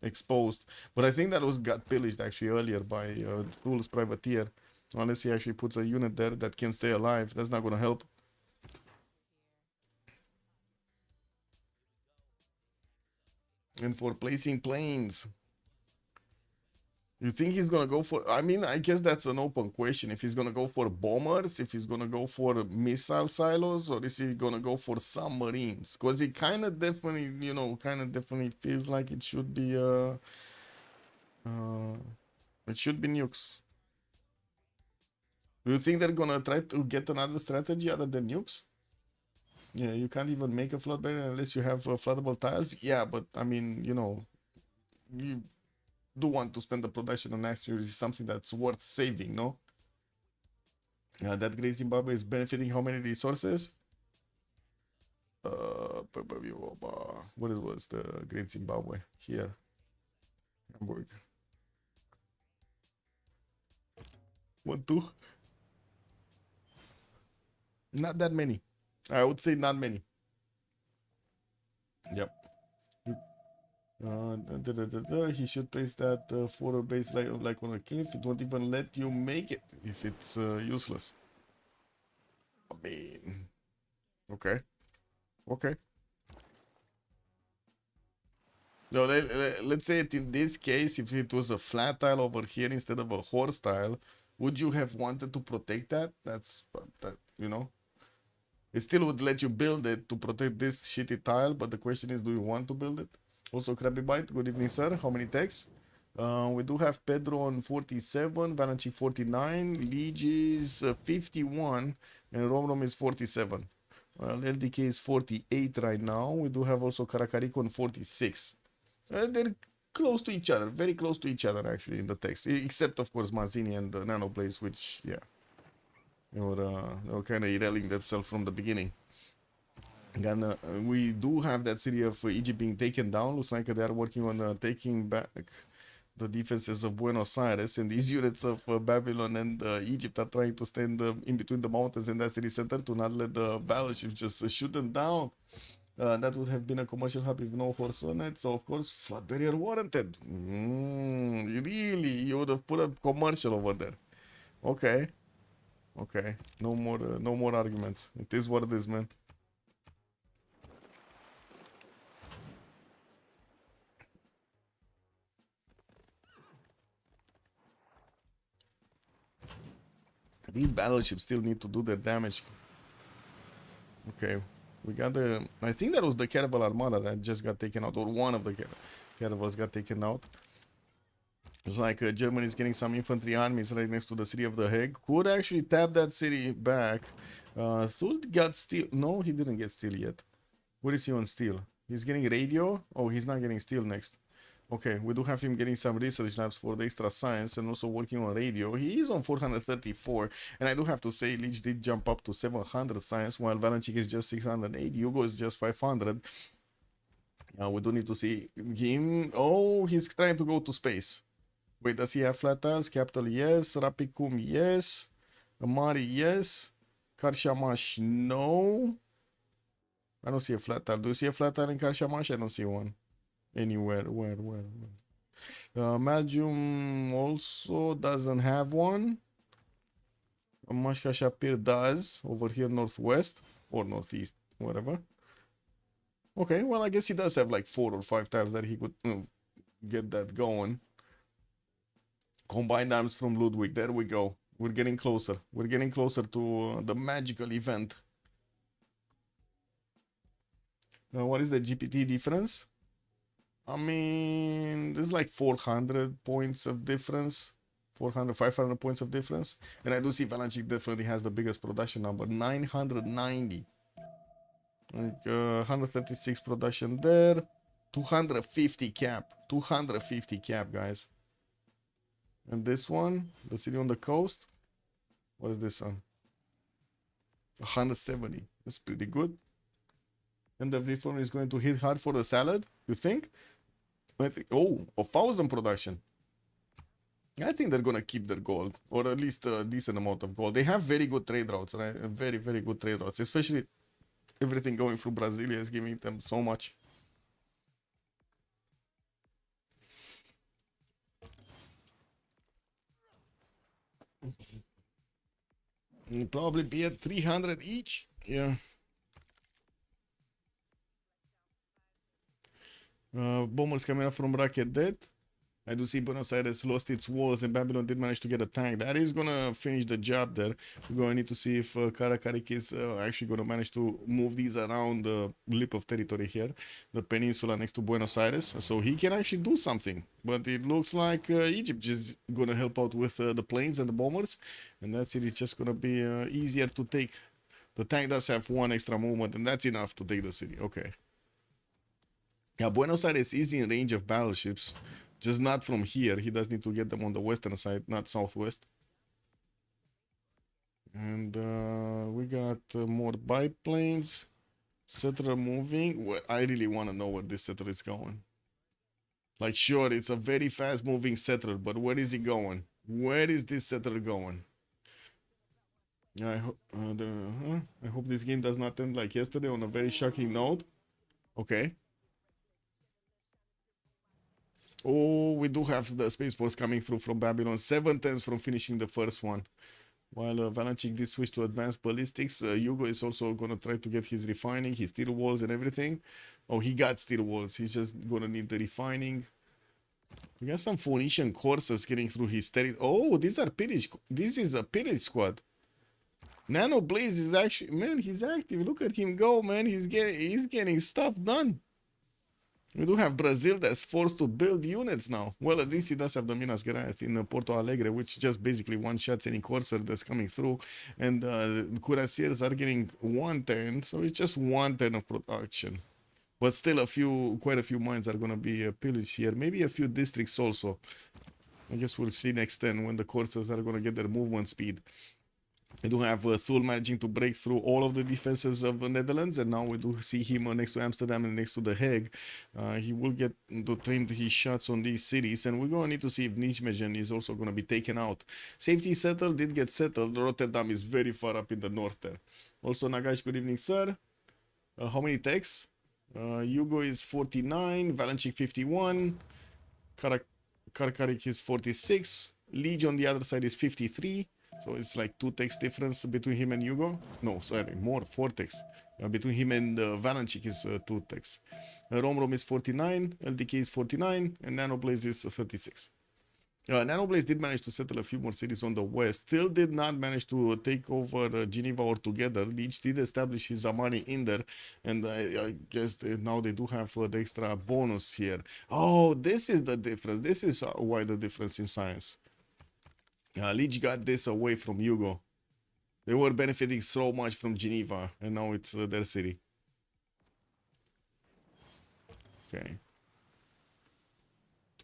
Speaker 1: exposed, but I think that got pillaged actually earlier by Thul's privateer. Unless he actually puts a unit there that can stay alive, that's not gonna help. And for placing planes, you think he's gonna go for? I mean, I guess that's an open question. If he's gonna go for bombers, if he's gonna go for missile silos, or is he gonna go for submarines? Because it kind of definitely, definitely feels like it should be it should be nukes. Do you think they're gonna try to get another strategy other than nukes? Yeah, you can't even make a flood barrier unless you have floodable tiles. Yeah, but I mean, you do want to spend the production on actually something that's worth saving, no? That Great Zimbabwe is benefiting how many resources? What was the Great Zimbabwe? Here. Hamburg. 1, 2. Not that many. I would say not many. Yep. He should place that for a base like on a cliff. It won't even let you make it if it's useless. I mean, okay. So let's say it in this case, if it was a flat tile over here instead of a horse tile, would you have wanted to protect that? That's that, It still would let you build it to protect this shitty tile, but the question is, do you want to build it? Also, Krabby Bite, good evening, sir. How many techs? We do have Pedro on 47, Valanci 49, Ligis 51, and Romrom is 47. Well, LDK is 48 right now. We do have also Karakarico on 46. They're close to each other, very close to each other actually in the text, except of course Mazzini and Nanoblaze, which, yeah. They were kind of irrelevant themselves from the beginning. And we do have that city of Egypt being taken down. Looks like they are working on taking back the defenses of Buenos Aires. And these units of Babylon and Egypt are trying to stand in between the mountains and that city center to not let the battleships just shoot them down. That would have been a commercial hub if no horse on it. So, of course, flood barrier warranted. Really? You would have put a commercial over there. Okay. Okay, no more arguments. It is what it is, man. These battleships still need to do their damage. Okay, we got the... I think that was the Caravel Armada that just got taken out, or one of the Caravels got taken out. It's like Germany is getting some infantry armies right next to the city of The Hague. Could actually tap that city back. Thult got steel. No, he didn't get steel yet. What is he on steel? He's getting radio? Oh, he's not getting steel next. Okay, we do have him getting some research labs for the extra science and also working on radio. He is on 434, and I do have to say Leech did jump up to 700 science, while Valanchik is just 608. Hugo is just 500. We do need to see him. Oh, he's trying to go to space. Wait, does he have flat tiles? Capital, yes. Rapicum, yes. Amari, yes. Karshamash, no. I don't see a flat tile. Do you see a flat tile in Karshamash? I don't see one. Anywhere. Where? Magium also doesn't have one. Mashka Shapir does. Over here, northwest. Or northeast. Whatever. Okay, well, I guess he does have like 4 or 5 tiles that he could get that going. Combined arms from Ludwig. There we go. We're getting closer. We're getting closer to the magical event. What is the GPT difference? I mean, there's like 400 points of difference. 400, 500 points of difference. And I do see Valancic definitely has the biggest production number. 990. Like 136 production there. 250 cap. 250 cap, guys. And this one, the city on the coast. What is this one? 170. That's pretty good. And the reform is going to hit hard for the salad, you think? I think, oh, 1,000 production. I think they're gonna keep their gold, or at least a decent amount of gold. They have very good trade routes, right? Very, very good trade routes, especially everything going through Brasilia is giving them so much. It'll probably be at 300 each. Yeah. Bombers coming up from Rocket Dead. I do see Buenos Aires lost its walls and Babylon did manage to get a tank. That is gonna finish the job there. We're gonna need to see if Karakarik is actually gonna manage to move these around the lip of territory here, the peninsula next to Buenos Aires, so he can actually do something. But it looks like Egypt is gonna help out with the planes and the bombers, and that's it. It's just gonna be easier to take. The tank does have one extra movement, and that's enough to take the city. Okay. Yeah, Buenos Aires is in range of battleships. Just not from here. He does need to get them on the western side, not southwest. And we got more biplanes. Settler moving. Well, I really want to know where this settler is going. Like, sure, it's a very fast moving settler, but where is he going? Where is this settler going? I hope this game does not end like yesterday on a very shocking note. Okay. Oh, we do have the spaceports coming through from Babylon. 7/10 from finishing the first one. While Valancic did switch to advanced ballistics, Hugo is also going to try to get his refining, his steel walls and everything. Oh, he got steel walls. He's just going to need the refining. We got some Phoenician coursers getting through his territory. Oh, these are pillage. This is a pillage squad. Nano Blaze is actually, man, he's active. Look at him go, man. He's getting stuff done. We do have Brazil that's forced to build units now. Well, at least he does have the Minas Gerais in Porto Alegre, which just basically one-shots any Corsair that's coming through. And Cuirassiers are getting 110, so it's just 110 of production. But still, quite a few mines are going to be pillaged here. Maybe a few districts also. I guess we'll see next turn when the Corsairs are going to get their movement speed. We do have Thul managing to break through all of the defenses of the Netherlands, and now we do see him next to Amsterdam and next to The Hague. He will get to train his shots on these cities, and we're going to need to see if Nijmegen is also going to be taken out. Safety settled, did get settled. Rotterdam is very far up in the north there. Also, Nagash, good evening, sir. How many techs? Hugo is 49, Valancic 51, Karkarik is 46, Liege on the other side is 53. So it's like 2 techs difference between him and Hugo. No, sorry, more, 4 techs. Between him and Valancic is 2 techs. Rom is 49, LDK is 49, and Nanoblaze is 36. Nanoblaze did manage to settle a few more cities on the west. Still did not manage to take over Geneva altogether. Leech did establish his Zamani in there, and I guess now they do have the extra bonus here. Oh, this is the difference. This is why the difference in science. Leech got this away from Hugo. They were benefiting so much from Geneva, and now it's their city. Okay.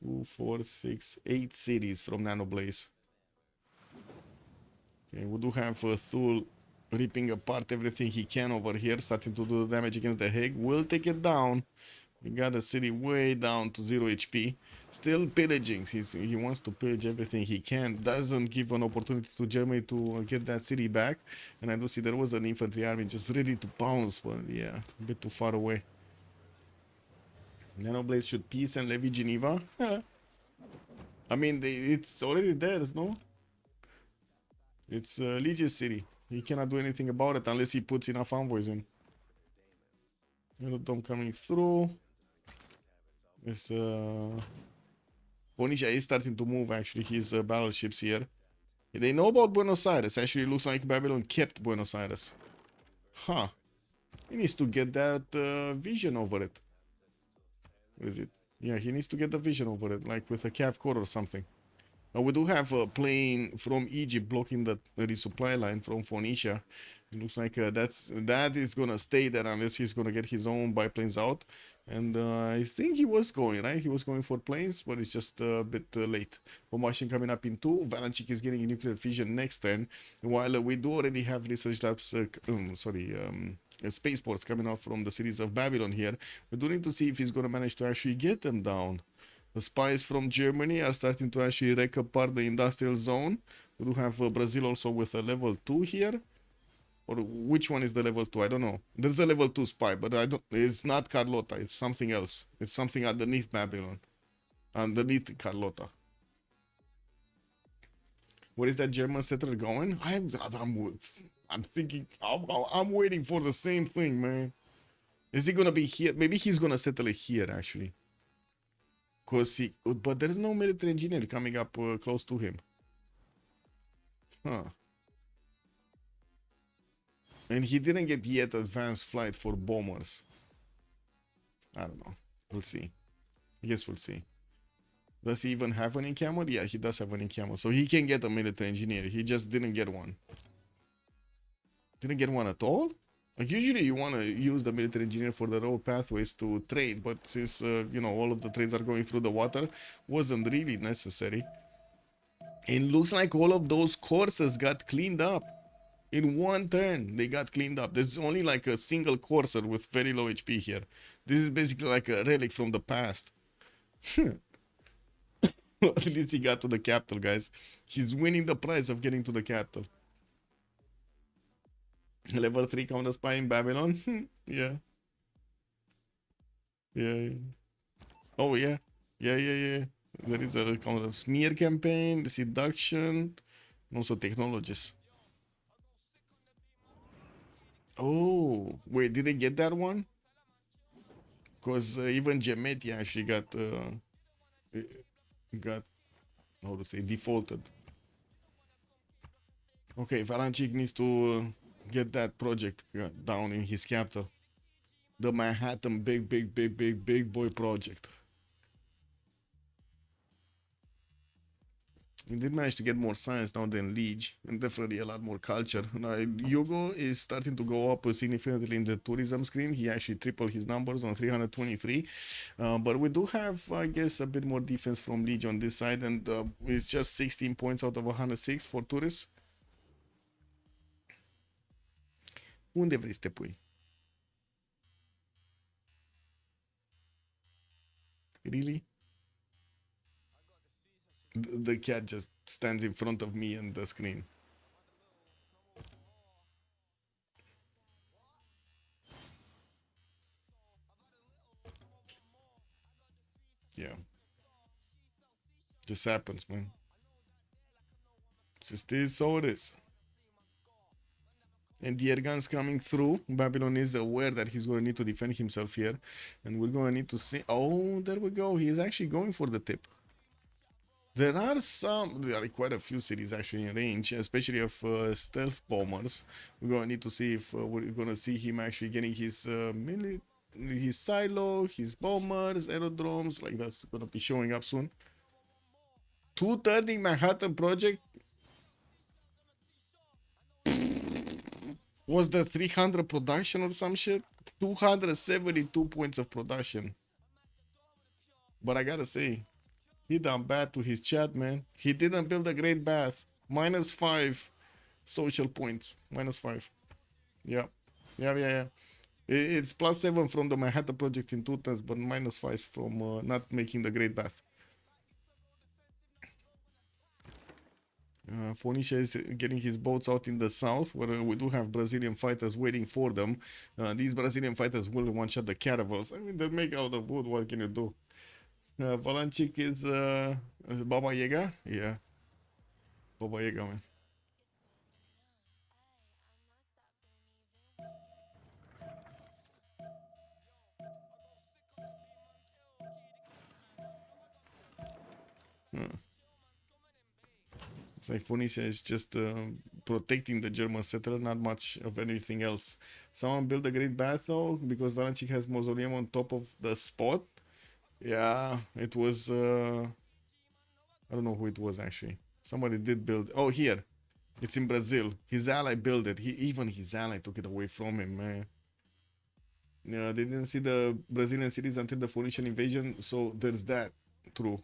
Speaker 1: 2, 4, 6, 8 cities from Nanoblaze. Okay, we do have Thul ripping apart everything he can over here, starting to do damage against the Hague. We'll take it down. We got the city way down to 0 HP. Still pillaging. He wants to pillage everything he can. Doesn't give an opportunity to Germany to get that city back. And I do see there was an infantry army just ready to pounce, but yeah, a bit too far away. Nanoblaze should peace and levy Geneva. I mean, it's already theirs, no? It's Legion's city. He cannot do anything about it unless he puts enough envoys in. Mayonezom coming through. This Onitsha is starting to move actually his battleships here. They know about Buenos Aires. Actually, it looks like Babylon kept Buenos Aires. Huh. He needs to get that vision over it. What is it? Yeah, he needs to get the vision over it, like with a calf core or something. We do have a plane from Egypt blocking the resupply line from Phoenicia. It looks like that is gonna stay there unless he's gonna get his own biplanes out. And I think he was going, right? He was going for planes, but it's just a bit late. Combustion coming up in 2. Valanchik is getting a nuclear fission next turn. While we do already have research labs, spaceports coming out from the cities of Babylon here. We do need to see if he's gonna manage to actually get them down. The spies from Germany are starting to actually wreck apart the industrial zone. We do have Brazil also with a level 2 here. Or which one is the level 2? I don't know. There's a level 2 spy, but I don't. It's not Carlota. It's something else. It's something underneath Babylon. Underneath Carlota. Where is that German settler going? I'm thinking. I'm waiting for the same thing, man. Is he gonna be here? Maybe he's gonna settle it here, actually. But there's no military engineer coming up close to him. Huh. And he didn't get yet advanced flight for bombers. I don't know. We'll see. I guess we'll see. Does he even have an in-camera? Yeah, he does have an in-camera. So he can get a military engineer. He just didn't get one. Didn't get one at all? Like usually you want to use the military engineer for the road pathways to trade, but since you know, all of the trades are going through the water, wasn't really necessary. It looks like all of those courses got cleaned up in one turn. They got cleaned up. There's only like a single courser with very low HP here. This is basically like a relic from the past. At least he got to the capital, guys. He's winning the prize of getting to the capital. Level 3 counter spy in Babylon. Yeah. Yeah. Oh, yeah. Yeah. There is a counter smear campaign, seduction, and also technologies. Oh, wait, did they get that one? Because even Gemeti actually got, how to say, defaulted. Okay, Valanchik needs to get that project down in his capital. The Manhattan big boy project. He did manage to get more science now than Liege, and definitely a lot more culture. Now, Hugo is starting to go up significantly in the tourism screen. He actually tripled his numbers on 323. But we do have, I guess, a bit more defense from Liege on this side, and it's just 16 points out of 106 for tourists. Unde vrei să te pui? Really? The cat just stands in front of me and the screen. Yeah. Just happens, man. Just is so it is. And the air guns coming through. Babylon is aware that he's going to need to defend himself here. And we're going to need to see... Oh, there we go. He's actually going for the tip. There are quite a few cities actually in range, especially of stealth bombers. We're going to need to see if we're going to see him actually getting his silo, his bombers, aerodromes. Like that's going to be showing up soon. 230 Manhattan project. Was the 300 production or some shit? 272 points of production. But I gotta say, he done bad to his chat, man. He didn't build a great bath. -5 social points. -5. Yeah. It's +7 from the Manhattan project in 2 turns, but -5 from not making the great bath. Phoenicia is getting his boats out in the south, where we do have Brazilian fighters waiting for them. These Brazilian fighters will one-shot the caravels. I mean, they make out of wood. What can you do? Valanchik is Baba Yaga? Yeah. Baba Yaga, man. like Phoenicia is just protecting the German settler, not much of anything else. Someone built a great bath though, because Valenci has mausoleum on top of the spot. Yeah, it was. I don't know who it was actually. Somebody did build. Oh, here. It's in Brazil. His ally built it. Even his ally took it away from him, man. Yeah, they didn't see the Brazilian cities until the Phoenician invasion, so there's that. True.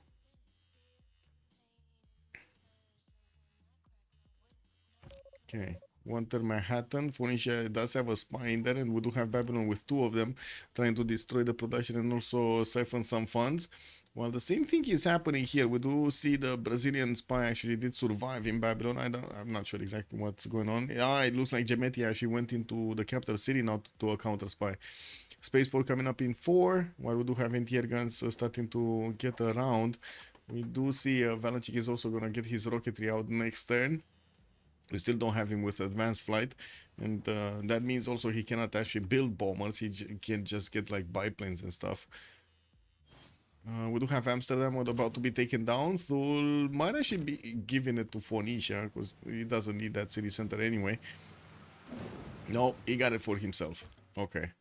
Speaker 1: Okay. Winter Manhattan. Phoenicia does have a spy in there, and we do have Babylon with two of them trying to destroy the production and also siphon some funds. Well, the same thing is happening here. We do see the Brazilian spy actually did survive in Babylon. I'm not sure exactly what's going on. Yeah, it looks like Gemetti actually went into the capital city now to do a counter spy. Spaceport coming up in 4, while we do have anti-air guns starting to get around. We do see Valancic is also going to get his rocketry out next turn. We still don't have him with advanced flight, and that means also he cannot actually build bombers. He can just get like biplanes and stuff. We do have Amsterdam about to be taken down, so might actually be giving it to Phoenicia because he doesn't need that city center anyway. No, he got it for himself. Okay.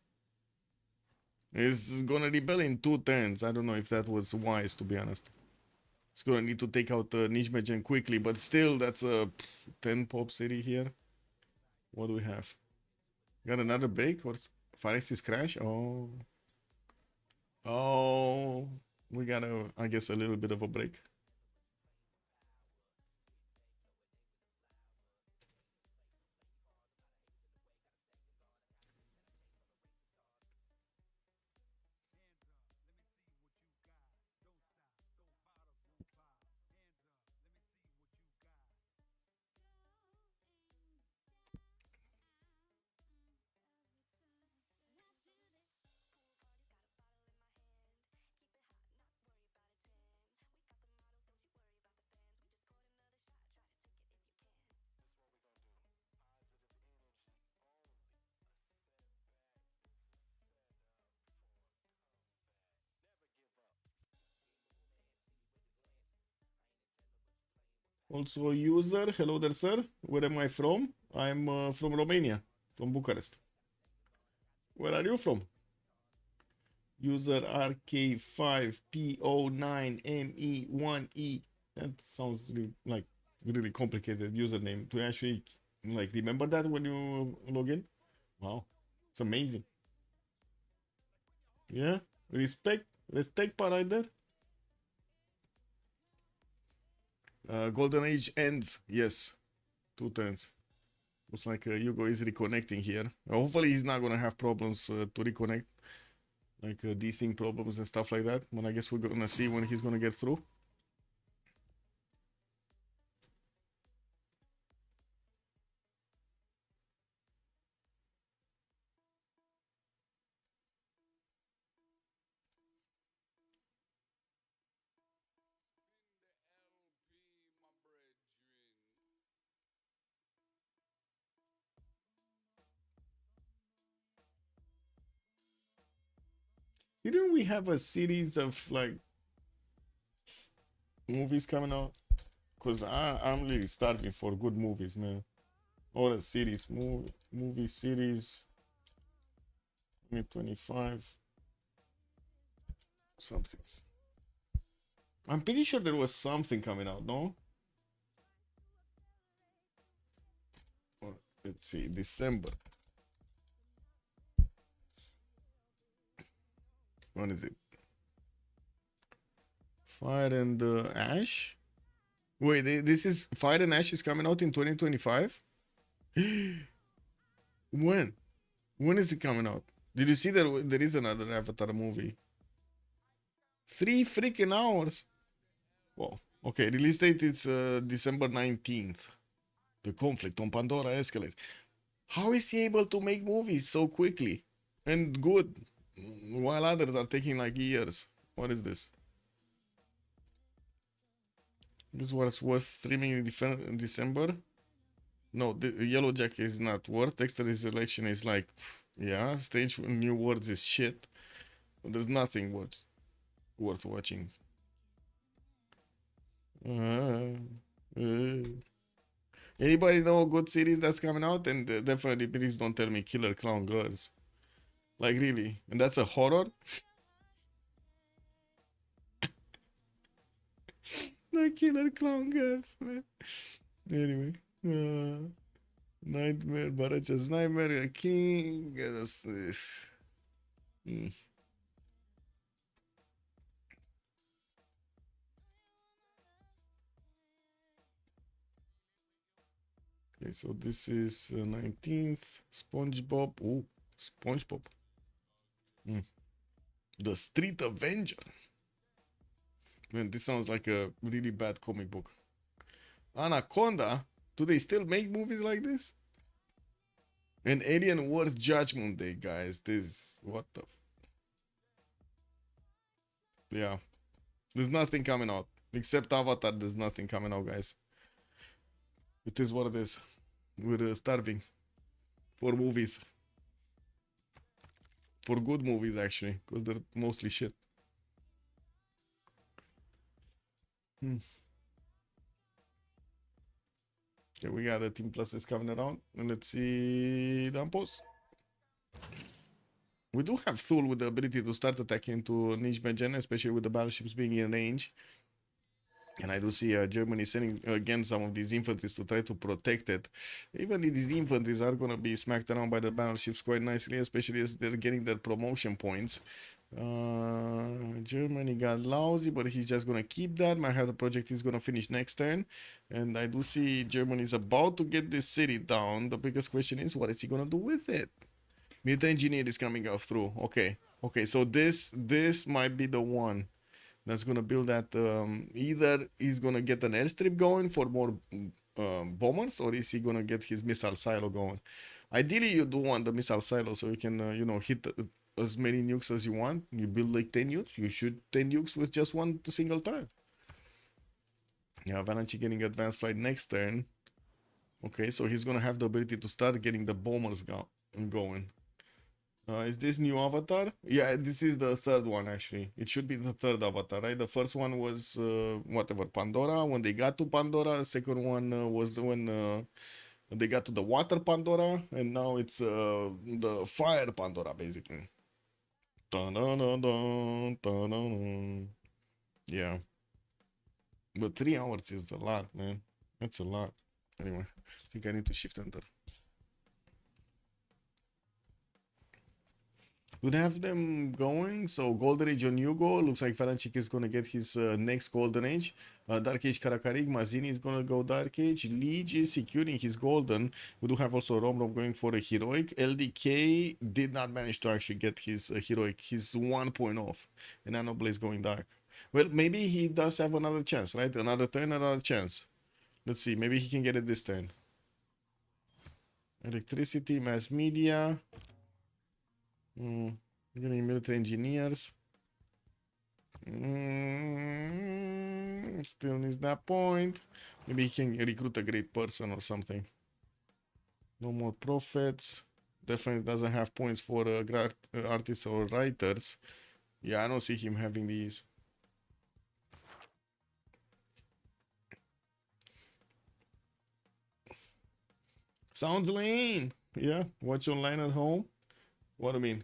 Speaker 1: He's gonna rebel in 2 turns. I don't know if that was wise, to be honest. He's gonna need to take out Nijmegen quickly, but still, that's a 10 pop city here. What do we have? Got another break or Pharis's crash? Oh. Oh. We got I guess, a little bit of a break. Also, user, hello there, sir. Where am I from? I'm from Romania, from Bucharest. Where are you from? User RK5PO9ME1E. That sounds really, like really complicated username to actually like remember that when you log in. Wow, it's amazing. Yeah, respect, right there. Golden Age ends. Yes, 2 turns. Looks like Hugo is reconnecting here. Hopefully he's not gonna have problems to reconnect, like desync problems and stuff like that. But I guess we're gonna see when he's gonna get through. Didn't we have a series of like movies coming out? Cause I'm really starving for good movies, man. Or a series, movie series. 2025 something. I'm pretty sure there was something coming out, no? Or let's see, December. When is it? Fire and Ash? Wait, this is Fire and Ash is coming out in 2025? When? When is it coming out? Did you see that there is another Avatar movie? 3 freaking hours. Well, okay, release date is December 19th. The conflict on Pandora escalates. How is he able to make movies so quickly and good while others are taking like years? What is this? This was worth streaming in December? No, the Yellow Jacket is not worth. Dexter's election is like, yeah, Strange New Worlds is shit. There's nothing worth watching. Uh, uh. Anybody know a good series that's coming out? And definitely, please don't tell me Killer Clown Girls. Like really, and that's a horror. The Killer Clown Girls, man. Anyway, Nightmare, Baracha's Nightmare, King. Eh. Okay, so this is 19th. SpongeBob. Oh, SpongeBob. Mm. The Street Avenger. Man, this sounds like a really bad comic book. Anaconda. Do they still make movies like this? And Alien Wars Judgment Day, guys. This what the yeah. There's nothing coming out. Except Avatar, there's nothing coming out, guys. It is what it is. We're starving for movies. For good movies, actually, because they're mostly shit. Hmm. Okay, we got the Team Pluses coming around. And let's see the post. We do have Thule with the ability to start attacking into niche Gen, especially with the battleships being in range. And I do see Germany sending again some of these infantries to try to protect it. Even if these infantries are going to be smacked around by the battleships quite nicely, especially as they're getting their promotion points. Germany got lousy, but he's just going to keep that. My Manhattan project is going to finish next turn. And I do see Germany is about to get this city down. The biggest question is, what is he going to do with it? Military engineer is coming off through. Okay. Okay, so this might be the one that's gonna build that. Either he's gonna get an airstrip going for more bombers, or is he gonna get his missile silo going? Ideally, you do want the missile silo so you can, hit as many nukes as you want. You build like 10 nukes, you shoot 10 nukes with just one single turn. Yeah, Valanchi getting advanced flight next turn. Okay, so he's gonna have the ability to start getting the bombers going. Is this new avatar? Yeah, this is the third one actually. It should be the third avatar, right? The first one was whatever, Pandora. When they got to Pandora, the second one was when they got to the water Pandora, and now it's the fire Pandora basically. Dun-dun-dun-dun, dun-dun-dun. Yeah, but 3 hours is a lot, man. That's a lot. Anyway, I think I need to shift enter. Would have them going. So Golden Age on Yugo. Looks like Faranchik is gonna get his next Golden Age. Dark Age Karakarig. Mazini is gonna go Dark Age. Liege is securing his Golden. We do have also Romrom going for a Heroic. LDK did not manage to actually get his Heroic. He's 1 point off. And Anoble is going Dark. Well, maybe he does have another chance, right? Another turn, another chance. Let's see. Maybe he can get it this turn. Electricity, Mass Media. Getting military engineers. Still needs that point. Maybe he can recruit a great person or something. No more prophets. Definitely doesn't have points for artists or writers. Yeah, I don't see him having these. Sounds lame. Yeah, watch online at home. What do I mean?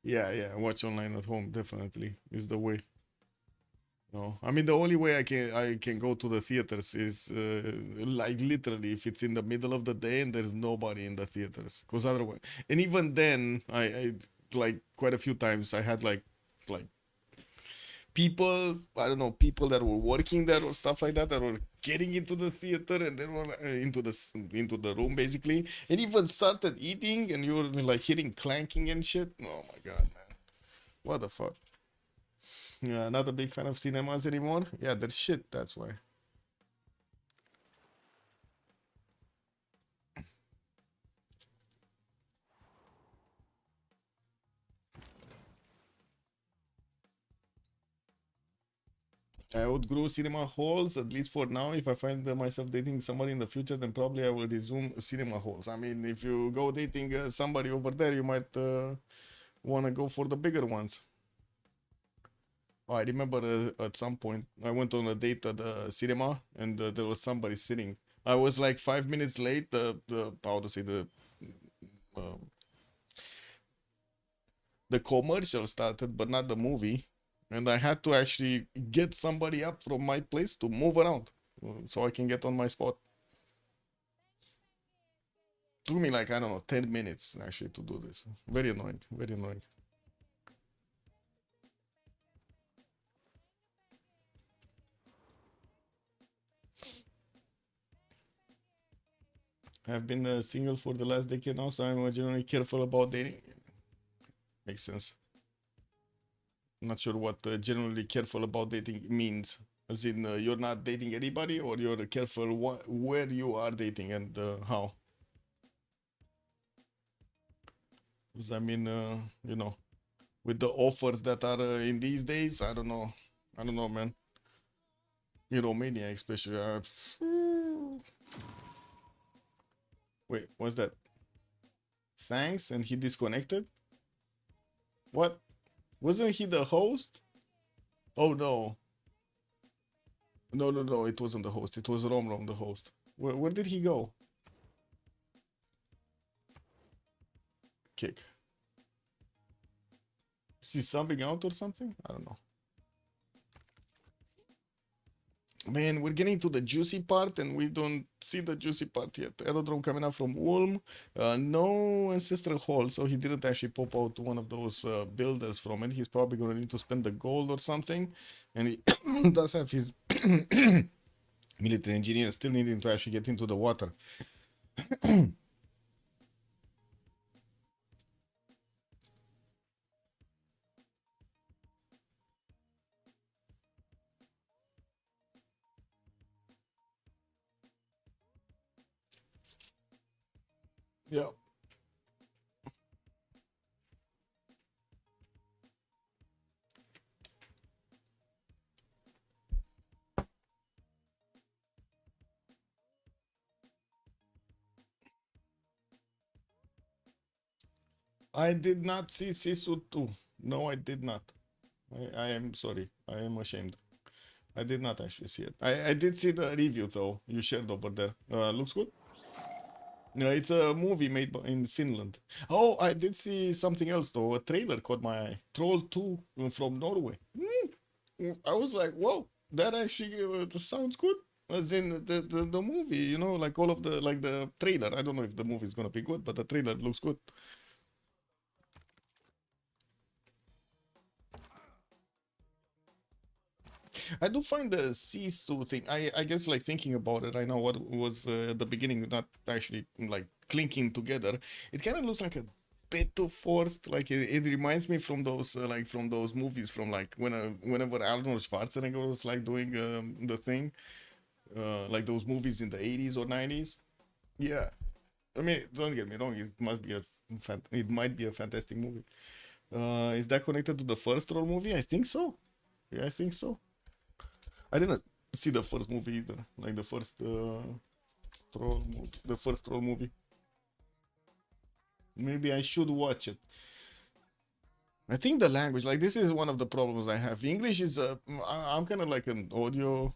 Speaker 1: Yeah, watch online at home definitely is the way. No, I mean the only way I can go to the theaters is like literally if it's in the middle of the day and there's nobody in the theaters, because otherwise, and even then I like quite a few times I had like people, I don't know, people that were working there or stuff like that were getting into the theater and they were into the room basically, and even started eating, and you were like hearing clanking and shit. Oh my god, man, what the fuck. Yeah, not a big fan of cinemas anymore. Yeah, they're shit, that's why. I outgrew cinema halls, at least for now. If I find myself dating somebody in the future, then probably I will resume cinema halls. I mean, if you go dating somebody over there, you might want to go for the bigger ones. Oh, I remember at some point I went on a date at the cinema, and there was somebody sitting I was like 5 minutes late. The how to say um, the commercial started, but not the movie, and I had to actually get somebody up from my place to move around so I can get on my spot. Took me like I don't know 10 minutes actually to do this. Very annoying. Very annoying. I've been single for the last decade now, so I'm generally careful about dating. Makes sense. Not sure what generally careful about dating means. As in, you're not dating anybody, or you're careful where you are dating and how. Because I mean, you know, with the offers that are in these days, I don't know. I don't know, man. In Romania, especially. Wait, what's that? Thanks, and he disconnected? What? Wasn't he the host? Oh no. No, no, no, it wasn't the host. It was Rom, the host. Where did he go? Kick. Is he subbing out or something? I don't know. Man, we're getting to the juicy part and we don't see the juicy part yet. Aerodrome coming out from Ulm. No Ancestral Hall, so he didn't actually pop out one of those builders from it. He's probably going to need to spend the gold or something. And he does have his military engineer still needing to actually get into the water. Yeah. I did not see Sisu 2. No, I did not. I am sorry. I am ashamed. I did not actually see it. I did see the review though. You shared over there. Looks good. No, it's a movie made in Finland. Oh, I did see something else though. A trailer caught my eye. Troll 2 from Norway. I was like, whoa, that actually sounds good. As in the movie, you know, like all of the like the trailer. I don't know if the movie is gonna be good, but the trailer looks good. I do find the Sisu thing. I guess like thinking about it, I know what was at the beginning not actually like clinking together. It kind of looks like a bit too forced. Like it reminds me from those like from those movies from like whenever Arnold Schwarzenegger was like doing the thing, like those movies in the 80s or 90s. Yeah, I mean, don't get me wrong. It must be it might be a fantastic movie. Is that connected to the first role movie? I think so. Yeah, I think so. I didn't see the first movie either, like the first the first troll movie. Maybe I should watch it. I think the language, like this is one of the problems I have. English is I'm kind of like an audio,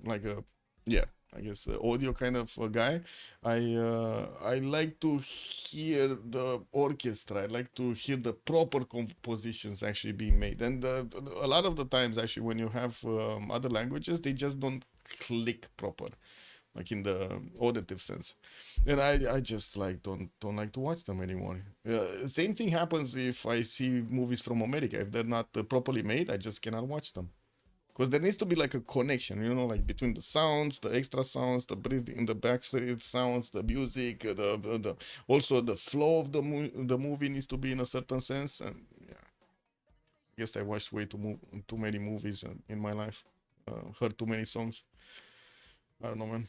Speaker 1: like a yeah, I guess audio kind of a guy. I like to hear the orchestra. I like to hear the proper compositions actually being made. And a lot of the times, actually, when you have other languages, they just don't click proper, like in the auditive sense. And I just like don't like to watch them anymore. Same thing happens if I see movies from America. If they're not properly made, I just cannot watch them. Because there needs to be like a connection, you know, like between the sounds, the extra sounds, the breathing, the backstreet sounds, the music, also the flow of the movie needs to be in a certain sense. And yeah, I guess I watched way too many movies in my life, heard too many songs. I don't know, man.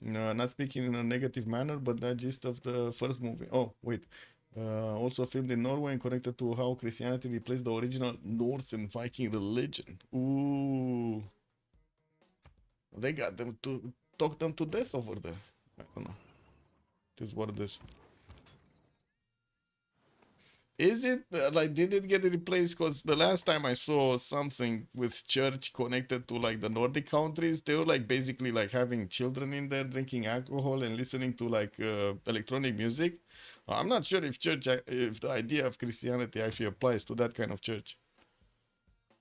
Speaker 1: No, not speaking in a negative manner, but the gist of the first movie. Oh, wait. Also filmed in Norway and connected to how Christianity replaced the original Norse and Viking religion. Ooh, they got them to talk them to death over there. I don't know. It is what it is. Is it like did it get replaced? Because the last time I saw something with church connected to like the Nordic countries, they were like basically like having children in there drinking alcohol and listening to like electronic music. I'm not sure if if the idea of Christianity actually applies to that kind of church.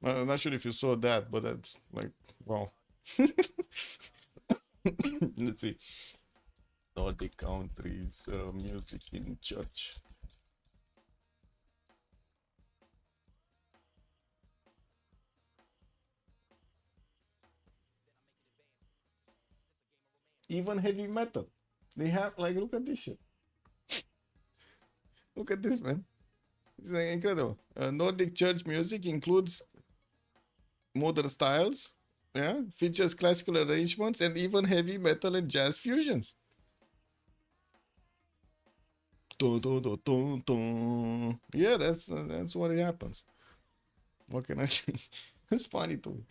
Speaker 1: I'm not sure if you saw that, but that's like wow. Let's see. Nordic countries, music in church. Even heavy metal. They have like look at this shit. Look at this, man. It's like, incredible. Nordic church music includes modern styles, yeah, features classical arrangements and even heavy metal and jazz fusions. Dun, dun, dun, dun, dun. Yeah, that's what it happens. What can I say? It's funny to me.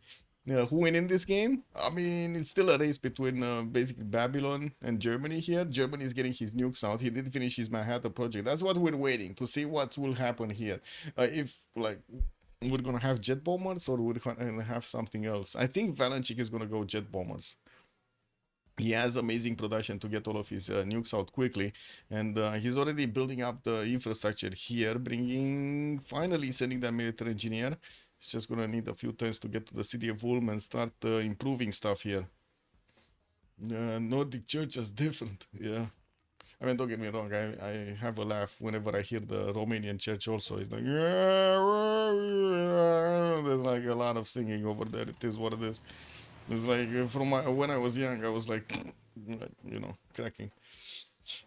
Speaker 1: Yeah, who win in this game? I mean, it's still a race between basically Babylon and Germany here. Germany is getting his nukes out. He did finish his Manhattan project. That's what we're waiting to see what will happen here. If like we're gonna have jet bombers or we're gonna have something else. I think Valenchik is gonna go jet bombers. He has amazing production to get all of his nukes out quickly, and he's already building up the infrastructure here, bringing finally sending that military engineer. He's just gonna need a few turns to get to the city of Ulm and start improving stuff here. Nordic church is different, yeah. I mean, don't get me wrong. I have a laugh whenever I hear the Romanian church. Also, it's like yeah, there's like a lot of singing over there. It is what it is. It's like when I was young, I was like, cracking.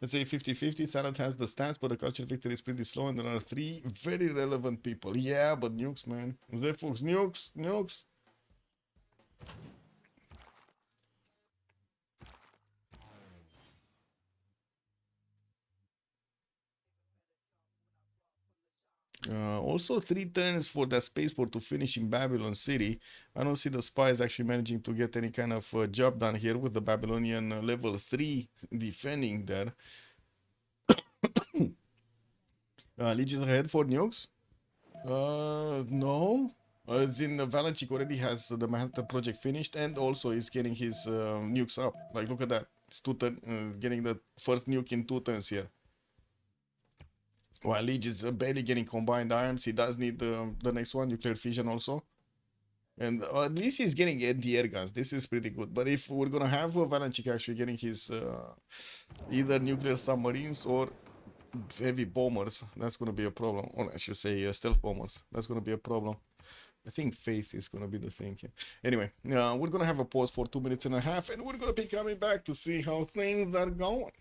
Speaker 1: Let's say 50-50. Salad has the stats, but the culture victory is pretty slow, and there are three very relevant people. Yeah, but nukes, man. Is there, folks? Nukes, nukes. Also, 3 turns for that spaceport to finish in Babylon City. I don't see the spies actually managing to get any kind of job done here with the Babylonian level 3 defending there. Legions ahead for nukes. No. It's in Valanchik already has the Manhattan project finished and also is getting his nukes up. Like, look at that. It's getting the first nuke in 2 turns here. While Leech is barely getting combined arms, he does need the next one, nuclear fission also. And at least he's getting anti-air guns. This is pretty good. But if we're gonna have Valanchik actually getting his either nuclear submarines or heavy bombers, that's gonna be a problem. Or I should say stealth bombers. That's gonna be a problem. I think faith is gonna be the thing here. Anyway, we're gonna have a pause for 2 minutes and a half, and we're gonna be coming back to see how things are going.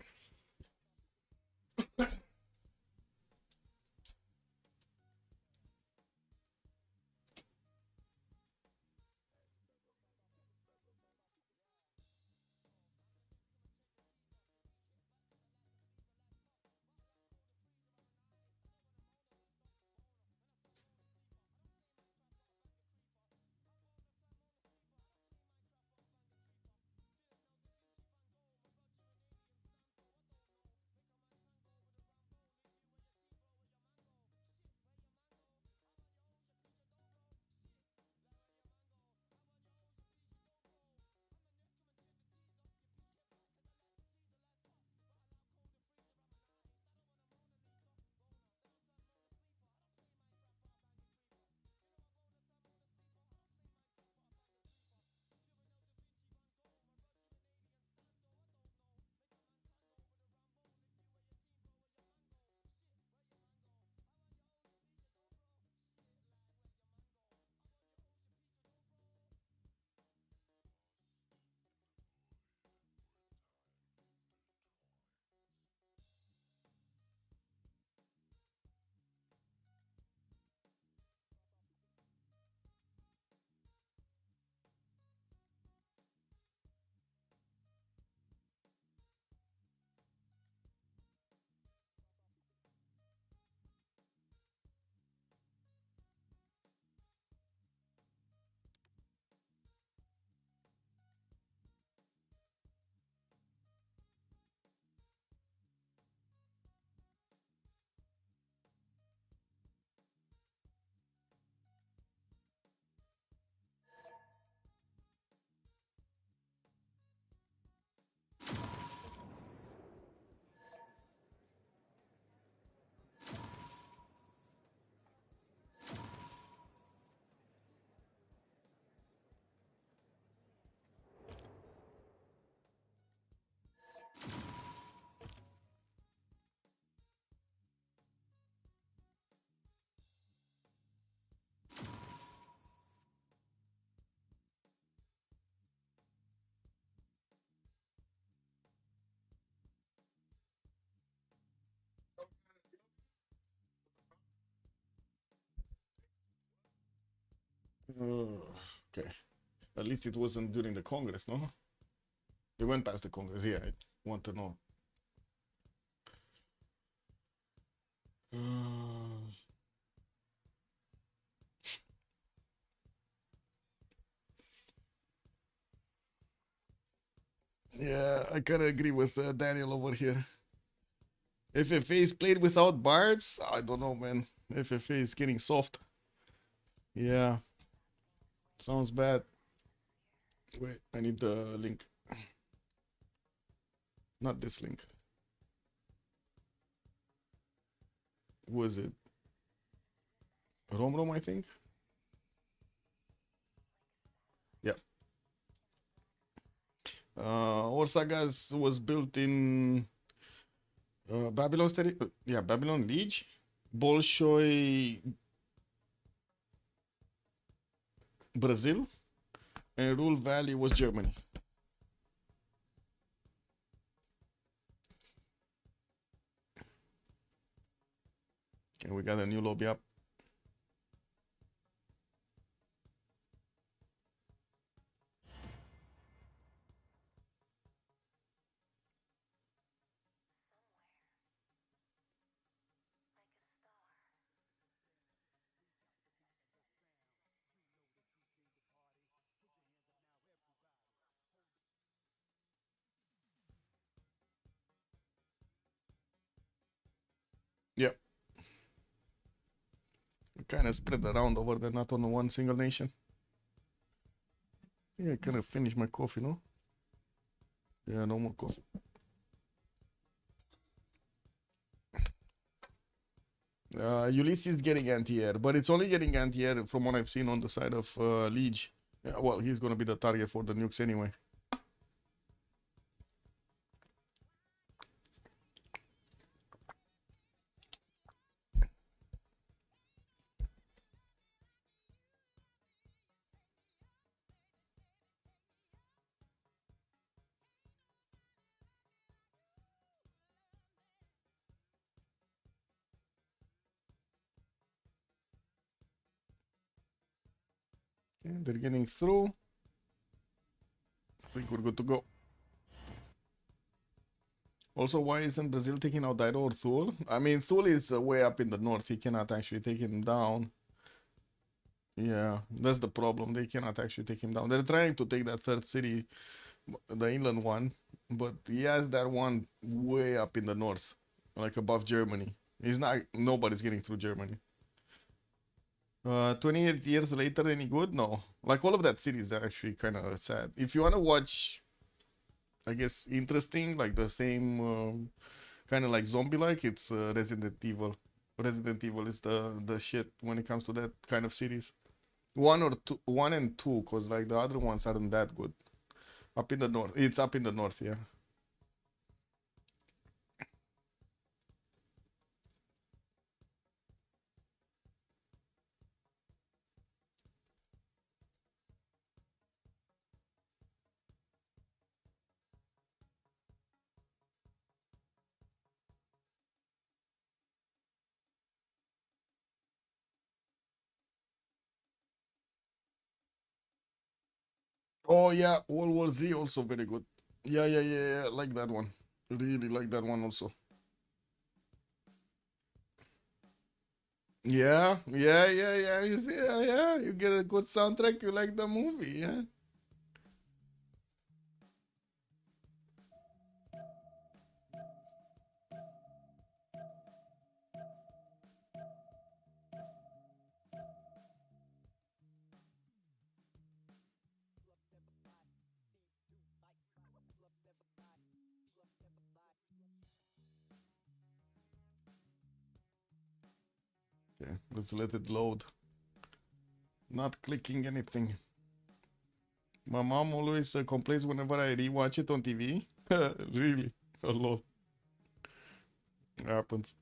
Speaker 1: Okay. At least it wasn't during the Congress, no? They went past the Congress. Yeah, I want to know. Yeah, I kind of agree with Daniel over here. FFA is played without barbs. I don't know, man. FFA is getting soft. Yeah, sounds bad. Wait, I need the link. Not this link. Who is it? Rom, I think. Yeah. Orsagas was built in Babylon yeah, Babylon Liege. Bolshoi, Brazil. And Rule Valley was Germany. Okay, we got a new lobby up. Yep. Kind of spread around over there, not on one single nation. I think I kind of finished my coffee, no? Yeah, no more coffee. Ulyss is getting anti-air, but it's only getting anti-air from what I've seen on the side of Liege. Yeah, well, he's gonna be the target for the nukes anyway. Okay, they're getting through. I think we're good to go. Also, why isn't Brazil taking out Dido or Thule? I mean, Thule is way up in the north. He cannot actually take him down. Yeah, that's the problem. They cannot actually take him down. They're trying to take that third city, the inland one, but he has that one way up in the north, like above Germany. He's not. Nobody's getting through Germany. 28 years later, any good? No. Like all of that city is actually kind of sad. If you want to watch, I guess, interesting, like the same kind of like zombie-like, it's Resident Evil. Resident Evil is the shit when it comes to that kind of series. One or two, one and two, cause like the other ones aren't that good. Up in the north, it's up in the north, yeah. Oh yeah, World War Z also very good. Yeah, like that one. Really like that one also. Yeah. You see, yeah. You get a good soundtrack. You like the movie, yeah. Okay, let's let it load. Not clicking anything. My mom always complains whenever I rewatch it on TV. Really, a lot happens.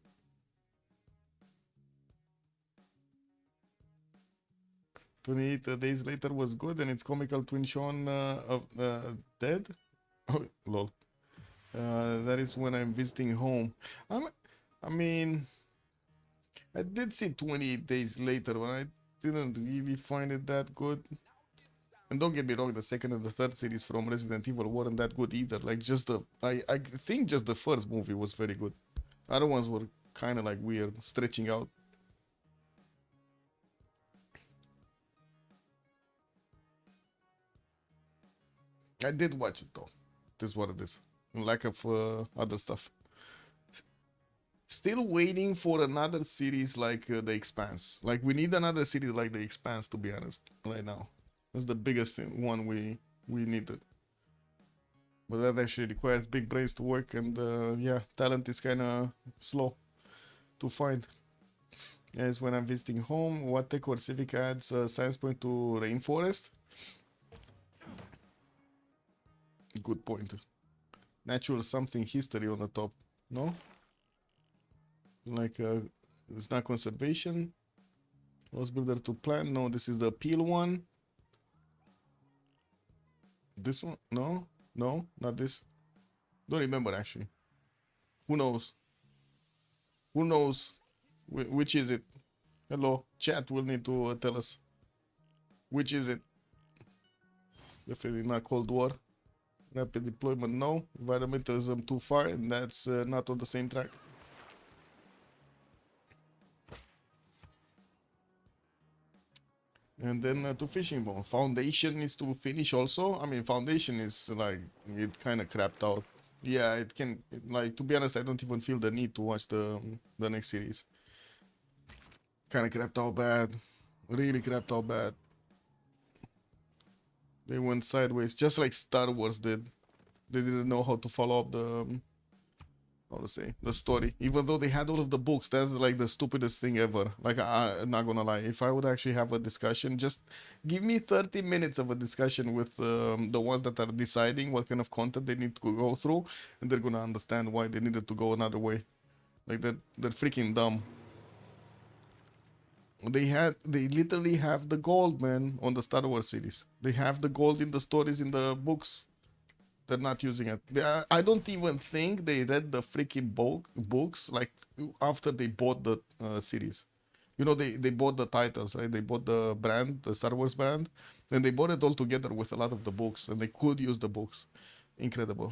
Speaker 1: 28 days later was good, and it's comical twin Sean of dead. Oh, lol. That is when I'm visiting home. I'm, I mean, I did see 28 days later, but I didn't really find it that good. And don't get me wrong, the second and the third series from Resident Evil weren't that good either. Like just the I think just the first movie was very good. Other ones were kind of like weird, stretching out. I did watch it though. This is what it is. Lack of other stuff. Still waiting for another series like The Expanse. Like we need another series like The Expanse, to be honest, right now. That's the biggest one we needed. But that actually requires big brains to work, and yeah, talent is kind of slow to find. As when I'm visiting home, what tech or civic adds science point to rainforest? Good point. Natural something history on the top, no? Like it's not conservation. Lost builder to plant. No, this is the peel one. This one? No, no, not this. Don't remember actually. Who knows? Who knows? Which is it? Hello, chat will need to tell us. Which is it? Definitely not Cold War. Rapid deployment, no. Environmentalism too far, and that's not on the same track. And then to fishing bone. Foundation is to finish also. I mean, foundation is like, it kind of crapped out. Yeah, it can, like, to be honest, I don't even feel the need to watch the next series. Kind of crapped out bad. Really crapped out bad. They went sideways, just like Star Wars did. They didn't know how to follow up the, how to say, the story. Even though they had all of the books, that's like the stupidest thing ever. Like, I'm not gonna lie, if I would actually have a discussion, just give me 30 minutes of a discussion with the ones that are deciding what kind of content they need to go through, and they're gonna understand why they needed to go another way. Like, they're freaking dumb. They literally have the gold, man, on the Star Wars series. They have the gold in the stories in the books. They're not using it. I don't even think they read the freaking books like after they bought the series. You know, they bought the titles, right? They bought the brand, the Star Wars brand, and they bought it all together with a lot of the books, and they could use the books. Incredible.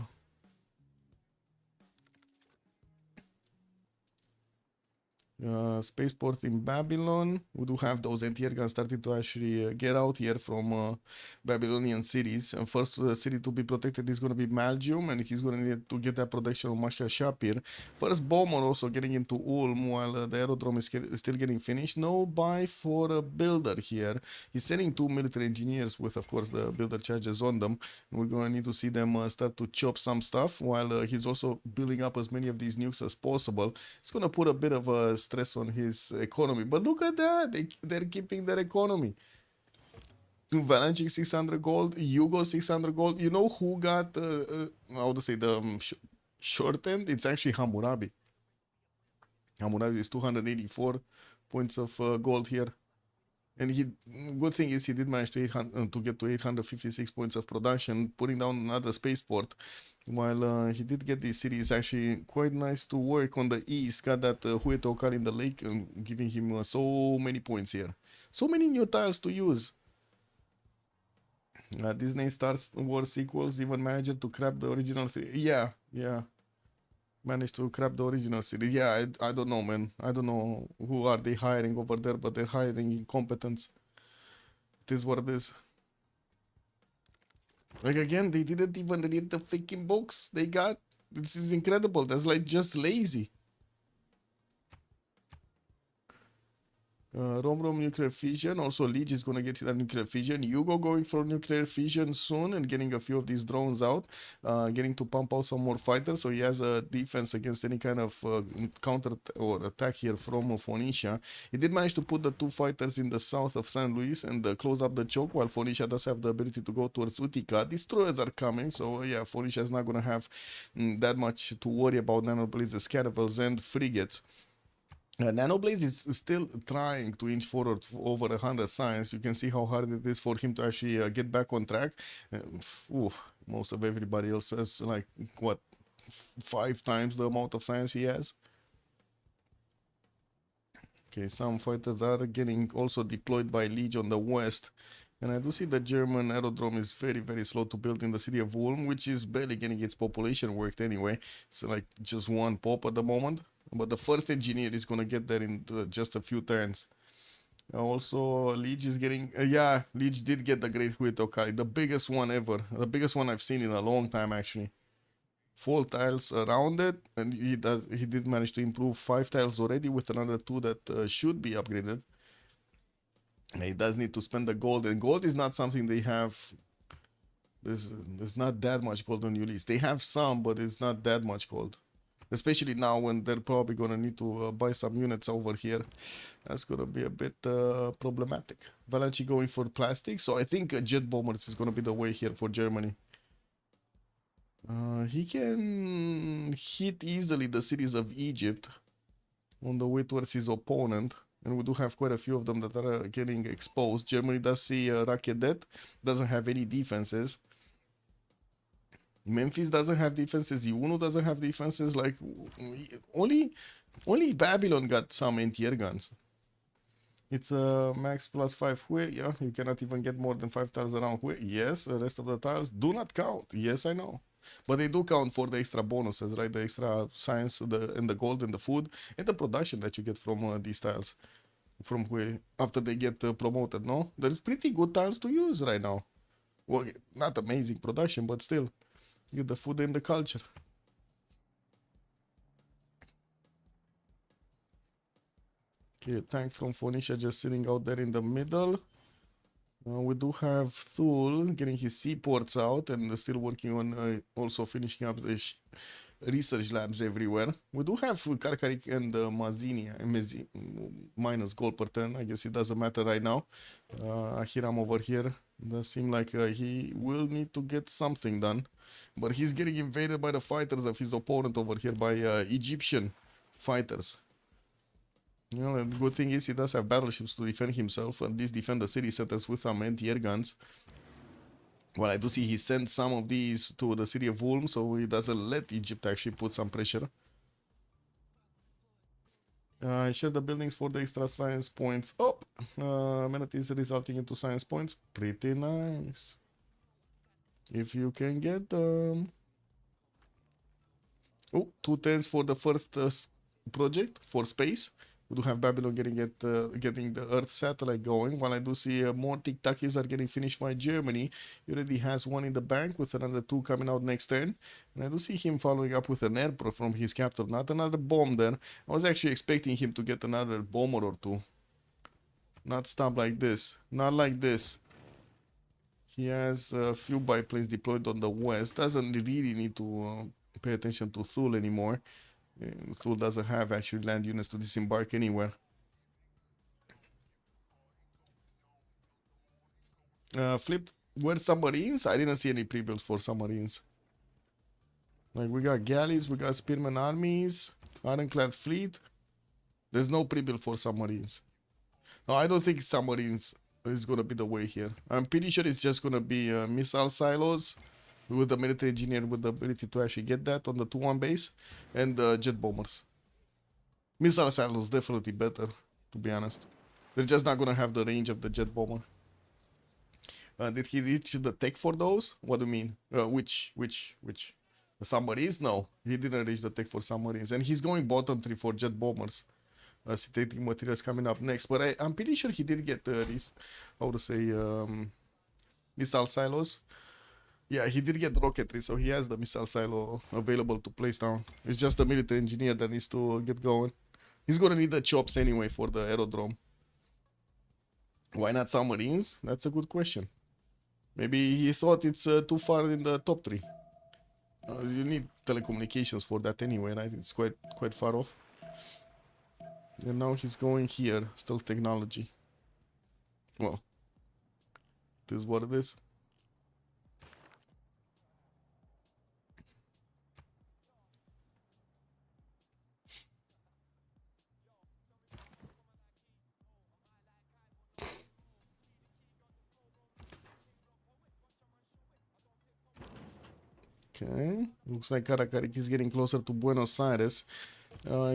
Speaker 1: Spaceport in Babylon. We do have those anti-air guns starting to actually get out here from Babylonian cities. And first city to be protected is going to be Malgium, and he's going to need to get that protection on Mashka Shapir. First bomber also getting into Ulm while the aerodrome is still getting finished. No buy for a builder here. He's sending 2 military engineers with, of course, the builder charges on them. And we're going to need to see them start to chop some stuff while he's also building up as many of these nukes as possible. It's going to put a bit of a stress on his economy, but look at that, they're keeping their economy. Valanchik 600 gold, Hugo 600 gold. You know who got how to say the short end? It's actually Hammurabi. Hammurabi is 284 points of gold here, and he, good thing is he did manage to get to 856 points of production, putting down another spaceport. While he did get this city, is actually quite nice to work on the east. Got that Huetokar in the lake, giving him so many points here. So many new tiles to use. Disney Star Wars sequels even managed to crap the original city. Yeah. Managed to crap the original city. Yeah, I don't know, man. I don't know who are they hiring over there, but they're hiring incompetence. It is what it is. Like, again, they didn't even read the freaking books they got. This is incredible. That's like just lazy. Rom nuclear fission. Also, Leech is gonna get that nuclear fission. Hugo going for nuclear fission soon and getting a few of these drones out. Getting to pump out some more fighters, so he has a defense against any kind of counter or attack here from Phoenicia. He did manage to put the 2 fighters in the south of San Luis and close up the choke, while Phoenicia does have the ability to go towards Utica. Destroyers are coming, so yeah, Phoenicia is not gonna have that much to worry about. Nanoblazes, Caravels, and frigates. Nanoblaze is still trying to inch forward over 100 science. You can see how hard it is for him to actually get back on track. Most of everybody else has like, what, 5 times the amount of science he has. Okay, some fighters are getting also deployed by Liege on the west. And I do see the German aerodrome is very slow to build in the city of Ulm, which is barely getting its population worked anyway. It's like just one pop at the moment. But the first engineer is gonna get there in just a few turns. Also, Liege is getting... yeah, Liege did get the Great Huitokari, the biggest one ever. The biggest one I've seen in a long time, actually. 4 tiles around it, and he did manage to improve 5 tiles already with another 2 that should be upgraded. And he does need to spend the gold, and gold is not something they have. There's not that much gold on Ulyss. They have some, but it's not that much gold. Especially now when they're probably gonna need to buy some units over here. That's gonna be a bit problematic. Valanci going for plastic, so I think jet bombers is gonna be the way here for Germany. He can hit easily the cities of Egypt on the way towards his opponent. And we do have quite a few of them that are getting exposed. Germany does see Rakedet, doesn't have any defenses. Memphis doesn't have defenses. Iunu doesn't have defenses. Like, only Babylon got some anti-air guns. It's a max plus 5 Hue. Yeah, you cannot even get more than 5 tiles around Hue. Yes, the rest of the tiles do not count. Yes, I know. But they do count for the extra bonuses, right? The extra science, and the gold and the food and the production that you get from these tiles. From Hue after they get promoted, no? There's pretty good tiles to use right now. Well, not amazing production, but still. Get the food and the culture. Okay, a tank from Phoenicia just sitting out there in the middle. We do have Thule getting his seaports out and still working on also finishing up the research labs everywhere. We do have Karkarik and Mazini minus gold per turn. I guess it doesn't matter right now. Ahiram over here does seem like he will need to get something done. But he's getting invaded by the fighters of his opponent over here, by Egyptian fighters. You know, the good thing is he does have battleships to defend himself, and these defend the city centers with some anti-air guns. Well, I do see he sent some of these to the city of Ulm, so he doesn't let Egypt actually put some pressure. I share the buildings for the extra science points up. Amenities resulting into science points. Pretty nice. If you can get them. Oh, 2 tens for the first project for space. We do have Babylon getting the Earth satellite going, while I do see more tic-tacis are getting finished by Germany. He already has 1 in the bank with another 2 coming out next turn. And I do see him following up with an airport from his captor, not another bomb there. I was actually expecting him to get another bomber or 2. Not stop like this. Not like this. He has a few biplanes deployed on the west. Doesn't really need to pay attention to Thule anymore. Thule doesn't have actually land units to disembark anywhere. Flip, where submarines? I didn't see any pre-builds for submarines. Like, we got galleys, we got spearman armies, ironclad fleet. There's no pre-build for submarines. No, I don't think submarines is gonna be the way here. I'm pretty sure it's just gonna be missile silos with the military engineer with the ability to actually get that on the 2-1 base, and jet bombers. Missile silos definitely better, to be honest. They're just not gonna have the range of the jet bomber. Did he reach the tech for those? What do you mean? Which? The submarines? No, he didn't reach the tech for submarines, and he's going bottom 3 for jet bombers. Synthetic materials coming up next, but I'm pretty sure he did get these, how to say, missile silos. Yeah, he did get rocketry, so he has the missile silo available to place down. It's just the military engineer that needs to get going. He's gonna need the chops anyway for the aerodrome. Why not submarines? That's a good question. Maybe he thought it's too far in the top 3. You need telecommunications for that anyway, right? It's quite far off. And now he's going here, stealth technology. Well, this is what it is. Okay, looks like Karakarik is getting closer to Buenos Aires.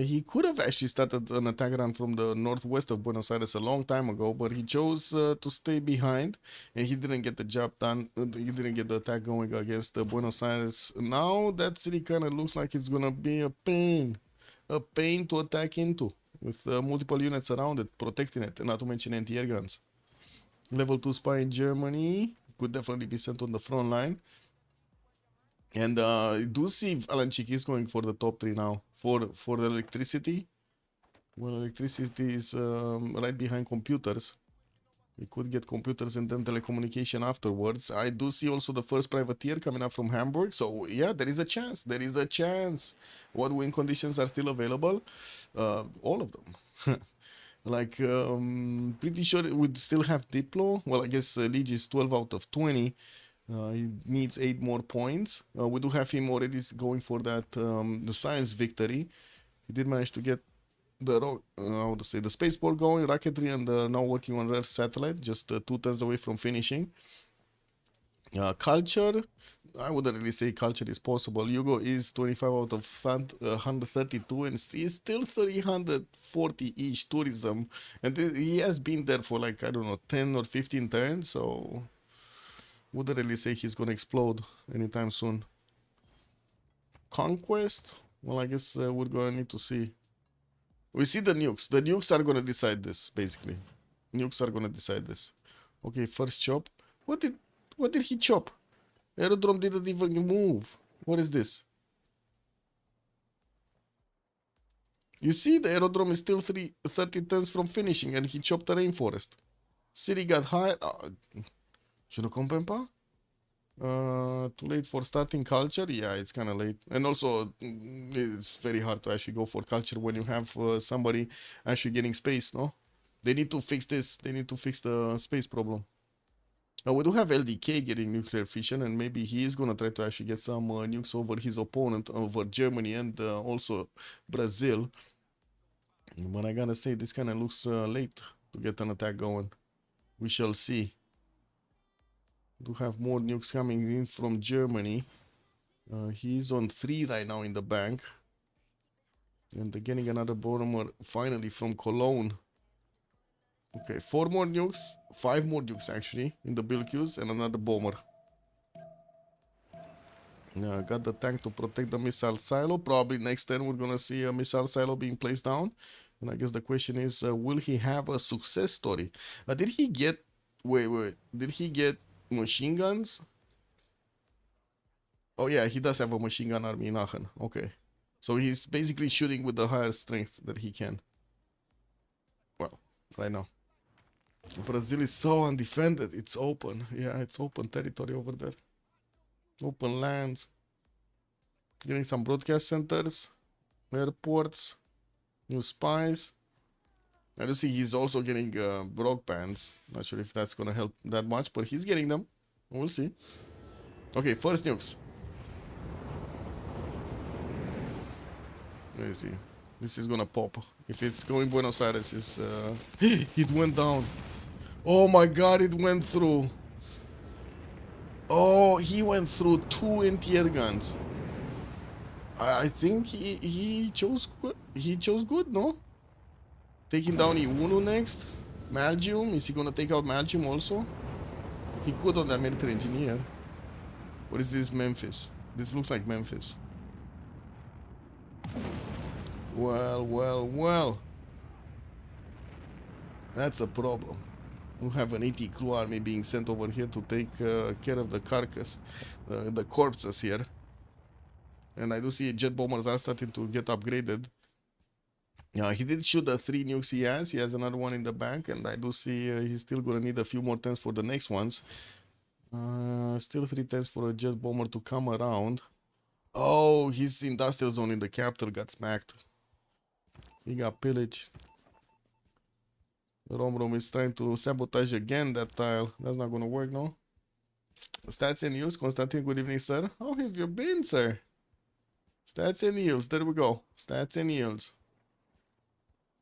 Speaker 1: He could have actually started an attack run from the northwest of Buenos Aires a long time ago, but he chose to stay behind, and he didn't get the job done. He didn't get the attack going against Buenos Aires. Now that city kind of looks like it's gonna be a pain to attack into, with multiple units around it, protecting it, and not to mention anti-air guns. Level 2 spy in Germany could definitely be sent on the front line. And I do see Alan is going for the top 3 now for the electricity. Well, electricity is right behind computers. We could get computers and then telecommunication afterwards. I do see also the first privateer coming up from Hamburg. So yeah, there is a chance. There is a chance. What win conditions are still available? All of them. Like, pretty sure it would still have Diplo. Well, I guess Liege is 12 out of 20. He needs 8 more points. We do have him already going for that the science victory. He did manage to get the spaceport going, rocketry, and now working on rare satellite, just 2 turns away from finishing. Culture, I wouldn't really say culture is possible. Hugo is 25 out of 132 and he's still 340 each tourism, and he has been there for like, I don't know, 10 or 15 turns, so wouldn't really say he's gonna explode anytime soon. Conquest, well, I guess we're gonna need to see. We see the nukes. The nukes are gonna decide this, basically. Nukes are gonna decide this. Okay, first chop. What did he chop? Aerodrome didn't even move. What is this? You see, the aerodrome is still 30 tons from finishing, and he chopped the rainforest. City got high. Je ne comprends pas. Too late for starting culture? Yeah, it's kind of late. And also, it's very hard to actually go for culture when you have somebody actually getting space, no? They need to fix this. They need to fix the space problem. We do have LDK getting nuclear fission, and maybe he is going to try to actually get some nukes over his opponent, over Germany and also Brazil. But I gotta say, this kind of looks late to get an attack going. We shall see. Do have more nukes coming in from Germany. He's on 3 right now in the bank. And they're getting another bomber finally from Cologne. Okay, 4 more nukes, 5 more nukes actually in the build queues, and another bomber. Got the tank to protect the missile silo. Probably next turn we're gonna see a missile silo being placed down. And I guess the question is, will he have a success story? Did he get... Wait. Did he get machine guns? Oh yeah, he does have a machine gun army in Aachen. Okay. So he's basically shooting with the higher strength that he can. Well, right now. Brazil is so undefended. It's open. Yeah, it's open territory over there. Open lands. Getting some broadcast centers. Airports. New spies. I do see he's also getting broadbands. Not sure if that's gonna help that much, but he's getting them. We'll see. Okay, first nukes. Let me see. This is gonna pop. If it's going Buenos Aires, it's it went down. Oh my god, it went through. Oh, he went through 2 anti-air guns. I think he chose good. He chose good, no? Taking down Iunu next. Malgium, is he gonna take out Malgium also? He could on that military engineer. What is this, Memphis? This looks like Memphis. Well. That's a problem. We have an 80 crew army being sent over here to take care of the carcass, the corpses here. And I do see jet bombers are starting to get upgraded. He did shoot the 3 nukes he has. He has another one in the bank, and I do see he's still gonna need a few more turns for the next ones. Still 3 turns for a jet bomber to come around. Oh, his industrial zone in the capital got smacked. He got pillaged. Rom is trying to sabotage again that tile. That's not gonna work, no? Stats and yields. Constantine, good evening, sir. How have you been, sir? Stats and yields. There we go. Stats and yields.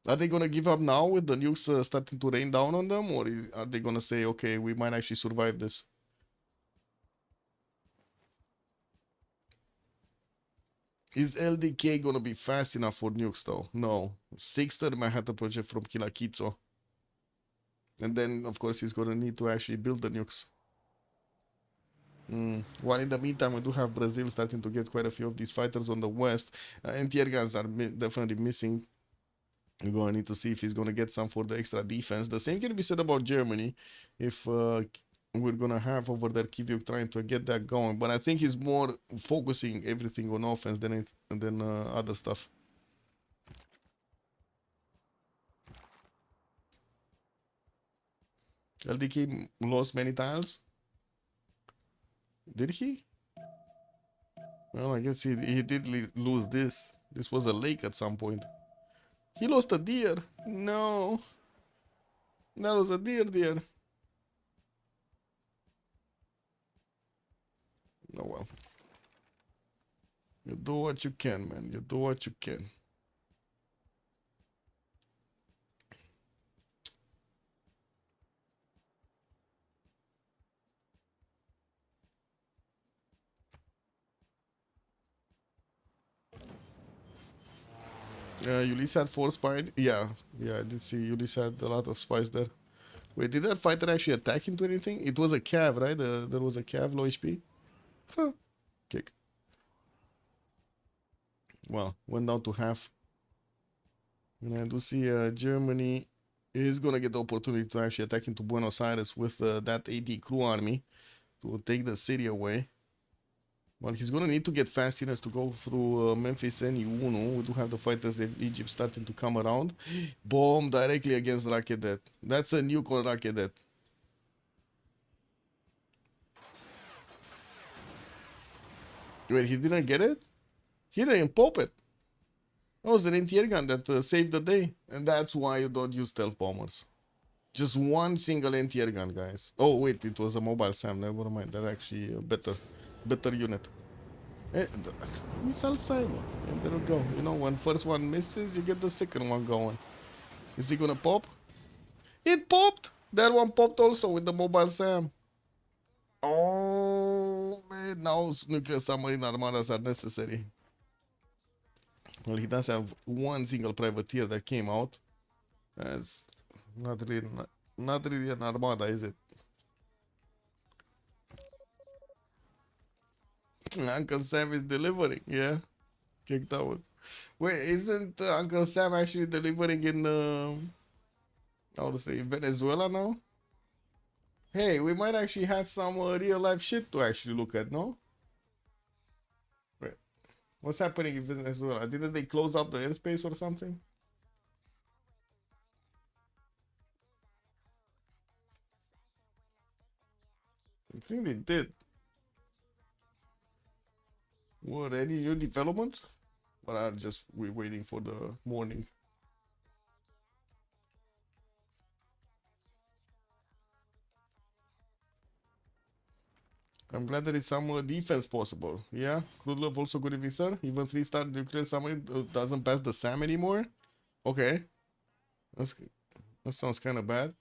Speaker 1: Are they gonna give up now with the nukes starting to rain down on them? Or are they gonna say, okay, we might actually survive this? Is LDK gonna be fast enough for nukes though? No. Sixter might have to project from Kilakizo. And then, of course, he's gonna need to actually build the nukes. While in the meantime, we do have Brazil starting to get quite a few of these fighters on the west. Anti-air guns are definitely missing. We're going to need to see if he's going to get some for the extra defense. The same can be said about Germany. If we're going to have over there Kiviuk trying to get that going. But I think he's more focusing everything on offense than other stuff. LDK lost many tiles. Did he? Well, I guess he did lose this. This was a lake at some point. He lost a deer. No. That was a deer. Oh well. You do what you can, man. You do what you can. Ulyss had 4 spies. Yeah, I did see Ulyss had a lot of spies there. Wait, did that fighter actually attack into anything? It was a cav, right? There was a cav, low HP. Huh. Kick. Well, went down to half. And I do see Germany is gonna get the opportunity to actually attack into Buenos Aires with that AD crew army to take the city away. Well, he's gonna need to get fast enough to go through Memphis and Uno. We do have the fighters in Egypt starting to come around. Bomb directly against Rakedet. That's a nuke on Rakedet. Wait, he didn't get it? He didn't pop it. That was an anti-air gun that saved the day. And that's why you don't use stealth bombers. Just one single anti-air gun, guys. Oh, wait, it was a mobile SAM. Never mind. That's actually a better unit. Missile silo. And there we go. You know, when first one misses, you get the second one going. Is he gonna pop? It popped! That one popped also with the mobile SAM. Oh, man. Now nuclear submarine armadas are necessary. Well, he does have one single privateer that came out. That's not really an armada, is it? Uncle Sam is delivering, yeah. Kicked out. Wait, isn't Uncle Sam actually delivering in, how to say, Venezuela now? Hey, we might actually have some real life shit to actually look at, no? Wait, what's happening in Venezuela? Didn't they close up the airspace or something? I think they did. What, any new developments? But we're waiting for the morning. I'm glad there is some defense possible. Yeah, Crude Love also good evening, sir. Even 3-star nuclear submarine doesn't pass the SAM anymore. Okay, that sounds kind of bad.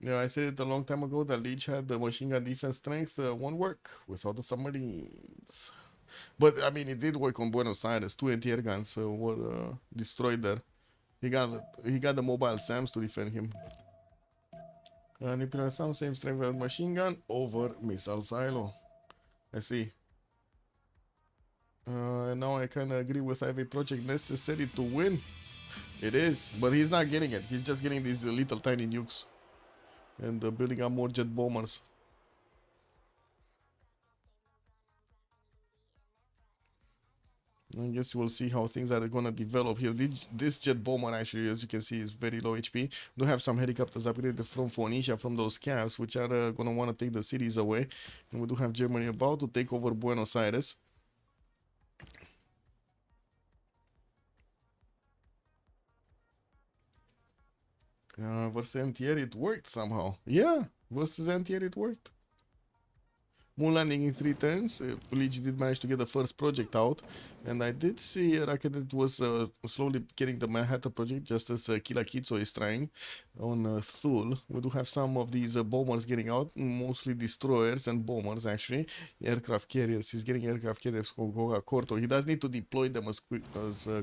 Speaker 1: Yeah, I said it a long time ago that Leech had the machine gun defense strength. Won't work without the submarines. But I mean, it did work on Buenos Aires. 2 anti-air guns were destroyed there. He got the mobile SAMs to defend him. Nuclear sound, same strength as machine gun over missile silo. I see. Now I kind of agree with every project necessary to win. It is, but he's not getting it. He's just getting these little tiny nukes and building up more jet bombers. I guess we'll see how things are gonna develop here. This jet bomber actually, as you can see, is very low HP. Do have some helicopters upgraded from Phoenicia, from those cavs, which are gonna want to take the cities away. And we do have Germany about to take over Buenos Aires. Versus anti-air, it worked somehow. Yeah, versus anti-air, it worked. Moon landing in 3 turns. Luigi did manage to get the first project out, and I did see Rocket that was slowly getting the Manhattan project, just as Kila Kitso is trying on Thule. We do have some of these bombers getting out, mostly destroyers and bombers actually. Aircraft carriers. He's getting aircraft carriers Corto. He does need to deploy them as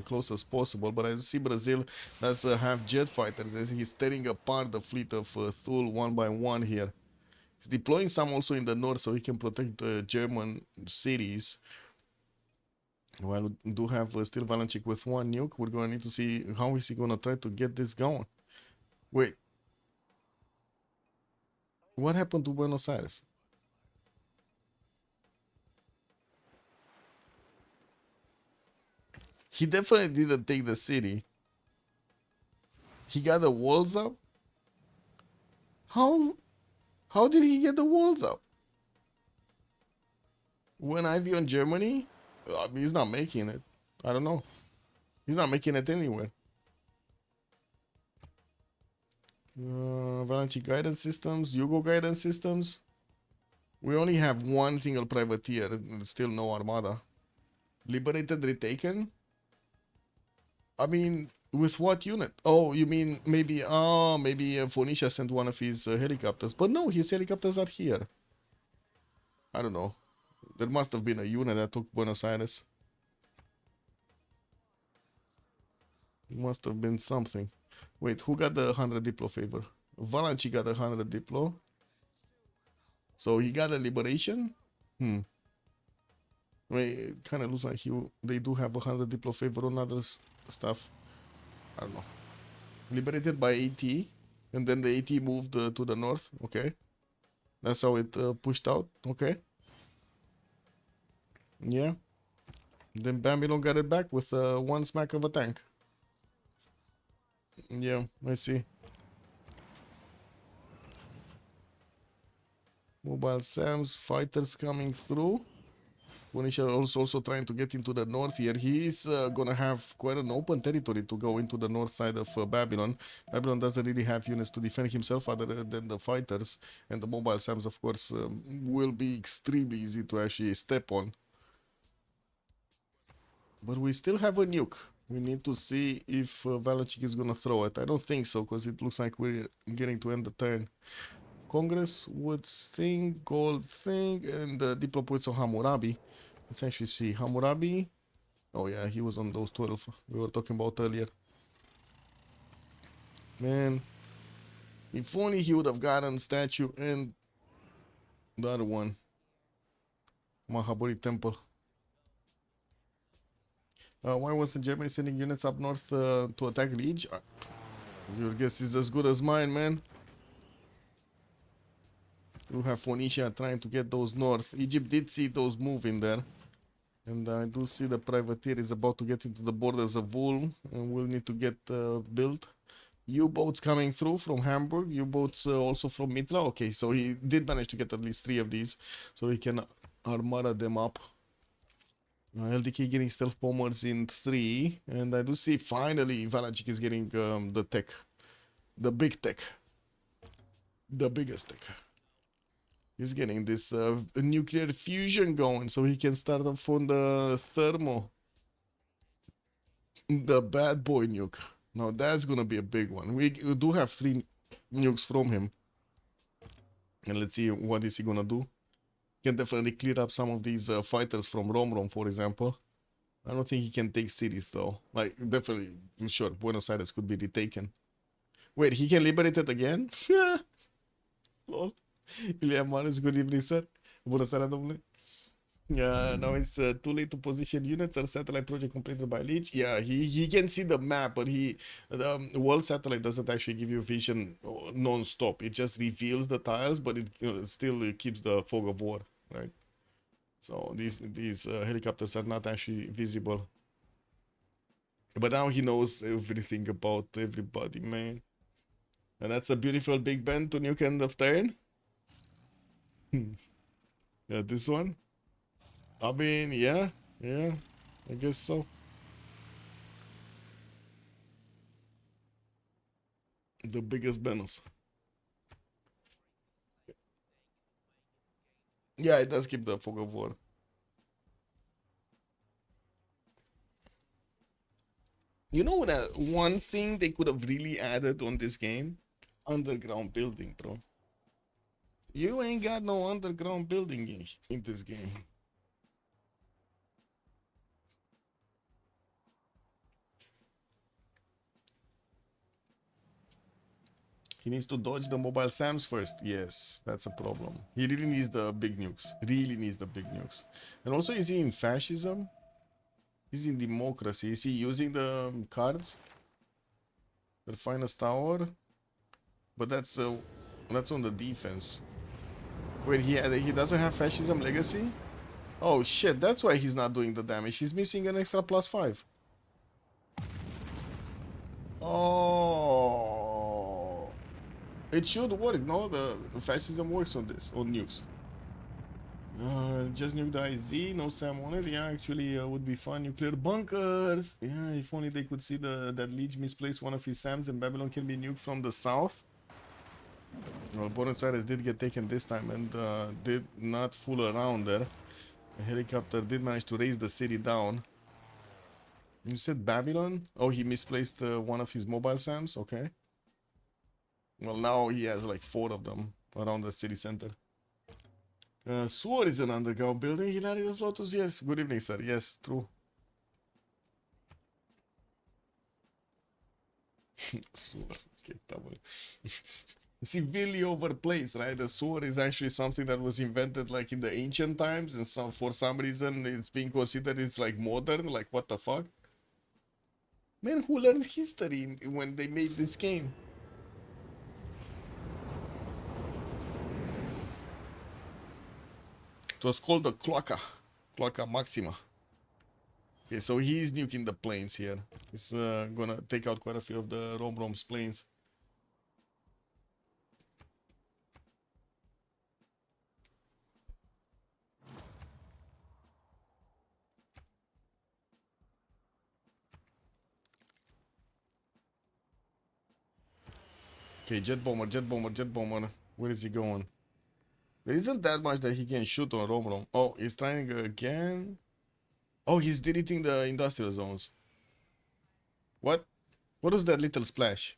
Speaker 1: close as possible, but I see Brazil does have jet fighters as he's tearing apart the fleet of Thule one by one here. He's deploying some also in the north so he can protect the German cities. While we do have still Valanchik with 1 nuke, we're going to need to see how is he going to try to get this going. Wait. What happened to Buenos Aires? He definitely didn't take the city. He got the walls up? How did he get the walls up? When Ivy on Germany? He's not making it. I don't know. He's not making it anywhere. Valanchi guidance systems, Yugo guidance systems. We only have 1 single privateer, and still no armada. Liberated, retaken? I mean, with what unit? Oh, you mean maybe Phoenicia sent one of his helicopters. But no, his helicopters are here. I don't know. There must have been a unit that took Buenos Aires. It must have been something. Wait, who got the 100 Diplo favor? Valanchi got a 100 Diplo. So he got a liberation? I mean, it kind of looks like they do have a 100 Diplo favor on other stuff. I don't know. Liberated by AT. And then the AT moved to the north. Okay. That's how it pushed out. Okay. Yeah. Then Babylon got it back with 1 smack of a tank. Yeah, I see. Mobile SAMs, fighters coming through. Phoenicia also trying to get into the north here. He's gonna have quite an open territory to go into the north side of Babylon. Babylon doesn't really have units to defend himself other than the fighters. And the mobile SAMs, of course, will be extremely easy to actually step on. But we still have a nuke. We need to see if Valanchik is gonna throw it. I don't think so, because it looks like we're getting to end the turn. Congress, Woods thing, Gold thing, and Diplo points on Hammurabi. Let's actually see. Hammurabi. Oh yeah, he was on those 12 we were talking about earlier. Man, if only he would have gotten statue and the other one. Mahabari Temple. Why wasn't Germany sending units up north to attack Liege? Your guess is as good as mine, man. You have Phoenicia trying to get those north. Egypt did see those moving there. And I do see the privateer is about to get into the borders of Ulm. And will need to get built. U-boats coming through from Hamburg. U-boats also from Mitra. Okay, so he did manage to get at least 3 of these. So he can armada them up. LDK getting stealth bombers in 3. And I do see finally Valanchik is getting the tech. The big tech. The biggest tech. He's getting this nuclear fusion going so he can start off on the thermo. The bad boy nuke. Now that's gonna be a big one. We do have 3 nukes from him. And let's see what is he gonna do. Can definitely clear up some of these fighters from Rom, for example. I don't think he can take cities though. Like, definitely, sure, Buenos Aires could be retaken. Wait, he can liberate it again? Lol. Iliam Manus, good evening, sir. Bună seara, domnule. Now it's too late to position units. Our satellite project completed by Leech. Yeah, he can see the map, but the world satellite doesn't actually give you vision non-stop. It just reveals the tiles, but it still keeps the fog of war, right? So these helicopters are not actually visible. But now he knows everything about everybody, man. And that's a beautiful big bend to nuke end of turn. Yeah, this one. I mean, yeah, I guess so. The biggest bonus. Yeah, it does keep the fog of war. You know what? One thing they could have really added on this game? Underground building, bro. You ain't got no underground building in this game. He needs to dodge the mobile SAMs first. Yes, that's a problem. He really needs the big nukes. Really needs the big nukes. And also, is he in fascism? He's in democracy. Is he using the cards? The finest tower? But that's on the defense. Wait, he doesn't have fascism legacy? Oh shit, that's why he's not doing the damage. He's missing an extra +5. Oh, it should work, no? The fascism works on this, on nukes. Just nuke the IZ, no SAM on it. Yeah, actually, would be fun. Nuclear bunkers. Yeah, if only they could see that Leech misplaced one of his SAMs and Babylon can be nuked from the south. Well, Buenos Aires did get taken this time and did not fool around there. The helicopter did manage to raise the city down. You said Babylon? Oh, he misplaced one of his mobile SAMs? Okay. Well, now he has like 4 of them around the city center. Sword is an underground building. Hilarious Lotus, yes. Good evening, sir. Yes, true. Sword. Okay, double. Severely overplaced, right? The sword is actually something that was invented like in the ancient times, and for some reason it's being considered it's like modern. Like, what the fuck? Man, who learned history when they made this game? It was called the Cloaca Maxima. Okay, so he's nuking the planes here. He's gonna take out quite a few of the Rom's planes. Okay, jet bomber, jet bomber, jet bomber. Where is he going? There isn't that much that he can shoot on Rom. Oh, he's trying again. Oh, he's deleting the industrial zones. What? What was that little splash?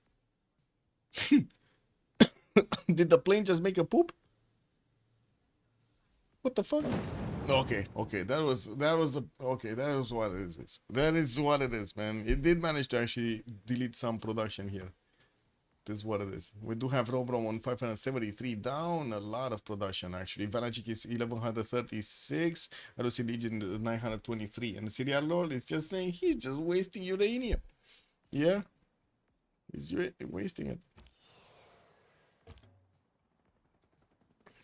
Speaker 1: Did the plane just make a poop? What the fuck? Okay, okay, that was okay, that was what it is. That is what it is, man. It did manage to actually delete some production here. This is what it is. We do have Robrom on 573 down, a lot of production actually. Vanachik is 1136, Arusi Legion 923, and Serial Lord is just saying he's just wasting uranium. Yeah, he's wasting it.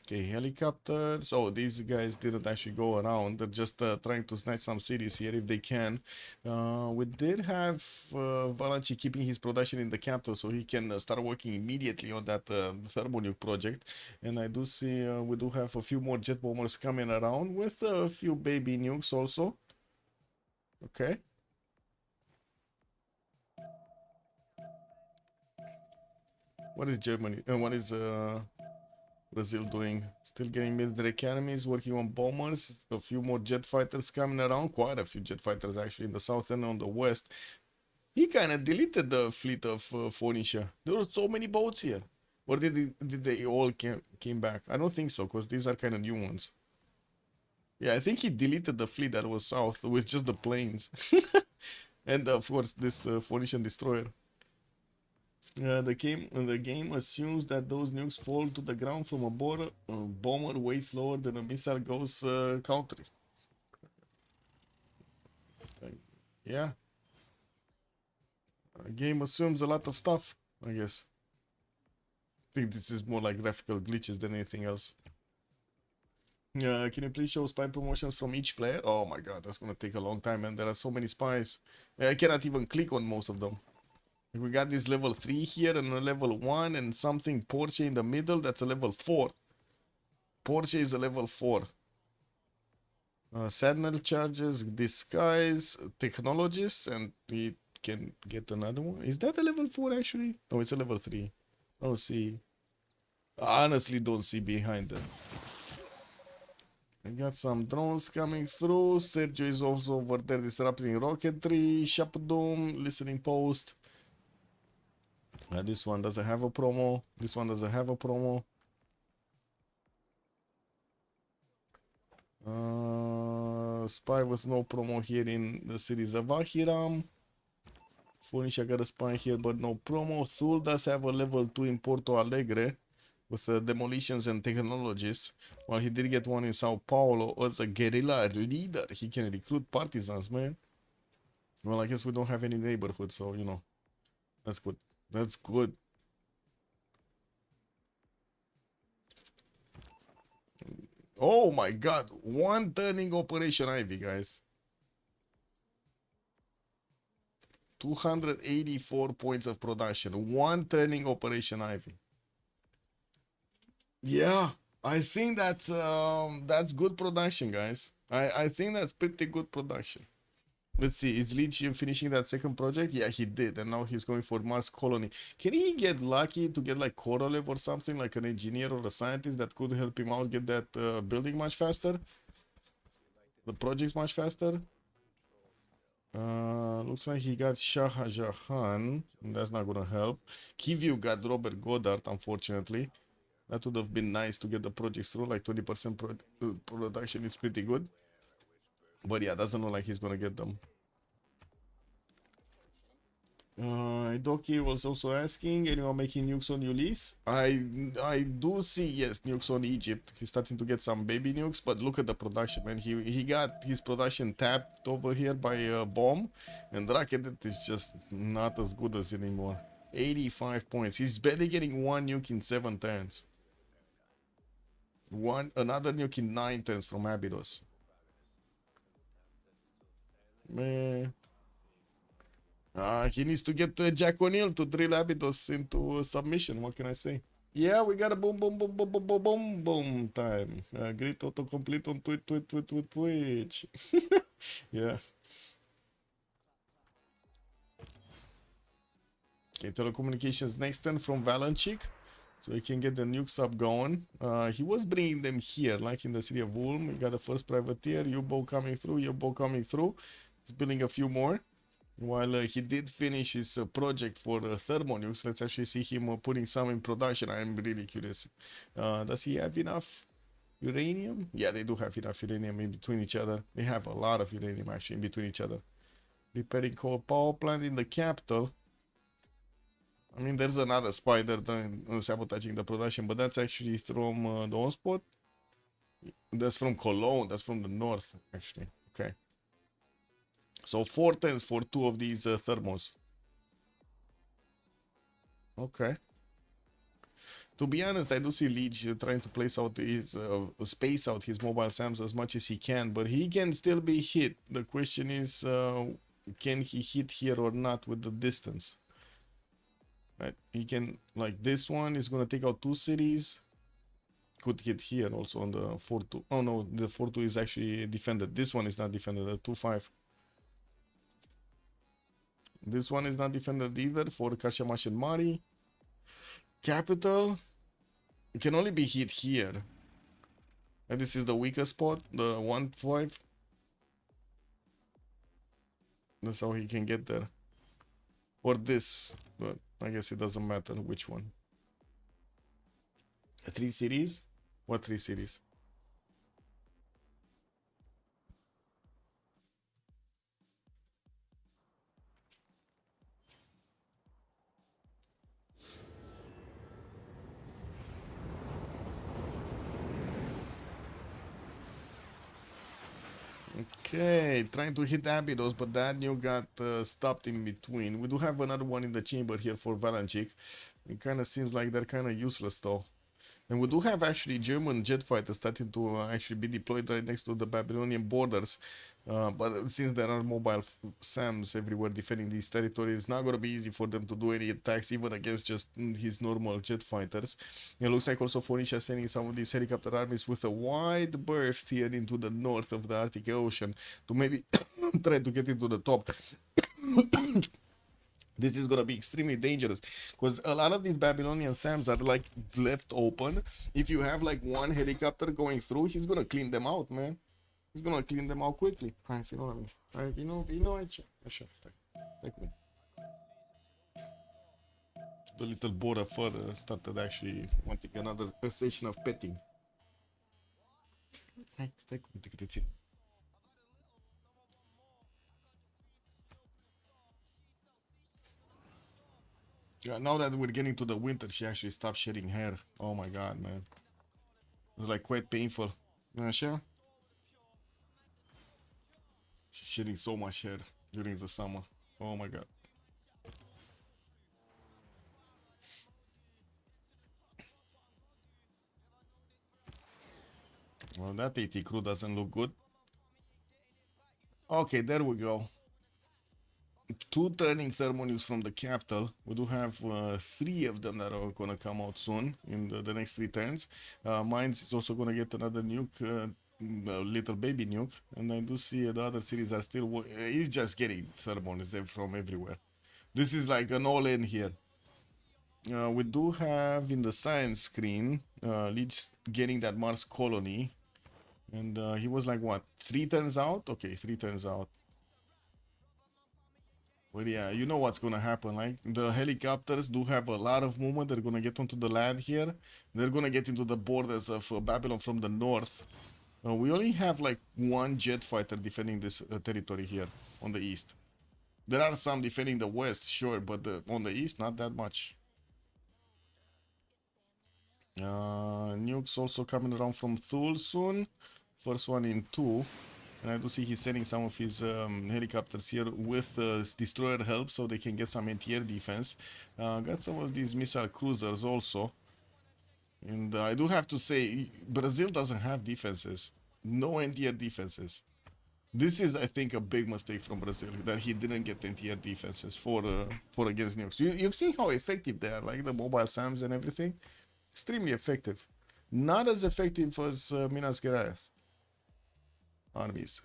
Speaker 1: Okay, helicopters. Oh, these guys didn't actually go around. They're just trying to snatch some cities here if they can. We did have Valanchi keeping his production in the capital so he can start working immediately on that thermal nuke project. And I do see we do have a few more jet bombers coming around with a few baby nukes also. Okay. What is Germany? What is Brazil doing? Still getting military academies, working on bombers, a few more jet fighters coming around, quite a few jet fighters actually in the south and on the west. He kind of deleted the fleet of Phoenicia. There were so many boats here. Or did they all came back? I don't think so, because these are kind of new ones. Yeah, I think he deleted the fleet that was south with just the planes. And of course this Phoenician destroyer. The game assumes that those nukes fall to the ground from a bomber way slower than a missile goes country. Yeah. The game assumes a lot of stuff, I guess. I think this is more like graphical glitches than anything else. Can you please show spy promotions from each player? Oh my god, that's gonna take a long time, and there are so many spies. I cannot even click on most of them. We got this level 3 here and a level 1 and something Porsche in the middle. That's a level 4. Porsche is a level 4. Sentinel charges, disguise, technologists, and we can get another one. Is that a level 4 actually? No, it's a level 3. Oh, see. I honestly don't see behind them. We got some drones coming through. Sergio is also over there disrupting rocketry. Shapdom, listening post. This one doesn't have a promo. This one doesn't have a promo. Spy with no promo here in the cities of Ahiram. Furnisha got a spy here, but no promo. Thul does have a level 2 in Porto Alegre with demolitions and technologists. While he did get one in Sao Paulo as a guerrilla leader. He can recruit partisans, man. Well, I guess we don't have any neighborhood, so, you know, that's good. That's good. Oh my god, one turning Operation Ivy, guys. 284 points of production. One turning Operation Ivy. Yeah, I think that's good production, guys. I think that's pretty good production. Let's see, is Leech finishing that second project? Yeah, he did, and now he's going for Mars Colony. Can he get lucky to get like Korolev or something, like an engineer or a scientist that could help him out get that building much faster? The project's much faster? Looks like he got Shah Jahan. That's not gonna help. Kiviu got Robert Goddard, unfortunately. That would have been nice to get the projects through, like 20% production is pretty good. But yeah, doesn't look like he's gonna get them. Idoki was also asking, anyone making nukes on Ulyss? I do see, yes, nukes on Egypt. He's starting to get some baby nukes, but look at the production, man. He got his production tapped over here by a bomb, and Rakedet is just not as good as anymore. 85 points. He's barely getting one nuke in 7 turns. Another nuke in 9 turns from Abydos. Man. He needs to get Jack O'Neill to drill Abydos into submission. What can I say? Yeah, we got a boom, boom, boom, boom, boom, boom, boom, boom time. Great autocomplete on Twitch. Yeah. Okay, telecommunications next turn from Valanchik. So he can get the nukes up going. He was bringing them here, like in the city of Ulm. We got the first privateer, U-boat coming through, U-boat coming through. He's building a few more. While he did finish his project for thermonukes, let's actually see him putting some in production. I'm really curious. Does he have enough uranium? Yeah, they do have enough uranium in between each other. They have a lot of uranium actually in between each other. Repairing coal power plant in the capital. I mean, there's another spider sabotaging the production, but that's actually from the OnSpot. That's from Cologne. That's from the north, actually. Okay. So 4 turns for 2 of these thermos. Okay. To be honest, I do see Leech trying to place out his space out his mobile SAMs as much as he can, but he can still be hit. The question is, can he hit here or not with the distance? Right, he can, like this one is gonna take out 2 cities. Could hit here also on the 4-2. Oh no, the 4-2 is actually defended. This one is not defended. The 2-5. This one is not defended either for Kashamash and Mari. Capital. It can only be hit here. And this is the weakest spot, the 1-5. That's how he can get there. Or this, but I guess it doesn't matter which one. 3 cities? What 3 cities? Okay, trying to hit Abydos, but that new got stopped in between. We do have another one in the chamber here for Valanchik. It kind of seems like they're kind of useless though. And we do have actually German jet fighters starting to actually be deployed right next to the Babylonian borders. But since there are mobile SAMs everywhere defending these territories, it's not going to be easy for them to do any attacks, even against just his normal jet fighters. It looks like also Phoenicia sending some of these helicopter armies with a wide berth here into the north of the Arctic Ocean to maybe try to get into the top. This is gonna be extremely dangerous because a lot of these Babylonian SAMs are like left open. If you have like one helicopter going through, he's gonna clean them out, man. He's gonna clean them out quickly. Right, if you know what I mean. Right, you know, I should take me. The little border fur started actually wanting another session of petting. Hai, stai cu câte țin. Yeah, now that we're getting to the winter, she actually stopped shedding hair. Oh my god, man. It was like quite painful. Așa? She's shedding so much hair during the summer. Oh my god. Well, that AT crew doesn't look good. Okay, there we go. Two turning thermal from the capital. We do have three of them that are gonna come out soon in the next 3 turns. Mines is also gonna get another nuke, little baby nuke, and I do see the other cities are still. He's just getting thermals from everywhere. This is like an all-in here. We do have in the science screen Leech getting that Mars colony, and he was like what, 3 turns out? Okay, 3 turns out. But yeah, you know what's gonna happen. Like the helicopters do have a lot of movement. They're gonna get onto the land here. They're gonna get into the borders of Babylon from the north. We only have like one jet fighter defending this territory here on the east. There are some defending the west, sure, but on the east, not that much. Nukes also coming around from Thule soon. First one in 2. And I do see he's sending some of his helicopters here with destroyer help so they can get some anti-air defense. Got some of these missile cruisers also. And I do have to say, Brazil doesn't have defenses. No anti-air defenses. This is, I think, a big mistake from Brazil, that he didn't get anti-air defenses for against nukes. You've seen how effective they are, like the mobile SAMs and everything. Extremely effective. Not as effective as Minas Gerais armies.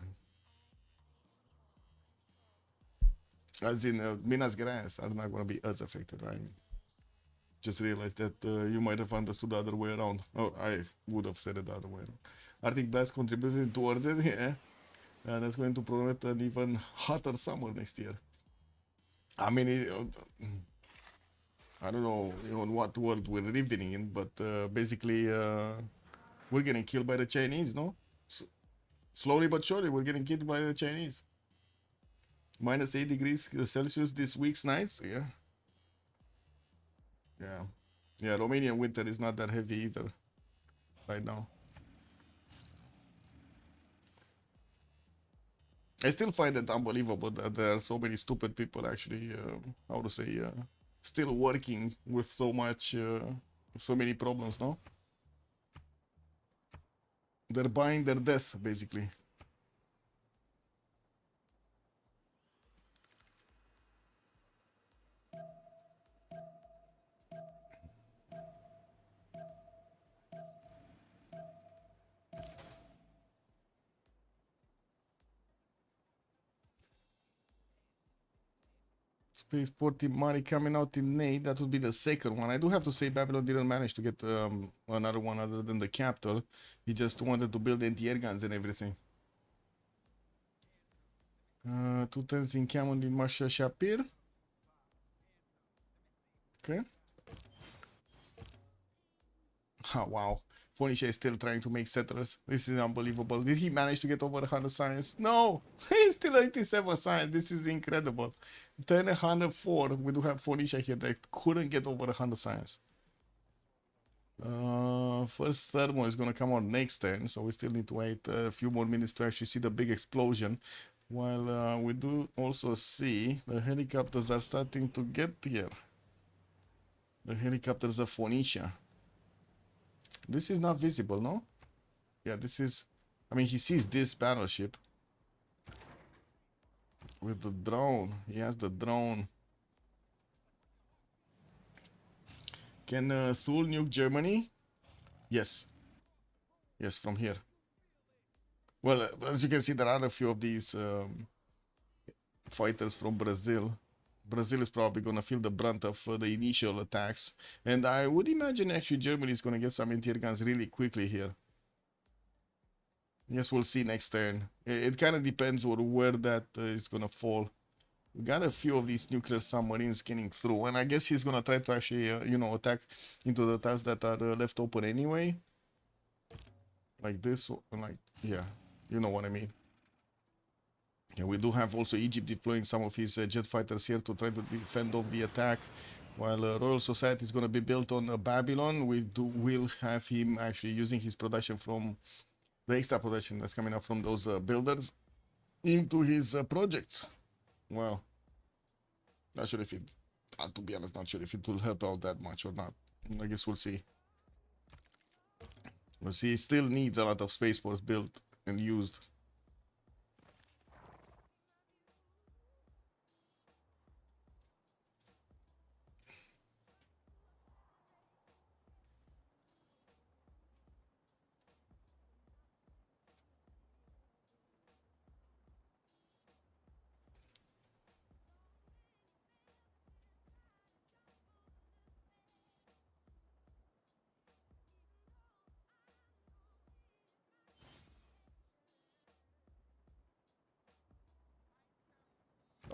Speaker 1: As in, Minas Gerais are not going to be as affected, right? Just realized that you might have understood the other way around. Oh, I would have said it the other way around. Arctic Blast contributing towards it, yeah. That's going to promote an even hotter summer next year. I mean, I don't know in what world we're living in, but basically we're getting killed by the Chinese, no? Slowly but surely, we're getting killed by the Chinese. Minus 8 degrees Celsius this week's nights, yeah. Yeah, Romanian winter is not that heavy either right now. I still find it unbelievable that there are so many stupid people actually, how to say, still working with so much, so many problems, no? They're buying their death, basically. Spaceport Team money coming out in May. That would be the second one. I do have to say Babylon didn't manage to get another one other than the capital. He just wanted to build anti-air guns and everything. 2 turns in Camon in Masha Shapir. Okay. Oh, wow. Phoenicia is still trying to make settlers. This is unbelievable. Did he manage to get over 100 science? No! He's still 87 science. This is incredible. Turn 104. We do have Phoenicia here that couldn't get over 100 science. First thermal is gonna come out next turn, so we still need to wait a few more minutes to actually see the big explosion. While we do also see the helicopters are starting to get here. The helicopters of Phoenicia. This is not visible, no? Yeah, this is... I mean, he sees this battleship. With the drone. He has the drone. Can Thule nuke Germany? Yes. Yes, from here. Well, as you can see, there are a few of these fighters from Brazil. Brazil is probably gonna feel the brunt of the initial attacks, and I would imagine actually Germany is gonna get some anti-air guns really quickly here. Yes, we'll see next turn. It kind of depends on where that is gonna fall. We got a few of these nuclear submarines scanning through, and I guess he's gonna try to actually, you know, attack into the tiles that are left open anyway. Like this, like, yeah, you know what I mean. Yeah, we do have also Egypt deploying some of his jet fighters here to try to defend off the attack. While Royal Society is going to be built on Babylon, will have him actually using his production from the extra production that's coming up from those builders into his projects. Well, not sure if it, to be honest, not sure if it will help out that much or not. I guess we'll see. We'll see. He still needs a lot of spaceports built and used.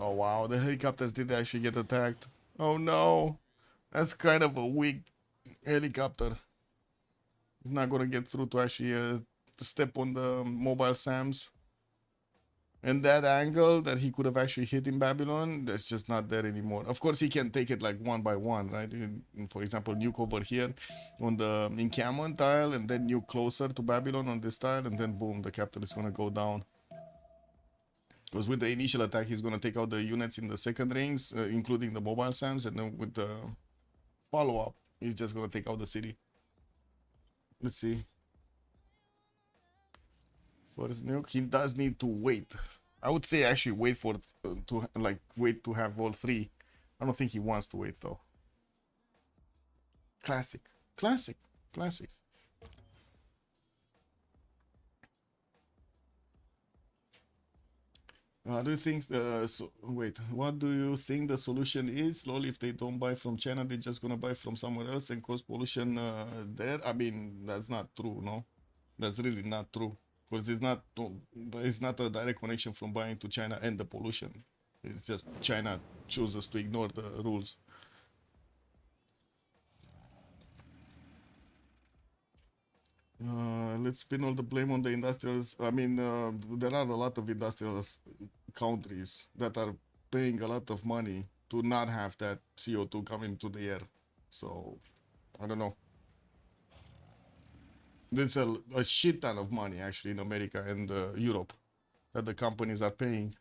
Speaker 1: Oh wow, the helicopters did actually get attacked. Oh no, that's kind of a weak helicopter. He's not gonna get through to actually to step on the mobile SAMs. And that angle that he could have actually hit in Babylon, that's just not there anymore. Of course, he can take it like one by one, right? For example, nuke over here on the encampment tile, and then nuke closer to Babylon on this tile, and then boom, the capital is gonna go down. Because with the initial attack, he's gonna take out the units in the second rings, including the mobile SAMs, and then with the follow-up, he's just gonna take out the city. Let's see. First nuke, he does need to wait. I would say actually wait for wait to have all three. I don't think he wants to wait though. Classic, classic, classic. Do you think wait, what do you think the solution is? Lol, if they don't buy from China, they're just gonna buy from somewhere else and cause pollution there? I mean, that's not true, no? That's really not true. Because it's not a direct connection from buying to China and the pollution. It's just China chooses to ignore the rules. Let's pin all the blame on the industrials. I mean, there are a lot of industrial countries that are paying a lot of money to not have that CO2 coming to the air. So, I don't know. There's a shit ton of money actually in America and Europe that the companies are paying.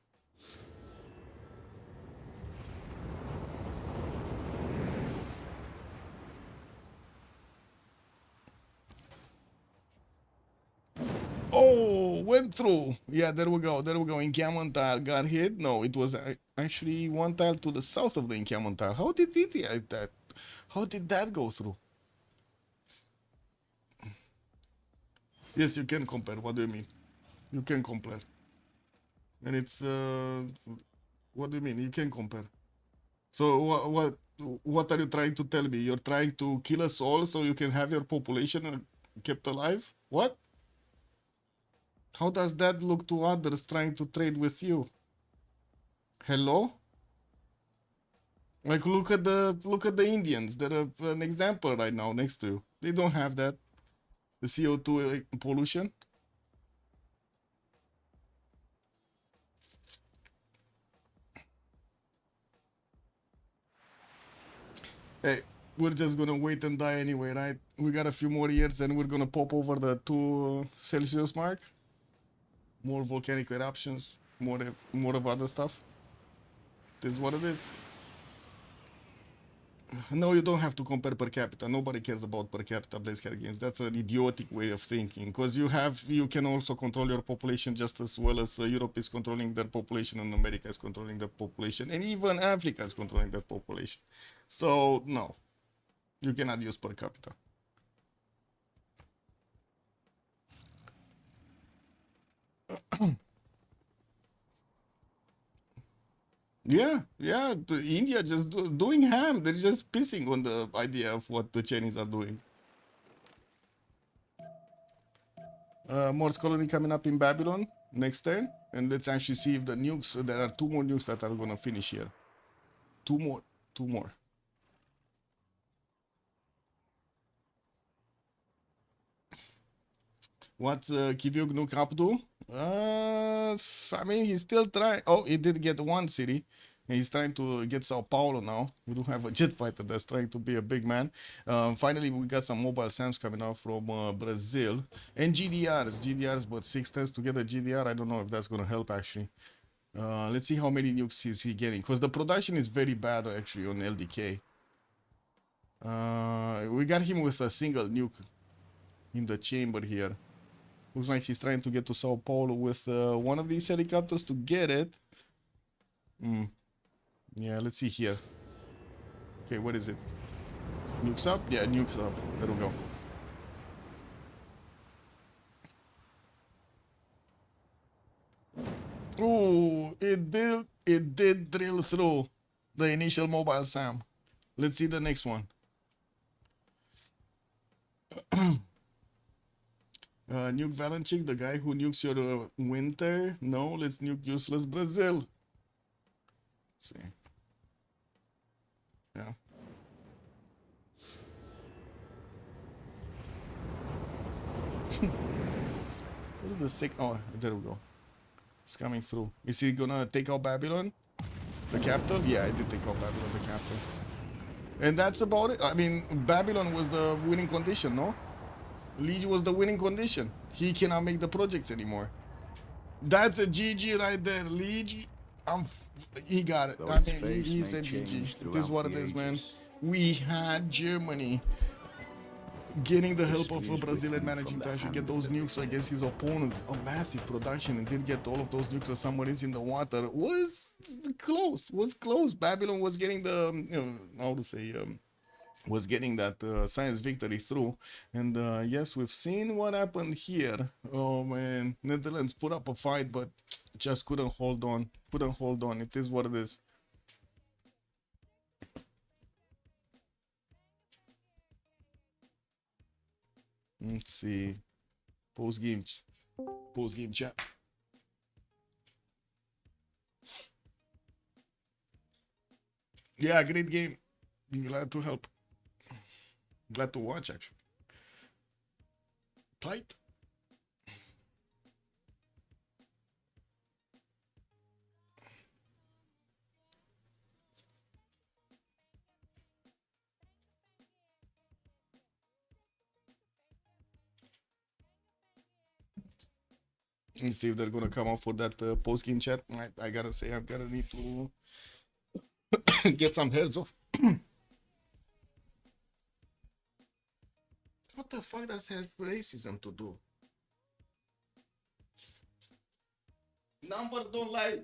Speaker 1: Oh, went through. Yeah, there we go. There we go. Encampment tile got hit. No, it was actually one tile to the south of the encampment tile. How did it hit that? How did that go through? Yes, you can compare. What do you mean? You can compare. And it's what do you mean? You can compare. So what are you trying to tell me? You're trying to kill us all so you can have your population kept alive? What? How does that look to others trying to trade with you? Hello? Like look at the Indians. They're an example right now next to you. They don't have that. The CO2 pollution. Hey, we're just gonna wait and die anyway, right? We got a few more years and we're gonna pop over the 2 Celsius mark. More volcanic eruptions, more of other stuff. This is what it is. No, you don't have to compare per capita. Nobody cares about per capita Blazecat games. That's an idiotic way of thinking. Because you can also control your population just as well as Europe is controlling their population and America is controlling their population and even Africa is controlling their population. So no, you cannot use per capita. Yeah, yeah. India just doing ham. They're just pissing on the idea of what the Chinese are doing. Morse colony coming up in Babylon next turn, and let's actually see if the nukes. There are two more nukes that are gonna finish here. Two more. Two more. What's Kivyuk Nuke up to? I mean, he's still trying. Oh, he did get one city. He's trying to get Sao Paulo now. We do have a jet fighter that's trying to be a big man. Finally, we got some mobile SAMs coming out from Brazil. And GDRs, but 6 turns to get a GDR. I don't know if that's going to help, actually. Let's see how many nukes is he getting. Because the production is very bad, actually, on LDK. We got him with a single nuke in the chamber here. Looks like he's trying to get to Sao Paulo with one of these helicopters to get it. Yeah, let's see here. Okay, what is it? Nukes up? Yeah, nukes up. There we go. Oh, it did drill through the initial mobile SAM. Let's see the next one. Nuke Valenchik, the guy who nukes your winter. No, let's nuke useless Brazil. Let's see. Yeah. What is the sick? Oh, there we go. It's coming through. Is he gonna take out Babylon? The capital? Yeah, I did take out Babylon, the capital. And that's about it. I mean, Babylon was the winning condition, no? Liege was the winning condition. He cannot make the projects anymore. That's a GG right there, Liege. He got it. I mean, he said GG. This is what it is, man. We had Germany getting the help of Brazil and managing to actually get those nukes against his opponent. A massive production, and did get all of those nuclear submarines in the water. Was close. Babylon was getting the, how to say, was getting that science victory through. And yes, we've seen what happened here. Oh man, Netherlands put up a fight, but just couldn't hold on. It is what it is. Let's see. Post game chat. Yeah, great game. Glad to help. Glad to watch, actually. Tight. Let's see if they're gonna come out for that post-game chat. I gotta say, I'm gonna need to get some heads off. What the fuck does have racism to do? Numbers don't lie.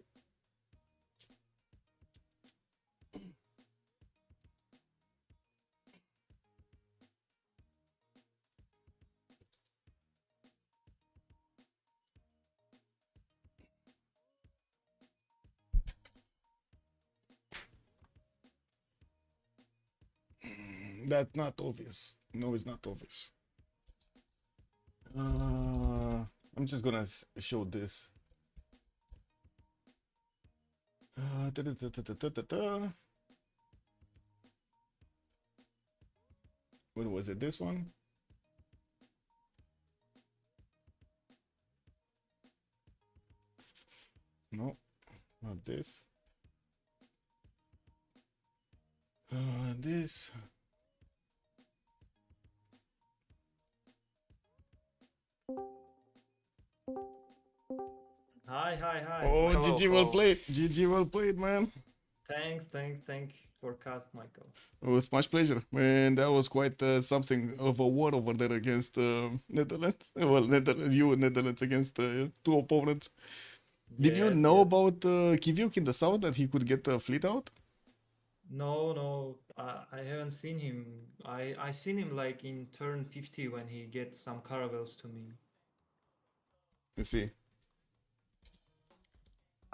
Speaker 1: That's not obvious. No, it's not obvious. I'm just gonna show this. When was it? This one? No, not this. This.
Speaker 3: Hi.
Speaker 1: Oh,
Speaker 3: Hello,
Speaker 1: GG well played. GG well played, man.
Speaker 3: Thanks for cast, Michael.
Speaker 1: With much pleasure. And that was quite something of a war over there against Netherlands. Well, you and Netherlands against two opponents. Did you know about Kivyuk in the south, that he could get the fleet out?
Speaker 3: No, I haven't seen him. I seen him like in turn 50 when he gets some caravels to me.
Speaker 1: Let's see.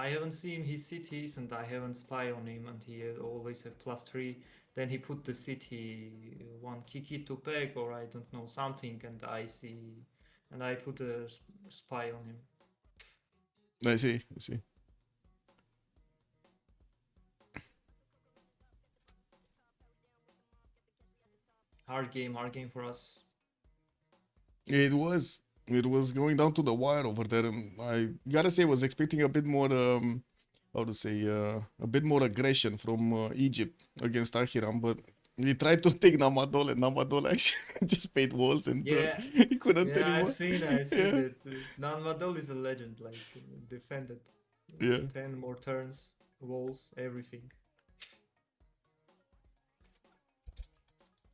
Speaker 3: I haven't seen his cities and I haven't spy on him, and he always have +3. Then he put the city one Kiki to peg or I don't know something, and I see, and I put a spy on him.
Speaker 1: I see. I see.
Speaker 3: Hard game for us.
Speaker 1: It was. It was going down to the wire over there. And I gotta say, I was expecting a bit more, how to say, a bit more aggression from Egypt against Ahiram, but we tried to take Namadol, and Namadol actually just paid walls and
Speaker 3: Yeah,
Speaker 1: he couldn't
Speaker 3: yeah,
Speaker 1: anymore.
Speaker 3: I've seen
Speaker 1: Yeah,
Speaker 3: that. Nanmadol is a legend, like defended
Speaker 1: yeah.
Speaker 3: 10 more turns, walls, everything.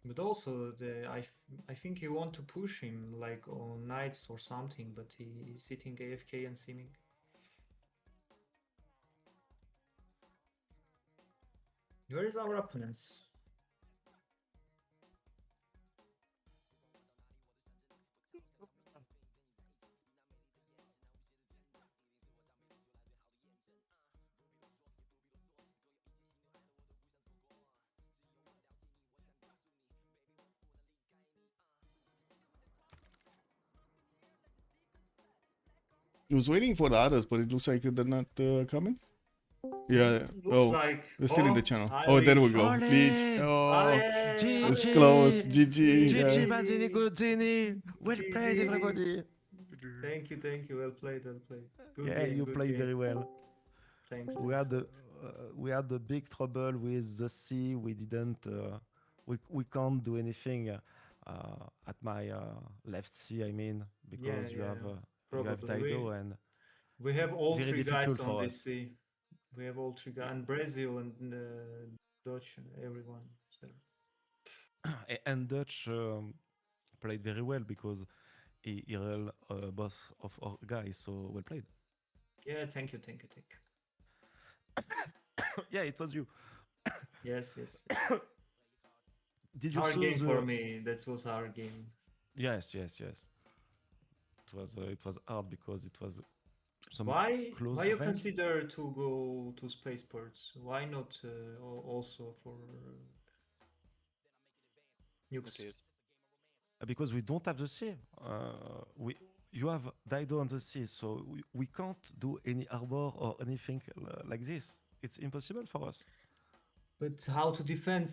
Speaker 3: But also, I think you want to push him like on knights or something, but he's sitting AFK and simming. Where is our opponents?
Speaker 1: He was waiting for the others, but it looks like they're not coming. Yeah.
Speaker 3: Looks
Speaker 1: Oh,
Speaker 3: like
Speaker 1: they're still in the channel.
Speaker 3: hi,
Speaker 1: Oh, there we go.
Speaker 4: Ole!
Speaker 1: Leech. Oh,
Speaker 3: Ale!
Speaker 1: it's
Speaker 4: GG!
Speaker 1: close. GG.
Speaker 4: GG,
Speaker 1: Yeah.
Speaker 4: Manzini, Guzzini! Well played,
Speaker 3: GG.
Speaker 4: everybody!
Speaker 3: Thank you. Well played, well played. Good
Speaker 4: Yeah,
Speaker 3: game,
Speaker 4: you
Speaker 3: good
Speaker 4: played
Speaker 3: game.
Speaker 4: very well.
Speaker 3: Thanks.
Speaker 4: We had a big trouble with the sea. We didn't. We can't do anything at my left sea. I mean, because you have
Speaker 3: Probably.
Speaker 4: Dido, and
Speaker 3: We have all
Speaker 4: very
Speaker 3: three
Speaker 4: difficult
Speaker 3: guys on
Speaker 4: for
Speaker 3: this
Speaker 4: us.
Speaker 3: sea. We have all three guys, and Brazil and Dutch, everyone. So.
Speaker 4: And Dutch played very well because he rel both of our guys. So well played.
Speaker 3: Yeah, thank you.
Speaker 4: Yeah, it was you.
Speaker 3: Yes.
Speaker 4: Did you
Speaker 3: Hard
Speaker 4: see
Speaker 3: game
Speaker 4: the?
Speaker 3: for me. That was hard game.
Speaker 4: Yes. It was hard because it was some
Speaker 3: Why
Speaker 4: close
Speaker 3: you
Speaker 4: events.
Speaker 3: consider to go to spaceports? Why not also for nukes?
Speaker 4: Because we don't have the sea. You have Dido on the sea, so we can't do any harbor or anything like this. It's impossible for us.
Speaker 3: But how to defend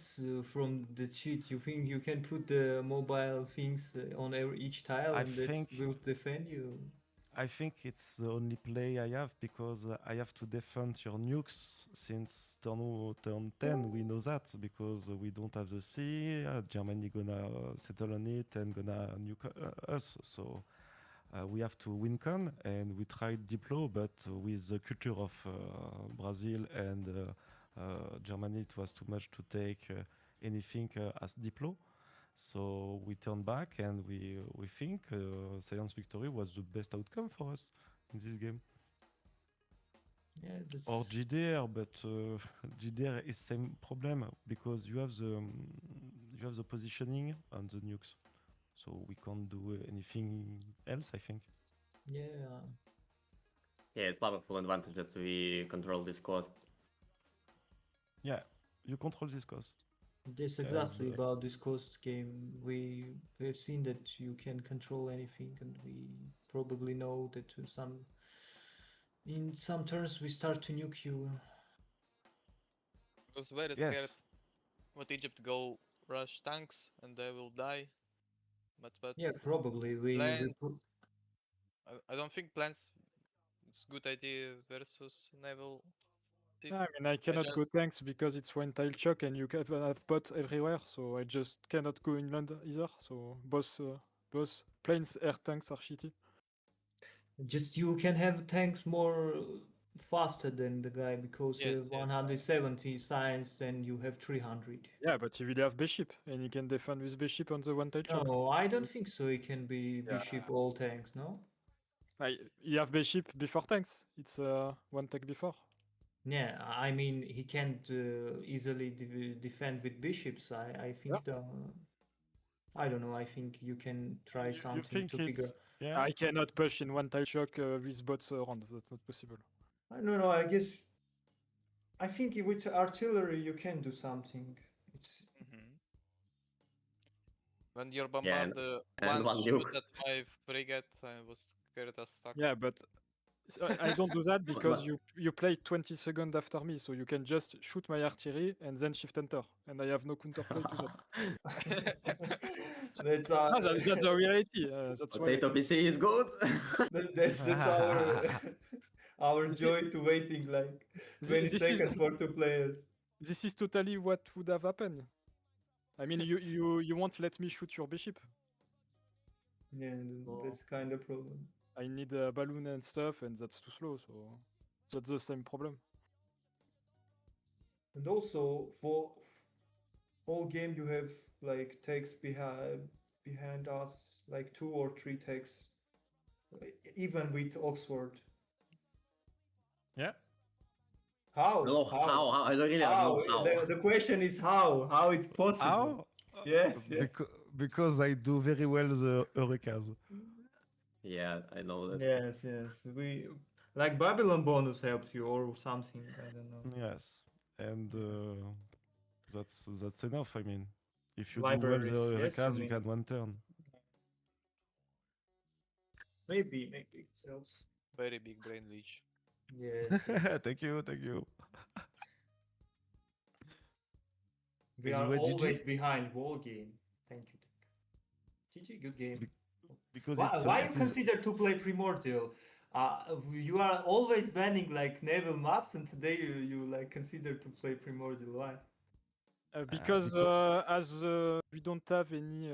Speaker 3: from the cheat? You think you can put the mobile things on each tile
Speaker 4: I
Speaker 3: and that
Speaker 4: think
Speaker 3: will defend you?
Speaker 4: I think it's the only play I have because I have to defend your nukes since turn 10. We know that because we don't have the sea. Germany gonna settle on it and gonna nuke us. So we have to win con and we tried Diplo, but with the culture of Brazil and Germany, it was too much to take anything as Diplo. So we turned back and we think Science Victory was the best outcome for us in this game.
Speaker 3: Yeah, that's...
Speaker 4: Or GDR, but GDR is same problem because you have the positioning on the nukes, so we can't do anything else. I think.
Speaker 3: Yeah.
Speaker 5: Yeah, it's powerful advantage that we control this cost.
Speaker 4: Yeah, you control this cost.
Speaker 3: That's exactly about this coast game. We have seen that you can control anything, and we probably know that in some turns we start to nuke you.
Speaker 6: I was very scared what Egypt go rush tanks and they will die. But
Speaker 3: Yeah, probably
Speaker 6: I don't think plans it's good idea versus naval.
Speaker 7: I mean, I cannot go tanks because it's one tile choke and you have bots everywhere, so I just cannot go inland either. So both planes air tanks are shitty.
Speaker 3: Just you can have tanks more faster than the guy because you have 170 science and you have 300.
Speaker 7: Yeah, but he will have bishop and he can defend with bishop on the one tile choke.
Speaker 3: No, I don't think so. It can be bishop all tanks, no?
Speaker 7: You have bishop before tanks. It's one tech before.
Speaker 3: Yeah, I mean he can't easily defend with bishops. I think I don't know. I think you can try something to figure.
Speaker 4: Yeah.
Speaker 7: I cannot push in one tile choke with bots around. That's not possible.
Speaker 3: I don't know. I guess I think with artillery you can do something. It's
Speaker 6: Mhm. When your
Speaker 5: Yeah,
Speaker 6: bombard
Speaker 5: and
Speaker 6: once
Speaker 5: one
Speaker 6: shoot
Speaker 5: nuke.
Speaker 6: at my frigate, I was scared as fuck.
Speaker 7: Yeah, but I don't do that because
Speaker 5: but-
Speaker 7: you play 20 seconds after me, so you can just shoot my artillery and then shift enter, and I have no counterplay to that.
Speaker 3: that's
Speaker 7: No, that's the reality. That's why I
Speaker 5: Potato
Speaker 7: can.
Speaker 5: PC is good.
Speaker 3: that's our joy to waiting like 20
Speaker 7: This is
Speaker 3: seconds for two players.
Speaker 7: this is totally what would have happened. I mean, you won't let me shoot your bishop.
Speaker 3: Yeah, that's kind of problem.
Speaker 7: I need a balloon and stuff, and that's too slow. So that's the same problem.
Speaker 3: And also for whole game you have like takes behind us, like 2 or 3 takes, even with Oxford.
Speaker 4: Yeah.
Speaker 3: How?
Speaker 5: No, how? I don't really know how.
Speaker 3: The question is how? How it's possible?
Speaker 4: How?
Speaker 3: Yes, yes.
Speaker 4: Because I do very well the Eureka's.
Speaker 5: Yeah, I know that.
Speaker 3: Yes, yes. We like Babylon bonus helped you or something. I don't know.
Speaker 4: Yes, and that's enough. I mean, if you
Speaker 3: Libraries,
Speaker 4: do well the
Speaker 3: yes,
Speaker 4: Eureka's,
Speaker 3: I
Speaker 4: you
Speaker 3: mean-
Speaker 4: can one turn.
Speaker 3: Maybe it helps.
Speaker 6: Very big brain leech.
Speaker 3: Yes. yes.
Speaker 4: Thank you, thank you.
Speaker 3: We are
Speaker 4: Anyway, GG.
Speaker 3: always behind wall game. Thank you. GG, good game.
Speaker 4: Because
Speaker 3: Why you
Speaker 4: it is
Speaker 3: consider to play Primordial? You are always banning like naval maps, and today you like consider to play Primordial. Why?
Speaker 7: Because as we don't have any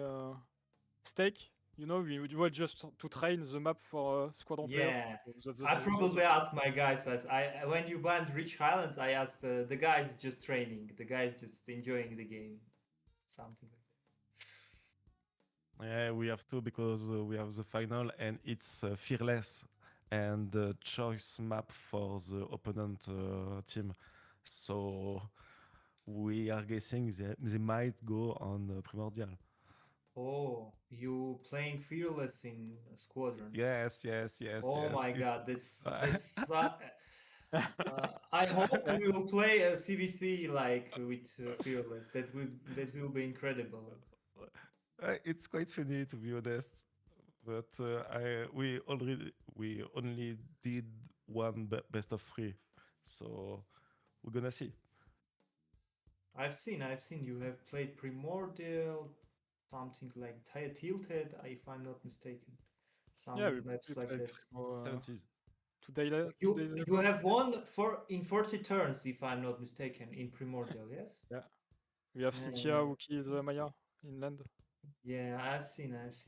Speaker 7: stake, you know, we were just to train the map for squadron playoff.
Speaker 3: Yeah.
Speaker 7: So that's
Speaker 3: I
Speaker 7: the-
Speaker 3: probably asked my guys as when you banned Rich Highlands, I asked the guys just training, the guys just enjoying the game, something like that.
Speaker 4: Yeah, we have to because we have the final and it's fearless and the choice map for the opponent team. So we are guessing they might go on Primordial.
Speaker 3: Oh, you playing fearless in Squadron?
Speaker 4: Yes, yes, yes.
Speaker 3: Oh
Speaker 4: yes.
Speaker 3: my
Speaker 4: It's-
Speaker 3: God, that's. I hope we will play a CVC like with fearless. That will be incredible.
Speaker 4: It's quite funny to be honest, but we only did one best of 3, so we're gonna see.
Speaker 3: I've seen you have played Primordial, something like Tilted, if I'm not mistaken. Some
Speaker 7: Yeah, we
Speaker 3: maps like
Speaker 7: played
Speaker 3: that.
Speaker 7: Primo,
Speaker 4: 70s.
Speaker 7: two
Speaker 3: You
Speaker 7: days
Speaker 3: you
Speaker 7: ago.
Speaker 3: have won in 40 turns, if I'm not mistaken, in Primordial, yes?
Speaker 7: We have
Speaker 3: Yeah,
Speaker 7: Sitia
Speaker 3: yeah.
Speaker 7: who kills Maya in land.
Speaker 3: Yeah, I've seen this.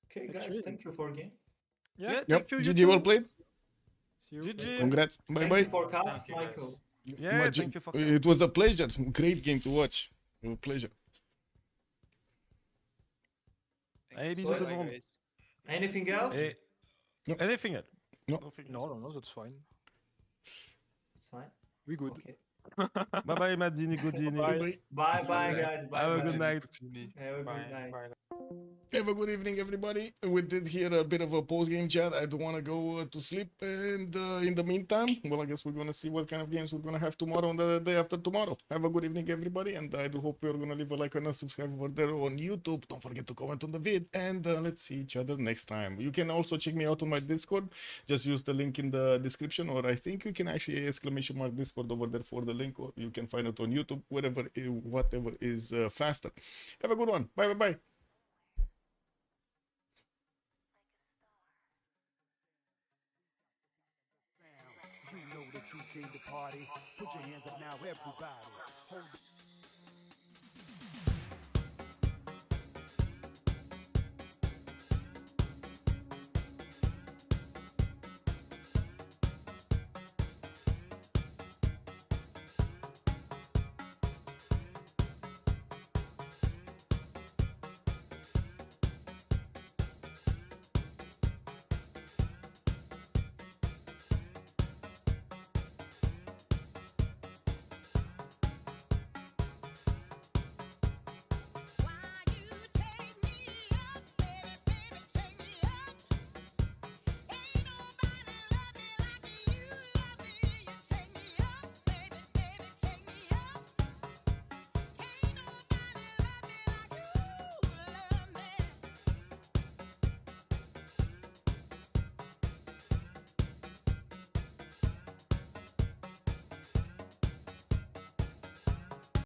Speaker 3: Okay, guys,
Speaker 7: Actually-
Speaker 3: thank you for game.
Speaker 7: Yeah.
Speaker 1: Yep.
Speaker 4: Thank you,
Speaker 1: GG, well
Speaker 4: too.
Speaker 1: played.
Speaker 7: See you.
Speaker 4: GG.
Speaker 1: Congrats. Bye
Speaker 3: Thank
Speaker 1: bye.
Speaker 3: you for cast,
Speaker 6: Thank you, guys.
Speaker 3: Michael.
Speaker 4: Yeah, thank you for
Speaker 1: It was a pleasure. Great game to watch. A pleasure.
Speaker 4: Allez, bisous
Speaker 3: Bye,
Speaker 4: tout le monde.
Speaker 6: guys.
Speaker 3: Anything else?
Speaker 4: Et...
Speaker 1: No.
Speaker 4: Anything else?
Speaker 1: No.
Speaker 4: Nothing
Speaker 7: No,
Speaker 4: else.
Speaker 7: no, that's fine.
Speaker 3: It's fine.
Speaker 7: We good.
Speaker 3: Okay.
Speaker 4: Bye bye, Mazzini, Godzini.
Speaker 7: Bye.
Speaker 1: Bye.
Speaker 3: Bye,
Speaker 6: Bye.
Speaker 3: guys. Bye.
Speaker 4: Have a
Speaker 3: bye.
Speaker 4: good night.
Speaker 3: Have a good night.
Speaker 1: Have a good evening, everybody. We did hear a bit of a post-game chat. I do want to go to sleep, and in the meantime, well, I guess we're gonna see what kind of games we're gonna have tomorrow and the day after tomorrow. Have a good evening, everybody, and I do hope you're gonna leave a like and a subscribe over there on YouTube. Don't forget to comment on the vid, and let's see each other next time. You can also check me out on my Discord. Just use the link in the description, or I think you can actually ! Discord over there for the link, or you can find it on YouTube, whatever is faster. Have a good one. Bye, bye, bye.
Speaker 8: You know that you came to party. Put your hands up now, everybody. Hold